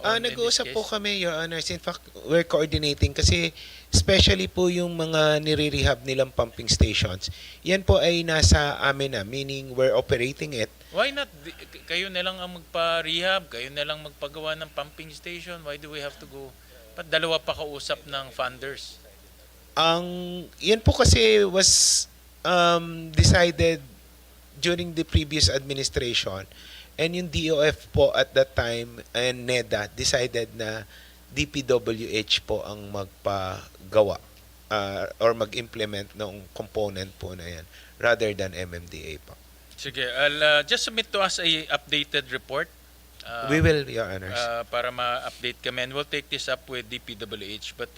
Nag-uusap po kami, Your Honors. In fact, we're coordinating kasi especially po yung mga nire-rehab nilang pumping stations. Yan po ay nasa amin na, meaning we're operating it. Why not? Kayo na lang ang magpa-rehab, kayo na lang magpagawa ng pumping station. Why do we have to go? Ba't dalawa pa kausap ng funders? Yan po kasi was decided during the previous administration. And yung DOF po at that time and NEDA decided na DPWH po ang magpagawa or mag-implement ng component po na yan rather than MMDA po. Sige, I'll just submit to us a updated report. We will, Your Honors. Para ma-update kami, and we'll take this up with DPWH. But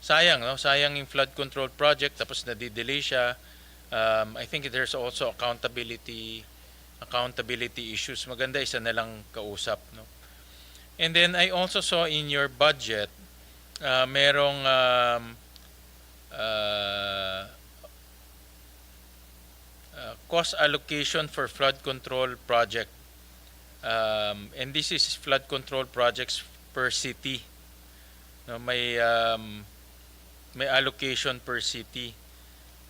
sayang, no? Sayang yung flood control project, tapos na-delay siya. I think there's also accountability issues. Maganda isa na lang kausap, no? And then I also saw in your budget merong cost allocation for flood control project. And this is flood control projects per city. No, may allocation per city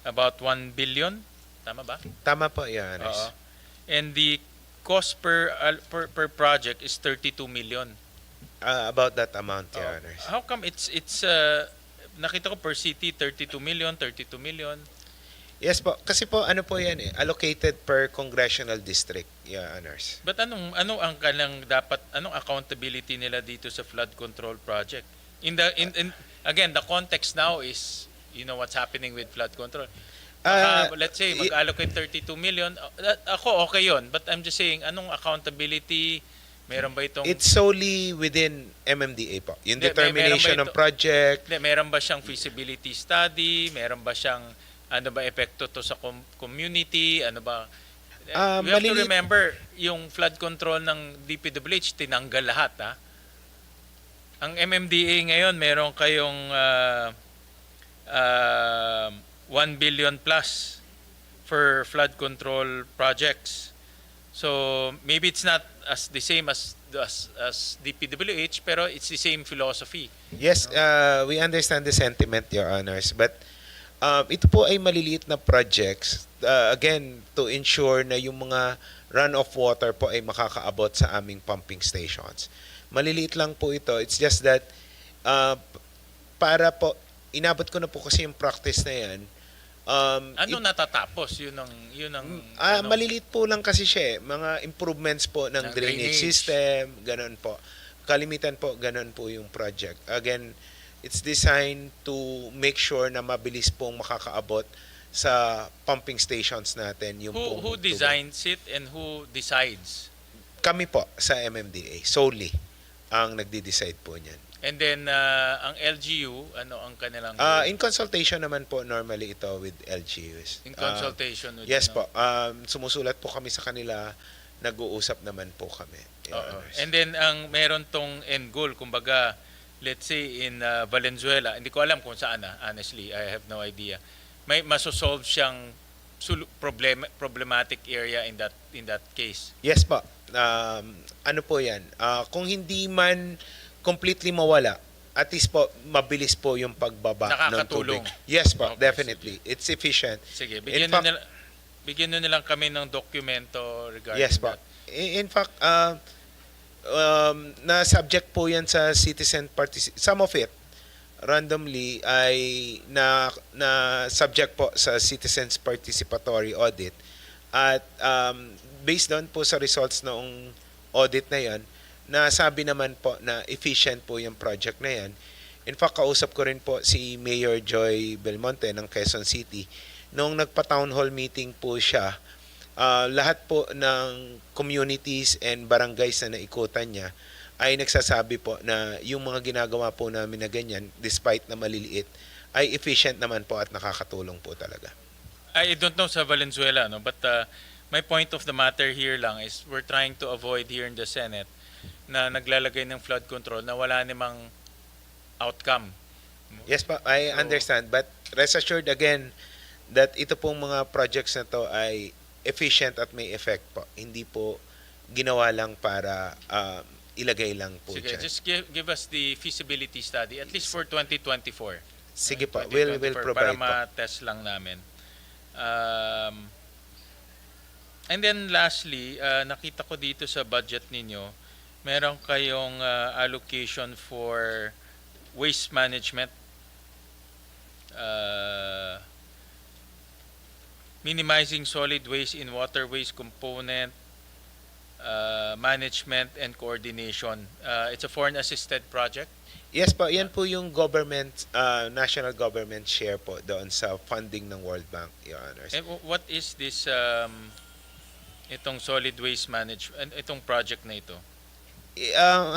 about 1 billion. Tama ba? Tama po, Your Honors. And the cost per project is 32 million. About that amount, Your Honors. How come it's nakita ko per city 32 million? Yes po, kasi po ano po yan eh, allocated per congressional district, Your Honors. But anong accountability nila dito sa flood control project? Again, the context now is what's happening with flood control. Let's say mag-allocate 32 million. Ako okay yon, but I'm just saying anong accountability meron ba itong It's solely within MMDA po. Yung determination ng project. Meron ba siyang feasibility study? Meron ba siyang epekto to sa community? You have to remember yung flood control ng DPWH tinanggal lahat, ha. Ang MMDA ngayon meron kayong 1 billion plus for flood control projects. So maybe it's not as the same as DPWH, pero it's the same philosophy. Yes, we understand the sentiment, Your Honors, but ito po ay maliliit na projects, again, to ensure na yung mga runoff water po ay makakaabot sa aming pumping stations. Maliliit lang po ito. It's just that para po, inabot ko na po kasi yung practice na yan. Natatapos? Yun ang maliliit po lang kasi siya eh. Mga improvements po ng drainage system, ganun po. Kalimitan po, ganun po yung project. Again, it's designed to make sure na mabilis pong makakaabot sa pumping stations natin. Who designs it and who decides? Kami po sa MMDA, solely ang nagde-decide po niyan. And then ang LGU, ano ang kanilang In consultation naman po normally ito with LGUs. in consultation with Yes ano? po. Sumusulat po kami sa kanila, nag-uusap naman po kami. Your Oo. Honors. And then ang meron tong end goal, kumbaga, let's say in Valenzuela, hindi ko alam kung saan honestly, I have no idea. May masosolve siyang problematic area in that case. Yes po. Ano po 'yan? Kung hindi man completely mawala, at least po mabilis po yung pagbaba ng Nakakatulong. tubig. Yes po, Okay, definitely. It's efficient. Sige, In fact, bigyan nyo nilang kami ng dokumento regarding yes po. that. In fact, na subject po 'yan sa citizen some of it randomly ay na subject po sa citizens participatory audit at based doon po sa results noong audit na 'yon, nasabi naman po na efficient po yung project na 'yan. In fact, kausap ko rin po si Mayor Joy Belmonte ng Quezon City noong nagpa-town hall meeting po siya. Lahat po ng communities and barangays na naikutan niya ay nagsasabi po na yung mga ginagawa po namin na ganyan, despite na maliliit, ay efficient naman po at nakakatulong po talaga. I don't know sa Valenzuela, no? But my point of the matter here lang is we're trying to avoid here in the Senate na naglalagay ng flood control na wala namang outcome. Yes pa, I understand. But rest assured again that ito pong mga projects na to ay efficient at may effect po. Hindi po ginawa lang para ilagay lang po Sige, dyan. just give us the feasibility study at least for 2024. Sige po, we'll 2024, provide para po. ma-test lang namin. And then lastly, nakita ko dito sa budget ninyo, meron kayong allocation for waste management, minimizing solid waste in waterways component, management and coordination. It's a foreign assisted project. Yes po, yan po yung government, national government share po doon sa funding ng World Bank, Your Honors. And what is this, itong solid waste management, itong project na ito?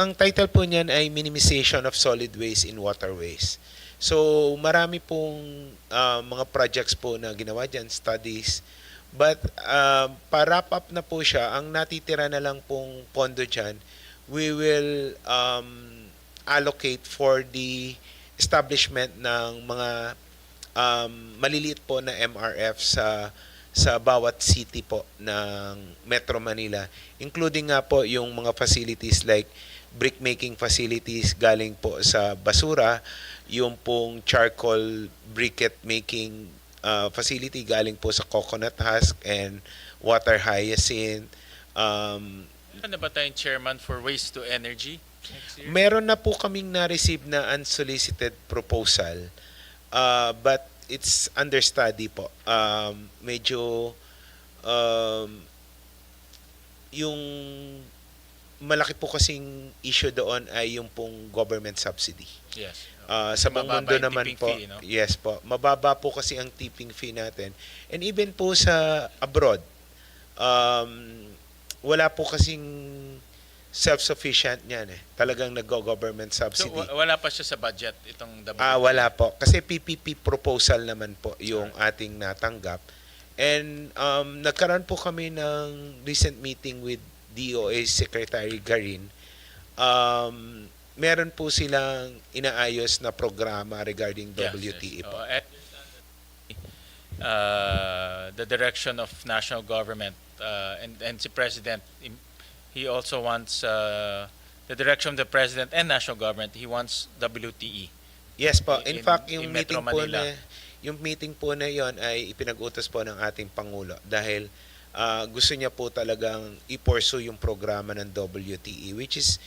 Ang title po niyan ay Minimization of Solid Waste in Waterways. So marami pong mga projects po na ginawa dyan, studies. But pa-wrap up na po siya, ang natitira na lang pong pondo dyan, we will allocate for the establishment ng mga maliliit po na MRF sa bawat city po ng Metro Manila, including nga po yung mga facilities like brick making facilities galing po sa basura, yung pong charcoal briquette making facility galing po sa coconut husk and water hyacinth. Meron na ba tayong chairman for waste to energy next year? Meron na po kaming na-receive na unsolicited proposal, but it's under study po. Medyo yung malaki po kasing issue doon ay yung pong government subsidy. Yes. Sa buong mundo yung naman tipping po, fee, no? yes po, mababa po kasi ang tipping fee natin. And even po sa abroad, wala po kasing self-sufficient niyan eh. Talagang nag-government So subsidy. wala pa siya sa budget itong WT? Wala po. Kasi PPP proposal naman po yung ating natanggap. And nagkaroon po kami ng recent meeting with DOA Secretary Garin. Meron po silang inaayos na programa regarding WTE po. The direction of national government and si President, he also wants the direction of the President and national government, he wants WTE. Yes po. In fact, yung in meeting Metro po Manila. yung meeting po na yon ay ipinag-utos po ng ating Pangulo dahil gusto niya po talagang i-pursue yung programa ng WTE, which is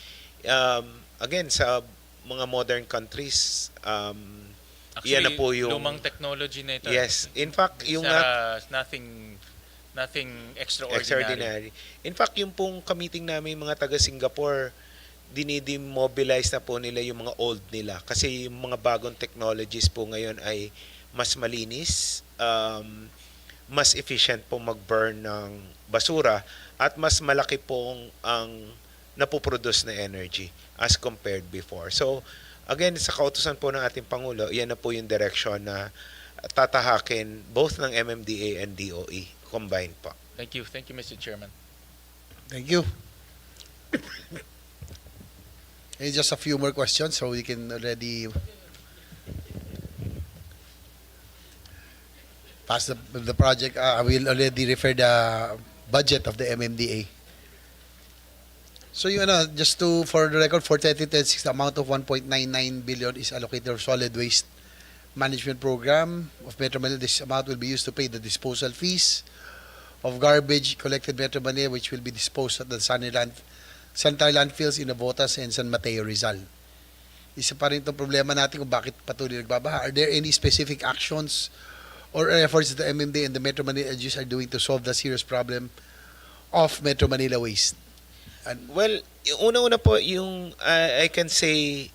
again sa mga modern countries Actually, yan na po yung lumang technology na ito. Yes. In fact, yung nothing extraordinary. extraordinary. In fact, yung pong kamiting namin mga taga Singapore, dinidemobilize na po nila yung mga old nila kasi yung mga bagong technologies po ngayon ay mas malinis, mas efficient po mag-burn ng basura at mas malaki pong ang napoproduce na energy as compared before. So, Again, sa kautusan po ng ating Pangulo, yan na po yung direction na tatahakin both ng MMDA and DOE. Combined po. Thank you. Thank you, Mr. Chairman. Thank you. And just a few more questions so we can already pass the project. I will already refer the budget of the MMDA. So just for the record, for 2026, the amount of 1.99 billion is allocated for solid waste management program of Metro Manila. This amount will be used to pay the disposal fees of garbage collected Metro Manila, which will be disposed at the sanitary landfills in Navotas and San Mateo, Rizal. Isa pa rin itong problema natin kung bakit patuloy nagbabaha. Are there any specific actions or efforts that the MMDA and the Metro Manila LGUs are doing to solve the serious problem of Metro Manila waste? Well, una-una po yung I can say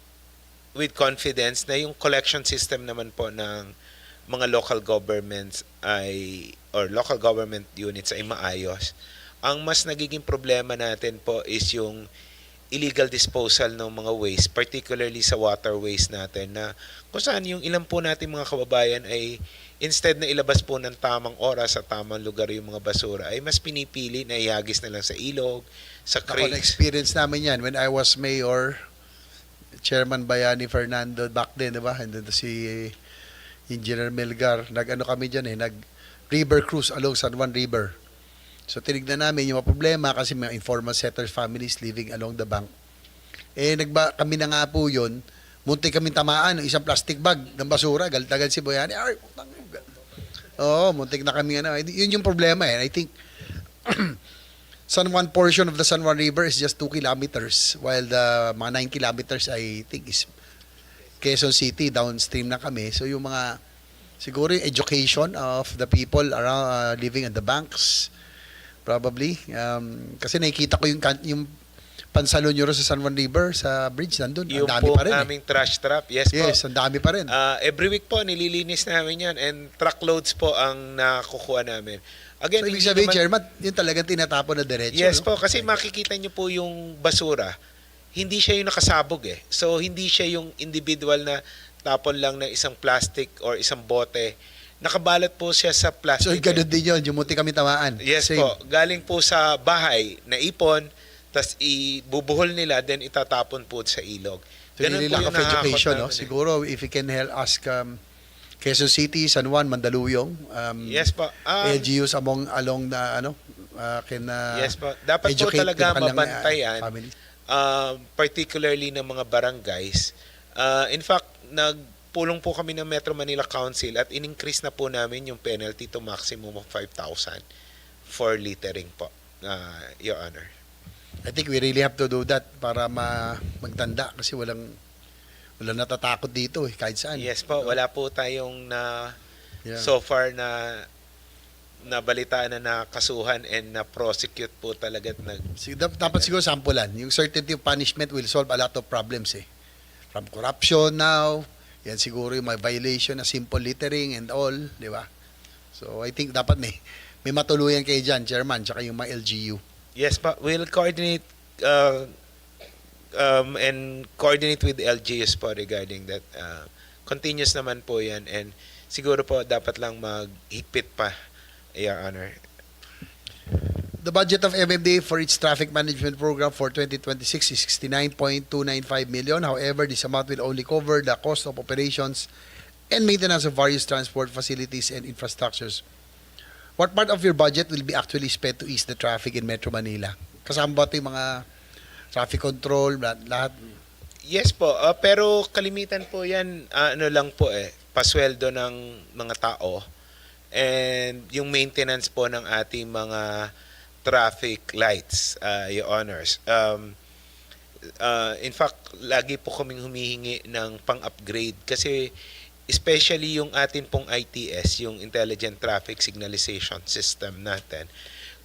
with confidence na yung collection system naman po ng mga local governments or local government units ay maayos. Ang mas nagiging problema natin po is yung illegal disposal ng mga waste, particularly sa waterways natin, na kung saan yung ilan po natin mga kababayan ay instead na ilabas po ng tamang oras sa tamang lugar yung mga basura, ay mas pinipili na ihagis na lang sa ilog, sa creeks. Na-experience namin yan when I was mayor, Chairman Bayani Fernando back then, di ba? And then si Engineer Melgar, nag-ano kami dyan nag-river cruise along San Juan River. So tinignan namin yung mga problema kasi may informal settlers families living along the bank. Kami na nga po yun, munti kami tamaan ng isang plastic bag ng basura, galtagal si Bayani. Muntik na kami Yun yung problema I think San Juan portion of the San Juan River is just 2 kilometers while the mga 9 kilometers I think is Quezon City, downstream na kami. So yung mga siguro yung education of the people around living at the banks probably kasi nakikita ko yung Pansalon Euro sa San Juan River sa bridge nandun, ang dami pa rin. Yung aming trash trap, yes po. Yes, ang dami pa rin. Every week po nililinis namin yan and truckloads po ang nakukuha namin. Again, so ibig sabihin, Chairman, yun talagang tinatapon na diretso. Yes po, kasi makikita nyo po yung basura, hindi siya yung nakasabog So hindi siya yung individual na tapon lang ng isang plastic or isang bote. Nakabalot po siya sa plastic. So ganun din yun, yung munti kami tamaan. Yes Same. po, galing po sa bahay, naipon, tas ibubuhol nila, then itatapon po sa ilog. So Ganun really po lack yung of education, nakakot namin Siguro, if you can ask Quezon City, San Juan, Mandaluyong, yes po. LGUs along the, yes po. Dapat po talaga mabantayan, family. particularly ng mga barangays. In fact, nagpulong po kami ng Metro Manila Council at in-increase na po namin yung penalty to maximum of 5,000 for littering po, Your Honor. I think we really have to do that para magtanda kasi walang natatakot dito kahit saan. Yes po, wala po tayong so far na nabalitaan na nakasuhan and na prosecute po talaga dapat siguro sampulan. Yung certainty of punishment will solve a lot of problems From corruption now, yan siguro yung may violation na simple littering and all, di ba? So I think dapat may matuluyan kayo dyan, Chairman, tsaka yung mga LGU. Yes pa, we'll coordinate and coordinate with the LGUs po regarding that. Continuous naman po yan and siguro po dapat lang maghigpit pa, Your Honor. The budget of MMDA for its traffic management program for 2026 is 69.295 million. However, this amount will only cover the cost of operations and maintenance of various transport facilities and infrastructures. What part of your budget will be actually spent to ease the traffic in Metro Manila? Kasama ba ito yung mga traffic control, lahat? Yes po, pero kalimitan po yan, lang po pasweldo ng mga tao and yung maintenance po ng ating mga traffic lights, Your Honors. In fact, lagi po kaming humihingi ng pang-upgrade kasi especially yung atin pong ITS, yung Intelligent Traffic Signalization System natin,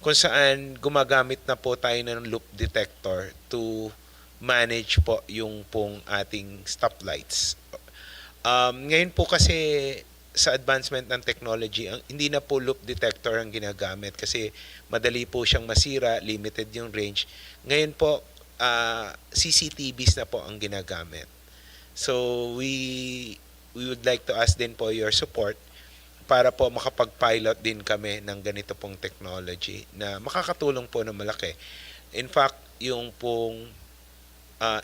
kung saan gumagamit na po tayo ng loop detector to manage po yung pong ating stoplights. Ngayon po kasi sa advancement ng technology, hindi na po loop detector ang ginagamit kasi madali po siyang masira, limited yung range. Ngayon po, CCTVs na po ang ginagamit. So we would like to ask din po your support para po makapag-pilot din kami ng ganito pong technology na makakatulong po ng malaki. In fact, yung pong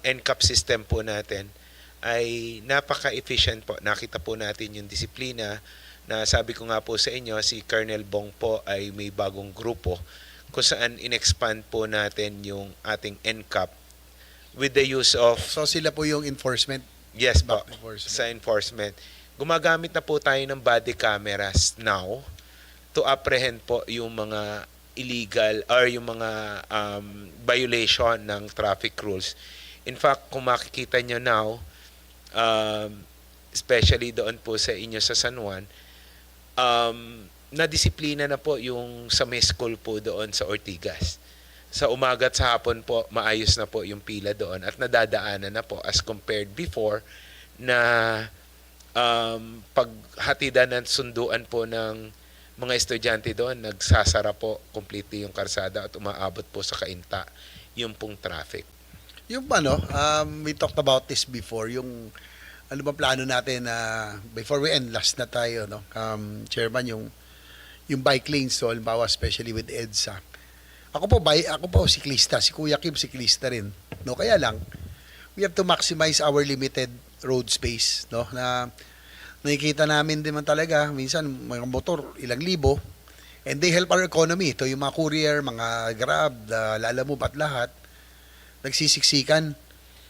NCAP system po natin ay napaka-efficient po. Nakita po natin yung disiplina na sabi ko nga po sa inyo, si Colonel Bong po ay may bagong grupo kung saan in-expand po natin yung ating NCAP with the use of... So sila po yung enforcement? Yes po, Enforcement. sa enforcement. Gumagamit na po tayo ng body cameras now to apprehend po yung mga illegal or yung mga violation ng traffic rules. In fact, kung makikita nyo now, especially doon po sa inyo sa San Juan, nadisiplina na po yung sa may school po doon sa Ortigas. Sa umaga at sa hapon po, maayos na po yung pila doon at nadadaanan na po as compared before na paghatidan ng sunduan po ng mga estudyante doon, nagsasara po completely yung karsada at umaabot po sa kainta yung pong traffic. Yung we talked about this before, yung ano ba plano natin na before we end, last na tayo, no? Chairman, yung bike lanes, so halimbawa especially with EDSA. Ako po siklista, si Kuya Kim siklista rin. No, kaya lang we have to maximize our limited road space, no? Na nakikita namin din man talaga minsan mga motor ilang libo and they help our economy. Ito yung mga courier, mga Grab, Lalamove at lahat nagsisiksikan.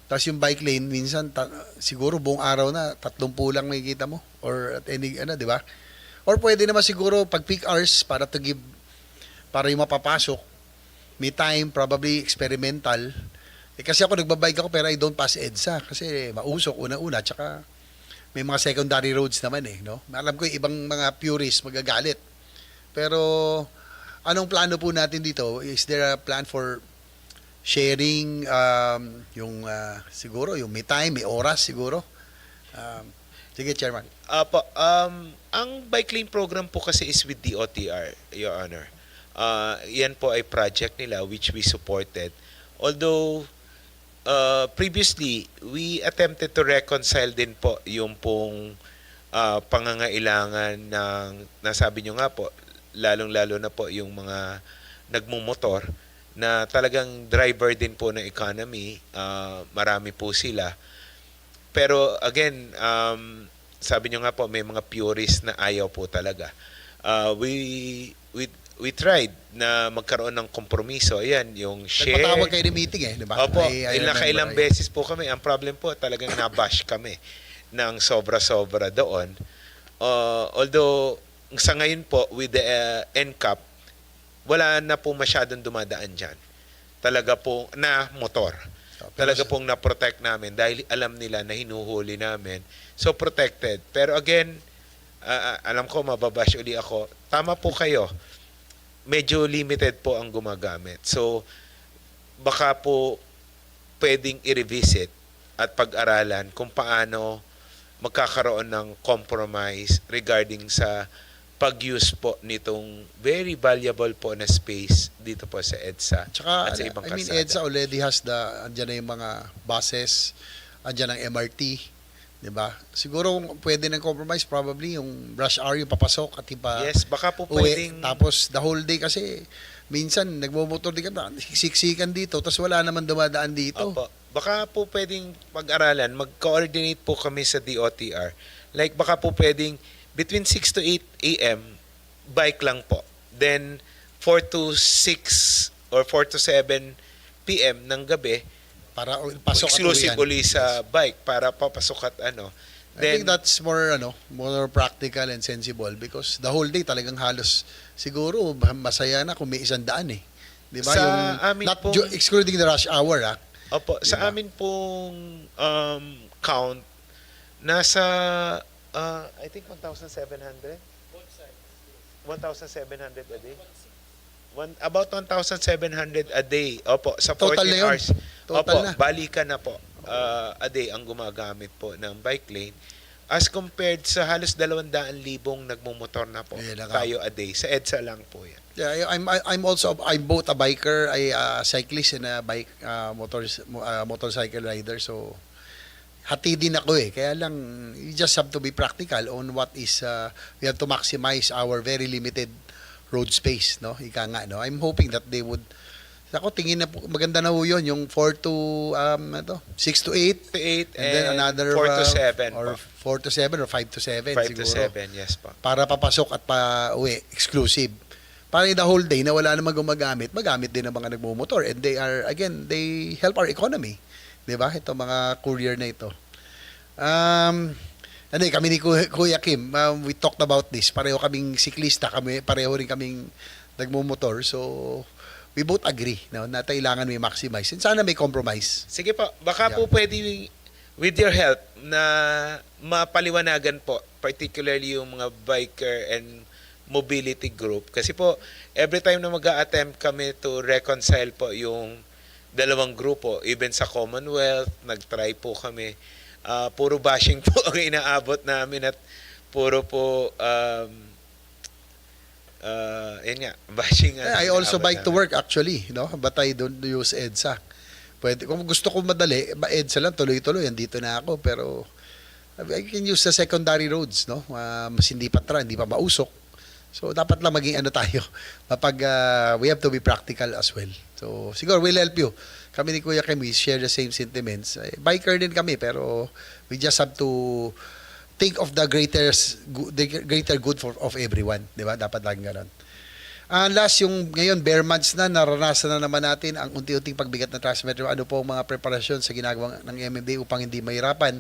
Tapos yung bike lane minsan siguro buong araw na 30 lang makikita mo or at any di ba? Or pwede naman siguro pag peak hours para yung mapapasok may time, probably experimental. Kasi ako nagbabike ako pero I don't pass EDSA kasi mausok una-una tsaka may mga secondary roads naman no? Alam ko yung ibang mga purists magagalit. Pero anong plano po natin dito? Is there a plan for sharing yung siguro yung may time, may oras siguro? Sige, Chairman. Ang bike lane program po kasi is with the OTR, Your Honor. Yan po ay project nila which we supported. Although previously we attempted to reconcile din po yung pong pangangailangan ng nasabi nyo nga po, lalong-lalo na po yung mga nagmumotor na talagang driver din po ng economy, marami po sila. Pero again, sabi nyo nga po may mga purists na ayaw po talaga. We tried na magkaroon ng kompromiso. Ayan, yung share. Nagpatawag kayo ng meeting di ba? Opo, ilang beses po kami. Ang problem po, talagang nabash kami ng sobra-sobra doon. Although, sa ngayon po, with the NCAP, wala na po masyadong dumadaan dyan. Talaga po na motor. Talaga pong na-protect namin dahil alam nila na hinuhuli namin. So, protected. Pero again, alam ko, mababash uli ako. Tama po kayo. Medyo limited po ang gumagamit. So, baka po pwedeng i-revisit at pag-aralan kung paano magkakaroon ng compromise regarding sa pag-use po nitong very valuable po na space dito po sa EDSA at sa ibang kalsada. EDSA already has andyan na yung mga buses, andyan ang MRT, di ba? Siguro pwede ng compromise probably yung rush hour yung papasok at iba. Yes, baka po pwedeng tapos the whole day kasi minsan nagmo-motor din ka, siksikan dito tapos wala naman dumadaan dito. Opo. Baka po pwedeng pag-aralan, mag-coordinate po kami sa DOTR. Like baka po pwedeng between 6 to 8 a.m. bike lang po. Then 4 to 6 or 4 to 7 p.m. ng gabi para pasok exclusive uli sa bike para papasok at I think that's more practical and sensible because the whole day talagang halos siguro masaya na kung may 100 Di ba? Sa Yung amin not pong- excluding the rush hour Opo, sa amin pong count nasa I think 1,700. 1,700 a day. About 1,700 a day. Opo, sa 14 Total na yun. hours. Total Opo, na. balikan na po. A day ang gumagamit po ng bike lane. As compared sa halos 200,000 nagmumotor na po tayo a day. Sa EDSA lang po yan. Yeah, I'm both a biker, cyclist and a motorcycle rider. So hati din ako eh. Kaya lang, you just have to be practical on what is, we have to maximize our very limited road space, no? Ika nga, no? I'm hoping that they would, ako tingin na maganda na ho yun, yung 4 to, 6 to 8. To 8 and then another 4 to 7 or po. 4 to 7 or 5 to 7 5 siguro. to 7, yes po. Para papasok at pa-uwi, exclusive. Para the whole day na wala namang gumagamit, magamit din ng mga nagmumotor. And they are, again, they help our economy. Di ba? Ito mga courier na ito. Ano kami ni Kuya Kim, we talked about this. Pareho kaming siklista, pareho rin kaming nagmumotor. So, we both agree no, na kailangan may maximize. And sana may compromise. Sige po, baka po pwede with your help na mapaliwanagan po, particularly yung mga biker and mobility group. Kasi po, every time na mag-a-attempt kami to reconcile po yung dalawang grupo, even sa Commonwealth, nag-try po kami. Puro bashing po ang inaabot namin at puro po yun nga, bashing. I also bike to work actually, no? But I don't use EDSA. Pwede, kung gusto ko madali, EDSA lang, tuloy-tuloy, andito na ako. Pero I can use the secondary roads, no? Mas hindi pa hindi pa mausok. So, dapat lang maging ano tayo. We have to be practical as well. So, siguro, we'll help you. Kami ni Kuya Kim, we share the same sentiments. Biker din kami, pero we just have to think of the greater good of everyone. Di ba? Dapat laging ganon. Last, yung ngayon, bare months na, naranasan na naman natin ang unti-unting pagbigat ng Transmetro. Ano po ang mga preparasyon sa ginagawa ng MMD upang hindi mahirapan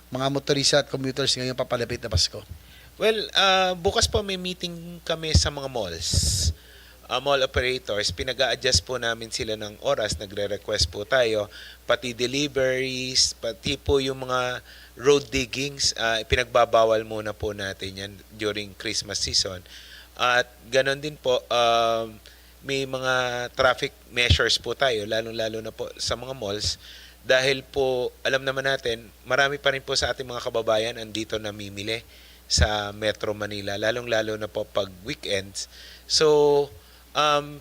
mga motorista at commuters ngayon papalapit na Pasko? Well, bukas po may meeting kami sa mga malls. Mall operators, pinag-a-adjust po namin sila ng oras, nagre-request po tayo, pati deliveries, pati po yung mga road diggings, pinagbabawal muna po natin yan during Christmas season. At ganon din po, may mga traffic measures po tayo, lalong-lalo na po sa mga malls, dahil po, alam naman natin, marami pa rin po sa ating mga kababayan andito namimili sa Metro Manila, lalong-lalo na po pag weekends. So,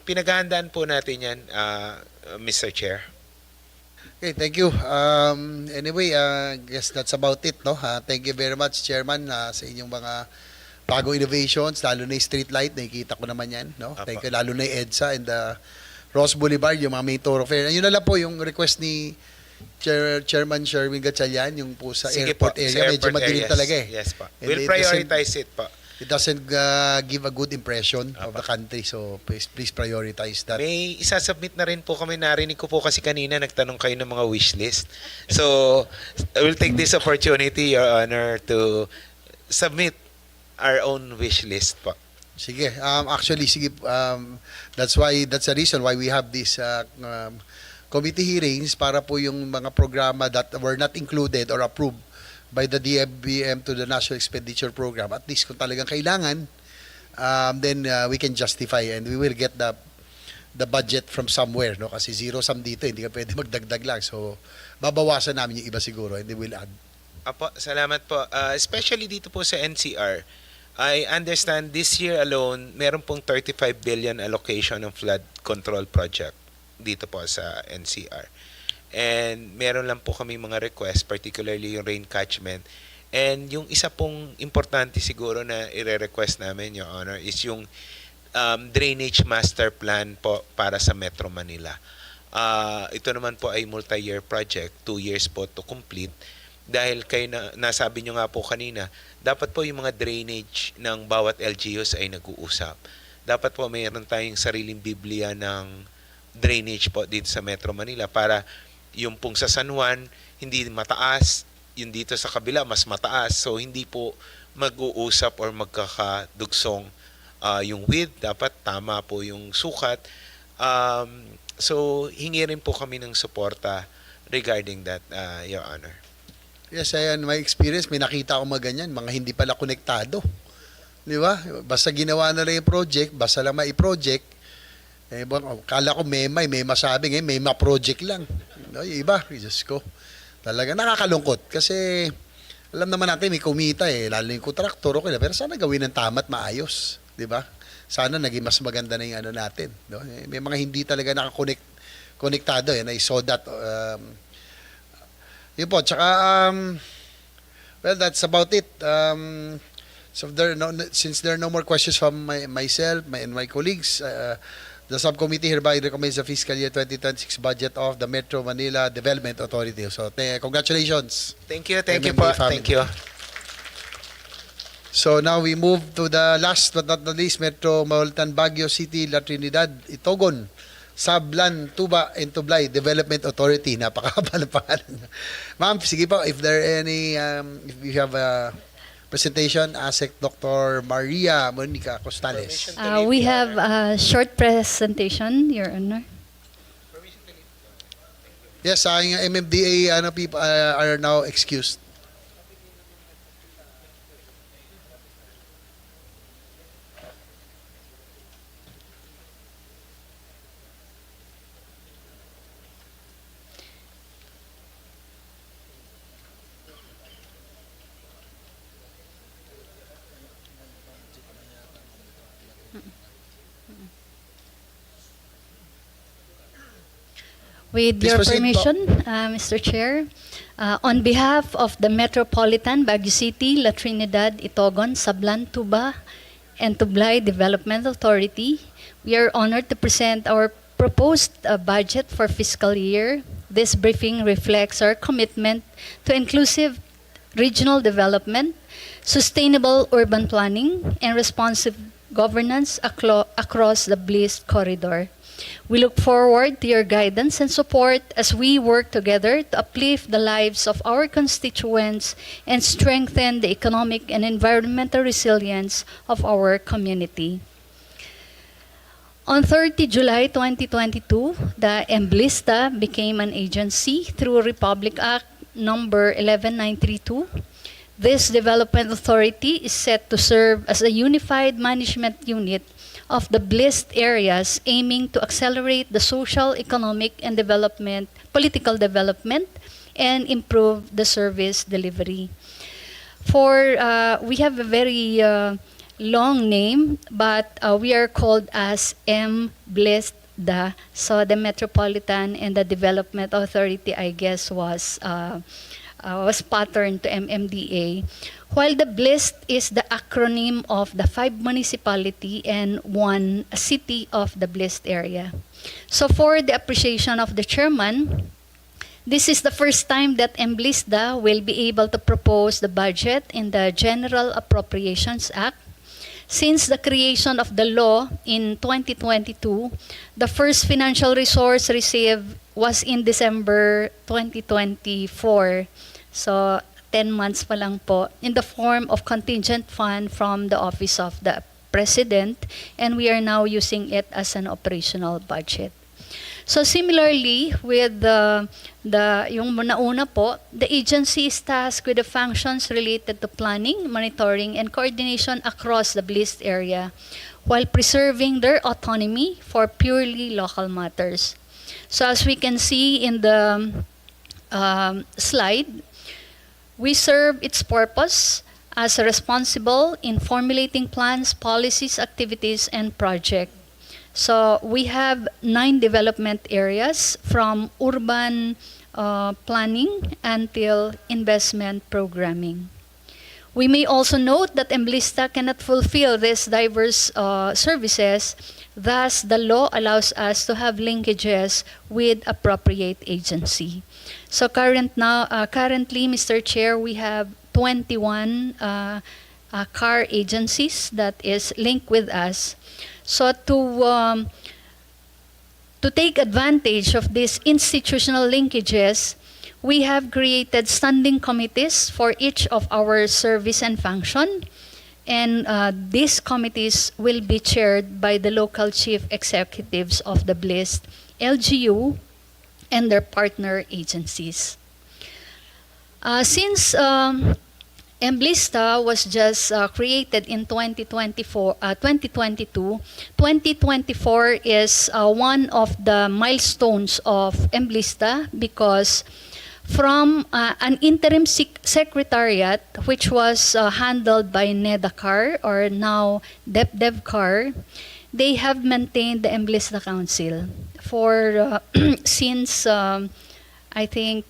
pinaghahandaan po natin yan, Mr. Chair. Okay, thank you. Anyway, guess that's about it, no? Thank you very much, Chairman, sa inyong mga bagong innovations, lalo na yung street light, nakikita ko naman yan, no? Thank you, lalo na yung EDSA and the Ross Boulevard, yung mga main thoroughfare. Yun na lang po yung request ni Chairman Sherwin Gatchalian, yung po sa Sige airport po, area, sa medyo airport madilim areas. talaga eh. Yes po. And We'll it prioritize it po. It doesn't give a good impression of the country, so please prioritize that. May isasubmit na rin po kami, narinig ko po kasi kanina nagtanong kayo ng mga wish list. So, I will take this opportunity, Your Honor, to submit our own wish list po. Sige, actually, sige, that's the reason why we have this committee hearings para po yung mga programa that were not included or approved by the DFBM to the National Expenditure Program. At least kung talagang kailangan, then we can justify and we will get the budget from somewhere, no? Kasi zero-sum dito, hindi ka pwede magdagdag lang. So, babawasan namin yung iba siguro and they will add. Apo, salamat po. Especially dito po sa NCR, I understand this year alone, meron pong 35 billion allocation ng flood control project dito po sa NCR. And meron lang po kami mga request, particularly yung rain catchment. And yung isa pong importante siguro na i-request namin, Your Honor, is yung drainage master plan po para sa Metro Manila. Ito naman po ay multi-year project, 2 years po to complete. Dahil kayo nasabi nyo nga po kanina, dapat po yung mga drainage ng bawat LGUs ay nag-uusap. Dapat po mayroon tayong sariling biblia ng drainage po dito sa Metro Manila para yung pong sa San Juan hindi mataas, yung dito sa kabila mas mataas, so hindi po mag-uusap or magkakadugsong yung width, dapat tama po yung sukat. So hingi rin po kami ng suporta regarding that, Your Honor. Yes, ayan, my experience, may nakita ako ganyan, mga hindi pala konektado. Di ba? Basta ginawa na lang yung project, basta lang mai-project, kala ko may masabi, ngayon may ma-project lang. No, yung iba, Diyos ko. Talaga nakakalungkot kasi alam naman natin may kumita lalo yung kontraktor, okay, pero sana gawin ng tama at maayos, di ba? Sana naging mas maganda na yung ano natin, no? May mga hindi talaga nakakonektado, and I saw that Yun po, tsaka, well, that's about it. So since there are no more questions from myself and my colleagues, the subcommittee hereby recommends the fiscal year 2026 budget of the Metro Manila Development Authority. So, congratulations. Thank you po. MMDA family. Thank you. So now we move to the last but not the least, Metropolitan Baguio City, La Trinidad, Itogon, Sablan, Tuba, and Tublay Development Authority. Napakahaba ng pangalan. Ma'am, sige po, if there are any, if you have a presentation, ASEC Dr. Maria Monica Costales. We have a short presentation, Your Honor. Yes, sayang MMDA people are now excused. With Please your proceed po. permission, Mr. Chair, on behalf of the Metropolitan Baguio City, La Trinidad, Itogon, Sablan, Tuba, and Tublay Development Authority, we are honored to present our proposed budget for fiscal year. This briefing reflects our commitment to inclusive regional development, sustainable urban planning, and responsive governance across the Bliss Corridor. We look forward to your guidance and support as we work together to uplift the lives of our constituents and strengthen the economic and environmental resilience of our community. On 30 July 2022, the Emblista became an agency through Republic Act number 11932. This development authority is set to serve as a unified management unit of the blessed areas, aiming to accelerate the social, economic, and political development, and improve the service delivery. We have a very long name, but we are called as Blessed. So the Metropolitan and the Development Authority, I guess, was patterned to MMDA, while the Blessed is the acronym of the 5 municipality and 1 city of the Blessed area. So for the appreciation of the chairman, this is the first time that Emblista will be able to propose the budget in the General Appropriations Act. Since the creation of the law in 2022, the first financial resource received was in December 2024. So 10 months pa lang po, in the form of contingent fund from the Office of the President, and we are now using it as an operational budget. So similarly, with yung nauna po, the agency is tasked with the functions related to planning, monitoring, and coordination across the blessed area, while preserving their autonomy for purely local matters. So as we can see in the slide, we serve its purpose as responsible in formulating plans, policies, activities, and projects. So we have 9 development areas, from urban planning until investment programming. We may also note that Emblista cannot fulfill these diverse services. Thus, the law allows us to have linkages with appropriate agency. So currently, Mr. Chair, we have 21 car agencies that is linked with us. So to take advantage of these institutional linkages, we have created standing committees for each of our service and function. And these committees will be chaired by the local chief executives of the blessed LGU and their partner agencies. Since Emblista was just created in 2022, 2024 is one of the milestones of Emblista, because from an interim secretariat, which was handled by NEDACAR, or now DepDevCar, they have maintained the Emblista Council for since I think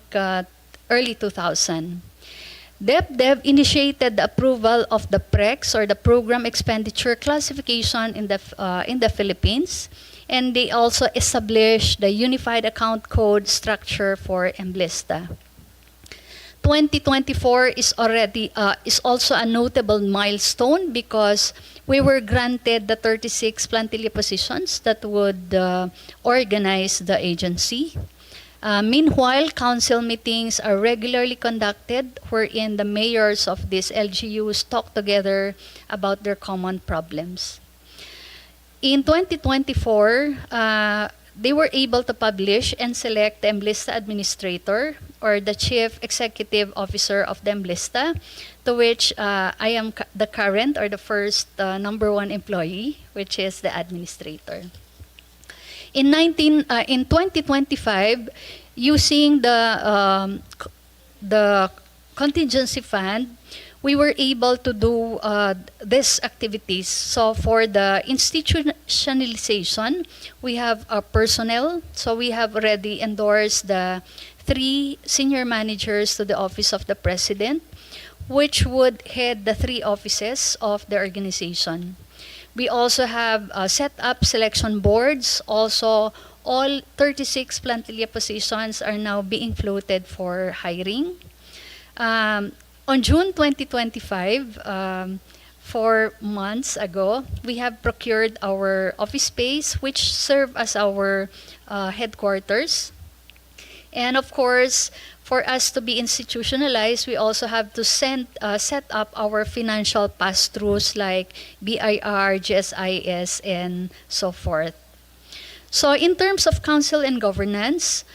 early 2000. DepDev initiated the approval of the PREX, or the Program Expenditure Classification in the Philippines, and they also established the Unified Account Code structure for Emblista. 2024 is also a notable milestone because we were granted the 36 plantilla positions that would organize the agency. Meanwhile, council meetings are regularly conducted wherein the mayors of these LGUs talk together about their common problems. In 2024, they were able to publish and select the Emblista Administrator, or the Chief Executive Officer of the Emblista, to which I am the current, or the first number one employee, which is the Administrator. In 2025, using the contingency fund, we were able to do these activities. So for the institutionalization, we have personnel. So we have already endorsed the 3 senior managers to the Office of the President, which would head the 3 offices of the organization. We also have set up selection boards. Also, all 36 plantilla positions are now being floated for hiring. On June 2025, 4 months ago, we have procured our office space, which serve as our headquarters. And of course, for us to be institutionalized, we also have to set up our financial pass-throughs like BIR, GSIS, and so forth. So in terms of council and governance,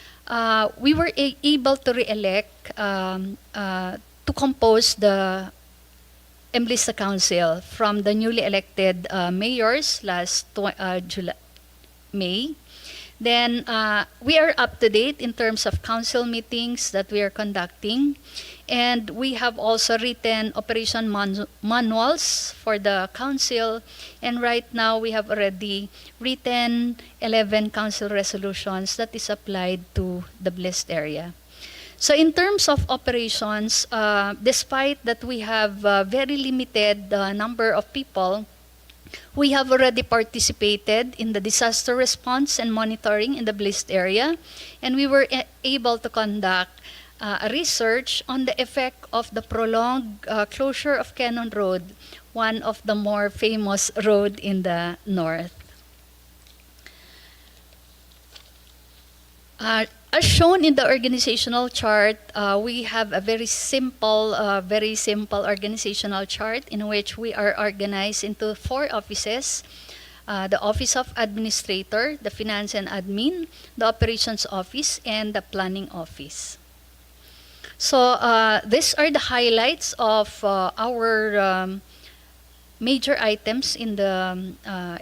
we were able to re-elect to compose the Emblista Council from the newly elected mayors last May. Then we are up to date in terms of council meetings that we are conducting. And we have also written operation manuals for the council. And right now we have already written 11 council resolutions that is applied to the blessed area. So in terms of operations, despite that we have a very limited number of people, we have already participated in the disaster response and monitoring in the blessed area, and we were able to conduct a research on the effect of the prolonged closure of Cannon Road, one of the more famous road in the north. As shown in the organizational chart, we have a very simple organizational chart in which we are organized into 4 offices. The Office of Administrator, the Finance and Admin, the Operations Office, and the Planning Office. So these are the highlights of our major items in the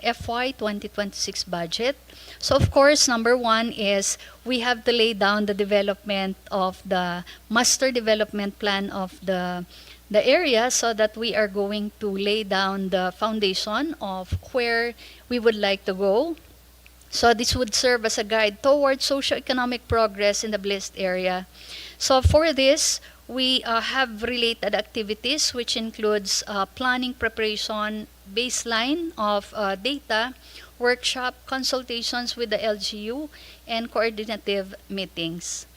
FY 2026 budget. So of course, number 1 is we have to lay down the development of the master development plan of the area, so that we are going to lay down the foundation of where we would like to go. So this would serve as a guide towards socio-economic progress in the blessed area. So for this, we have related activities, which includes planning preparation, baseline of data, workshop, consultations with the LGU, and coordinative meetings.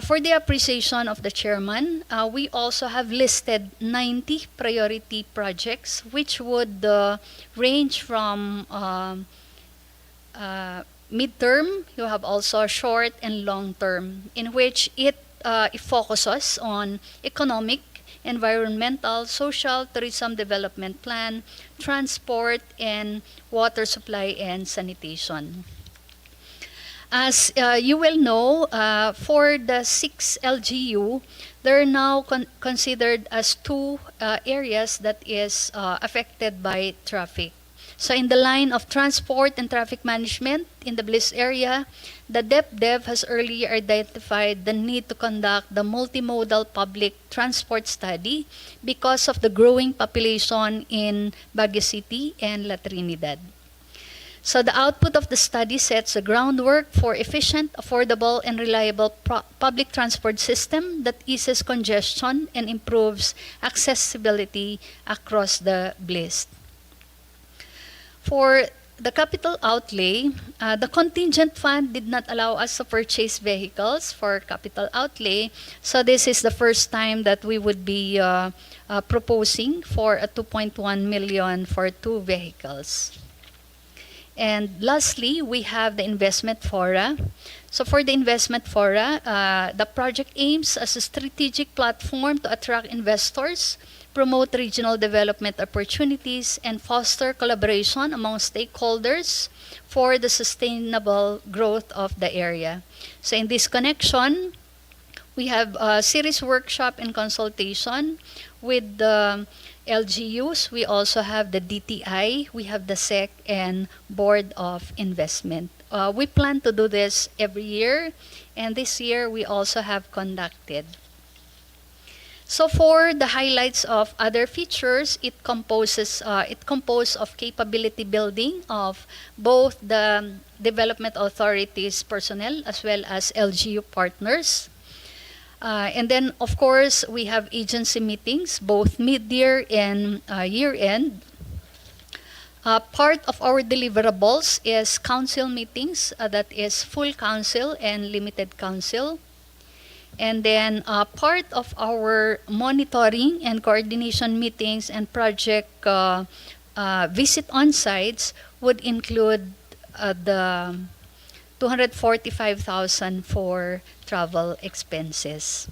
For the appreciation of the chairman, we also have listed 90 priority projects, which would range from midterm, you have also short and long term, in which it focuses on economic, environmental, social, tourism development plan, transport, and water supply and sanitation. As you will know, for the 6 LGU, they're now considered as 2 areas that is affected by traffic. So in the line of transport and traffic management in the Bliss area, the DepDev has earlier identified the need to conduct the multimodal public transport study because of the growing population in Baguio City and La Trinidad. So the output of the study sets the groundwork for efficient, affordable, and reliable public transport system that eases congestion and improves accessibility across the BLIS. For the capital outlay, the contingent fund did not allow us to purchase vehicles for capital outlay. So this is the first time that we would be proposing for a 2.1 million for 2 vehicles. And lastly, we have the investment fora. So for the investment fora, the project aims as a strategic platform to attract investors, promote regional development opportunities, and foster collaboration among stakeholders for the sustainable growth of the area. So in this connection, we have a series workshop and consultation with the LGUs. We also have the DTI, we have the SEC, and Board of Investment. We plan to do this every year, and this year we also have conducted. So for the highlights of other features, it composed of capability building of both the development authorities personnel as well as LGU partners. And then, of course, we have agency meetings, both mid-year and year-end. Part of our deliverables is council meetings, that is full council and limited council. And then part of our monitoring and coordination meetings and project visit on sites would include the 245,000 for travel expenses.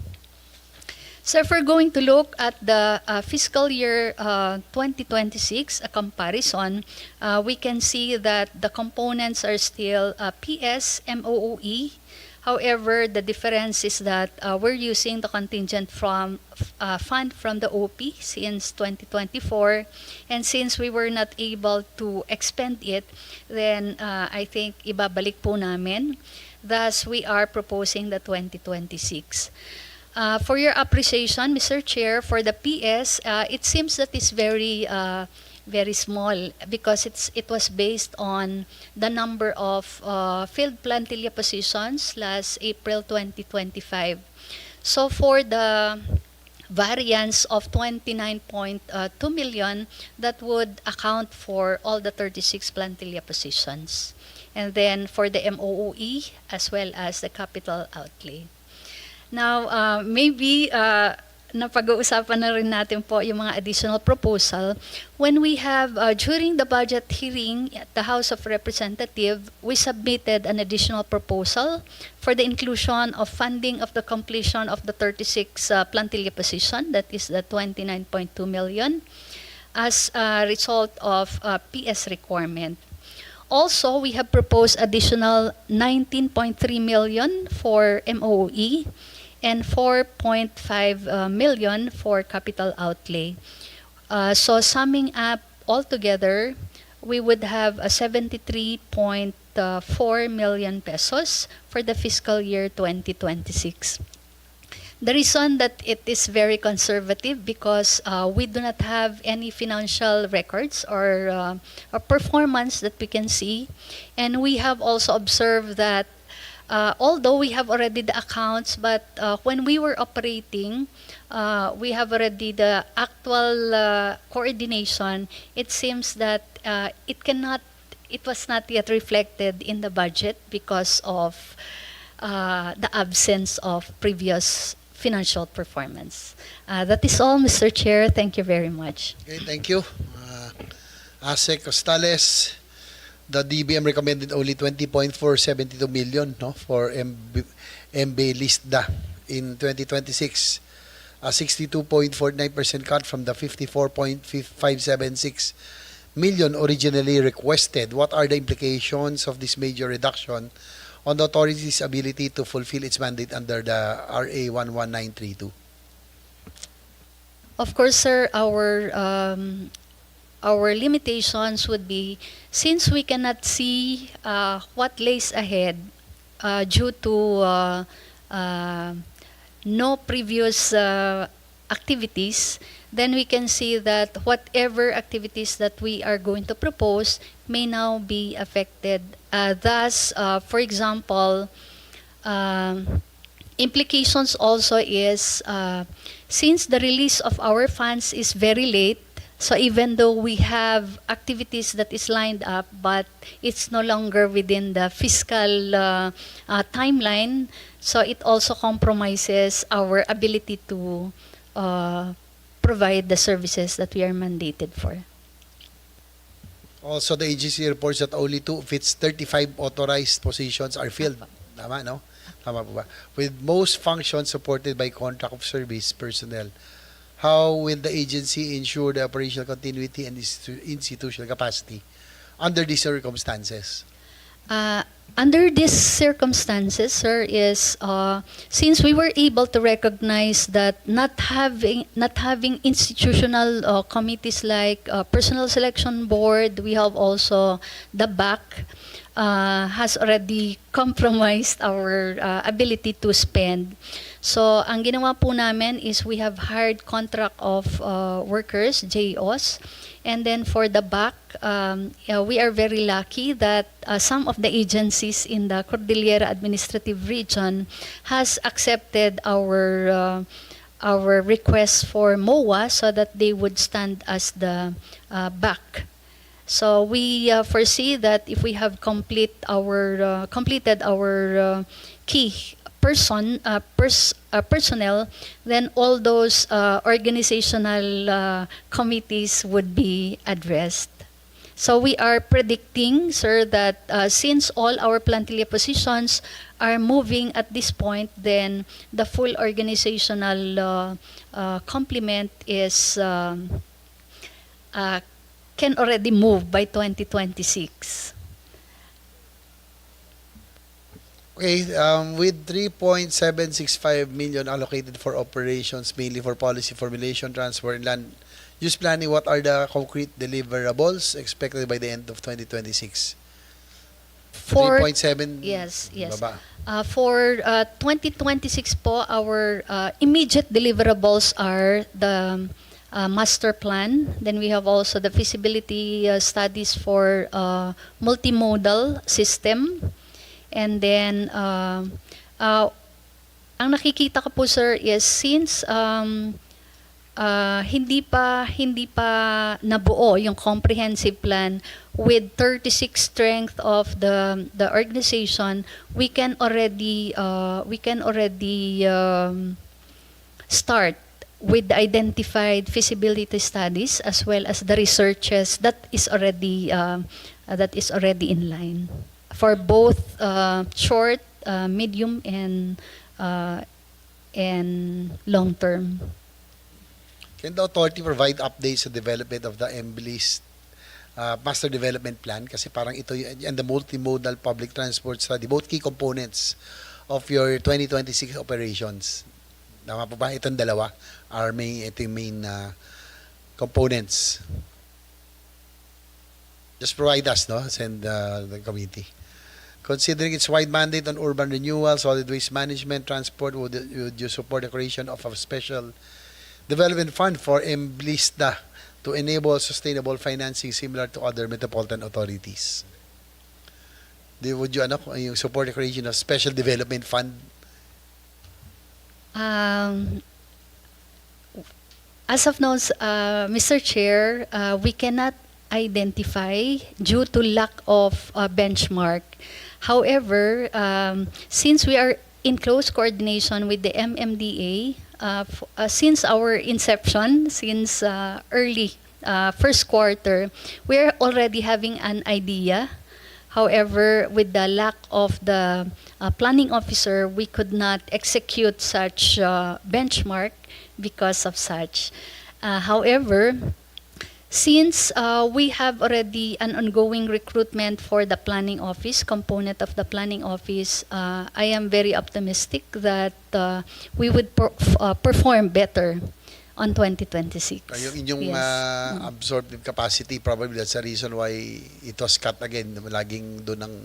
So if we're going to look at the fiscal year 2026, a comparison, we can see that the components are still PS, MOOE. However, the difference is that we're using the contingent fund from the OP since 2024. And since we were not able to expend it, then I think ibabalik po namin. Thus, we are proposing the 2026. For your appreciation, Mr. Chair, for the PS, it seems that it's very small because it was based on the number of field plantilla positions last April 2025. So for the variance of 29.2 million, that would account for all the 36 plantilla positions. And then for the MOOE as well as the capital outlay. Now, maybe napag-uusapan na rin natin po yung mga additional proposal. When we have, during the budget hearing at the House of Representatives, we submitted an additional proposal for the inclusion of funding of the completion of the 36 plantilla position, that is the 29.2 million, as a result of PS requirement. Also, we have proposed additional 19.3 million for MOE and 4.5 million for capital outlay. So summing up altogether, we would have a 73.4 million pesos for the fiscal year 2026. The reason that it is very conservative because we do not have any financial records or performance that we can see. And we have also observed that although we have already the accounts, but when we were operating, we have already the actual coordination. It seems that it was not yet reflected in the budget because of the absence of previous financial performance. That is all, Mr. Chair. Thank you very much. Okay, thank you. ASEC Costales, the DBM recommended only 20.472 million for MB Listda in 2026, a 62.49% cut from the 54.576 million originally requested. What are the implications of this major reduction on the authority's ability to fulfill its mandate under the RA 11932? Of course, sir, our limitations would be, since we cannot see what lays ahead due to no previous activities, then we can see that whatever activities that we are going to propose may now be affected. Thus, for example, implications also is since the release of our funds is very late, so even though we have activities that is lined up, but it's no longer within the fiscal timeline, so it also compromises our ability to provide the services that we are mandated for. Also, the agency reports that only 2 of its 35 authorized positions are filled. Tama, no? Tama po ba? With most functions supported by contract of service personnel. How will the agency ensure the operational continuity and institutional capacity under these circumstances? Under these circumstances, sir, is since we were able to recognize that not having institutional committees like personal selection board, we have also the BAC has already compromised our ability to spend. So, ang ginawa po namin is we have hired contract of workers, JOs, and then for the back, we are very lucky that some of the agencies in the Cordillera Administrative Region has accepted our request for MOA so that they would stand as the back. So we foresee that if we have completed our key personnel, then all those organizational committees would be addressed. So we are predicting, sir, that since all our plantilla positions are moving at this point, then the full organizational complement is can already move by 2026. Okay, with 3.765 million allocated for operations, mainly for policy formulation, transport, and land use planning, what are the concrete deliverables expected by the end of 2026? For 3.7? yes. Baba. For 2026 po, our immediate deliverables are the master plan. Then we have also the feasibility studies for multimodal system. And then, ang nakikita ko po, sir, is since hindi pa nabuo yung comprehensive plan with 36 strength of the organization, we can already start with the identified feasibility studies as well as the researches that is already in line for both short, medium, and long term. Can the authority provide updates sa development of the MBLIS Master Development Plan? Kasi parang ito and the multimodal public transport study, both key components of your 2026 operations. Tama po ba? Itong dalawa are ito yung main components. Just provide us, no? Send the committee. Considering its wide mandate on urban renewal, solid waste management, transport, would you support the creation of a special development fund for MBLISDA to enable sustainable financing similar to other metropolitan authorities? Would you yung support the creation of special development fund? As of now, Mr. Chair, we cannot identify due to lack of benchmark. However, since we are in close coordination with the MMDA, since our inception, since early first quarter, we are already having an idea. However, with the lack of the planning officer, we could not execute such benchmark because of such. However, since we have already an ongoing recruitment for the planning office, component of the planning office, I am very optimistic that we would perform better on 2026. Yung inyong Yes. absorptive capacity, probably that's the reason why it was cut again. Laging doon ang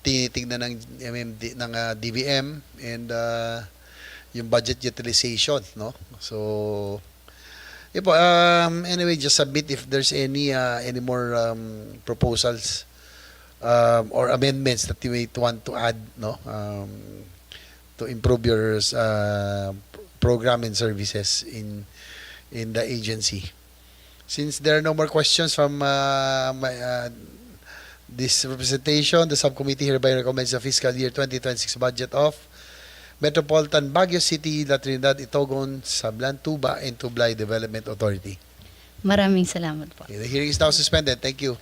tinitingnan ng MMD, ng DVM and yung budget utilization, no? So Yeah po, anyway, just submit if there's any more proposals or amendments that you might want to add, no, to improve your program and services in the agency. Since there are no more questions from this representation, the subcommittee hereby recommends the fiscal year 2026 budget of Metropolitan, Baguio City, La Trinidad, Itogon, Sablan, Tuba, and Tublay Development Authority. Maraming salamat po. Okay, the hearing is now suspended. Thank you.